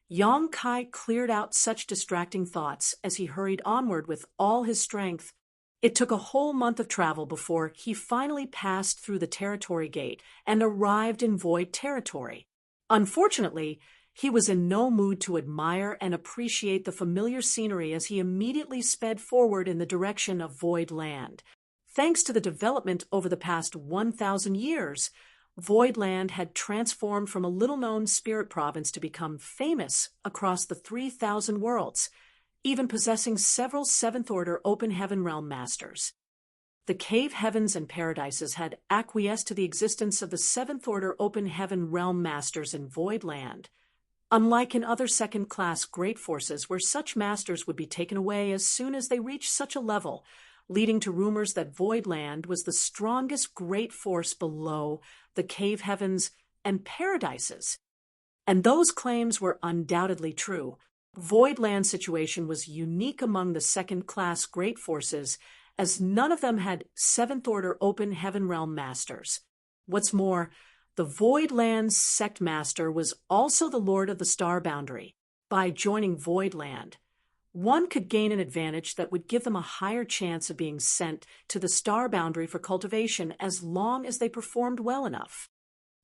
Yang Kai cleared out such distracting thoughts as he hurried onward with all his strength. It took a whole month of travel before he finally passed through the territory gate and arrived in Void territory. Unfortunately, he was in no mood to admire and appreciate the familiar scenery as he immediately sped forward in the direction of Void Land. Thanks to the development over the past 1,000 years, Voidland had transformed from a little-known spirit province to become famous across the 3,000 worlds, even possessing several Seventh Order Open Heaven Realm Masters. The cave heavens and paradises had acquiesced to the existence of the Seventh Order Open Heaven Realm Masters in Voidland. Unlike in other second-class great forces where such masters would be taken away as soon as they reached such a level, leading to rumors that Voidland was the strongest great force below the cave heavens and paradises. And those claims were undoubtedly true. Voidland's situation was unique among the second-class great forces, as none of them had Seventh Order Open Heaven Realm Masters. What's more, the Voidland's Sect Master was also the Lord of the Star Boundary. By joining Voidland, one could gain an advantage that would give them a higher chance of being sent to the Star Boundary for cultivation as long as they performed well enough.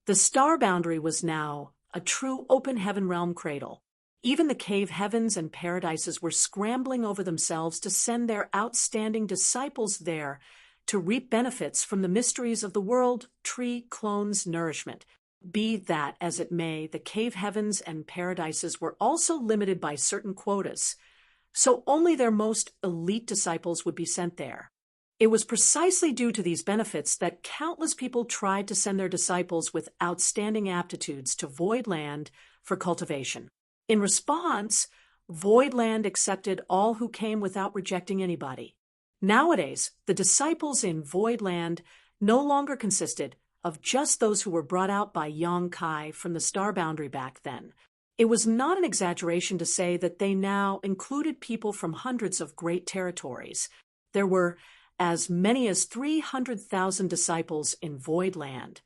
The Star Boundary was now a true Open Heaven Realm cradle. Even the cave heavens and paradises were scrambling over themselves to send their outstanding disciples there to reap benefits from the mysteries of the world, tree, clones, nourishment. Be that as it may, the cave heavens and paradises were also limited by certain quotas, so only their most elite disciples would be sent there. It was precisely due to these benefits that countless people tried to send their disciples with outstanding aptitudes to Voidland for cultivation. In response, Voidland accepted all who came without rejecting anybody. Nowadays, the disciples in Voidland no longer consisted of just those who were brought out by Yang Kai from the Star Boundary back then. It was not an exaggeration to say that they now included people from hundreds of great territories. There were as many as 300,000 disciples in Void Land,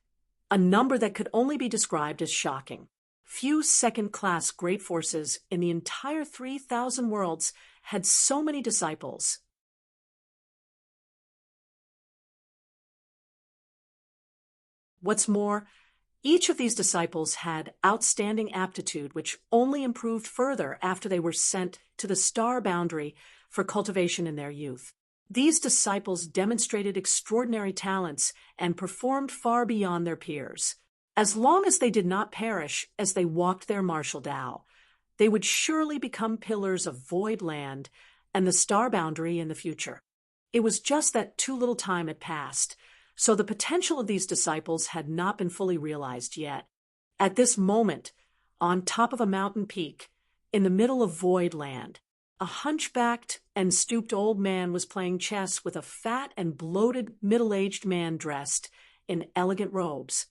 a number that could only be described as shocking. Few second-class great forces in the entire 3,000 worlds had so many disciples. What's more, each of these disciples had outstanding aptitude which only improved further after they were sent to the star boundary for cultivation in their youth. These disciples demonstrated extraordinary talents and performed far beyond their peers. As long as they did not perish as they walked their martial Tao, they would surely become pillars of Void Land and the star boundary in the future. It was just that too little time had passed, so the potential of these disciples had not been fully realized yet. At this moment, on top of a mountain peak, in the middle of Void Land, a hunchbacked and stooped old man was playing chess with a fat and bloated middle-aged man dressed in elegant robes.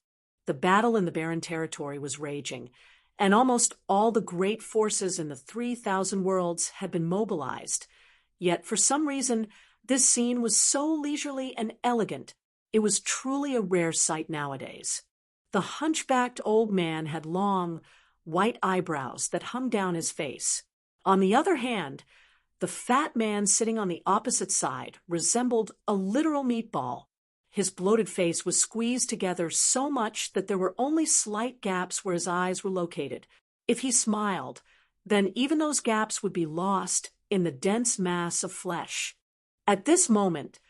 The battle in the barren territory was raging, and almost all the great forces in the 3,000 worlds had been mobilized. Yet, for some reason, this scene was so leisurely and elegant, it was truly a rare sight nowadays. The hunchbacked old man had long, white eyebrows that hung down his face. On the other hand, the fat man sitting on the opposite side resembled a literal meatball. His bloated face was squeezed together so much that there were only slight gaps where his eyes were located. If he smiled, then even those gaps would be lost in the dense mass of flesh. At this moment,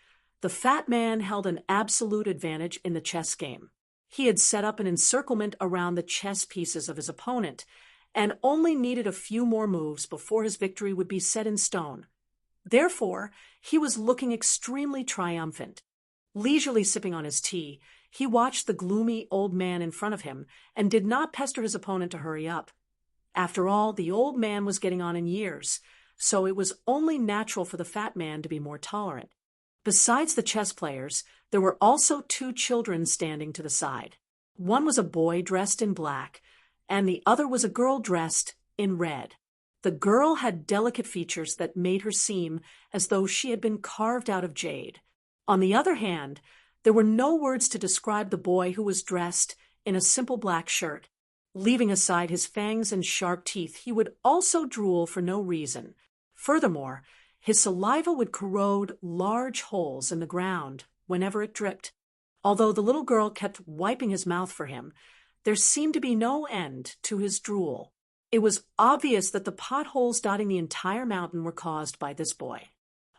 the fat man held an absolute advantage in the chess game. He had set up an encirclement around the chess pieces of his opponent, and only needed a few more moves before his victory would be set in stone. Therefore, he was looking extremely triumphant. Leisurely sipping on his tea, he watched the gloomy old man in front of him and did not pester his opponent to hurry up. After all, the old man was getting on in years, so it was only natural for the fat man to be more tolerant. Besides the chess players, there were also two children standing to the side. One was a boy dressed in black, and the other was a girl dressed in red. The girl had delicate features that made her seem as though she had been carved out of jade. On the other hand, there were no words to describe the boy who was dressed in a simple black shirt. Leaving aside his fangs and sharp teeth, he would also drool for no reason. Furthermore, his saliva would corrode large holes in the ground whenever it dripped. Although the little girl kept wiping his mouth for him, there seemed to be no end to his drool. It was obvious that the potholes dotting the entire mountain were caused by this boy.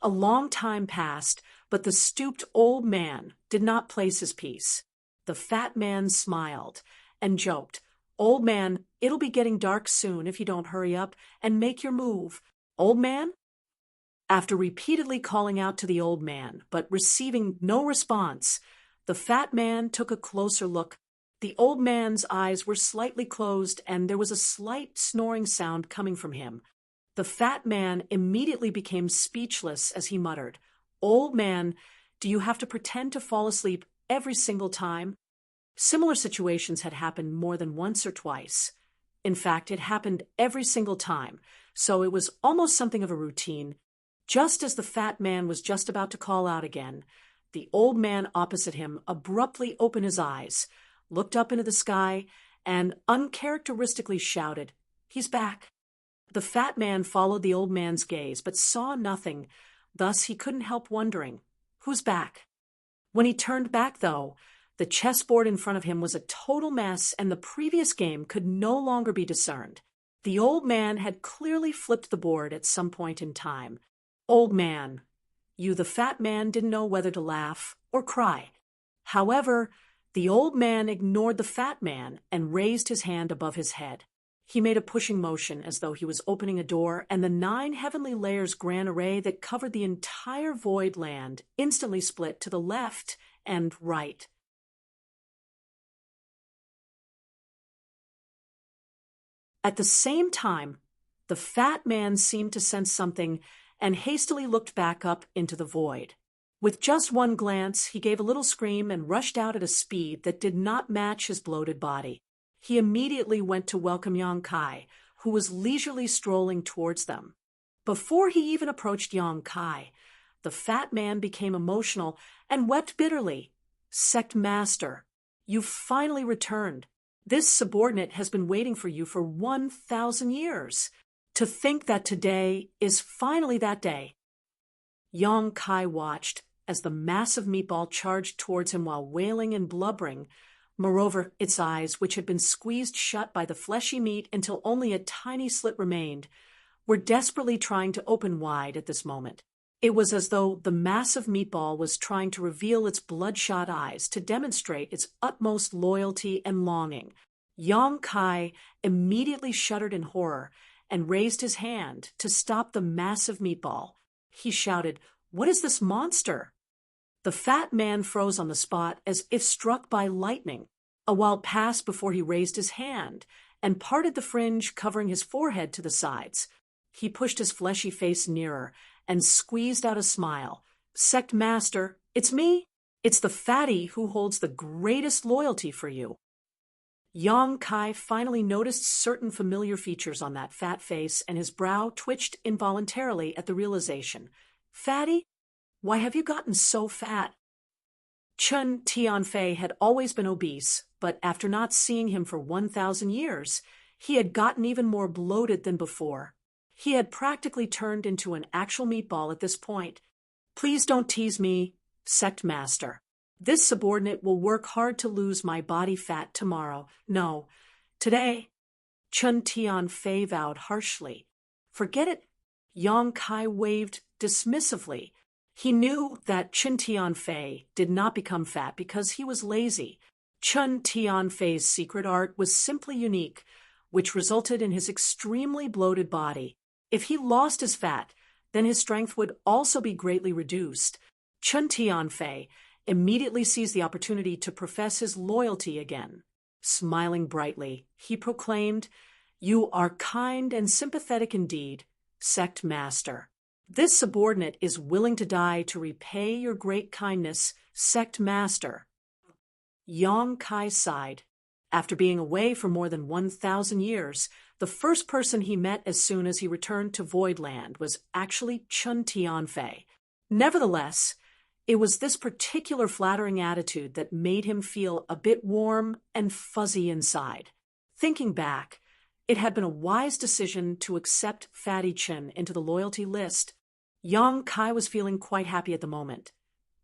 A long time passed, but the stooped old man did not place his piece. The fat man smiled and joked, "Old man, it'll be getting dark soon if you don't hurry up and make your move. Old man?" After repeatedly calling out to the old man, but receiving no response, the fat man took a closer look. The old man's eyes were slightly closed, and there was a slight snoring sound coming from him. The fat man immediately became speechless as he muttered, "Old man, do you have to pretend to fall asleep every single time?" Similar situations had happened more than once or twice. In fact, it happened every single time, so it was almost something of a routine. Just as the fat man was just about to call out again, the old man opposite him abruptly opened his eyes, looked up into the sky, and uncharacteristically shouted, "He's back." The fat man followed the old man's gaze, but saw nothing. Thus he couldn't help wondering, who's back? When he turned back, though, the chessboard in front of him was a total mess, and the previous game could no longer be discerned. The old man had clearly flipped the board at some point in time. Old man, the fat man didn't know whether to laugh or cry. However, the old man ignored the fat man and raised his hand above his head. He made a pushing motion as though he was opening a door, and the 9 heavenly layers grand array that covered the entire void land instantly split to the left and right. At the same time, the fat man seemed to sense something and hastily looked back up into the void. With just one glance, he gave a little scream and rushed out at a speed that did not match his bloated body. He immediately went to welcome Yang Kai, who was leisurely strolling towards them. Before he even approached Yang Kai, the fat man became emotional and wept bitterly. Sect Master, you've finally returned. This subordinate has been waiting for you for 1,000 years. To think that today is finally that day. Yong Kai watched as the massive meatball charged towards him while wailing and blubbering. Moreover, its eyes, which had been squeezed shut by the fleshy meat until only a tiny slit remained, were desperately trying to open wide at this moment. It was as though the massive meatball was trying to reveal its bloodshot eyes to demonstrate its utmost loyalty and longing. Yong Kai immediately shuddered in horror and raised his hand to stop the massive meatball. He shouted, "What is this monster?" The fat man froze on the spot as if struck by lightning. A while passed before he raised his hand and parted the fringe covering his forehead to the sides. He pushed his fleshy face nearer and squeezed out a smile. "Sect Master, it's me. It's the fatty who holds the greatest loyalty for you." Yong Kai finally noticed certain familiar features on that fat face, and his brow twitched involuntarily at the realization. "Fatty? Why have you gotten so fat?" Chun Tianfei had always been obese, but after not seeing him for 1,000 years, he had gotten even more bloated than before. He had practically turned into an actual meatball at this point. "Please don't tease me, Sect Master. This subordinate will work hard to lose my body fat tomorrow. No, today." Chun Tianfei vowed harshly. "Forget it." Yong Kai waved dismissively. He knew that Chun Tianfei did not become fat because he was lazy. Chun Tianfei's secret art was simply unique, which resulted in his extremely bloated body. If he lost his fat, then his strength would also be greatly reduced. Chun Tianfei immediately seized the opportunity to profess his loyalty again. Smiling brightly, he proclaimed, "You are kind and sympathetic indeed, Sect Master. This subordinate is willing to die to repay your great kindness, Sect Master." Yong Kai sighed. After being away for more than 1,000 years, the first person he met as soon as he returned to Voidland was actually Chun Tianfei. Nevertheless, it was this particular flattering attitude that made him feel a bit warm and fuzzy inside. Thinking back, it had been a wise decision to accept Fatty Chun into the loyalty list. Yong Kai was feeling quite happy at the moment.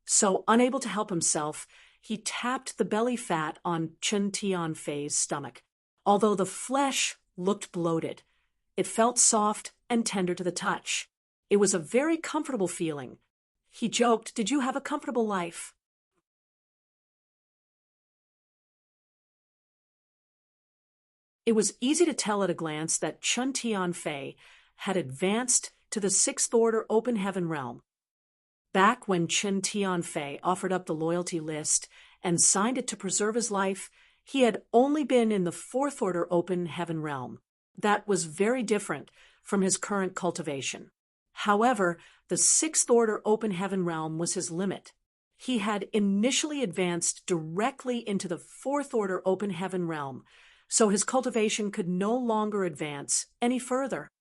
So, unable to help himself, he tapped the belly fat on Chun Tianfei's stomach. Although the flesh looked bloated, it felt soft and tender to the touch. It was a very comfortable feeling. He joked, "Did you have a comfortable life?" It was easy to tell at a glance that Chun Tianfei had advanced to the Sixth Order Open Heaven realm. Back when Chun Tianfei offered up the loyalty list and signed it to preserve his life, he had only been in the Fourth Order Open Heaven realm. That was very different from his current cultivation. However, the Sixth Order Open Heaven realm was his limit. He had initially advanced directly into the Fourth Order Open Heaven realm, so his cultivation could no longer advance any further.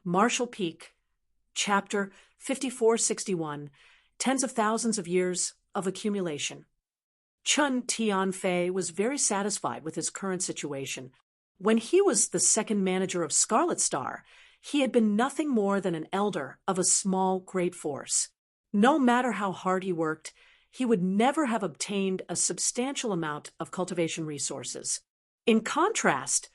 Marshall Peak, Chapter 5461, Tens of Thousands of Years of Accumulation. Chun Tianfei was very satisfied with his current situation. When he was the second manager of Scarlet Star, he had been nothing more than an elder of a small, great force. No matter how hard he worked, he would never have obtained a substantial amount of cultivation resources. In contrast,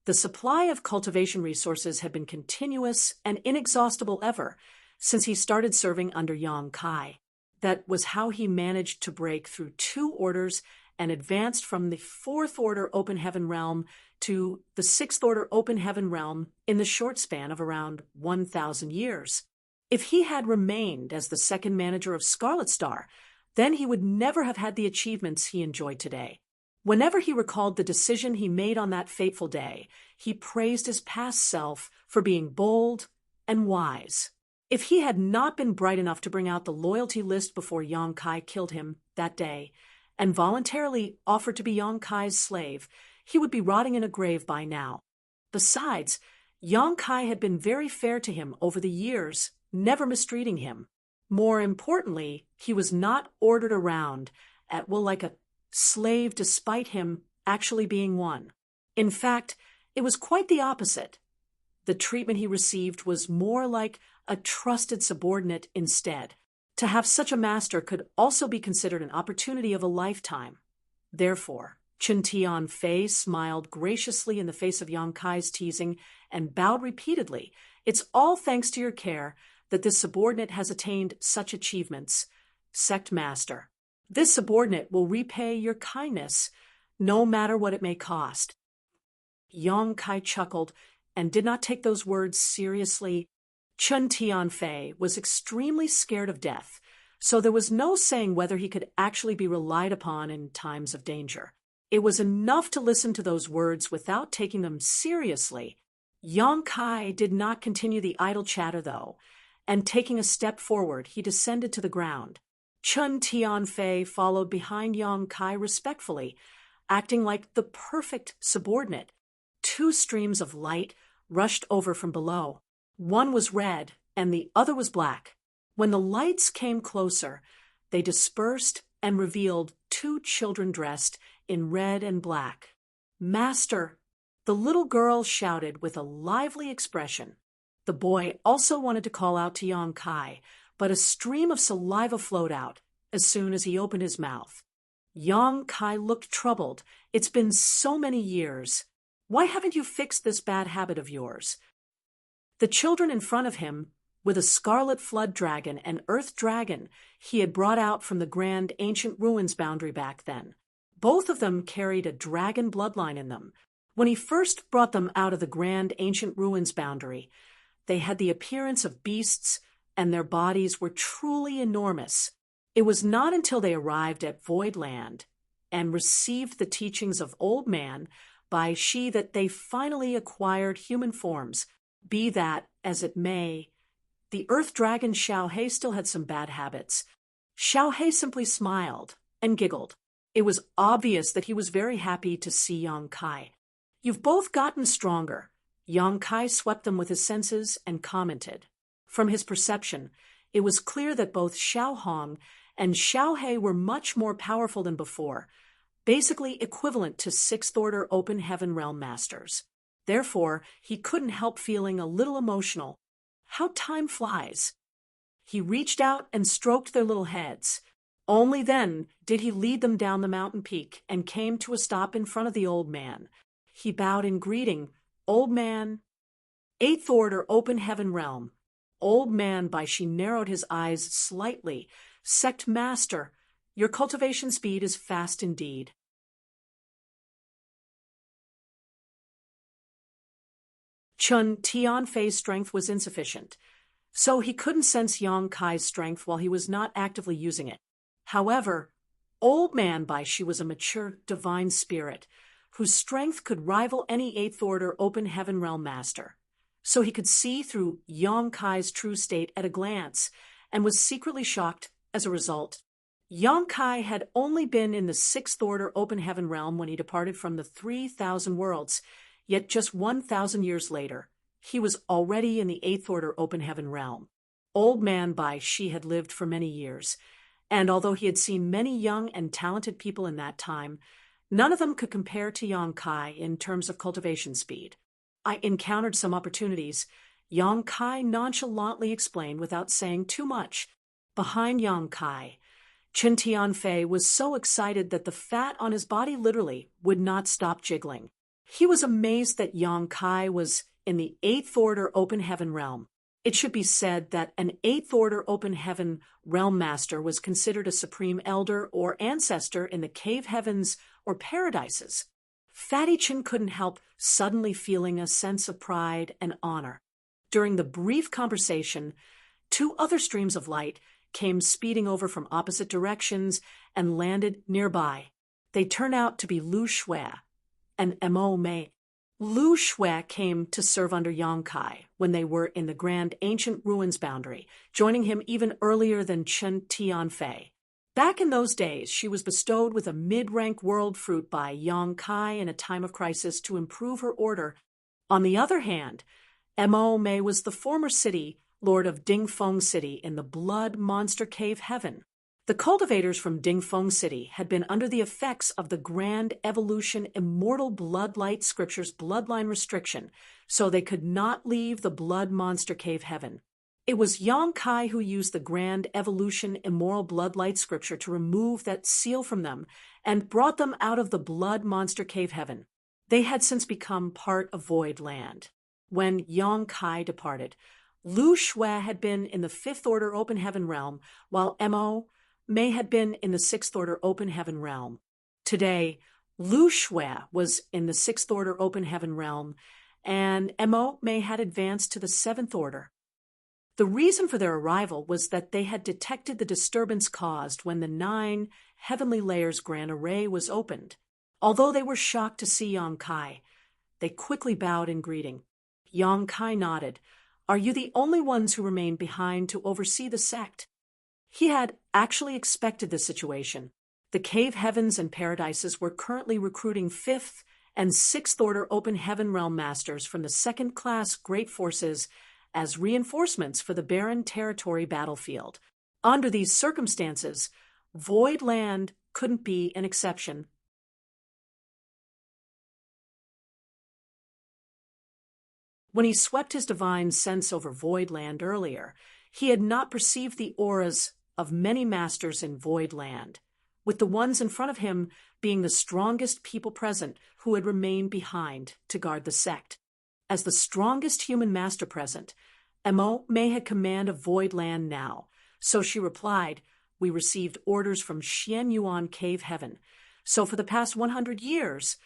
the supply of cultivation resources had been continuous and inexhaustible ever since he started serving under Yong Kai. That was how he managed to break through 2 orders and advanced from the Fourth Order Open Heaven realm to the Sixth Order Open Heaven realm in the short span of around 1,000 years. If he had remained as the second manager of Scarlet Star, then he would never have had the achievements he enjoyed today. Whenever he recalled the decision he made on that fateful day, he praised his past self for being bold and wise. If he had not been bright enough to bring out the loyalty list before Yong Kai killed him that day, and voluntarily offered to be Yang Kai's slave, he would be rotting in a grave by now. Besides, Yang Kai had been very fair to him over the years, never mistreating him. More importantly, he was not ordered around like a slave despite him actually being one. In fact, it was quite the opposite. The treatment he received was more like a trusted subordinate instead. To have such a master could also be considered an opportunity of a lifetime. Therefore, Chen Tianfei smiled graciously in the face of Yang Kai's teasing and bowed repeatedly. "It's all thanks to your care that this subordinate has attained such achievements, sect master. This subordinate will repay your kindness, no matter what it may cost." Yang Kai chuckled and did not take those words seriously. Chen Tianfei was extremely scared of death, so there was no saying whether he could actually be relied upon in times of danger. It was enough to listen to those words without taking them seriously. Yang Kai did not continue the idle chatter, though, and taking a step forward, he descended to the ground. Chen Tianfei followed behind Yang Kai respectfully, acting like the perfect subordinate. 2 streams of light rushed over from below. One was red, and the other was black. When the lights came closer, they dispersed and revealed 2 children dressed in red and black. "Master!" the little girl shouted with a lively expression. The boy also wanted to call out to Yang Kai, but a stream of saliva flowed out as soon as he opened his mouth. Yang Kai looked troubled. "It's been so many years. Why haven't you fixed this bad habit of yours?" The children in front of him, with a scarlet flood dragon and earth dragon he had brought out from the grand ancient ruins boundary back then. Both of them carried a dragon bloodline in them. When he first brought them out of the grand ancient ruins boundary, they had the appearance of beasts, and their bodies were truly enormous. It was not until they arrived at Voidland and received the teachings of Old Man by Shi that they finally acquired human forms. Be that as it may, the earth dragon Xiaohei still had some bad habits. Xiaohei simply smiled and giggled. It was obvious that he was very happy to see Yang Kai. "You've both gotten stronger." Yang Kai swept them with his senses and commented. From his perception, it was clear that both Xiao Hong and Xiaohei were much more powerful than before, basically equivalent to 6th Order Open Heaven Realm Masters. Therefore, he couldn't help feeling a little emotional. How time flies. He reached out and stroked their little heads. Only then did he lead them down the mountain peak and came to a stop in front of the old man. He bowed in greeting. "Old man." 8th Order Open Heaven Realm. Old man by she narrowed his eyes slightly. "Sect Master, your cultivation speed is fast indeed." Chen Tianfei's strength was insufficient, so he couldn't sense Yang Kai's strength while he was not actively using it. However, Old Man Bai Shi was a mature divine spirit whose strength could rival any 8th Order Open Heaven Realm Master, so he could see through Yang Kai's true state at a glance and was secretly shocked as a result. Yang Kai had only been in the 6th Order Open Heaven Realm when he departed from the 3,000 worlds, yet just 1,000 years later, he was already in the 8th Order Open Heaven Realm. Old Man Bai Shi had lived for many years, and although he had seen many young and talented people in that time, none of them could compare to Yang Kai in terms of cultivation speed. "I encountered some opportunities," Yang Kai nonchalantly explained without saying too much. Behind Yang Kai, Chen Tianfei was so excited that the fat on his body literally would not stop jiggling. He was amazed that Yang Kai was in the 8th Order Open Heaven Realm. It should be said that an 8th Order Open Heaven Realm Master was considered a supreme elder or ancestor in the cave heavens or paradises. Fatty Chin couldn't help suddenly feeling a sense of pride and honor. During the brief conversation, 2 other streams of light came speeding over from opposite directions and landed nearby. They turned out to be Lu Shui and Mo Mei. Lu Shui came to serve under Yang Kai when they were in the grand ancient ruins boundary, joining him even earlier than Chen Tianfei. Back in those days, she was bestowed with a mid-rank world fruit by Yang Kai in a time of crisis to improve her order. On the other hand, Mo Mei was the former city lord of Dingfeng City in the Blood Monster Cave Heaven. The cultivators from Dingfeng City had been under the effects of the Grand Evolution Immortal Bloodlight Scripture's bloodline restriction, so they could not leave the Blood Monster Cave Heaven. It was Yang Kai who used the Grand Evolution Immoral Bloodlight Scripture to remove that seal from them and brought them out of the Blood Monster Cave Heaven. They had since become part of Void Land. When Yang Kai departed, Lu Shui had been in the Fifth Order Open Heaven realm, while Mo Mei had been in the Sixth Order Open Heaven realm. Today, Lu Shui was in the Sixth Order Open Heaven realm, and Mo Mei had advanced to the Seventh Order. The reason for their arrival was that they had detected the disturbance caused when the 9 Heavenly Layers Grand Array was opened. Although they were shocked to see Yang Kai, they quickly bowed in greeting. Yang Kai nodded. "Are you the only ones who remain behind to oversee the sect?" He had actually expected this situation. The Cave Heavens and Paradises were currently recruiting 5th and 6th Order Open Heaven Realm Masters from the second-class Great Forces as reinforcements for the barren territory battlefield. Under these circumstances, Void Land couldn't be an exception. When he swept his divine sense over Void Land earlier, he had not perceived the auras of many masters in Void Land, with the ones in front of him being the strongest people present who had remained behind to guard the sect. As the strongest human master present, Mo Mei had command of Void Land now, so she replied, "We received orders from Xian Yuan Cave Heaven. So for the past 100 years,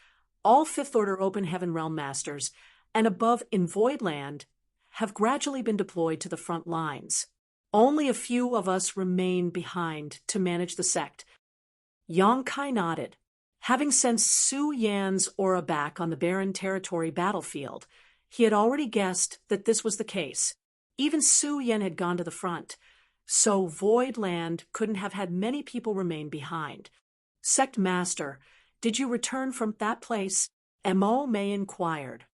all Fifth Order Open Heaven Realm Masters and above in Void Land have gradually been deployed to the front lines. Only a few of us remain behind to manage the sect." Yang Kai nodded. Having sensed Su Yan's aura back on the barren territory battlefield, he had already guessed that this was the case. Even Su Yan had gone to the front, so Void Land couldn't have had many people remain behind. "Sect Master, did you return from that place?" Mo Mei inquired.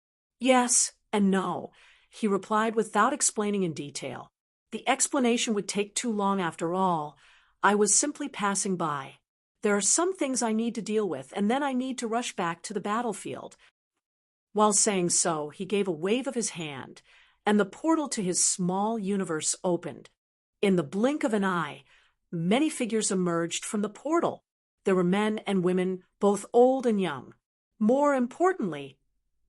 "Yes and no," he replied without explaining in detail. "The explanation would take too long after all. I was simply passing by. There are some things I need to deal with, and then I need to rush back to the battlefield." While saying so, he gave a wave of his hand, and the portal to his small universe opened. In the blink of an eye, many figures emerged from the portal. There were men and women, both old and young. More importantly,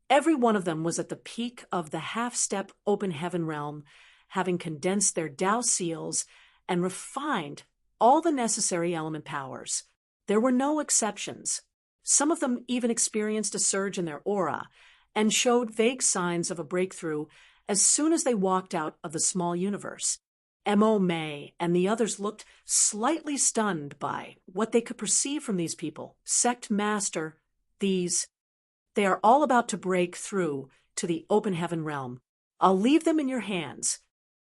every one of them was at the peak of the half-step open heaven realm, having condensed their Tao seals and refined all the necessary element powers. There were no exceptions. Some of them even experienced a surge in their aura and showed vague signs of a breakthrough as soon as they walked out of the small universe. Mo Mei and the others looked slightly stunned by what they could perceive from these people. "Sect Master, they are all about to break through to the open heaven realm. I'll leave them in your hands."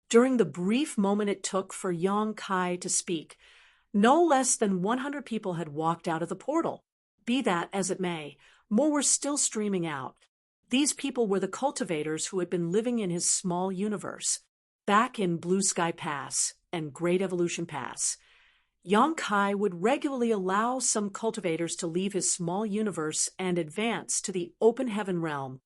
During the brief moment it took for Yang Kai to speak, no less than 100 people had walked out of the portal. Be that as it may, more were still streaming out. These people were the cultivators who had been living in his small universe, back in Blue Sky Pass and Great Evolution Pass. Yang Kai would regularly allow some cultivators to leave his small universe and advance to the open heaven realm.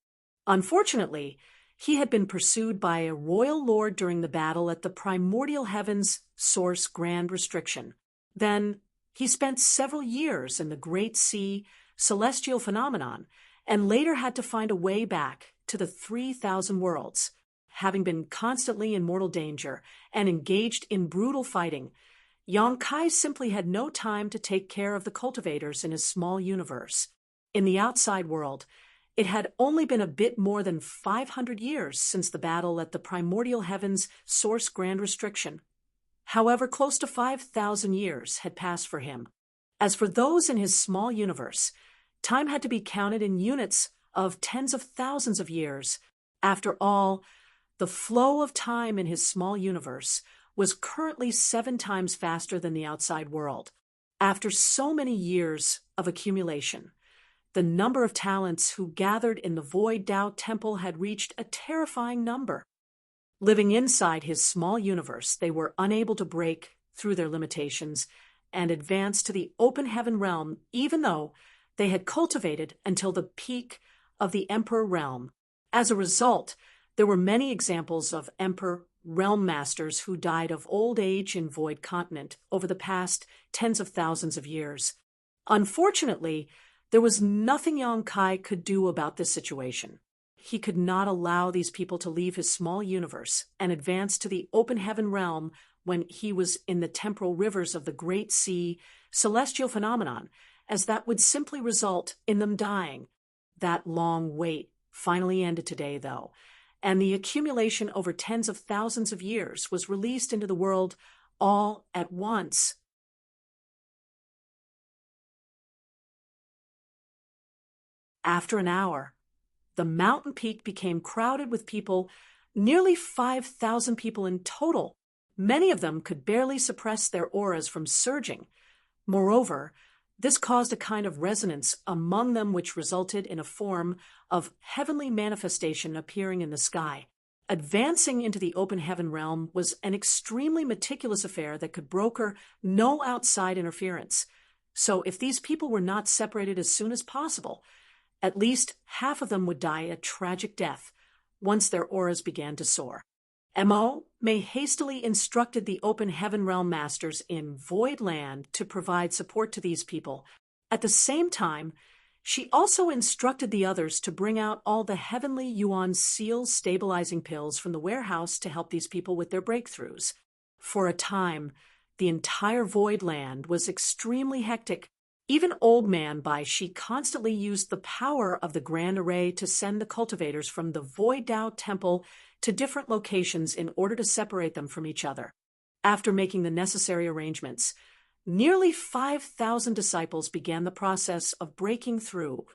Unfortunately, he had been pursued by a royal lord during the battle at the Primordial Heavens Source Grand Restriction. Then he spent several years in the Great Sea Celestial Phenomenon and later had to find a way back to the 3,000 worlds. Having been constantly in mortal danger and engaged in brutal fighting, Yang Kai simply had no time to take care of the cultivators in his small universe. In the outside world, it had only been a bit more than 500 years since the battle at the Primordial Heavens Source Grand Restriction. However, close to 5,000 years had passed for him. As for those in his small universe, time had to be counted in units of tens of thousands of years. After all, the flow of time in his small universe was currently 7 times faster than the outside world. After so many years of accumulation, the number of talents who gathered in the Void Tao Temple had reached a terrifying number. Living inside his small universe, they were unable to break through their limitations and advance to the open heaven realm, even though they had cultivated until the peak of the Emperor realm. As a result, there were many examples of Emperor realm masters who died of old age in Void Continent over the past tens of thousands of years. Unfortunately, there was nothing Yang Kai could do about this situation. He could not allow these people to leave his small universe and advance to the open heaven realm when he was in the temporal rivers of the Great Sea celestial phenomenon, as that would simply result in them dying. That long wait finally ended today, though, and the accumulation over tens of thousands of years was released into the world all at once. After an hour, the mountain peak became crowded with people, nearly 5,000 people in total. Many of them could barely suppress their auras from surging. Moreover, this caused a kind of resonance among them which resulted in a form of heavenly manifestation appearing in the sky. Advancing into the open heaven realm was an extremely meticulous affair that could broker no outside interference. So if these people were not separated as soon as possible, at least half of them would die a tragic death once their auras began to soar. Mo May hastily instructed the open heaven realm masters in Void Land to provide support to these people. At the same time, she also instructed the others to bring out all the heavenly Yuan seal stabilizing pills from the warehouse to help these people with their breakthroughs. For a time, the entire Void Land was extremely hectic. Even Old Man Bai Shi constantly used the power of the Grand Array to send the cultivators from the Void Tao Temple to different locations in order to separate them from each other. After making the necessary arrangements, nearly 5,000 disciples began the process of breaking through.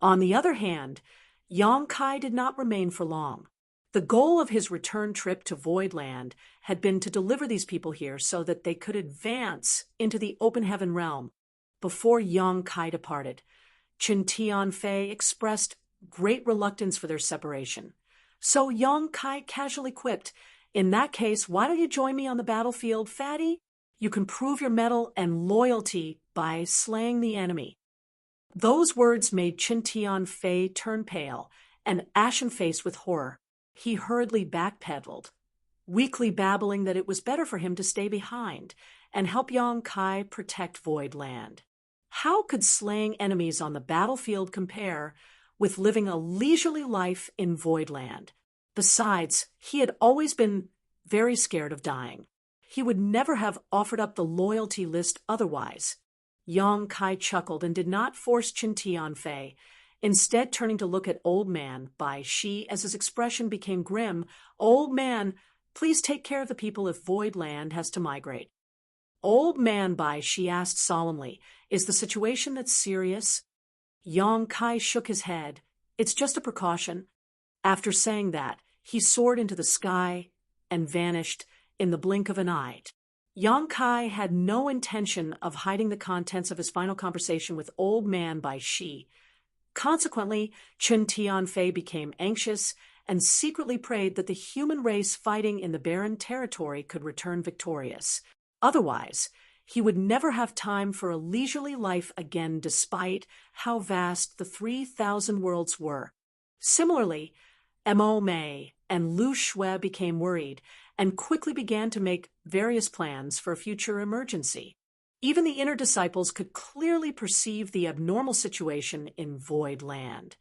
On the other hand, Yang Kai did not remain for long. The goal of his return trip to Void Land had been to deliver these people here so that they could advance into the open heaven realm. Before Yang Kai departed, Chen Tianfei expressed great reluctance for their separation. So Yang Kai casually quipped, "In that case, why don't you join me on the battlefield, fatty? You can prove your mettle and loyalty by slaying the enemy." Those words made Chen Tianfei turn pale and ashen-faced with horror. He hurriedly backpedaled, weakly babbling that it was better for him to stay behind and help Yang Kai protect Void Land. How could slaying enemies on the battlefield compare with living a leisurely life in Void Land? Besides, he had always been very scared of dying. He would never have offered up the loyalty list otherwise. Yang Kai chuckled and did not force Chen Tianfei, instead turning to look at Old Man Bai Shi as his expression became grim. "Old Man, please take care of the people if Void Land has to migrate." Old Man Bai Shi asked solemnly, "Is the situation that serious?" Yang Kai shook his head. "It's just a precaution." After saying that, he soared into the sky and vanished in the blink of an eye. Yang Kai had no intention of hiding the contents of his final conversation with Old Man Bai Shi. Consequently, Chen Tianfei became anxious and secretly prayed that the human race fighting in the barren territory could return victorious. Otherwise, he would never have time for a leisurely life again, despite how vast the 3,000 worlds were. Similarly, Mo Mei and Lu Shui became worried and quickly began to make various plans for a future emergency. Even the inner disciples could clearly perceive the abnormal situation in Void Land.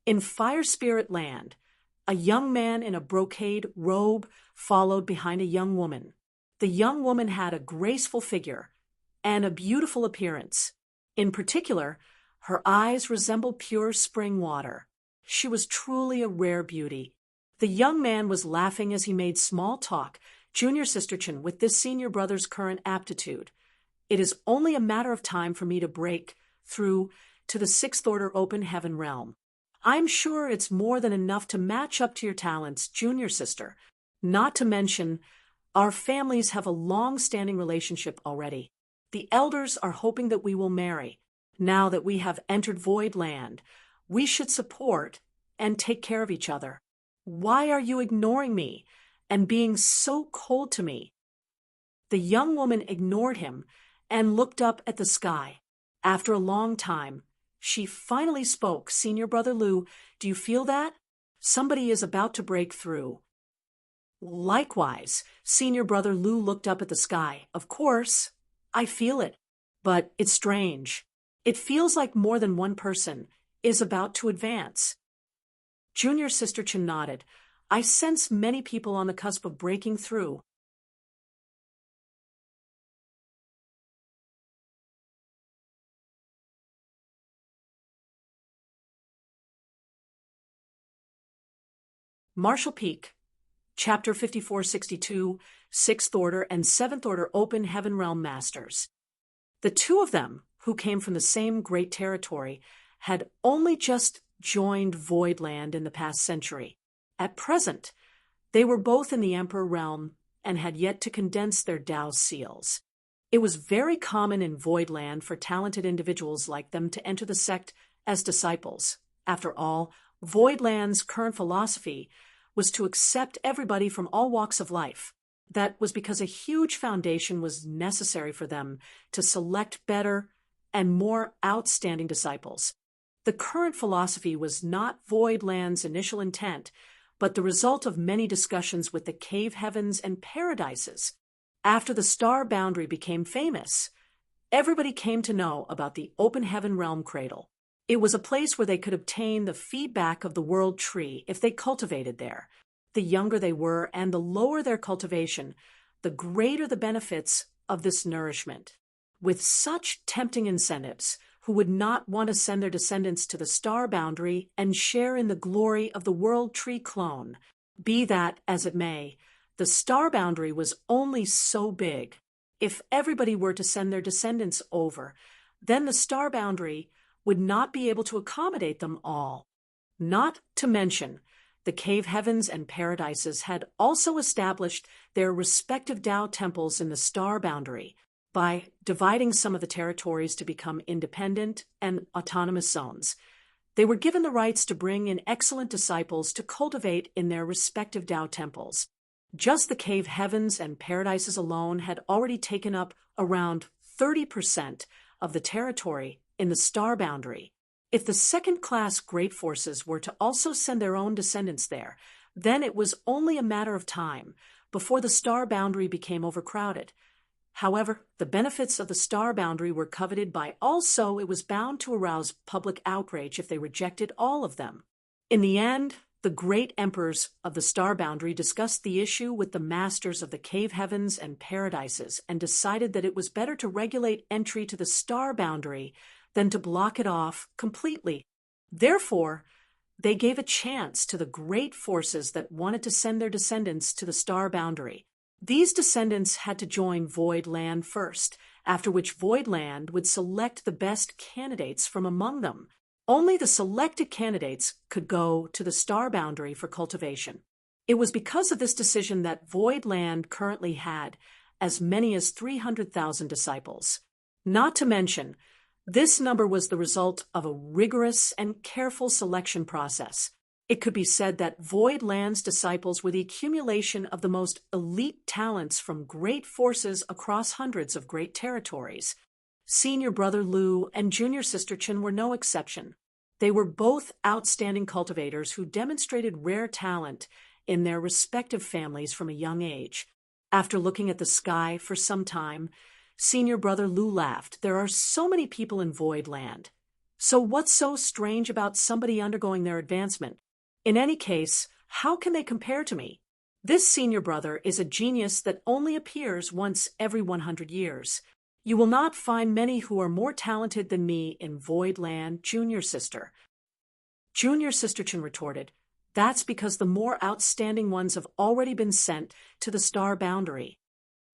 In Fire Spirit Land, a young man in a brocade robe followed behind a young woman. The young woman had a graceful figure and a beautiful appearance. In particular, her eyes resembled pure spring water. She was truly a rare beauty. The young man was laughing as he made small talk, "Junior Sister Chen, with this senior brother's current aptitude, it is only a matter of time for me to break through to the 6th order open heaven realm. I'm sure it's more than enough to match up to your talents, junior sister. Not to mention, our families have a long-standing relationship already. The elders are hoping that we will marry. Now that we have entered Void Land, we should support and take care of each other. Why are you ignoring me and being so cold to me?" The young woman ignored him and looked up at the sky. After a long time, she finally spoke. "Senior Brother Lou, do you feel that? Somebody is about to break through." Likewise, Senior Brother Lou looked up at the sky. "Of course, I feel it, but it's strange. It feels like more than one person is about to advance." Junior Sister Chin nodded. "I sense many people on the cusp of breaking through." Marshall Peak, Chapter 5462, Sixth Order and Seventh Order Open Heaven Realm Masters. The two of them, who came from the same great territory, had only just joined Voidland in the past century. At present, they were both in the Emperor realm and had yet to condense their Tao seals. It was very common in Voidland for talented individuals like them to enter the sect as disciples. After all, Voidland's current philosophy was to accept everybody from all walks of life. That was because a huge foundation was necessary for them to select better and more outstanding disciples. The current philosophy was not Voidland's initial intent, but the result of many discussions with the cave heavens and paradises. After the star boundary became famous, everybody came to know about the open heaven realm cradle. It was a place where they could obtain the feedback of the world tree if they cultivated there. The younger they were and the lower their cultivation, the greater the benefits of this nourishment. With such tempting incentives, who would not want to send their descendants to the star boundary and share in the glory of the world tree clone? Be that as it may, the star boundary was only so big. If everybody were to send their descendants over, then the star boundary would not be able to accommodate them all. Not to mention, the cave heavens and paradises had also established their respective Tao temples in the star boundary by dividing some of the territories to become independent and autonomous zones. They were given the rights to bring in excellent disciples to cultivate in their respective Tao temples. Just the cave heavens and paradises alone had already taken up around 30% of the territory in the star boundary. If the second-class great forces were to also send their own descendants there, then it was only a matter of time before the star boundary became overcrowded. However, the benefits of the star boundary were coveted by all, so it was bound to arouse public outrage if they rejected all of them. In the end, the great emperors of the star boundary discussed the issue with the masters of the cave heavens and paradises and decided that it was better to regulate entry to the star boundary than to block it off completely. Therefore, they gave a chance to the great forces that wanted to send their descendants to the star boundary. These descendants had to join Voidland first, after which Voidland would select the best candidates from among them. Only the selected candidates could go to the star boundary for cultivation. It was because of this decision that Voidland currently had as many as 300,000 disciples. Not to mention, this number was the result of a rigorous and careful selection process. It could be said that Voidland's disciples were the accumulation of the most elite talents from great forces across hundreds of great territories. Senior Brother Lou and Junior Sister Chin were no exception. They were both outstanding cultivators who demonstrated rare talent in their respective families from a young age. After looking at the sky for some time, Senior Brother Lou laughed. "There are so many people in Voidland. So what's so strange about somebody undergoing their advancement? In any case, how can they compare to me? This senior brother is a genius that only appears once every 100 years. You will not find many who are more talented than me in Voidland, Junior Sister." Junior Sister Chin retorted, "That's because the more outstanding ones have already been sent to the star boundary."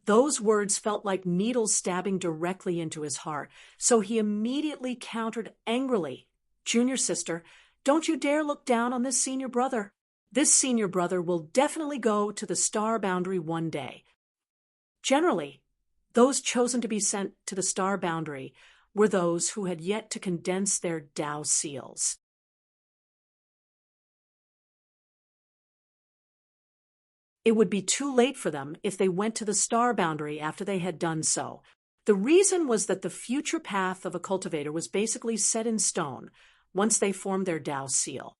Those words felt like needles stabbing directly into his heart, so he immediately countered angrily, "Junior Sister, Don't you dare look down on this senior brother. This senior brother will definitely go to the star boundary one day. Generally, those chosen to be sent to the star boundary were those who had yet to condense their Tao seals. It would be too late for them if they went to the star boundary after they had done so. The reason was that the future path of a cultivator was basically set in stone once they formed their Tao seal.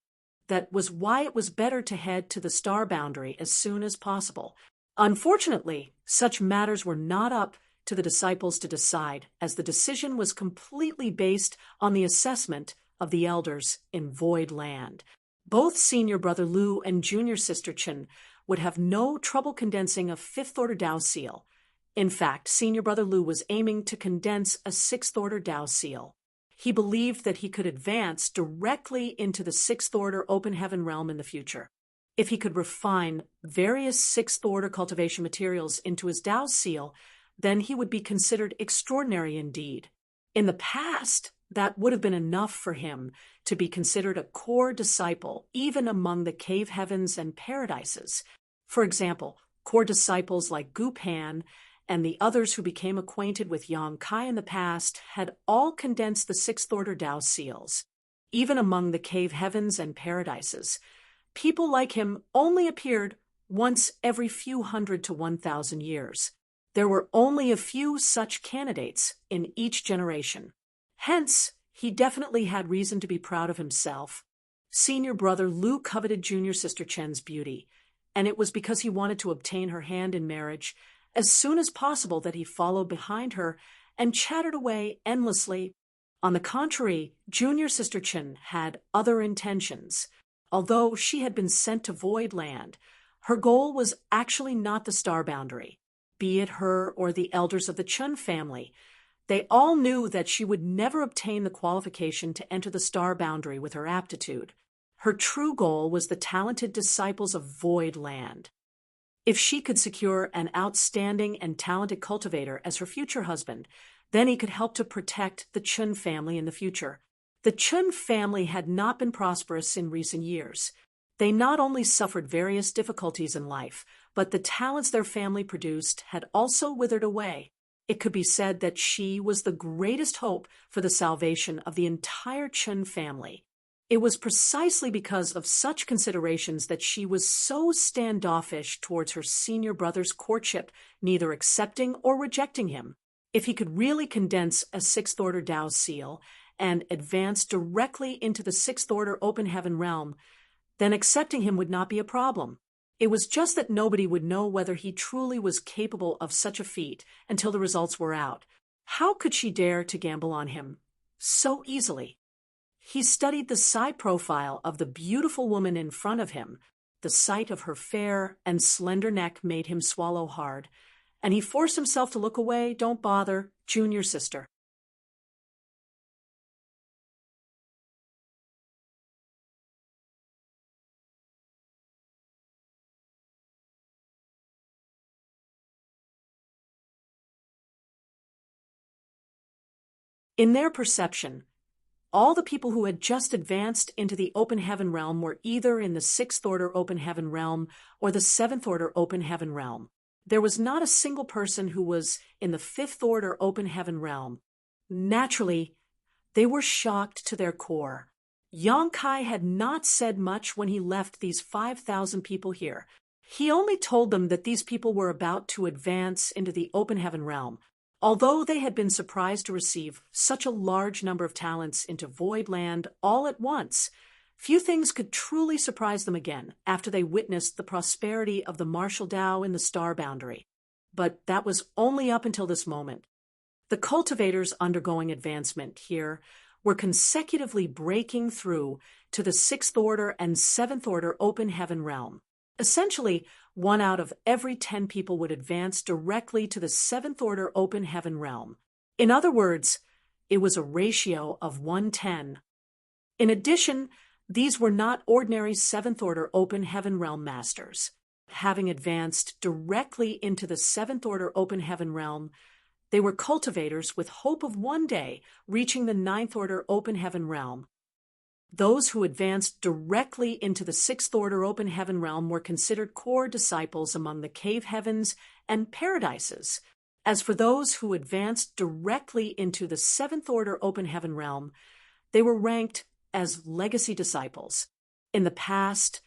That was why it was better to head to the star boundary as soon as possible. Unfortunately, such matters were not up to the disciples to decide, as the decision was completely based on the assessment of the elders in Void Land. Both senior brother Lu and junior sister Chen would have no trouble condensing a fifth-order Tao seal. In fact, senior brother Lu was aiming to condense a sixth-order Tao seal. He believed that he could advance directly into the sixth-order open heaven realm in the future. If he could refine various sixth-order cultivation materials into his Tao seal, then he would be considered extraordinary indeed. In the past, that would have been enough for him to be considered a core disciple, even among the cave heavens and paradises. For example, core disciples like Gu Pan and the others who became acquainted with Yang Kai in the past had all condensed the sixth-order Tao seals. Even among the cave heavens and paradises, people like him only appeared once every few hundred to 1,000 years. There were only a few such candidates in each generation. Hence, he definitely had reason to be proud of himself. Senior brother Lu coveted junior sister Chen's beauty, and it was because he wanted to obtain her hand in marriage as soon as possible that he followed behind her and chattered away endlessly. On the contrary, junior sister Chen had other intentions. Although she had been sent to Void Land, her goal was actually not the star boundary. Be it her or the elders of the Chen family, they all knew that she would never obtain the qualification to enter the star boundary with her aptitude. Her true goal was the talented disciples of Void Land. If she could secure an outstanding and talented cultivator as her future husband, then he could help to protect the Chen family in the future. The Chen family had not been prosperous in recent years. They not only suffered various difficulties in life, but the talents their family produced had also withered away. It could be said that she was the greatest hope for the salvation of the entire Chen family. It was precisely because of such considerations that she was so standoffish towards her senior brother's courtship, neither accepting or rejecting him. If he could really condense a sixth-order Tao seal and advance directly into the sixth-order open heaven realm, then accepting him would not be a problem. It was just that nobody would know whether he truly was capable of such a feat until the results were out. How could she dare to gamble on him so easily? He studied the side profile of the beautiful woman in front of him. The sight of her fair and slender neck made him swallow hard, and he forced himself to look away. Don't bother, junior sister. In their perception, all the people who had just advanced into the open heaven realm were either in the sixth-order open heaven realm or the seventh-order open heaven realm. There was not a single person who was in the fifth-order open heaven realm. Naturally, they were shocked to their core. Yang Kai had not said much when he left these 5,000 people here. He only told them that these people were about to advance into the open heaven realm. Although they had been surprised to receive such a large number of talents into Void Land all at once, few things could truly surprise them again after they witnessed the prosperity of the martial Tao in the star boundary. But that was only up until this moment. The cultivators undergoing advancement here were consecutively breaking through to the sixth-order and seventh-order open heaven realm. Essentially, 1 out of every 10 people would advance directly to the seventh-order open heaven realm. In other words, it was a ratio of 1:10. In addition, these were not ordinary seventh-order open heaven realm masters. Having advanced directly into the seventh-order open heaven realm, they were cultivators with hope of one day reaching the ninth-order open heaven realm. Those who advanced directly into the sixth order open heaven realm were considered core disciples among the cave heavens and paradises. As for those who advanced directly into the seventh order open heaven realm, they were ranked as legacy disciples. In the past,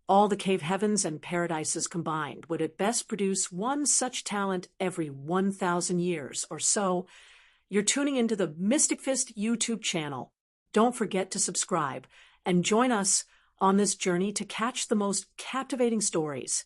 all the cave heavens and paradises combined would at best produce one such talent every 1,000 years or so. You're tuning into the Mystic Fist YouTube channel. Don't forget to subscribe and join us on this journey to catch the most captivating stories.